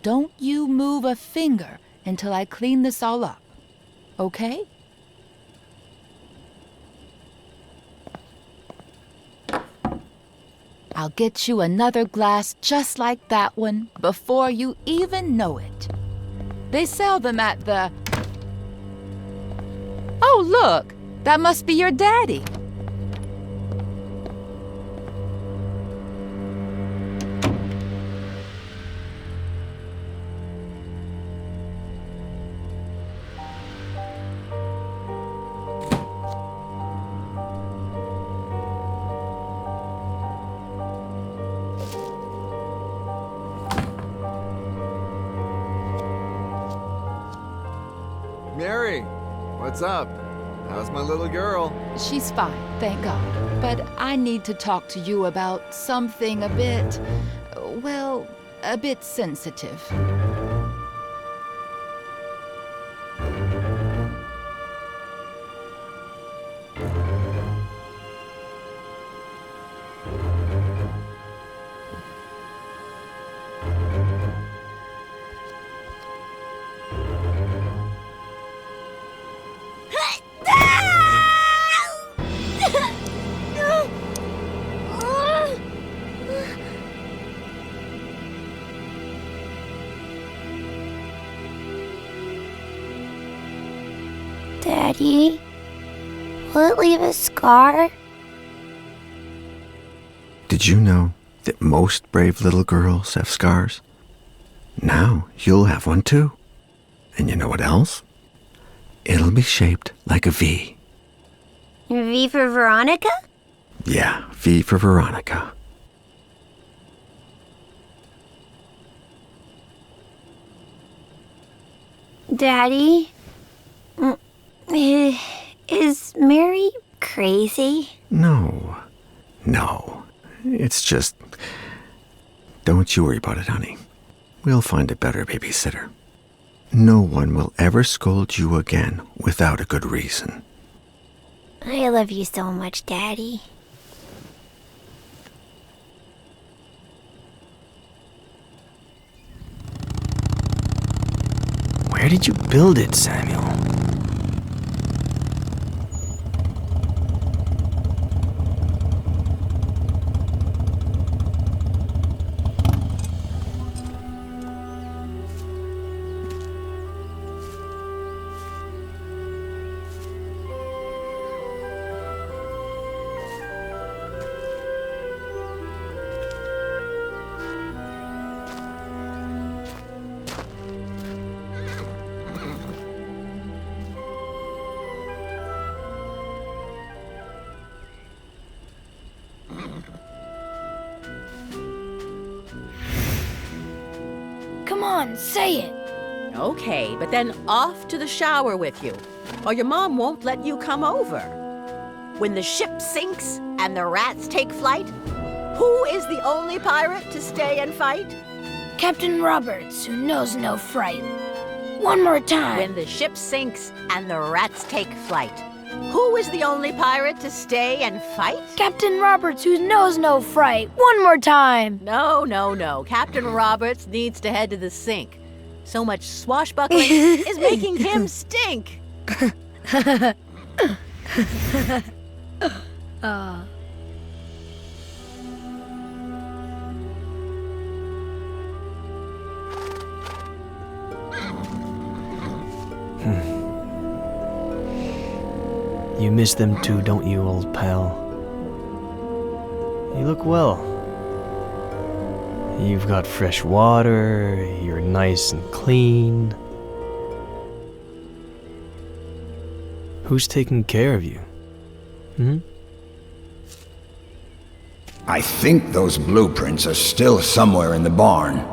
L: Don't you move a finger until I clean this all up, okay? I'll get you another glass just like that one before you even know it. They sell them at the... Oh, look! That must be your daddy.
B: Mary, what's up? How's my little girl?
L: She's fine, thank God. But I need to talk to you about something a bit sensitive.
S: Daddy, will it leave a scar?
B: Did you know that most brave little girls have scars? Now you'll have one too. And you know what else? It'll be shaped like a V.
S: V for Veronica?
B: Yeah, V for Veronica.
S: Daddy, is Mary crazy?
B: No. It's just... Don't you worry about it, honey. We'll find a better babysitter. No one will ever scold you again without a good reason.
S: I love you so much, Daddy.
A: Where did you build it, Samuel?
M: Come on, say it.
T: Okay, but then off to the shower with you, or your mom won't let you come over. When the ship sinks and the rats take flight, who is the only pirate to stay and fight?
M: Captain Roberts, who knows no fright. One more time.
T: When the ship sinks and the rats take flight, who is the only pirate to stay and fight?
M: Captain Roberts, who knows no fright. One more time.
T: No. Captain Roberts needs to head to the sink. So much swashbuckling is making him stink.
A: You miss them too, don't you, old pal? You look well. You've got fresh water, you're nice and clean. Who's taking care of you?
H: I think those blueprints are still somewhere in the barn.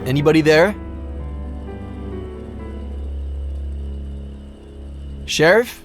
A: Anybody there? Sheriff?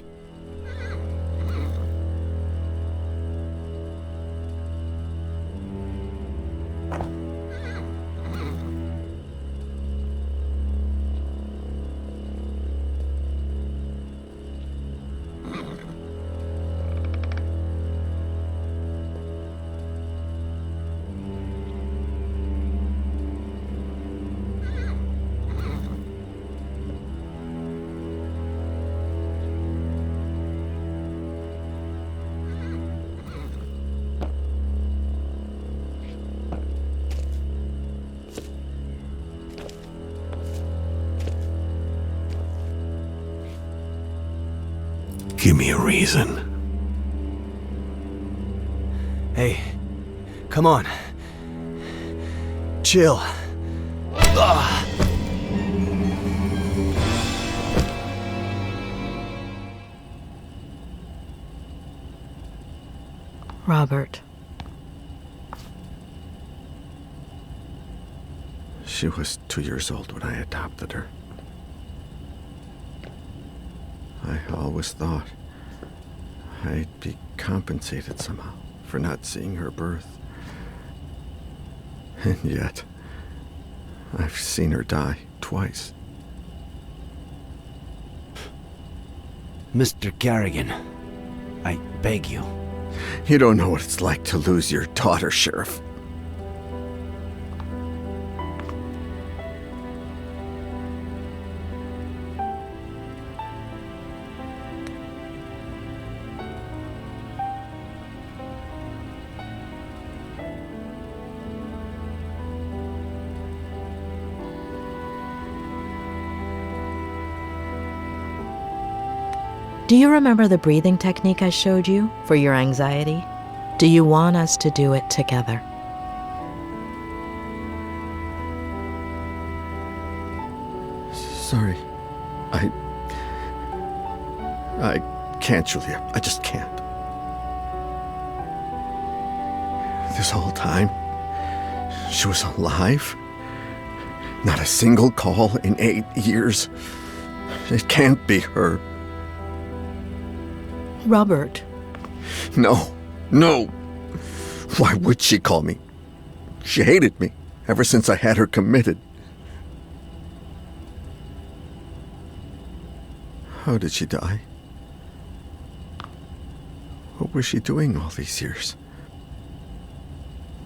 U: Give me a reason.
A: Hey, come on. Chill. Ugh.
F: Robert.
B: She was 2 years old when I adopted her. I always thought I'd be compensated somehow for not seeing her birth. And yet, I've seen her die twice.
J: Mr. Carrigan, I beg you.
B: You don't know what it's like to lose your daughter, Sheriff.
F: Do you remember the breathing technique I showed you for your anxiety? Do you want us to do it together?
B: Sorry. I can't, Julia. I just can't. This whole time, she was alive. Not a single call in 8 years. It can't be her.
A: Robert.
B: No. No. Why would she call me? She hated me ever since I had her committed. How did she die? What was she doing all these years?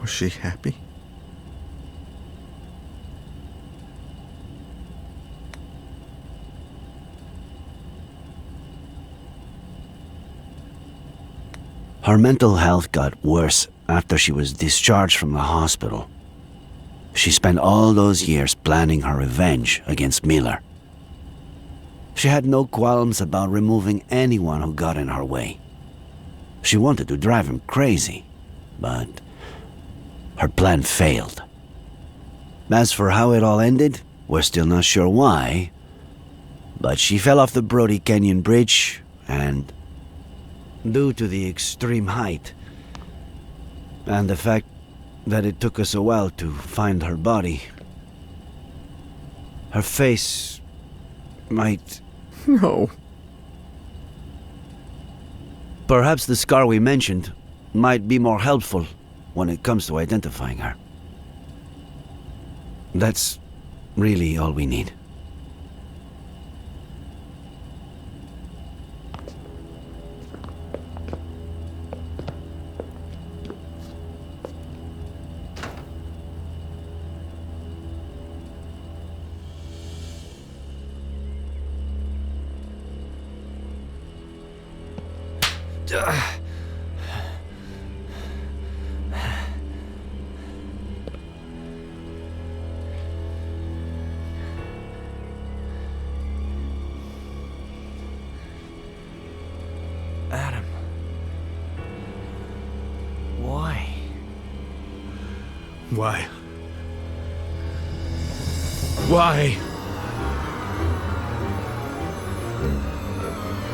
B: Was she happy?
J: Her mental health got worse after she was discharged from the hospital. She spent all those years planning her revenge against Miller. She had no qualms about removing anyone who got in her way. She wanted to drive him crazy, but her plan failed. As for how it all ended, we're still not sure why, but she fell off the Brody Canyon Bridge, and due to the extreme height and the fact that it took us a while to find her body, her face might...
B: No.
J: Perhaps the scar we mentioned might be more helpful when it comes to identifying her. That's really all we need.
A: Adam. Why?
R: Why? Why?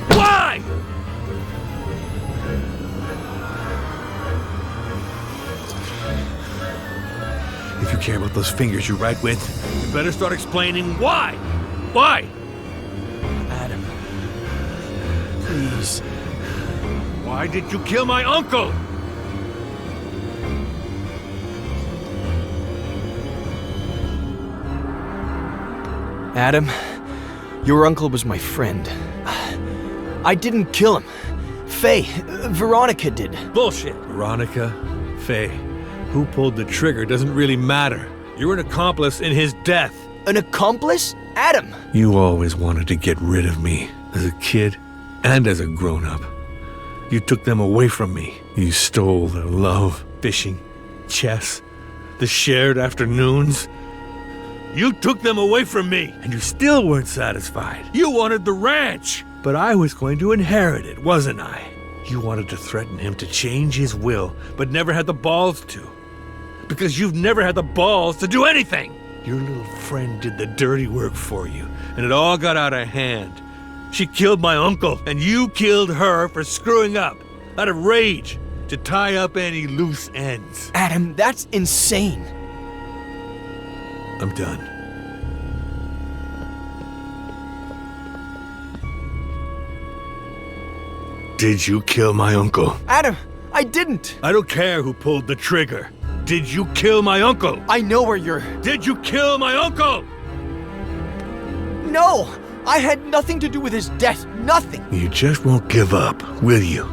R: Why? If you care about those fingers you write with, you better start explaining why. Why?
A: Adam. Please.
R: Why did you kill my uncle?
A: Adam, your uncle was my friend. I didn't kill him. Faye, Veronica did.
R: Bullshit. Veronica, Faye, who pulled the trigger doesn't really matter. You're an accomplice in his death.
A: An accomplice? Adam!
R: You always wanted to get rid of me, as a kid and as a grown-up. You took them away from me. You stole their love, fishing, chess, the shared afternoons. You took them away from me, and you still weren't satisfied. You wanted the ranch, but I was going to inherit it, wasn't I? You wanted to threaten him to change his will, but never had the balls to. Because you've never had the balls to do anything. Your little friend did the dirty work for you, and it all got out of hand. She killed my uncle, and you killed her for screwing up, out of rage, to tie up any loose ends.
A: Adam, that's insane.
R: I'm done. Did you kill my uncle?
A: Adam, I didn't.
R: I don't care who pulled the trigger. Did you kill my uncle?
A: I know where you're...
R: Did you kill my uncle?
A: No! I had nothing to do with his death. Nothing.
R: You just won't give up, will you?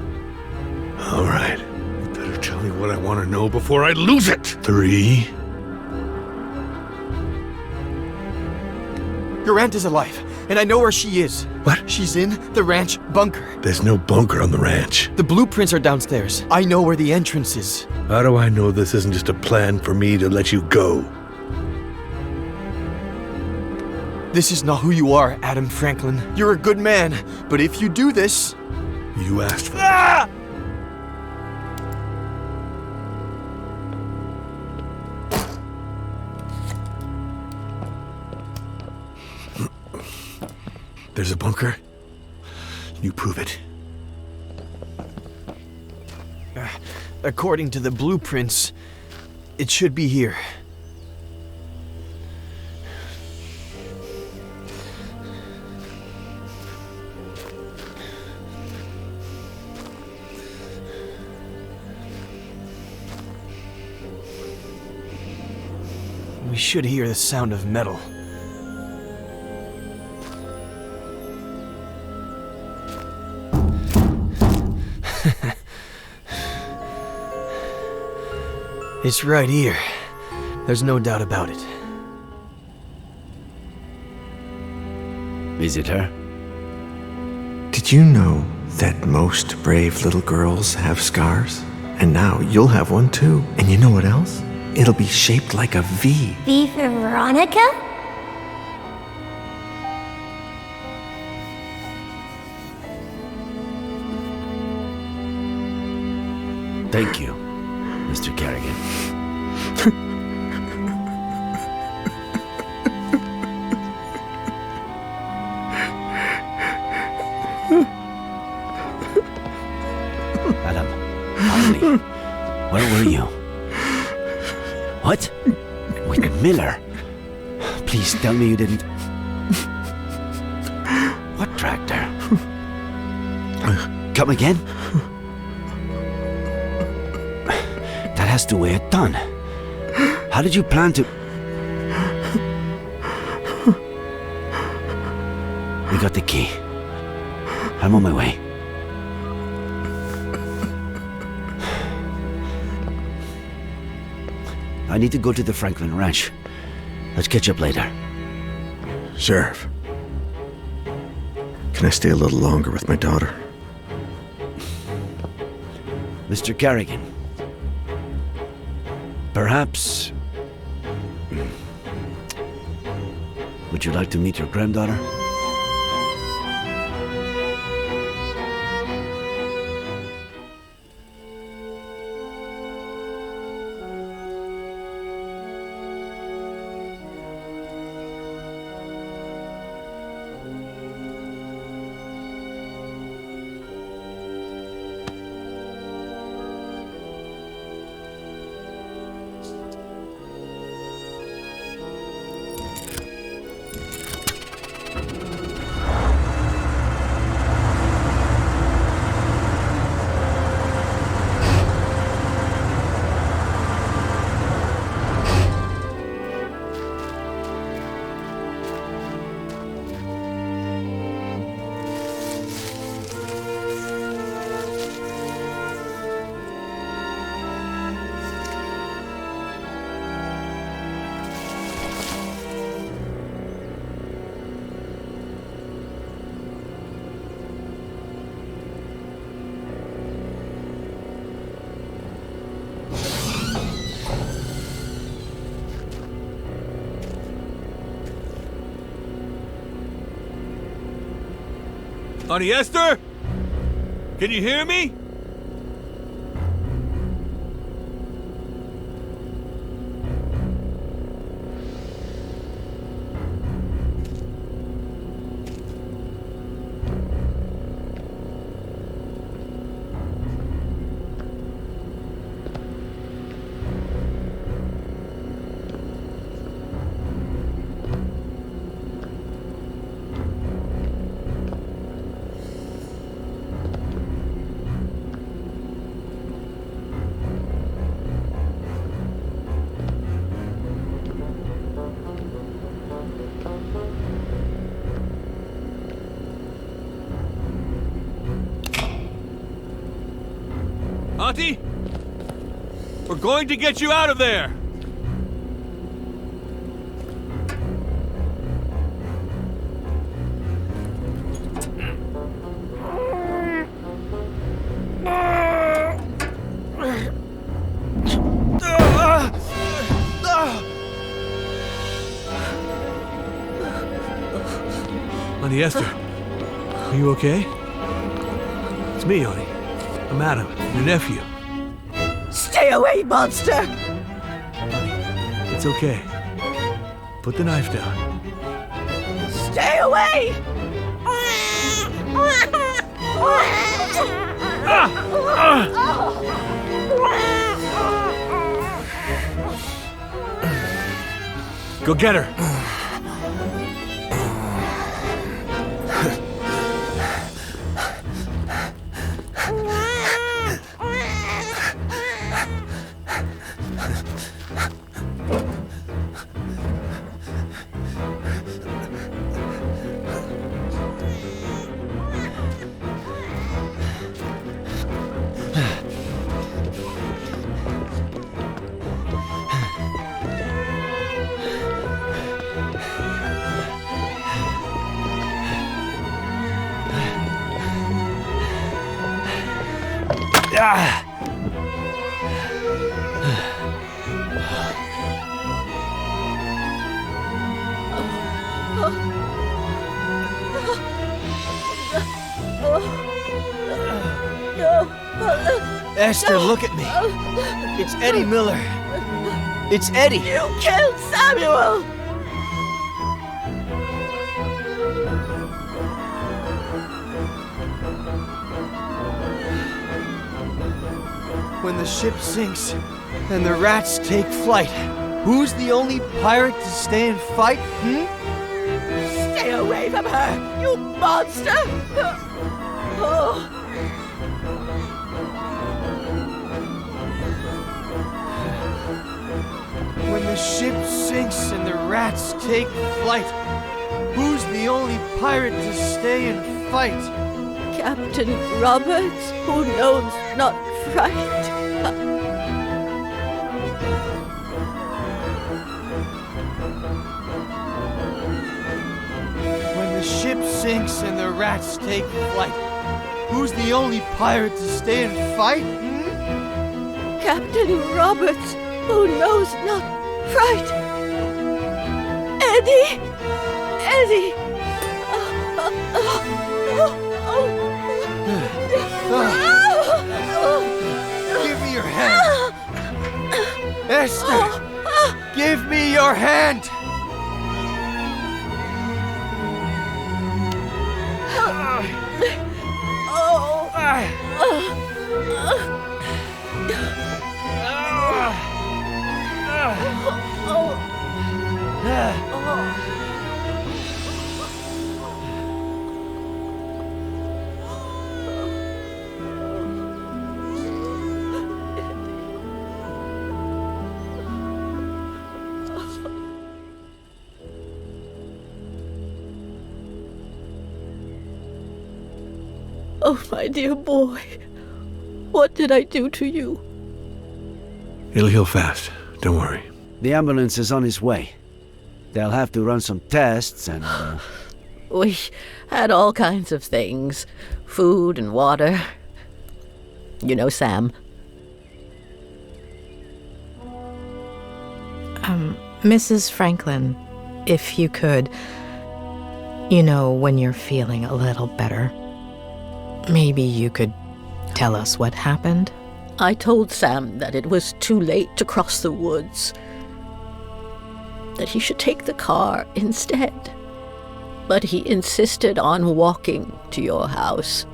R: All right. You better tell me what I want to know before I lose it. 3.
A: Your aunt is alive, and I know where she is.
R: What?
A: She's in the ranch bunker.
R: There's no bunker on the ranch.
A: The blueprints are downstairs. I know where the entrance is.
R: How do I know this isn't just a plan for me to let you go?
A: This is not who you are, Adam Franklin. You're a good man, but if you do this...
R: You asked for
A: it.
R: there's a bunker. You prove it.
A: According to the blueprints, it should be here. We should hear the sound of metal. It's right here. There's no doubt about it.
J: Is it her?
I: Did you know that most brave little girls have scars? And now you'll have one too. And you know what else? It'll be shaped like a V.
S: V for Veronica?
J: Thank you, Mr. Kerrigan. Adam, finally. Where were you? What? With Miller? Please tell me you didn't... What tractor? Come again? That has to weigh a ton. How did you plan to... We got the key. I'm on my way. I need to go to the Franklin Ranch. Let's catch up later.
I: Sheriff, can I stay a little longer with my daughter?
J: Mr. Kerrigan, perhaps... Would you like to meet your granddaughter?
R: Auntie Esther? Can you hear me? Auntie? We're going to get you out of there! Auntie Esther, are you okay? It's me, Auntie. I'm Adam, your nephew.
T: Stay away, monster!
R: It's okay. Put the knife down.
T: Stay away!
R: Go get her.
A: Esther, look at me. It's Eddie Miller. It's Eddie.
T: You killed Samuel!
A: When the ship sinks and the rats take flight, who's the only pirate to stay and fight?
T: Stay away from her, you monster! Oh.
A: When the ship sinks and the rats take flight, who's the only pirate to stay and fight?
T: Captain Roberts, who knows not fright.
A: When the ship sinks and the rats take flight, who's the only pirate to stay and fight?
T: Captain Roberts, who knows not fright. Eddie! Eddie!
A: Give me your hand! Esther! Give me your hand!
T: Oh, my dear boy, what did I do to you?
R: It'll heal fast. Don't worry.
J: The ambulance is on its way. They'll have to run some tests and...
T: We had all kinds of things. Food and water. You know Sam.
F: Mrs. Franklin, if you could, you know, when you're feeling a little better, maybe you could tell us what happened?
T: I told Sam that it was too late to cross the woods. That he should take the car instead. But he insisted on walking to your house.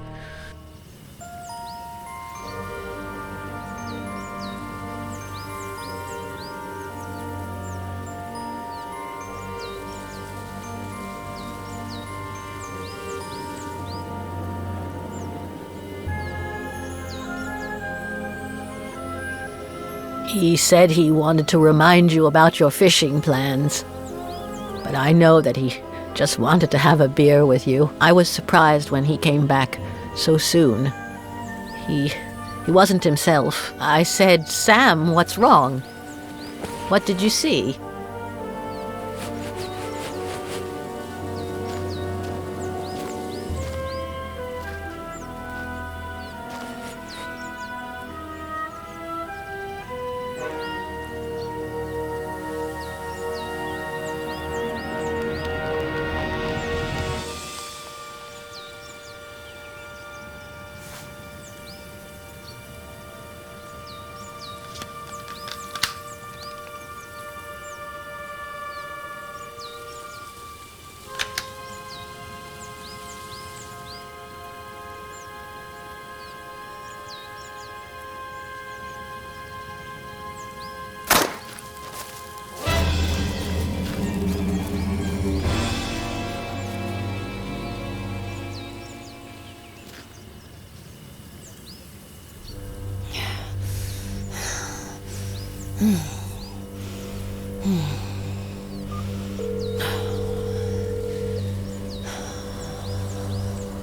T: He said he wanted to remind you about your fishing plans. But I know that he just wanted to have a beer with you. I was surprised when he came back so soon. He wasn't himself. I said, Sam, what's wrong? What did you see?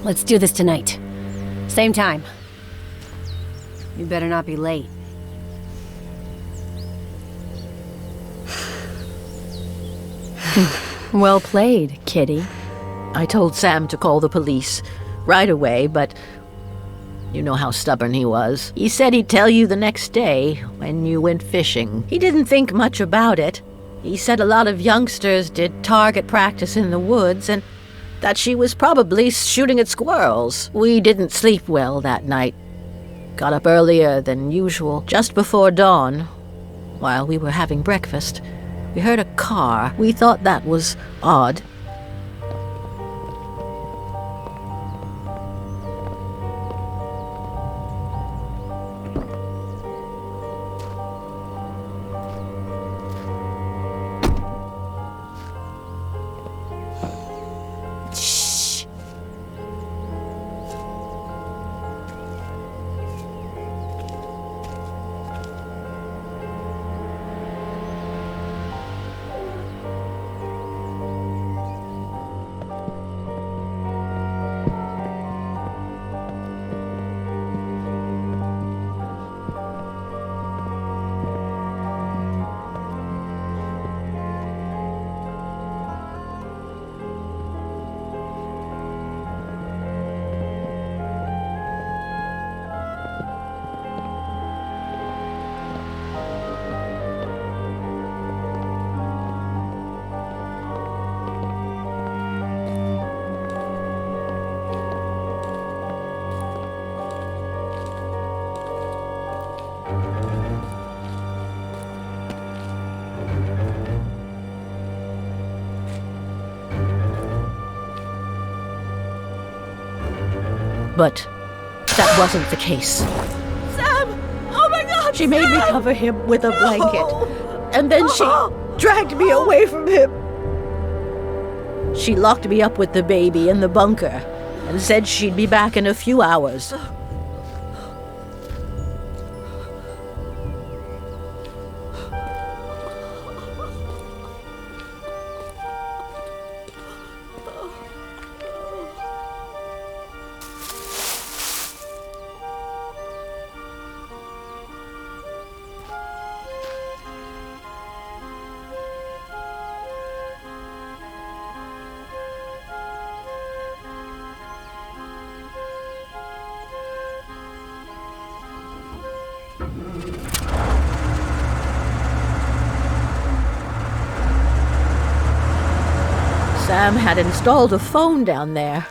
G: Let's do this tonight. Same time. You better not be late. Well played, kitty.
T: I told Sam to call the police right away, but you know how stubborn he was. He said he'd tell you the next day when you went fishing. He didn't think much about it. He said a lot of youngsters did target practice in the woods and that she was probably shooting at squirrels. We didn't sleep well that night. Got up earlier than usual, just before dawn. While we were having breakfast, we heard a car. We thought that was odd. But that wasn't the case.
N: Sam! Oh my God!
T: She made me cover him with a blanket, and then she dragged me away from him. She locked me up with the baby in the bunker and said she'd be back in a few hours. Sam had installed a phone down there.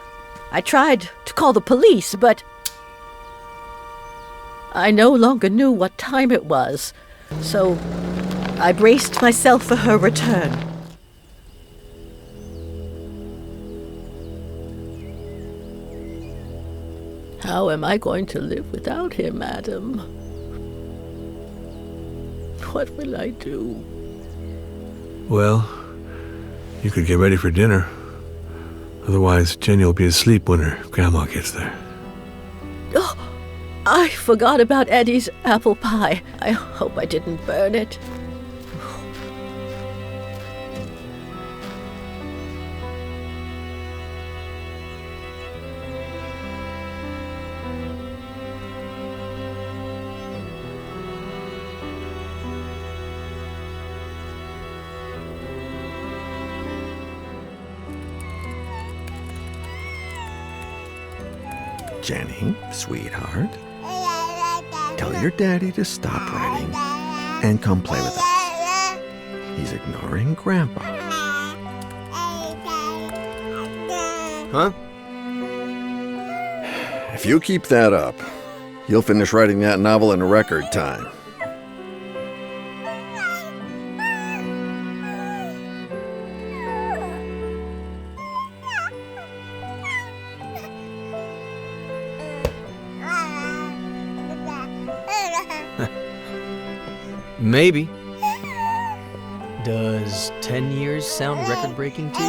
T: I tried to call the police, but I no longer knew what time it was, so I braced myself for her return. How am I going to live without him, Adam? What will I do?
R: Well, you could get ready for dinner. Otherwise, Jenny will be asleep when her grandma gets there.
T: Oh, I forgot about Eddie's apple pie. I hope I didn't burn it.
B: Jenny, sweetheart, tell your daddy to stop writing and come play with us. He's ignoring Grandpa.
A: Huh?
B: If you keep that up, you'll finish writing that novel in record time.
A: Maybe. Does 10 years sound record-breaking to you?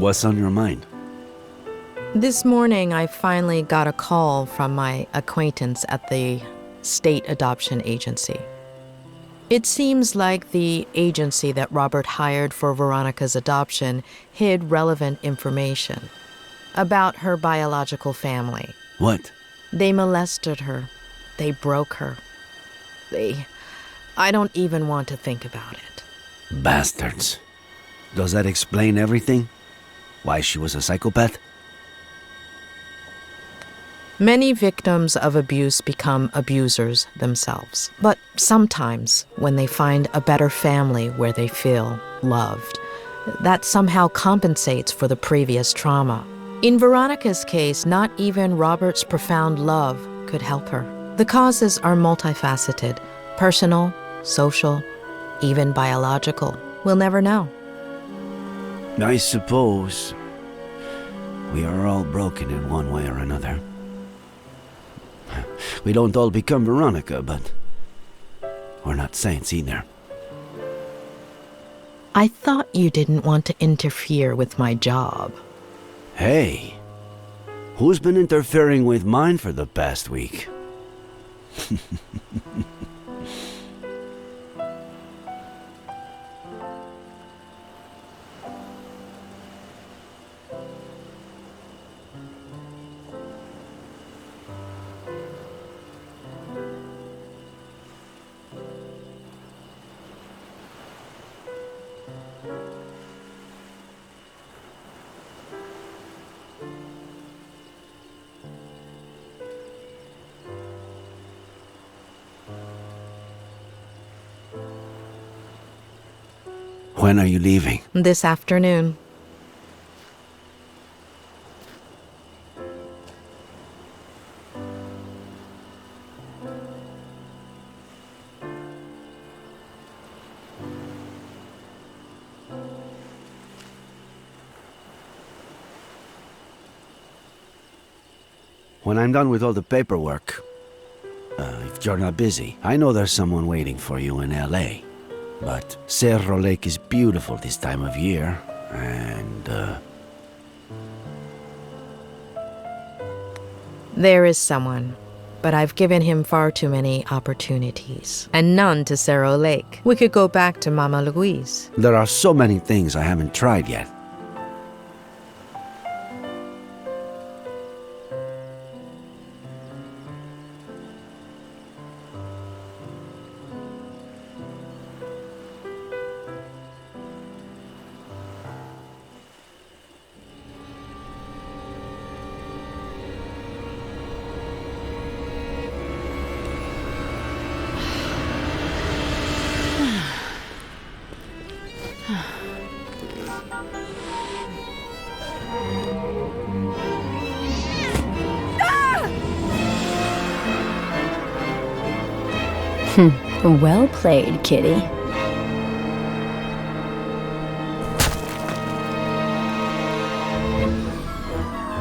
J: what's on your mind?
F: This morning, I finally got a call from my acquaintance at the state adoption agency. It seems like the agency that Robert hired for Veronica's adoption hid relevant information about her biological family.
J: What?
F: They molested her. They broke her. I don't even want to think about it.
J: Bastards. Does that explain everything? Why she was a psychopath?
F: Many victims of abuse become abusers themselves. But sometimes, when they find a better family where they feel loved, that somehow compensates for the previous trauma. In Veronica's case, not even Robert's profound love could help her. The causes are multifaceted, personal, social, even biological. We'll never know.
J: I suppose we are all broken in one way or another. We don't all become Veronica, but we're not saints either.
F: I thought you didn't want to interfere with my job.
J: Hey, who's been interfering with mine for the past week? When are you leaving?
F: This afternoon.
J: When I'm done with all the paperwork, if you're not busy, I know there's someone waiting for you in L.A., but Cerro Lake is beautiful this time of year, and,
F: There is someone, but I've given him far too many opportunities, and none to Cerro Lake. We could go back to Mama Louise.
J: there are so many things I haven't tried yet.
G: Well played, kitty.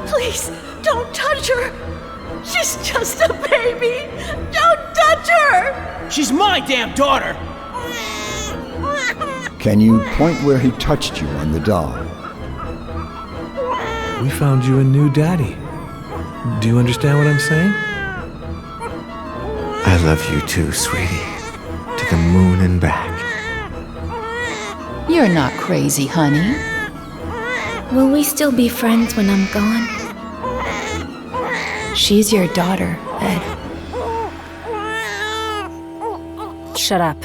D: Please, don't touch her. She's just a baby. Don't touch her.
K: She's my damn daughter.
H: Can you point where he touched you on the doll?
R: We found you a new daddy. Do you understand what I'm saying?
I: I love you too, sweetie. To the moon and back.
L: You're not crazy, honey.
W: Will we still be friends when I'm gone?
L: She's your daughter, Ed.
G: Shut up.